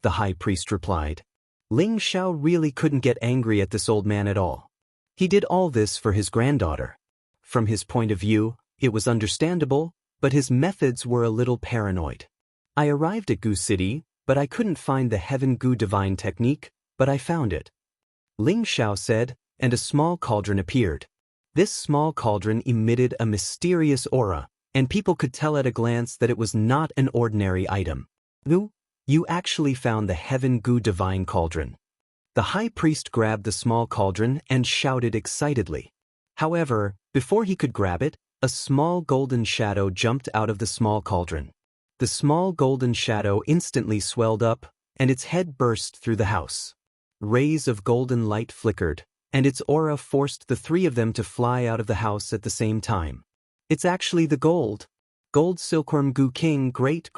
the high priest replied. Ling Xiao really couldn't get angry at this old man at all. He did all this for his granddaughter. From his point of view, it was understandable, but his methods were a little paranoid. I arrived at Gu City, but I couldn't find the Heaven Gu divine technique, but I found it," Ling Xiao said, and a small cauldron appeared. This small cauldron emitted a mysterious aura, and people could tell at a glance that it was not an ordinary item. "Gu, you actually found the Heaven Gu Divine Cauldron." The high priest grabbed the small cauldron and shouted excitedly. However, before he could grab it, a small golden shadow jumped out of the small cauldron. The small golden shadow instantly swelled up, and its head burst through the house. Rays of golden light flickered, and its aura forced the three of them to fly out of the house at the same time. "It's actually the gold silkworm Gu King, great.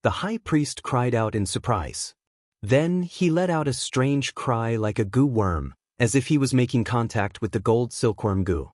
The high priest cried out in surprise. Then he let out a strange cry like a Gu worm, as if he was making contact with the gold silkworm Gu.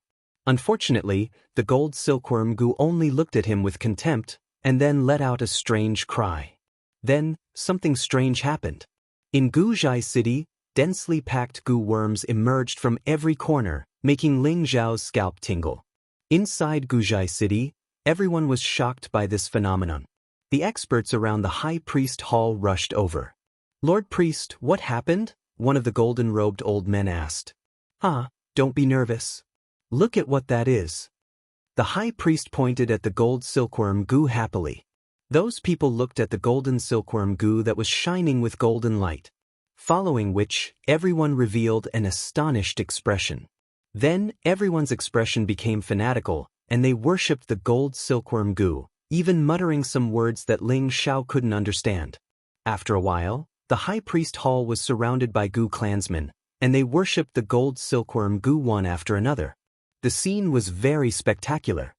Unfortunately, the gold silkworm Gu only looked at him with contempt, and then let out a strange cry. Then, something strange happened. In Guzhai City, densely packed Gu worms emerged from every corner, making Ling Zhao's scalp tingle. Inside Guzhai City, everyone was shocked by this phenomenon. The experts around the high priest hall rushed over. "Lord Priest, what happened?" one of the golden-robed old men asked. Don't be nervous. Look at what that is." The high priest pointed at the gold silkworm Gu happily. Those people looked at the golden silkworm Gu that was shining with golden light. Following which, everyone revealed an astonished expression. Then, everyone's expression became fanatical, and they worshipped the gold silkworm Gu, even muttering some words that Ling Xiao couldn't understand. After a while, the high priest hall was surrounded by Gu clansmen, and they worshipped the gold silkworm Gu one after another. The scene was very spectacular.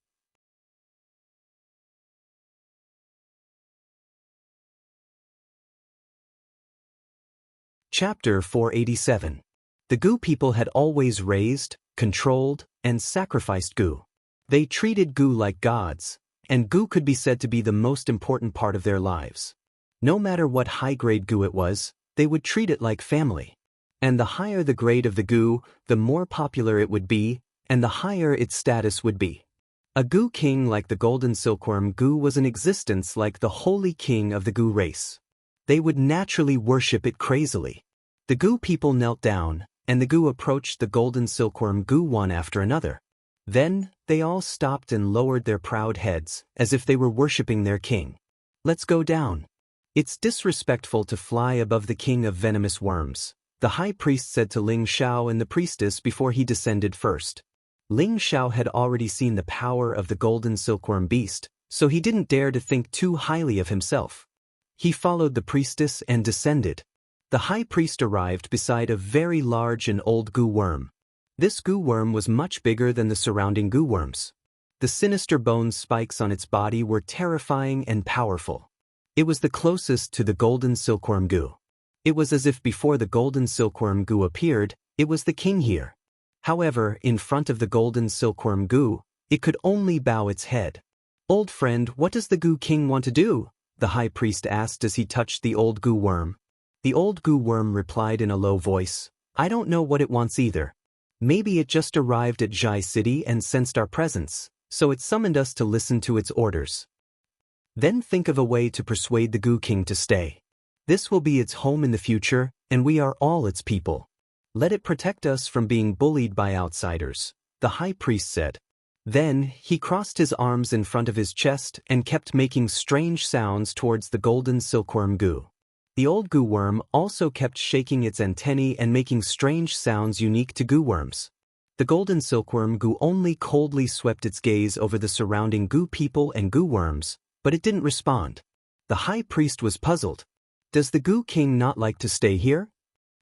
Chapter 487. The Gu people had always raised, controlled, and sacrificed Gu. They treated Gu like gods, and Gu could be said to be the most important part of their lives. No matter what high-grade Gu it was, they would treat it like family. And the higher the grade of the Gu, the more popular it would be, and the higher its status would be. A Gu king like the golden silkworm Gu was in existence like the holy king of the Gu race. They would naturally worship it crazily. The Gu people knelt down, and the Gu approached the golden silkworm Gu one after another. Then, they all stopped and lowered their proud heads, as if they were worshipping their king. "Let's go down. It's disrespectful to fly above the king of venomous worms," the high priest said to Ling Xiao and the priestess before he descended first. Ling Xiao had already seen the power of the golden silkworm beast, so he didn't dare to think too highly of himself. He followed the priestess and descended. The high priest arrived beside a very large and old Gu worm. This Gu worm was much bigger than the surrounding Gu worms. The sinister bone spikes on its body were terrifying and powerful. It was the closest to the golden silkworm Gu. It was as if before the golden silkworm Gu appeared, it was the king here. However, in front of the golden silkworm Gu, it could only bow its head. "Old friend, what does the Gu king want to do?" the high priest asked as he touched the old Gu worm. The old Gu worm replied in a low voice, "I don't know what it wants either. Maybe it just arrived at Jai City and sensed our presence, so it summoned us to listen to its orders. Then think of a way to persuade the Gu king to stay. This will be its home in the future, and we are all its people. Let it protect us from being bullied by outsiders," the high priest said. Then, he crossed his arms in front of his chest and kept making strange sounds towards the golden silkworm Gu. The old Gu worm also kept shaking its antennae and making strange sounds unique to Gu worms. The golden silkworm Gu only coldly swept its gaze over the surrounding Gu people and Gu worms, but it didn't respond. The high priest was puzzled. Does the Gu king not like to stay here?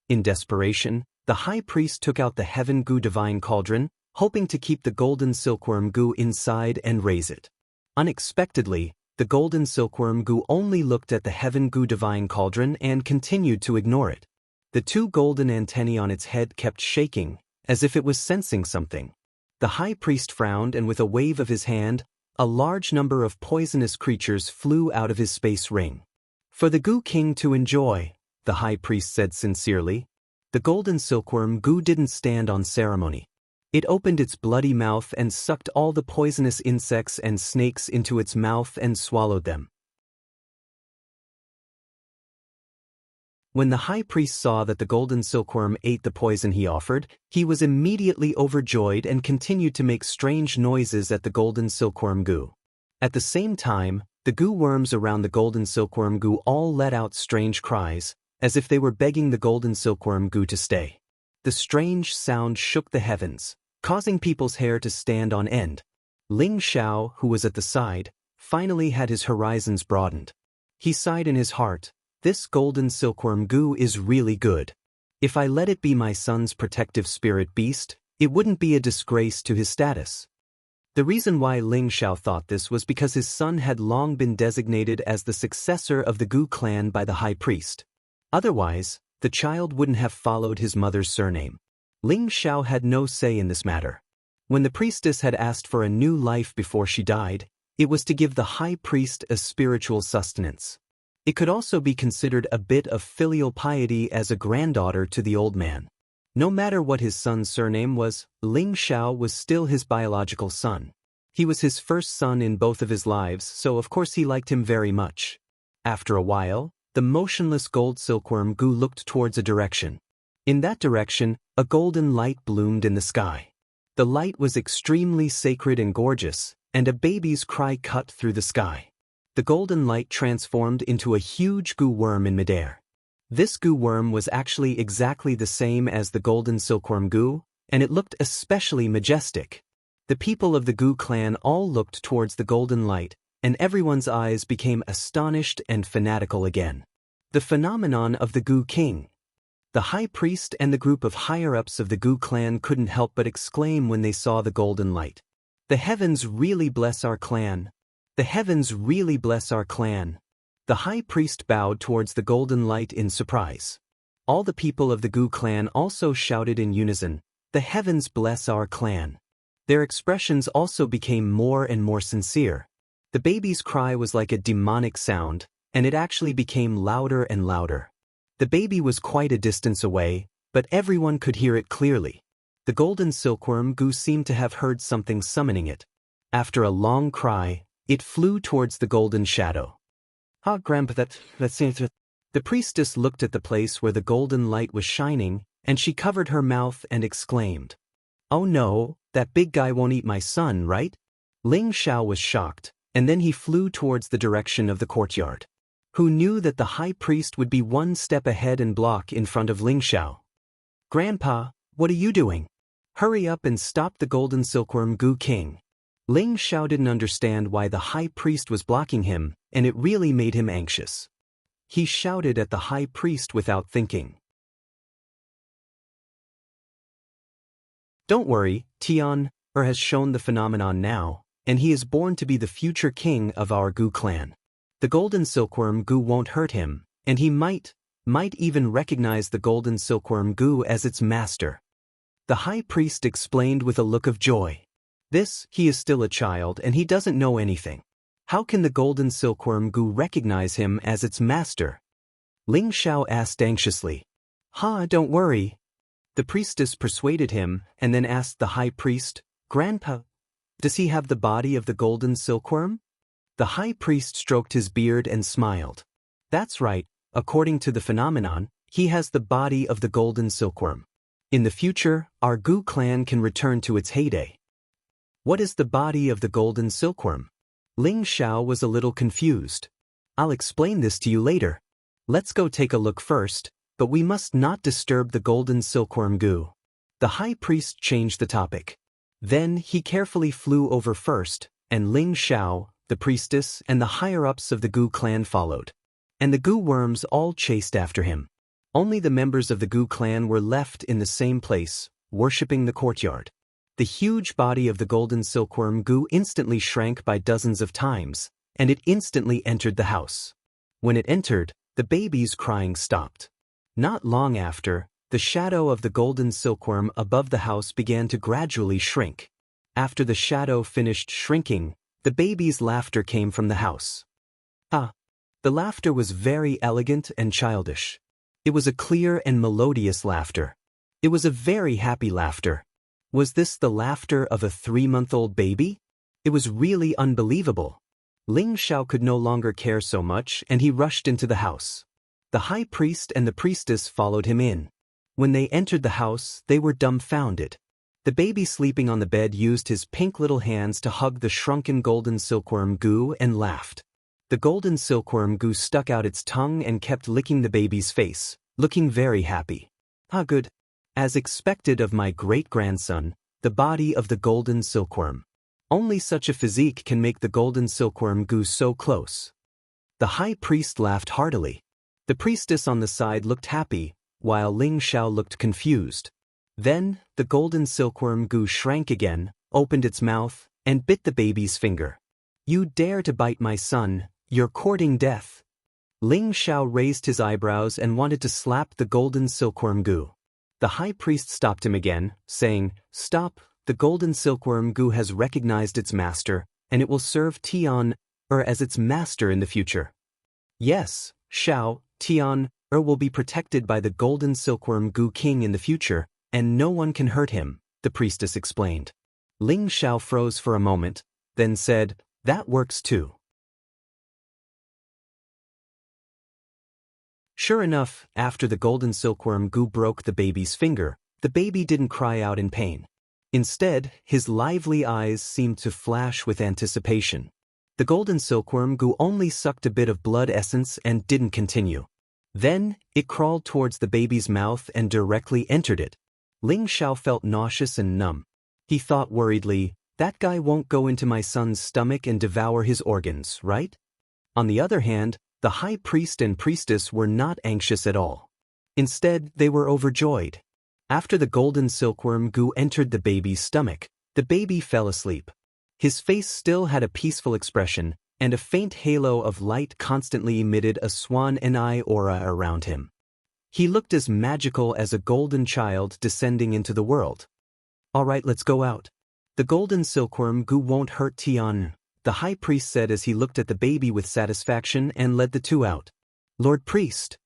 In desperation, the high priest took out the Heaven Gu Divine Cauldron, hoping to keep the golden silkworm Gu inside and raise it. Unexpectedly, the golden silkworm Gu only looked at the Heaven Gu Divine Cauldron and continued to ignore it. The two golden antennae on its head kept shaking, as if it was sensing something. The high priest frowned, and with a wave of his hand, a large number of poisonous creatures flew out of his space ring. "For the Gu king to enjoy," the high priest said sincerely. The golden silkworm Gu didn't stand on ceremony. It opened its bloody mouth and sucked all the poisonous insects and snakes into its mouth and swallowed them. When the high priest saw that the golden silkworm ate the poison he offered, he was immediately overjoyed and continued to make strange noises at the golden silkworm goo. At the same time, the goo worms around the golden silkworm goo all let out strange cries, as if they were begging the golden silkworm goo to stay. The strange sound shook the heavens, causing people's hair to stand on end. Ling Xiao, who was at the side, finally had his horizons broadened. He sighed in his heart, "This golden silkworm goo is really good. If I let it be my son's protective spirit beast, it wouldn't be a disgrace to his status." The reason why Ling Xiao thought this was because his son had long been designated as the successor of the Gu clan by the high priest. Otherwise, the child wouldn't have followed his mother's surname. Ling Xiao had no say in this matter. When the priestess had asked for a new life before she died, it was to give the high priest a spiritual sustenance. It could also be considered a bit of filial piety as a granddaughter to the old man. No matter what his son's surname was, Ling Xiao was still his biological son. He was his first son in both of his lives, so of course he liked him very much. After a while, the motionless gold silkworm Gu looked towards a direction. In that direction, a golden light bloomed in the sky. The light was extremely sacred and gorgeous, and a baby's cry cut through the sky. The golden light transformed into a huge goo worm in midair. This goo worm was actually exactly the same as the golden silkworm goo, and it looked especially majestic. The people of the Gu clan all looked towards the golden light, and everyone's eyes became astonished and fanatical again. The phenomenon of the Gu king. The high priest and the group of higher-ups of the Gu clan couldn't help but exclaim when they saw the golden light. "The heavens really bless our clan. The heavens really bless our clan." The high priest bowed towards the golden light in surprise. All the people of the Gu clan also shouted in unison, "The heavens bless our clan." Their expressions also became more and more sincere. The baby's cry was like a demonic sound, and it actually became louder and louder. The baby was quite a distance away, but everyone could hear it clearly. The golden silkworm Gu seemed to have heard something summoning it. After a long cry, it flew towards the golden shadow. "Ah, Grandpa, that seems..." The priestess looked at the place where the golden light was shining, and she covered her mouth and exclaimed, "Oh no, that big guy won't eat my son, right?" Ling Xiao was shocked, and then he flew towards the direction of the courtyard. Who knew that the high priest would be one step ahead and block in front of Ling Xiao? "Grandpa, what are you doing? Hurry up and stop the golden silkworm Gu king." Ling Xiao didn't understand why the high priest was blocking him, and it really made him anxious. He shouted at the high priest without thinking. "Don't worry, Tian has shown the phenomenon now, and he is born to be the future king of our Gu clan. The golden silkworm Gu won't hurt him, and he might even recognize the golden silkworm Gu as its master." The high priest explained with a look of joy. He is still a child and he doesn't know anything. How can the golden silkworm Gu recognize him as its master? Ling Xiao asked anxiously. Don't worry." The priestess persuaded him and then asked the high priest, "Grandpa, does he have the body of the golden silkworm?" The high priest stroked his beard and smiled. "That's right, according to the phenomenon, he has the body of the golden silkworm. In the future, our Gu clan can return to its heyday." "What is the body of the golden silkworm?" Ling Xiao was a little confused. "I'll explain this to you later. Let's go take a look first, but we must not disturb the golden silkworm Gu." The high priest changed the topic. Then he carefully flew over first, and Ling Xiao, the priestess, and the higher-ups of the Gu clan followed. And the Gu worms all chased after him. Only the members of the Gu clan were left in the same place, worshipping the courtyard. The huge body of the golden silkworm Gu instantly shrank by dozens of times, and it instantly entered the house. When it entered, the baby's crying stopped. Not long after, the shadow of the golden silkworm above the house began to gradually shrink. After the shadow finished shrinking, the baby's laughter came from the house. The laughter was very elegant and childish. It was a clear and melodious laughter. It was a very happy laughter. Was this the laughter of a 3-month-old baby? It was really unbelievable. Ling Xiao could no longer care so much and he rushed into the house. The high priest and the priestess followed him in. When they entered the house, they were dumbfounded. The baby sleeping on the bed used his pink little hands to hug the shrunken golden silkworm Gu and laughed. The golden silkworm Gu stuck out its tongue and kept licking the baby's face, looking very happy. Ah, good. As expected of my great-grandson, the body of the golden silkworm. Only such a physique can make the golden silkworm Gu so close. The high priest laughed heartily. The priestess on the side looked happy, while Ling Xiao looked confused. Then, the golden silkworm Gu shrank again, opened its mouth, and bit the baby's finger. You dare to bite my son, you're courting death. Ling Xiao raised his eyebrows and wanted to slap the golden silkworm Gu. The high priest stopped him again, saying, Stop, the golden silkworm Gu has recognized its master, and it will serve Tian as its master in the future. Yes, Xiao, Tian will be protected by the golden silkworm Gu king in the future, and no one can hurt him, the priestess explained. Ling Xiao froze for a moment, then said, That works too. Sure enough, after the golden silkworm Gu broke the baby's finger, the baby didn't cry out in pain. Instead, his lively eyes seemed to flash with anticipation. The golden silkworm Gu only sucked a bit of blood essence and didn't continue. Then, it crawled towards the baby's mouth and directly entered it. Ling Xiao felt nauseous and numb. He thought worriedly, that guy won't go into my son's stomach and devour his organs, right? On the other hand, the high priest and priestess were not anxious at all. Instead, they were overjoyed. After the golden silkworm Gu entered the baby's stomach, the baby fell asleep. His face still had a peaceful expression, and a faint halo of light constantly emitted a swan and eye aura around him. He looked as magical as a golden child descending into the world. All right, let's go out. The golden silkworm Gu won't hurt Tian, the high priest said as he looked at the baby with satisfaction and led the two out. Lord Priest.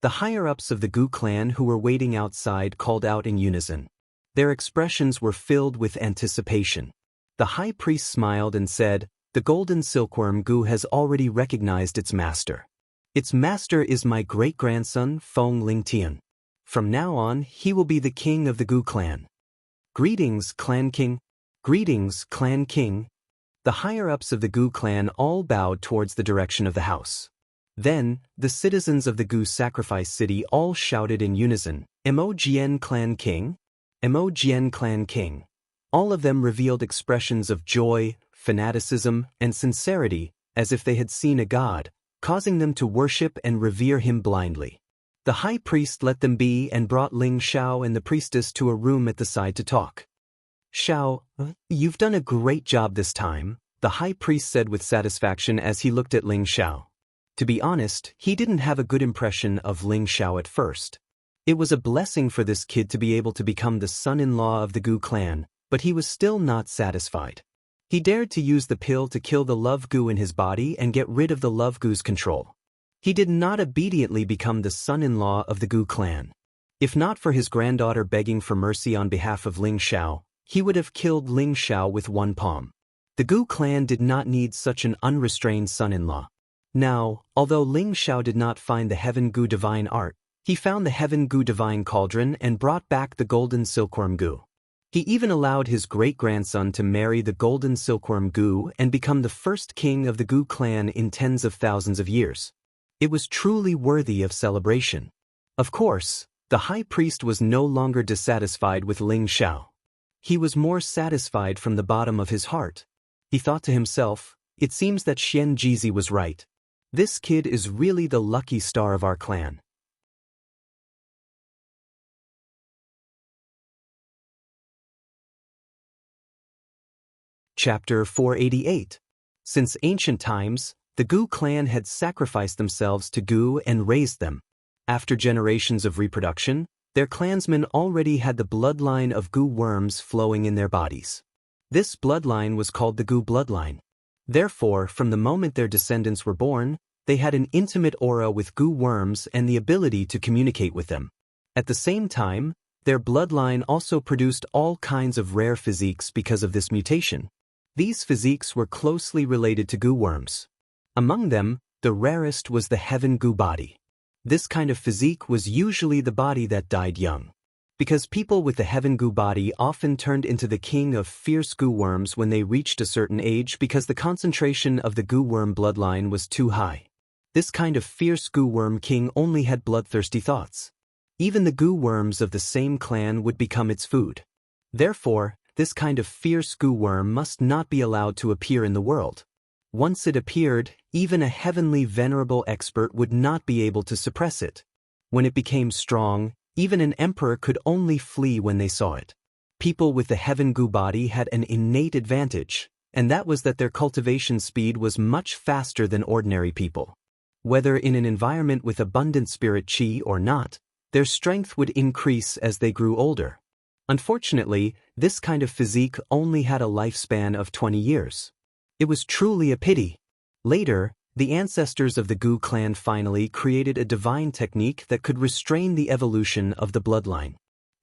The higher-ups of the Gu clan who were waiting outside called out in unison. Their expressions were filled with anticipation. The high priest smiled and said, The golden silkworm Gu has already recognized its master. Its master is my great-grandson, Feng Lingtian. From now on, he will be the king of the Gu clan. Greetings, clan king. Greetings, clan king. The higher-ups of the Gu clan all bowed towards the direction of the house. Then, the citizens of the Gu sacrifice city all shouted in unison, Emojian clan king? Emojian clan king. All of them revealed expressions of joy, fanaticism, and sincerity, as if they had seen a god, causing them to worship and revere him blindly. The high priest let them be and brought Ling Xiao and the priestess to a room at the side to talk. Xiao, you've done a great job this time, the high priest said with satisfaction as he looked at Ling Xiao. To be honest, he didn't have a good impression of Ling Xiao at first. It was a blessing for this kid to be able to become the son-in-law of the Gu clan, but he was still not satisfied. He dared to use the pill to kill the love Gu in his body and get rid of the love Gu's control. He did not obediently become the son-in-law of the Gu clan. If not for his granddaughter begging for mercy on behalf of Ling Xiao, he would have killed Ling Xiao with one palm. The Gu clan did not need such an unrestrained son-in-law. Now, although Ling Xiao did not find the Heaven Gu divine art, he found the Heaven Gu divine cauldron and brought back the golden silkworm Gu. He even allowed his great-grandson to marry the golden silkworm Gu and become the first king of the Gu clan in tens of thousands of years. It was truly worthy of celebration. Of course, the high priest was no longer dissatisfied with Ling Xiao. He was more satisfied from the bottom of his heart. He thought to himself, it seems that Xian Jizi was right. This kid is really the lucky star of our clan. Chapter 488. Since ancient times, the Gu clan had sacrificed themselves to Gu and raised them. After generations of reproduction, their clansmen already had the bloodline of Gu worms flowing in their bodies. This bloodline was called the Gu bloodline. Therefore, from the moment their descendants were born, they had an intimate aura with Gu worms and the ability to communicate with them. At the same time, their bloodline also produced all kinds of rare physiques because of this mutation. These physiques were closely related to Gu worms. Among them, the rarest was the Heaven Gu body. This kind of physique was usually the body that died young. Because people with the heaven goo body often turned into the king of fierce goo worms when they reached a certain age because the concentration of the goo worm bloodline was too high. This kind of fierce goo worm king only had bloodthirsty thoughts. Even the goo worms of the same clan would become its food. Therefore, this kind of fierce goo worm must not be allowed to appear in the world. Once it appeared, even a heavenly venerable expert would not be able to suppress it. When it became strong, even an emperor could only flee when they saw it. People with the heaven goo body had an innate advantage, and that was that their cultivation speed was much faster than ordinary people. Whether in an environment with abundant spirit chi or not, their strength would increase as they grew older. Unfortunately, this kind of physique only had a lifespan of 20 years. It was truly a pity. Later, the ancestors of the Gu clan finally created a divine technique that could restrain the evolution of the bloodline.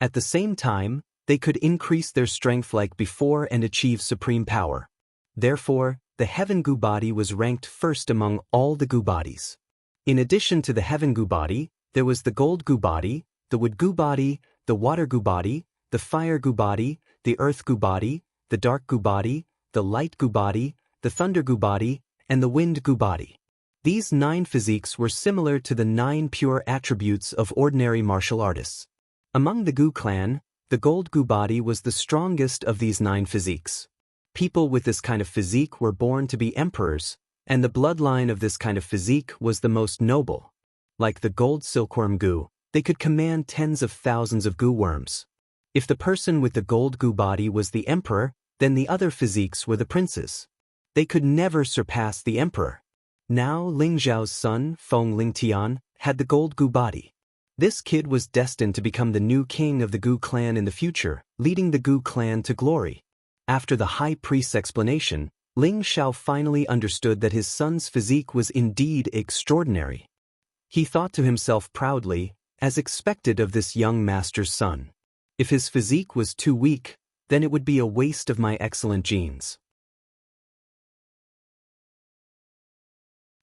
At the same time, they could increase their strength like before and achieve supreme power. Therefore, the Heaven Gu body was ranked first among all the Gu bodies. In addition to the Heaven Gu body, there was the Gold Gu body, the Wood Gu body, the Water Gu body, the Fire Gu body, the Earth Gu body, the Dark Gu body, the Light Gu body, the Thunder Gu body, and the Wind Gu body. These 9 physiques were similar to the 9 pure attributes of ordinary martial artists. Among the Gu clan, the Gold Gu body was the strongest of these 9 physiques. People with this kind of physique were born to be emperors, and the bloodline of this kind of physique was the most noble. Like the Gold Silkworm Gu, they could command tens of thousands of Gu worms. If the person with the Gold Gu body was the emperor, then the other physiques were the princes. They could never surpass the emperor. Now Ling Zhao's son, Feng Lingtian, had the Gold Gu body. This kid was destined to become the new king of the Gu clan in the future, leading the Gu clan to glory. After the high priest's explanation, Ling Zhao finally understood that his son's physique was indeed extraordinary. He thought to himself proudly, as expected of this young master's son. If his physique was too weak, then it would be a waste of my excellent genes.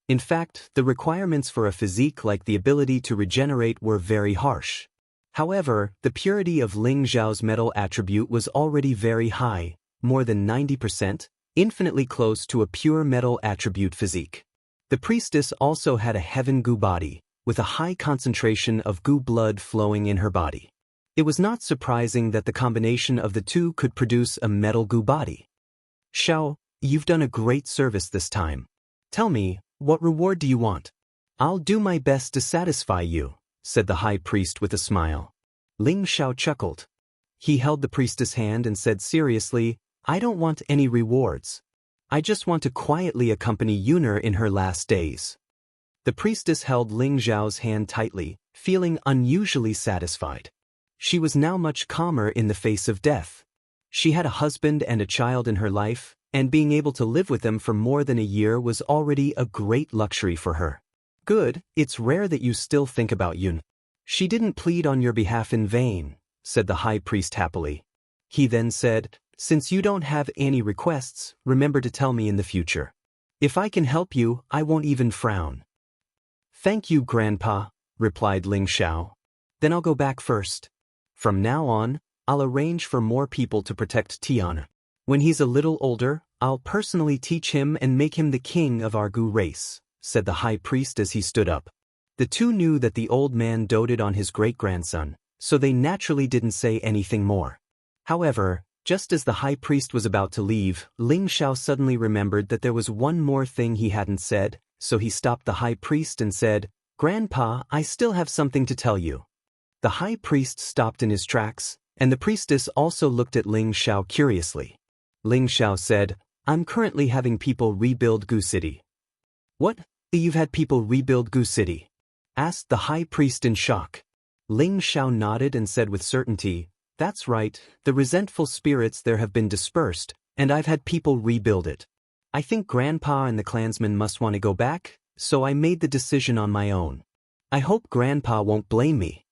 In fact, the requirements for a physique like the ability to regenerate were very harsh. However, the purity of Ling Zhao's metal attribute was already very high, more than 90%, infinitely close to a pure metal attribute physique. The priestess also had a Heaven Gu body, with a high concentration of Gu blood flowing in her body. It was not surprising that the combination of the two could produce a metal Gu body. Xiao, you've done a great service this time. Tell me, what reward do you want? I'll do my best to satisfy you, said the high priest with a smile. Ling Zhao chuckled. He held the priestess' hand and said seriously, I don't want any rewards. I just want to quietly accompany Yuner in her last days. The priestess held Ling Zhao's hand tightly, feeling unusually satisfied. She was now much calmer in the face of death. She had a husband and a child in her life, and being able to live with them for more than a year was already a great luxury for her. Good, it's rare that you still think about Yun. She didn't plead on your behalf in vain, said the high priest happily. He then said, since you don't have any requests, remember to tell me in the future. If I can help you, I won't even frown. Thank you, Grandpa, replied Ling Zhao. Then I'll go back first. From now on, I'll arrange for more people to protect Tian. When he's a little older, I'll personally teach him and make him the king of our Gu race, said the high priest as he stood up. The two knew that the old man doted on his great-grandson, so they naturally didn't say anything more. However, just as the high priest was about to leave, Ling Zhao suddenly remembered that there was one more thing he hadn't said, so he stopped the high priest and said, Grandpa, I still have something to tell you. The high priest stopped in his tracks, and the priestess also looked at Ling Zhao curiously. Ling Zhao said, I'm currently having people rebuild Gu City. What? You've had people rebuild Gu City? Asked the high priest in shock. Ling Zhao nodded and said with certainty, That's right, the resentful spirits there have been dispersed, and I've had people rebuild it. I think Grandpa and the clansmen must want to go back, so I made the decision on my own. I hope Grandpa won't blame me.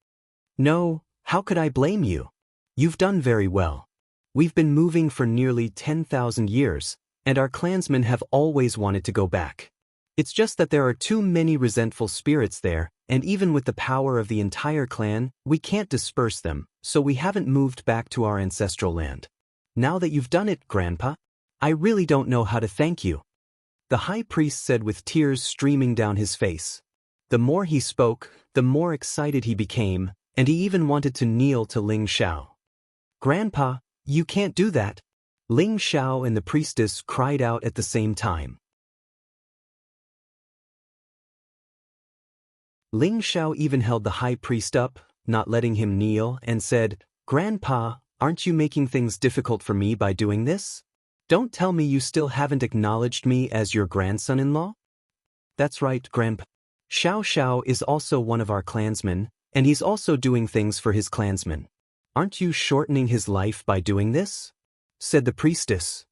No, how could I blame you? You've done very well. We've been moving for nearly 10,000 years, and our clansmen have always wanted to go back. It's just that there are too many resentful spirits there, and even with the power of the entire clan, we can't disperse them, so we haven't moved back to our ancestral land. Now that you've done it, Grandpa, I really don't know how to thank you. The high priest said with tears streaming down his face. The more he spoke, the more excited he became, and he even wanted to kneel to Ling Xiao. Grandpa, you can't do that. Ling Xiao and the priestess cried out at the same time. Ling Xiao even held the high priest up, not letting him kneel, and said, Grandpa, aren't you making things difficult for me by doing this? Don't tell me you still haven't acknowledged me as your grandson-in-law? That's right, Grandpa. Xiao Xiao is also one of our clansmen, and he's also doing things for his clansmen. Aren't you shortening his life by doing this? Said the priestess.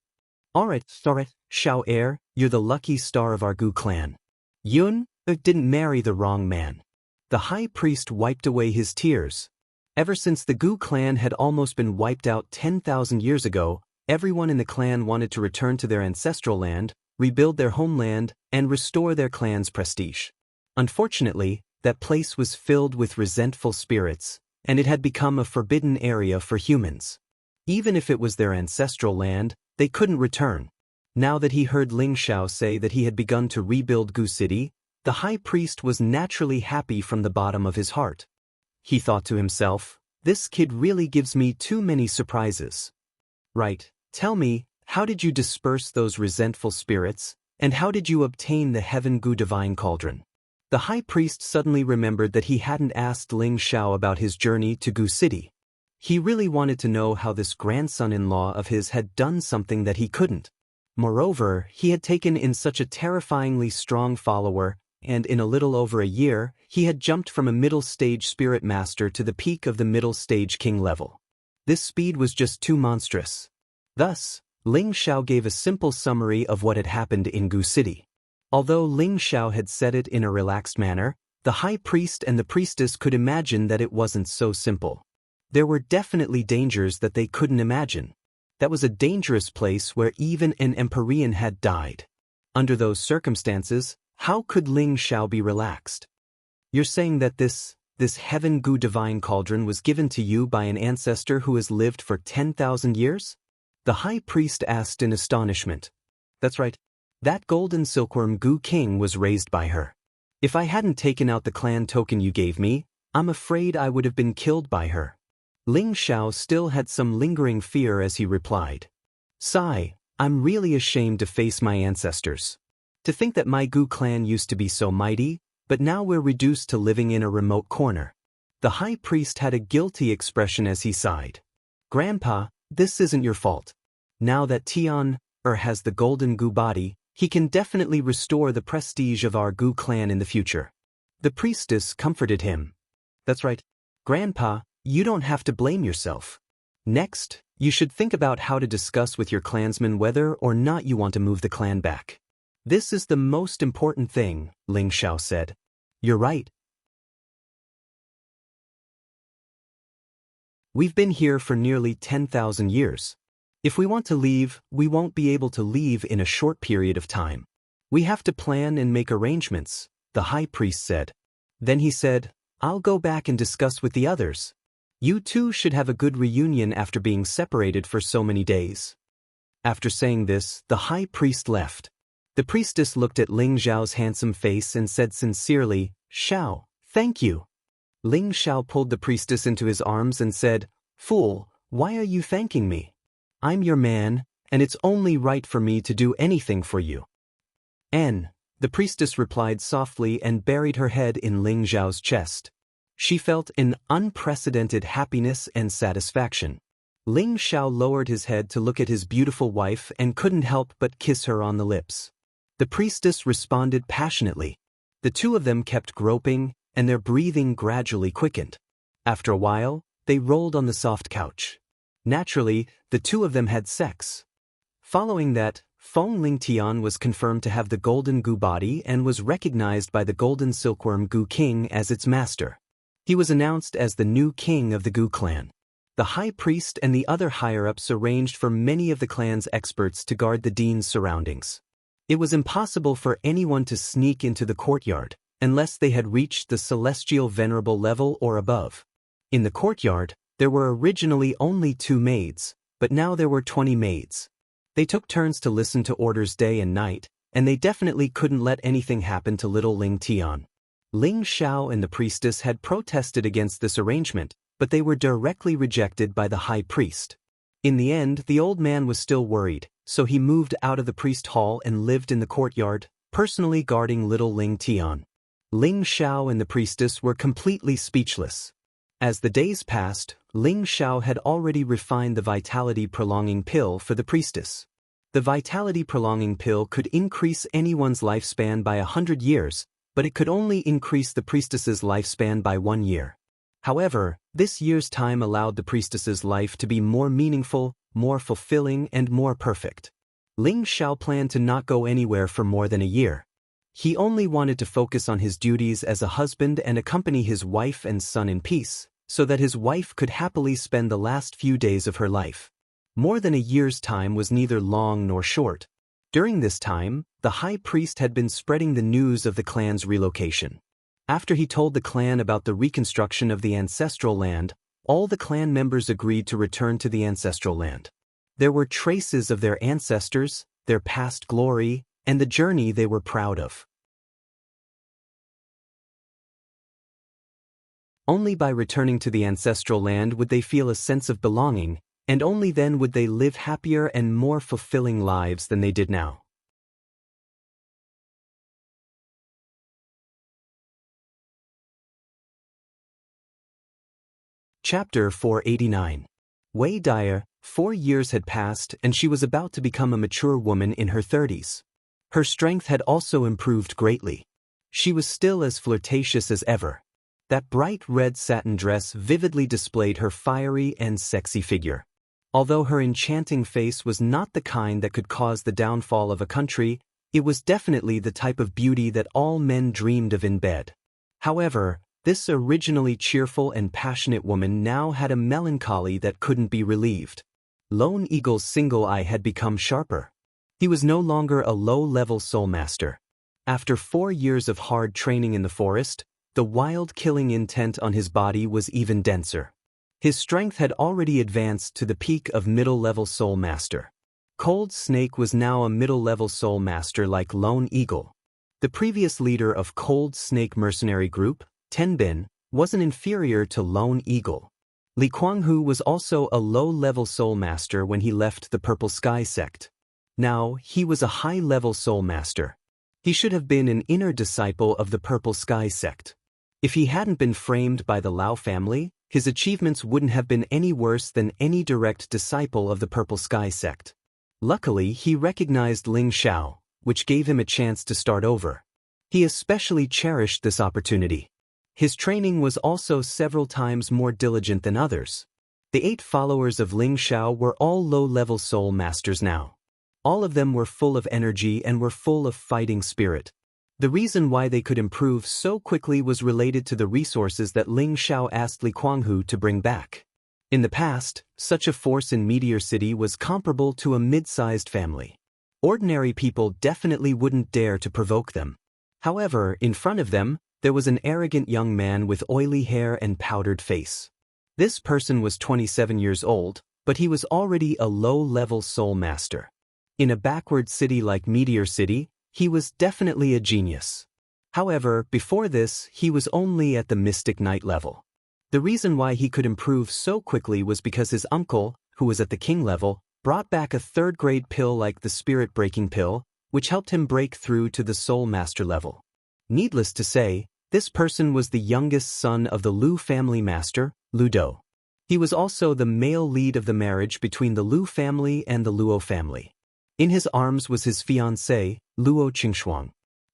Alright, Xiao heir, you're the lucky star of our Gu clan. Yun didn't marry the wrong man. The high priest wiped away his tears. Ever since the Gu clan had almost been wiped out 10,000 years ago, everyone in the clan wanted to return to their ancestral land, rebuild their homeland, and restore their clan's prestige. Unfortunately, that place was filled with resentful spirits, and it had become a forbidden area for humans. Even if it was their ancestral land, they couldn't return. Now that he heard Ling Xiao say that he had begun to rebuild Gu City, the high priest was naturally happy from the bottom of his heart. He thought to himself, this kid really gives me too many surprises. Right, tell me, how did you disperse those resentful spirits, and how did you obtain the Heaven Gu Divine Cauldron? The high priest suddenly remembered that he hadn't asked Ling Xiao about his journey to Gu City. He really wanted to know how this grandson-in-law of his had done something that he couldn't. Moreover, he had taken in such a terrifyingly strong follower, and in a little over a year, he had jumped from a middle-stage spirit master to the peak of the middle-stage king level. This speed was just too monstrous. Thus, Ling Xiao gave a simple summary of what had happened in Gu City. Although Ling Xiao had said it in a relaxed manner, the high priest and the priestess could imagine that it wasn't so simple. There were definitely dangers that they couldn't imagine. That was a dangerous place where even an Empyrean had died. Under those circumstances, how could Ling Xiao be relaxed? You're saying that this Heaven Gu Divine Cauldron was given to you by an ancestor who has lived for 10,000 years? The high priest asked in astonishment. That's right. That golden silkworm Gu King was raised by her. If I hadn't taken out the clan token you gave me, I'm afraid I would have been killed by her. Ling Xiao still had some lingering fear as he replied. Sigh, I'm really ashamed to face my ancestors. To think that my Gu clan used to be so mighty, but now we're reduced to living in a remote corner. The high priest had a guilty expression as he sighed. Grandpa, this isn't your fault. Now that Tian has the golden Gu body, he can definitely restore the prestige of our Gu clan in the future. The priestess comforted him. That's right. Grandpa, you don't have to blame yourself. Next, you should think about how to discuss with your clansmen whether or not you want to move the clan back. This is the most important thing, Ling Xiao said. You're right. We've been here for nearly 10,000 years. If we want to leave, we won't be able to leave in a short period of time. We have to plan and make arrangements, the high priest said. Then he said, I'll go back and discuss with the others. You two should have a good reunion after being separated for so many days. After saying this, the high priest left. The priestess looked at Ling Xiao's handsome face and said sincerely, Xiao, thank you. Ling Xiao pulled the priestess into his arms and said, Fool, why are you thanking me? I'm your man, and it's only right for me to do anything for you. The priestess replied softly and buried her head in Ling Xiao's chest. She felt an unprecedented happiness and satisfaction. Ling Xiao lowered his head to look at his beautiful wife and couldn't help but kiss her on the lips. The priestess responded passionately. The two of them kept groping, and their breathing gradually quickened. After a while, they rolled on the soft couch. Naturally, the two of them had sex. Following that, Feng Lingtian was confirmed to have the golden Gu body and was recognized by the golden silkworm Gu King as its master. He was announced as the new king of the Gu clan. The high priest and the other higher-ups arranged for many of the clan's experts to guard the dean's surroundings. It was impossible for anyone to sneak into the courtyard, unless they had reached the celestial venerable level or above. In the courtyard, there were originally only 2 maids, but now there were 20 maids. They took turns to listen to orders day and night, and they definitely couldn't let anything happen to little Ling Tian. Ling Xiao and the priestess had protested against this arrangement, but they were directly rejected by the high priest. In the end, the old man was still worried, so he moved out of the priest hall and lived in the courtyard, personally guarding little Ling Tian. Ling Xiao and the priestess were completely speechless. As the days passed, Ling Xiao had already refined the vitality-prolonging pill for the priestess. The vitality-prolonging pill could increase anyone's lifespan by 100 years, but it could only increase the priestess's lifespan by 1 year. However, this year's time allowed the priestess's life to be more meaningful, more fulfilling, and more perfect. Ling Xiao planned to not go anywhere for more than a year. He only wanted to focus on his duties as a husband and accompany his wife and son in peace, so that his wife could happily spend the last few days of her life. More than a year's time was neither long nor short. During this time, the high priest had been spreading the news of the clan's relocation. After he told the clan about the reconstruction of the ancestral land, all the clan members agreed to return to the ancestral land. There were traces of their ancestors, their past glory, and the journey they were proud of. Only by returning to the ancestral land would they feel a sense of belonging, and only then would they live happier and more fulfilling lives than they did now. Chapter 489. Wei Daya, 4 years had passed and she was about to become a mature woman in her 30s. Her strength had also improved greatly. She was still as flirtatious as ever. That bright red satin dress vividly displayed her fiery and sexy figure. Although her enchanting face was not the kind that could cause the downfall of a country, it was definitely the type of beauty that all men dreamed of in bed. However, this originally cheerful and passionate woman now had a melancholy that couldn't be relieved. Lone Eagle's single eye had become sharper. He was no longer a low-level soul master. After 4 years of hard training in the forest, the wild killing intent on his body was even denser. His strength had already advanced to the peak of middle-level soul master. Cold Snake was now a middle-level soul master like Lone Eagle. The previous leader of Cold Snake mercenary group, Tenbin, was an inferior to Lone Eagle. Li Kuanghu was also a low-level soul master when he left the Purple Sky sect. Now, he was a high-level soul master. He should have been an inner disciple of the Purple Sky sect. If he hadn't been framed by the Lao family, his achievements wouldn't have been any worse than any direct disciple of the Purple Sky sect. Luckily, he recognized Ling Xiao, which gave him a chance to start over. He especially cherished this opportunity. His training was also several times more diligent than others. The 8 followers of Ling Xiao were all low-level soul masters now. All of them were full of energy and were full of fighting spirit. The reason why they could improve so quickly was related to the resources that Ling Xiao asked Li Kuanghu to bring back. In the past, such a force in Meteor City was comparable to a mid-sized family. Ordinary people definitely wouldn't dare to provoke them. However, in front of them, there was an arrogant young man with oily hair and powdered face. This person was 27 years old, but he was already a low-level soul master. In a backward city like Meteor City, he was definitely a genius. However, before this, he was only at the Mystic Knight level. The reason why he could improve so quickly was because his uncle, who was at the King level, brought back a 3rd-grade pill like the Spirit-Breaking Pill, which helped him break through to the Soul Master level. Needless to say, this person was the youngest son of the Lu family master, Lu Do. He was also the male lead of the marriage between the Lu family and the Luo family. In his arms was his fiancée, Luo Qingxuang.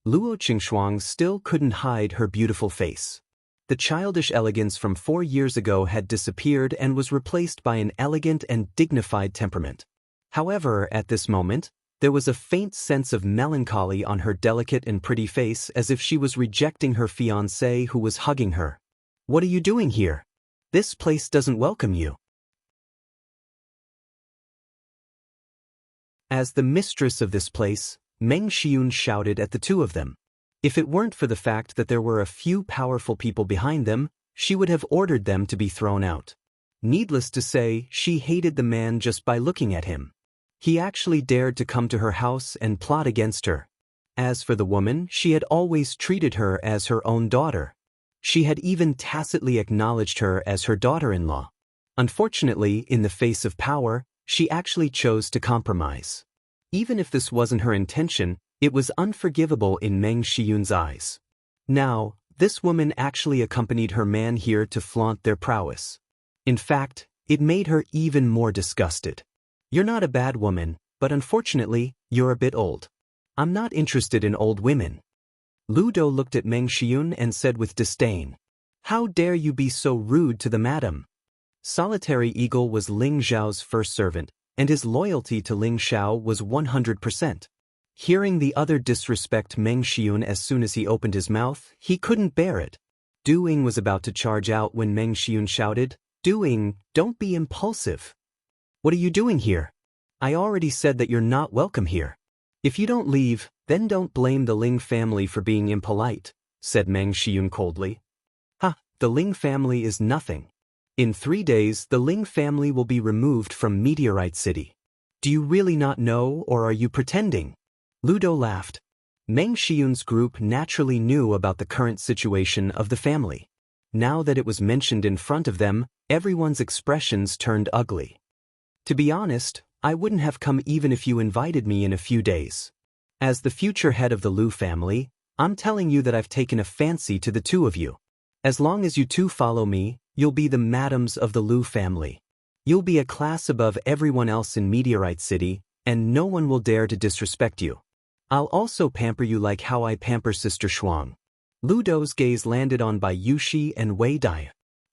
Luo Qingxuang still couldn't hide her beautiful face. The childish elegance from 4 years ago had disappeared and was replaced by an elegant and dignified temperament. However, at this moment, there was a faint sense of melancholy on her delicate and pretty face as if she was rejecting her fiancé who was hugging her. "What are you doing here? This place doesn't welcome you." As the mistress of this place, Meng Xiun shouted at the 2 of them. If it weren't for the fact that there were a few powerful people behind them, she would have ordered them to be thrown out. Needless to say, she hated the man just by looking at him. He actually dared to come to her house and plot against her. As for the woman, she had always treated her as her own daughter. She had even tacitly acknowledged her as her daughter-in-law. Unfortunately, in the face of power, she actually chose to compromise. Even if this wasn't her intention, it was unforgivable in Meng Shiyun's eyes. Now, this woman actually accompanied her man here to flaunt their prowess. In fact, it made her even more disgusted. You're not a bad woman, but unfortunately, you're a bit old. I'm not interested in old women. Lu Dou looked at Meng Shiyun and said with disdain, "How dare you be so rude to the madam?" Solitary Eagle was Ling Zhao's first servant, and his loyalty to Ling Xiao was 100%. Hearing the other disrespect Meng Shiyun as soon as he opened his mouth, he couldn't bear it. Du Ying was about to charge out when Meng Shiyun shouted, "Du Ying, don't be impulsive. What are you doing here? I already said that you're not welcome here. If you don't leave, then don't blame the Ling family for being impolite," said Meng Shiyun coldly. "Ha, the Ling family is nothing. In 3 days, the Ling family will be removed from Meteorite City. Do you really not know, or are you pretending?" Lu Dou laughed. Meng Shiyun's group naturally knew about the current situation of the family. Now that it was mentioned in front of them, everyone's expressions turned ugly. "To be honest, I wouldn't have come even if you invited me in a few days. As the future head of the Lu family, I'm telling you that I've taken a fancy to the two of you. As long as you two follow me, you'll be the madams of the Lu family. You'll be a class above everyone else in Meteorite City, and no one will dare to disrespect you. I'll also pamper you like how I pamper Sister Shuang." Lu Dou's gaze landed on Bai Yushi and Wei Dai.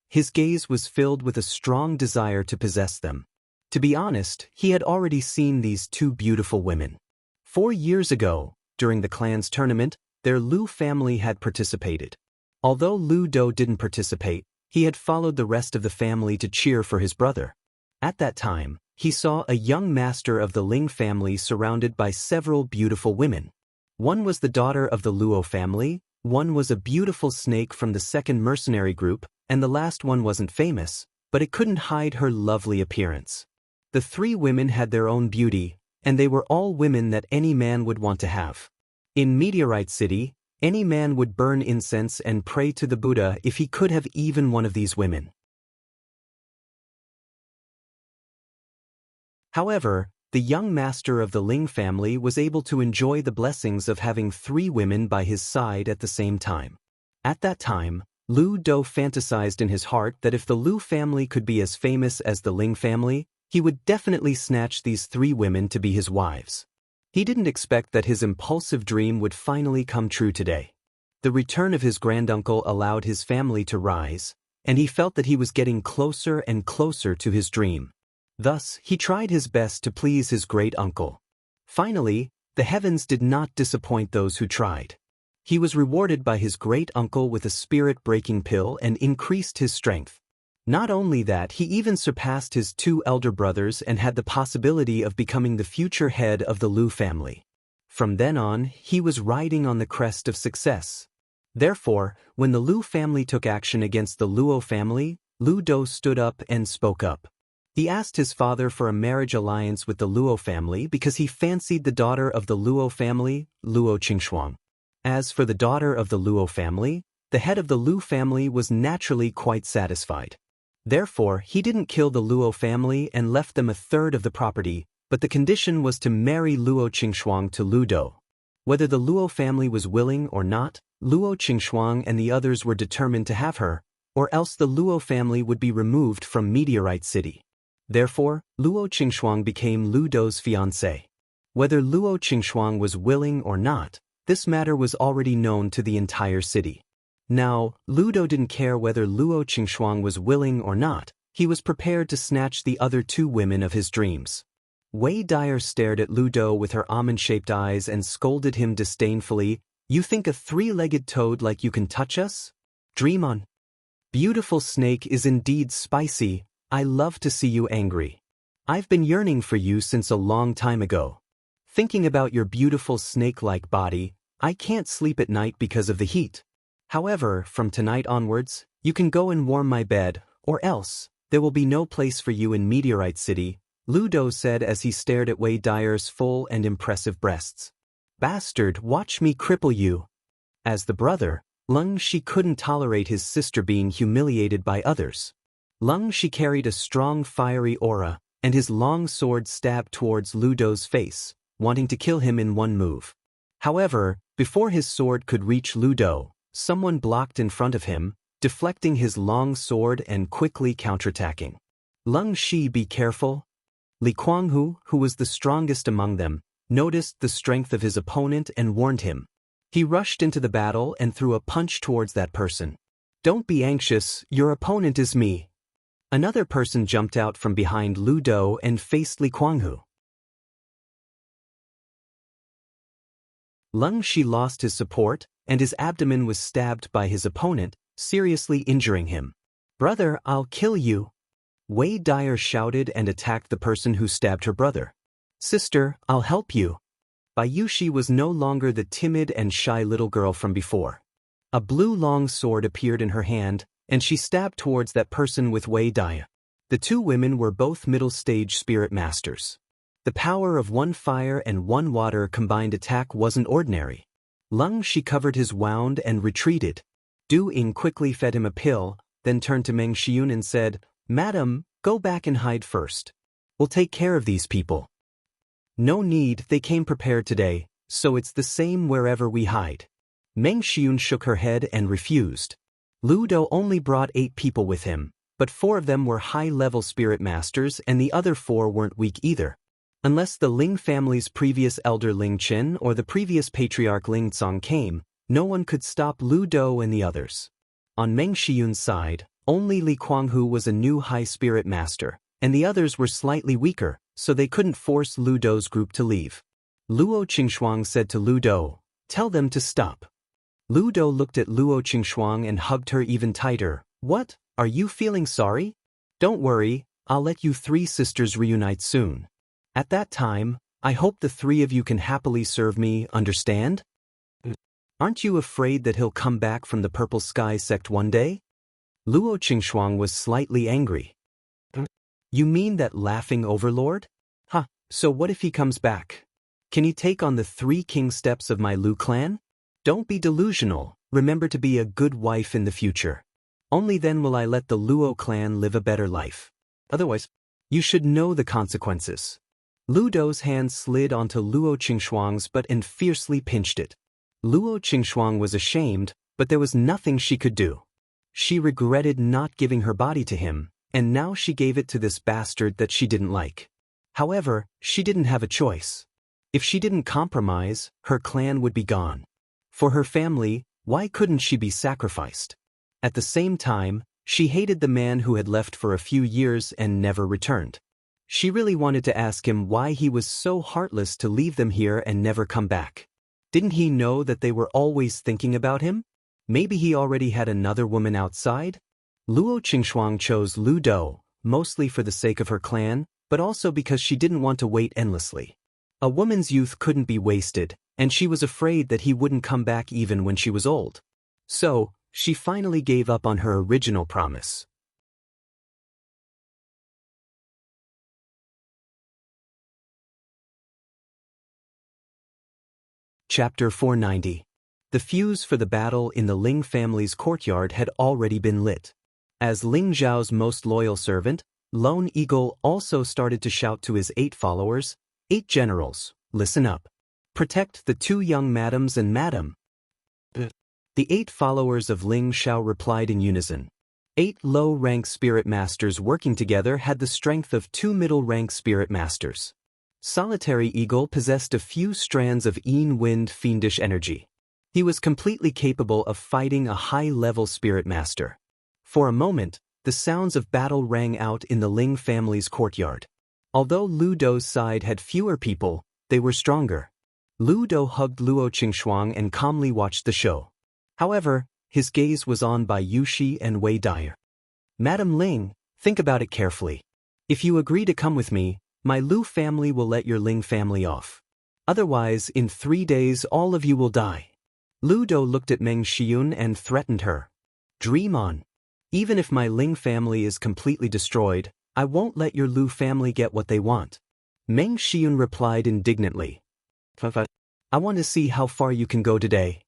His gaze was filled with a strong desire to possess them. To be honest, he had already seen these two beautiful women. 4 years ago, during the clan's tournament, their Lu family had participated. Although Lu Dou didn't participate, he had followed the rest of the family to cheer for his brother. At that time, he saw a young master of the Ling family surrounded by several beautiful women. One was the daughter of the Luo family, one was a beautiful snake from the second mercenary group, and the last one wasn't famous, but it couldn't hide her lovely appearance. The 3 women had their own beauty, and they were all women that any man would want to have. In Meteorite City, any man would burn incense and pray to the Buddha if he could have even one of these women. However, the young master of the Ling family was able to enjoy the blessings of having 3 women by his side at the same time. At that time, Lu Dou fantasized in his heart that if the Lu family could be as famous as the Ling family, he would definitely snatch these 3 women to be his wives. He didn't expect that his impulsive dream would finally come true today. The return of his granduncle allowed his family to rise, and he felt that he was getting closer and closer to his dream. Thus, he tried his best to please his great-uncle. Finally, the heavens did not disappoint those who tried. He was rewarded by his great-uncle with a spirit-breaking pill and increased his strength. Not only that, he even surpassed his 2 elder brothers and had the possibility of becoming the future head of the Lu family. From then on, he was riding on the crest of success. Therefore, when the Lu family took action against the Luo family, Lu Dou stood up and spoke up. He asked his father for a marriage alliance with the Luo family because he fancied the daughter of the Luo family, Luo Qingshuang. As for the daughter of the Luo family, the head of the Lu family was naturally quite satisfied. Therefore, he didn't kill the Luo family and left them a third of the property, but the condition was to marry Luo Qingshuang to Lu Dou. Whether the Luo family was willing or not, Luo Qingshuang and the others were determined to have her, or else the Luo family would be removed from Meteorite City. Therefore, Luo Qingshuang became Lu Dou's fiancé. Whether Luo Qingshuang was willing or not, this matter was already known to the entire city. Now, Lu Dou didn't care whether Luo Qingshuang was willing or not, he was prepared to snatch the other 2 women of his dreams. Wei Dai stared at Lu Dou with her almond-shaped eyes and scolded him disdainfully, "You think a 3-legged toad like you can touch us? Dream on. Beautiful snake is indeed spicy. I love to see you angry. I've been yearning for you since a long time ago. Thinking about your beautiful snake-like body, I can't sleep at night because of the heat. However, from tonight onwards, you can go and warm my bed, or else, there will be no place for you in Meteorite City, Lu Do said as he stared at Wei Dyer's full and impressive breasts. Bastard, watch me cripple you. As the brother, Lung Shi couldn't tolerate his sister being humiliated by others. Lung Shi carried a strong fiery aura, and his long sword stabbed towards Lu Do's face, wanting to kill him in one move. However, before his sword could reach Lu Do, someone blocked in front of him, deflecting his long sword and quickly counterattacking. Lung Shi, be careful. Li Kuanghu, who was the strongest among them, noticed the strength of his opponent and warned him. He rushed into the battle and threw a punch towards that person. Don't be anxious, your opponent is me. Another person jumped out from behind Lu Do and faced Li Kuanghu. Lung Shi lost his support, and his abdomen was stabbed by his opponent, seriously injuring him. Brother, I'll kill you. Wei Dyer shouted and attacked the person who stabbed her brother. Sister, I'll help you. Bayushi was no longer the timid and shy little girl from before. A blue long sword appeared in her hand, and she stabbed towards that person with Wei Daya. The two women were both middle-stage spirit masters. The power of one fire and one water combined attack wasn't ordinary. Lung Shi covered his wound and retreated. Du Ying quickly fed him a pill, then turned to Meng Xiun and said, Madam, go back and hide first. We'll take care of these people. No need, they came prepared today, so it's the same wherever we hide. Meng Xiun shook her head and refused. Lu Do only brought 8 people with him, but 4 of them were high-level spirit masters and the other 4 weren't weak either. Unless the Ling family's previous elder Ling Qin or the previous patriarch Ling Tsong came, no one could stop Lu Do and the others. On Meng Xiun's side, only Li Kuanghu was a new high spirit master, and the others were slightly weaker, so they couldn't force Lu Do's group to leave. Luo Qingxuang said to Lu Do, tell them to stop. Lu Do looked at Luo Qingxuang and hugged her even tighter. What, are you feeling sorry? Don't worry, I'll let you 3 sisters reunite soon. At that time, I hope the 3 of you can happily serve me, understand? Aren't you afraid that he'll come back from the Purple Sky sect one day? Luo Qingxuang was slightly angry. You mean that laughing overlord? Huh, so what if he comes back? Can he take on the 3 king steps of my Lu clan? Don't be delusional, remember to be a good wife in the future. Only then will I let the Luo clan live a better life. Otherwise, you should know the consequences. Lu Do's hand slid onto Luo Qingxuang's butt and fiercely pinched it. Luo Qingxuang was ashamed, but there was nothing she could do. She regretted not giving her body to him, and now she gave it to this bastard that she didn't like. However, she didn't have a choice. If she didn't compromise, her clan would be gone. For her family, why couldn't she be sacrificed? At the same time, she hated the man who had left for a few years and never returned. She really wanted to ask him why he was so heartless to leave them here and never come back. Didn't he know that they were always thinking about him? Maybe he already had another woman outside? Luo Qingxuang chose Lu Do, mostly for the sake of her clan, but also because she didn't want to wait endlessly. A woman's youth couldn't be wasted, and she was afraid that he wouldn't come back even when she was old. So, she finally gave up on her original promise. Chapter 490. The fuse for the battle in the Ling family's courtyard had already been lit. As Ling Zhao's most loyal servant, Lone Eagle also started to shout to his 8 followers, 8 generals, listen up. Protect the 2 young madams and madam. The 8 followers of Ling Zhao replied in unison. 8 low-rank spirit masters working together had the strength of 2 middle-rank spirit masters. Solitary Eagle possessed a few strands of Yin Wind fiendish energy. He was completely capable of fighting a high-level spirit master. For a moment, the sounds of battle rang out in the Ling family's courtyard. Although Lu Do's side had fewer people, they were stronger. Lu Do hugged Luo Qingxuang and calmly watched the show. However, his gaze was on by Yushi and Wei Dyer. Madam Ling, think about it carefully. If you agree to come with me, my Lu family will let your Ling family off. Otherwise, in 3 days all of you will die. Lu Do looked at Meng Xiun and threatened her. Dream on. Even if my Ling family is completely destroyed, I won't let your Lu family get what they want. Meng Xiun replied indignantly. I want to see how far you can go today.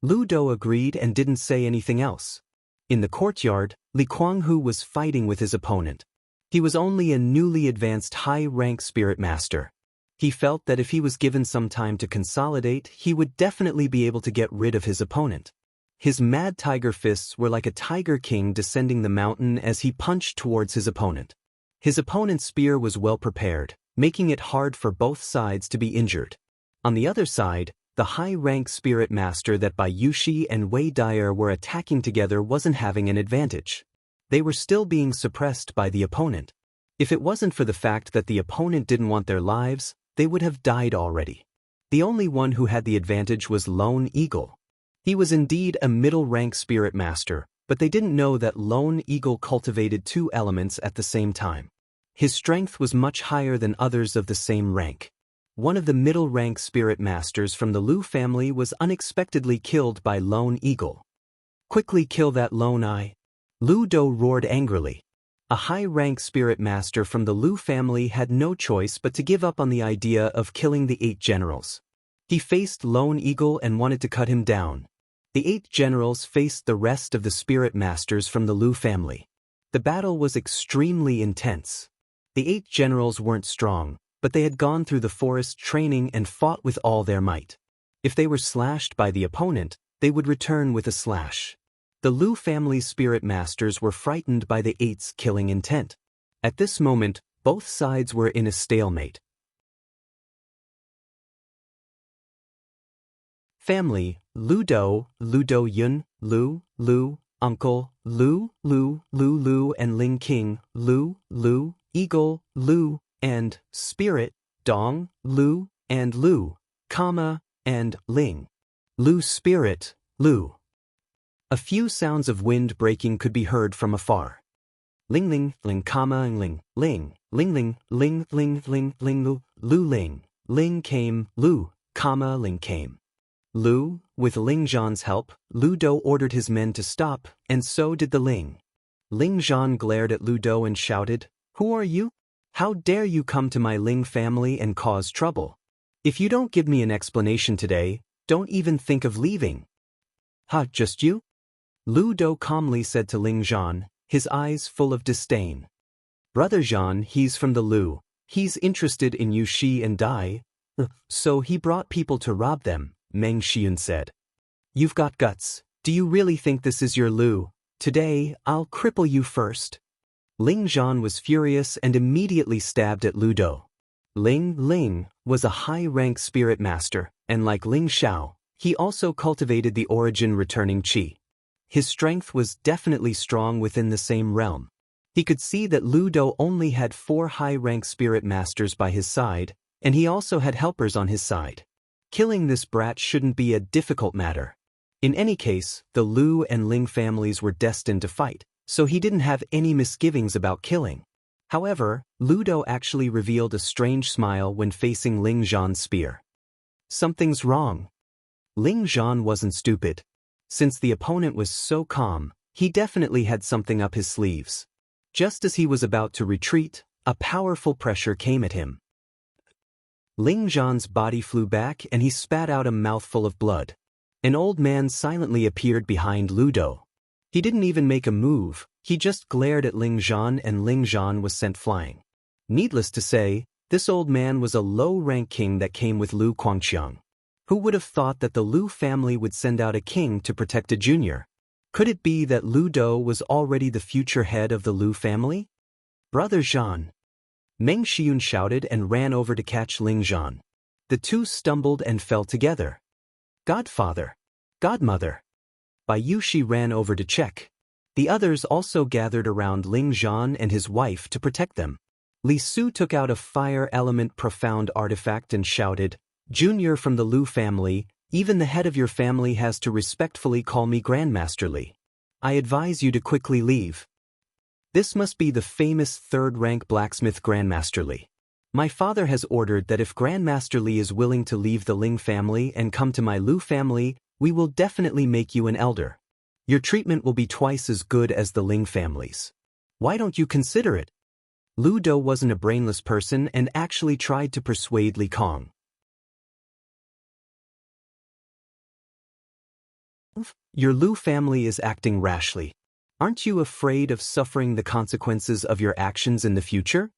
Lu Do agreed and didn't say anything else. In the courtyard, Li Guanghu was fighting with his opponent. He was only a newly advanced high-rank spirit master. He felt that if he was given some time to consolidate, he would definitely be able to get rid of his opponent. His mad tiger fists were like a tiger king descending the mountain as he punched towards his opponent. His opponent's spear was well prepared, making it hard for both sides to be injured. On the other side, the high-rank spirit master that Bai Yushi and Wei Dyer were attacking together wasn't having an advantage. They were still being suppressed by the opponent. If it wasn't for the fact that the opponent didn't want their lives, they would have died already. The only one who had the advantage was Lone Eagle. He was indeed a middle-rank spirit master, but they didn't know that Lone Eagle cultivated 2 elements at the same time. His strength was much higher than others of the same rank. One of the middle-rank spirit masters from the Lu family was unexpectedly killed by Lone Eagle. Quickly kill that lone eye. Lu Do roared angrily. A high-rank spirit master from the Lu family had no choice but to give up on the idea of killing the 8 generals. He faced Lone Eagle and wanted to cut him down. The 8 generals faced the rest of the spirit masters from the Lu family. The battle was extremely intense. The 8 generals weren't strong, but they had gone through the forest training and fought with all their might. If they were slashed by the opponent, they would return with a slash. The Lu family's spirit masters were frightened by the 8's killing intent. At this moment, both sides were in a stalemate. Family: Lu Do Yun, Lu, Uncle, Lu, and Ling King, Lu, Eagle, Lu, and Spirit, Dong, Lu, and Lu, and Ling. Lu Spirit, Lu. A few sounds of wind breaking could be heard from afar. Ling, and Ling, Ling came, Ling came. Lu, with Ling Zhan's help, Lu Do ordered his men to stop, and so did the Ling. Ling Zhan glared at Lu Do and shouted, "Who are you? How dare you come to my Ling family and cause trouble? If you don't give me an explanation today, don't even think of leaving." "Huh, just you?" Lu Do calmly said to Ling Zhan, his eyes full of disdain. "Brother Zhan, he's from the Lu. He's interested in you Shi and Dai. So he brought people to rob them," Meng Xiun said. "You've got guts. Do you really think this is your Lu? Today, I'll cripple you first." Ling Zhan was furious and immediately stabbed at Lu Do. Ling was a high-rank spirit master, and like Ling Xiao, he also cultivated the origin-returning qi. His strength was definitely strong within the same realm. He could see that Lu Do only had 4 high-rank spirit masters by his side, and he also had helpers on his side. Killing this brat shouldn't be a difficult matter. In any case, the Lu and Ling families were destined to fight, so he didn't have any misgivings about killing. However, Lu Do actually revealed a strange smile when facing Ling Zhan's spear. Something's wrong. Ling Zhan wasn't stupid. Since the opponent was so calm, he definitely had something up his sleeves. Just as he was about to retreat, a powerful pressure came at him. Ling Zhan's body flew back and he spat out a mouthful of blood. An old man silently appeared behind Lu Do. He didn't even make a move, he just glared at Ling Zhan and Ling Zhan was sent flying. Needless to say, this old man was a low-rank king that came with Lu Guangqiang. Who would have thought that the Lu family would send out a king to protect a junior? Could it be that Lu Do was already the future head of the Lu family? "Brother Zhan!" Meng Xiun shouted and ran over to catch Ling Zhan. The two stumbled and fell together. "Godfather! Godmother!" Bai Yushi ran over to check. The others also gathered around Ling Zhan and his wife to protect them. Li Su took out a fire element profound artifact and shouted, "Junior from the Lu family, even the head of your family has to respectfully call me Grandmaster Li. I advise you to quickly leave." This must be the famous third-rank blacksmith Grandmaster Li. My father has ordered that if Grandmaster Li is willing to leave the Ling family and come to my Lu family, we will definitely make you an elder. Your treatment will be twice as good as the Ling family's. Why don't you consider it? Lu Do wasn't a brainless person and actually tried to persuade Li Kong. Your Lu family is acting rashly. Aren't you afraid of suffering the consequences of your actions in the future?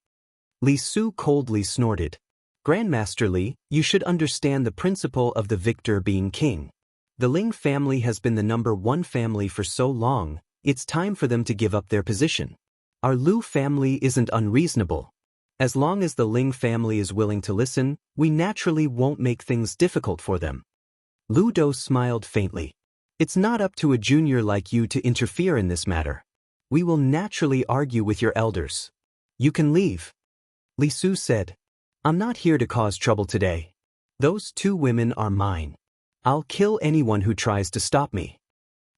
Li Su coldly snorted. Grandmaster Li, you should understand the principle of the victor being king. The Ling family has been the #1 family for so long, it's time for them to give up their position. Our Lu family isn't unreasonable. As long as the Ling family is willing to listen, we naturally won't make things difficult for them. Lu Do smiled faintly. It's not up to a junior like you to interfere in this matter. We will naturally argue with your elders. You can leave. Li Su said. I'm not here to cause trouble today. Those 2 women are mine. I'll kill anyone who tries to stop me.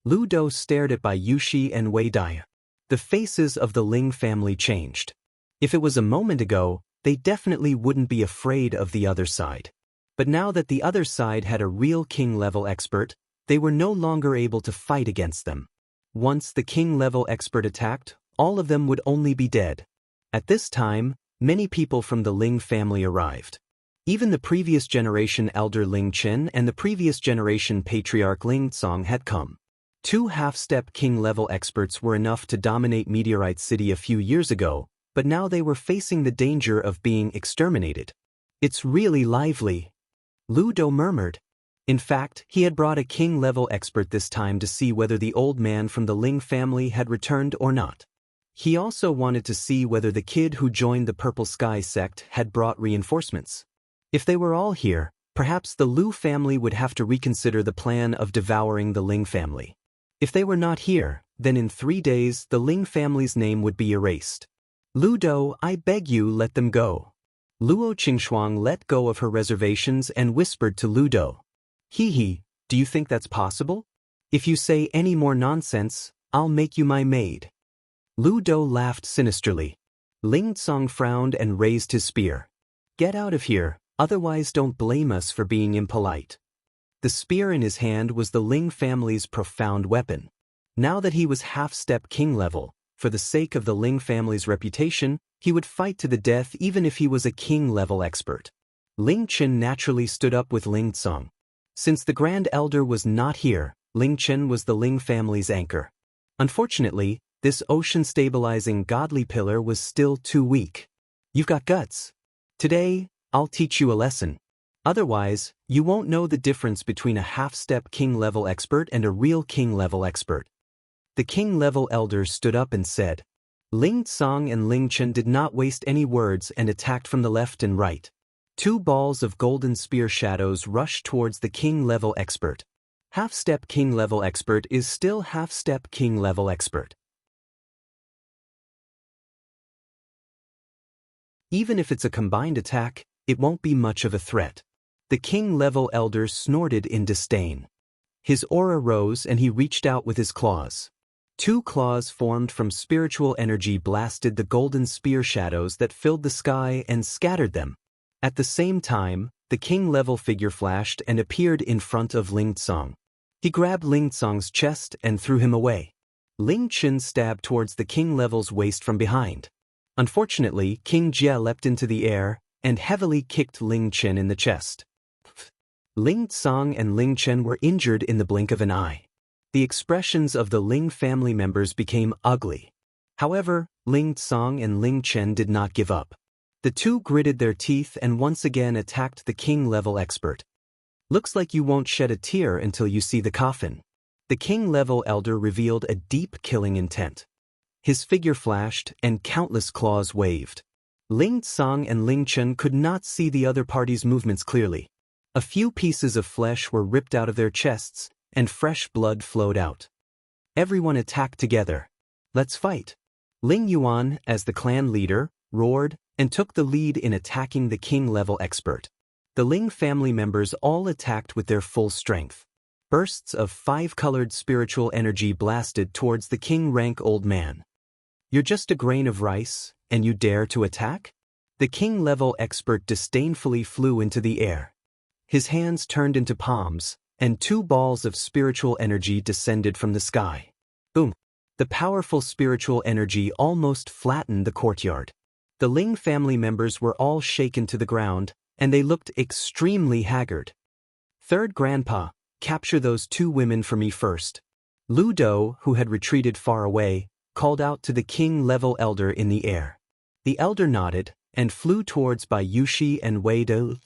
Lu Do stared at Bai Yushi and Wei Dai. The faces of the Ling family changed. If it was a moment ago, they definitely wouldn't be afraid of the other side. But now that the other side had a real king-level expert, they were no longer able to fight against them. Once the king-level expert attacked, all of them would only be dead. At this time, many people from the Ling family arrived. Even the previous generation elder Ling Chen and the previous generation patriarch Ling Tsong had come. 2 half-step king-level experts were enough to dominate Meteorite City a few years ago, but now they were facing the danger of being exterminated. It's really lively, Lu Do murmured. In fact, he had brought a king-level expert this time to see whether the old man from the Ling family had returned or not. He also wanted to see whether the kid who joined the Purple Sky sect had brought reinforcements. If they were all here, perhaps the Lu family would have to reconsider the plan of devouring the Ling family. If they were not here, then in 3 days the Ling family's name would be erased. Lu Do, I beg you, let them go. Luo Qingxuang let go of her reservations and whispered to Lu Do. Hee, do you think that's possible? If you say any more nonsense, I'll make you my maid. Lu Do laughed sinisterly. Ling Tsong frowned and raised his spear. Get out of here, otherwise don't blame us for being impolite. The spear in his hand was the Ling family's profound weapon. Now that he was half-step king level, for the sake of the Ling family's reputation, he would fight to the death even if he was a king-level expert. Ling Chen naturally stood up with Ling Tsong. Since the Grand Elder was not here, Ling Chen was the Ling family's anchor. Unfortunately, this ocean-stabilizing godly pillar was still too weak. You've got guts. Today, I'll teach you a lesson. Otherwise, you won't know the difference between a half-step king-level expert and a real king-level expert. The king-level elder stood up and said. Ling Tsong and Ling Chen did not waste any words and attacked from the left and right. 2 balls of golden spear shadows rushed towards the king-level expert. Half-step king-level expert is still half-step king-level expert. Even if it's a combined attack, it won't be much of a threat. The king-level elder snorted in disdain. His aura rose and he reached out with his claws. 2 claws formed from spiritual energy blasted the golden spear shadows that filled the sky and scattered them. At the same time, the king-level figure flashed and appeared in front of Ling Tsong. He grabbed Ling Tsong's chest and threw him away. Ling Chen stabbed towards the king-level's waist from behind. Unfortunately, King Jie leapt into the air and heavily kicked Ling Chen in the chest. Ling Tsong and Ling Chen were injured in the blink of an eye. The expressions of the Ling family members became ugly. However, Ling Tsong and Ling Chen did not give up. The 2 gritted their teeth and once again attacked the king-level expert. Looks like you won't shed a tear until you see the coffin. The king-level elder revealed a deep killing intent. His figure flashed and countless claws waved. Ling Tsong and Ling Chen could not see the other party's movements clearly. A few pieces of flesh were ripped out of their chests, and fresh blood flowed out. Everyone attacked together. Let's fight. Ling Yuan, as the clan leader, roared, and took the lead in attacking the king-level expert. The Ling family members all attacked with their full strength. Bursts of 5-colored spiritual energy blasted towards the king-rank old man. You're just a grain of rice, and you dare to attack? The king-level expert disdainfully flew into the air. His hands turned into palms, and 2 balls of spiritual energy descended from the sky. Boom! The powerful spiritual energy almost flattened the courtyard. The Ling family members were all shaken to the ground, and they looked extremely haggard. Third Grandpa, capture those 2 women for me first. Lu Do, who had retreated far away, called out to the king-level elder in the air. The elder nodded, and flew towards Bai Yushi and Wei De,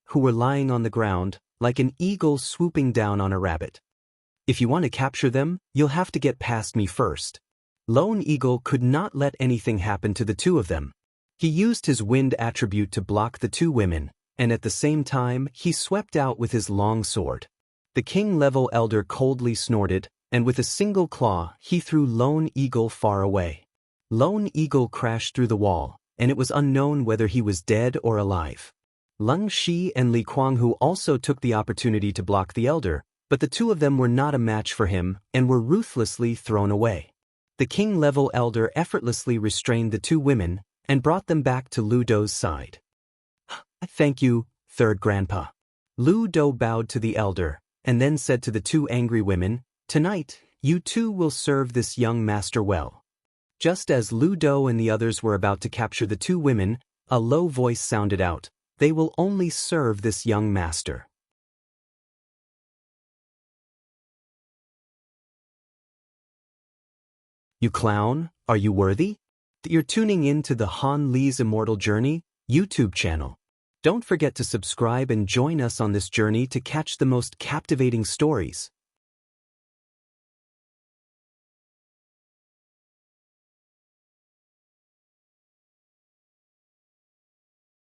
who were lying on the ground, like an eagle swooping down on a rabbit. If you want to capture them, you'll have to get past me first. Lone Eagle could not let anything happen to the 2 of them. He used his wind attribute to block the 2 women, and at the same time he swept out with his long sword. The king-level elder coldly snorted, and with a single claw he threw Lone Eagle far away. Lone Eagle crashed through the wall, and it was unknown whether he was dead or alive. Leng Shi and Li Kuanghu also took the opportunity to block the elder, but the 2 of them were not a match for him and were ruthlessly thrown away. The king-level elder effortlessly restrained the 2 women and brought them back to Lu Do's side. Thank you, Third Grandpa. Lu Do bowed to the elder, and then said to the 2 angry women, "Tonight, you 2 will serve this young master well." Just as Lu Do and the others were about to capture the 2 women, a low voice sounded out, "They will only serve this young master." You clown, are you worthy? You're tuning in to the Han Li's Immortal Journey YouTube channel. Don't forget to subscribe and join us on this journey to catch the most captivating stories.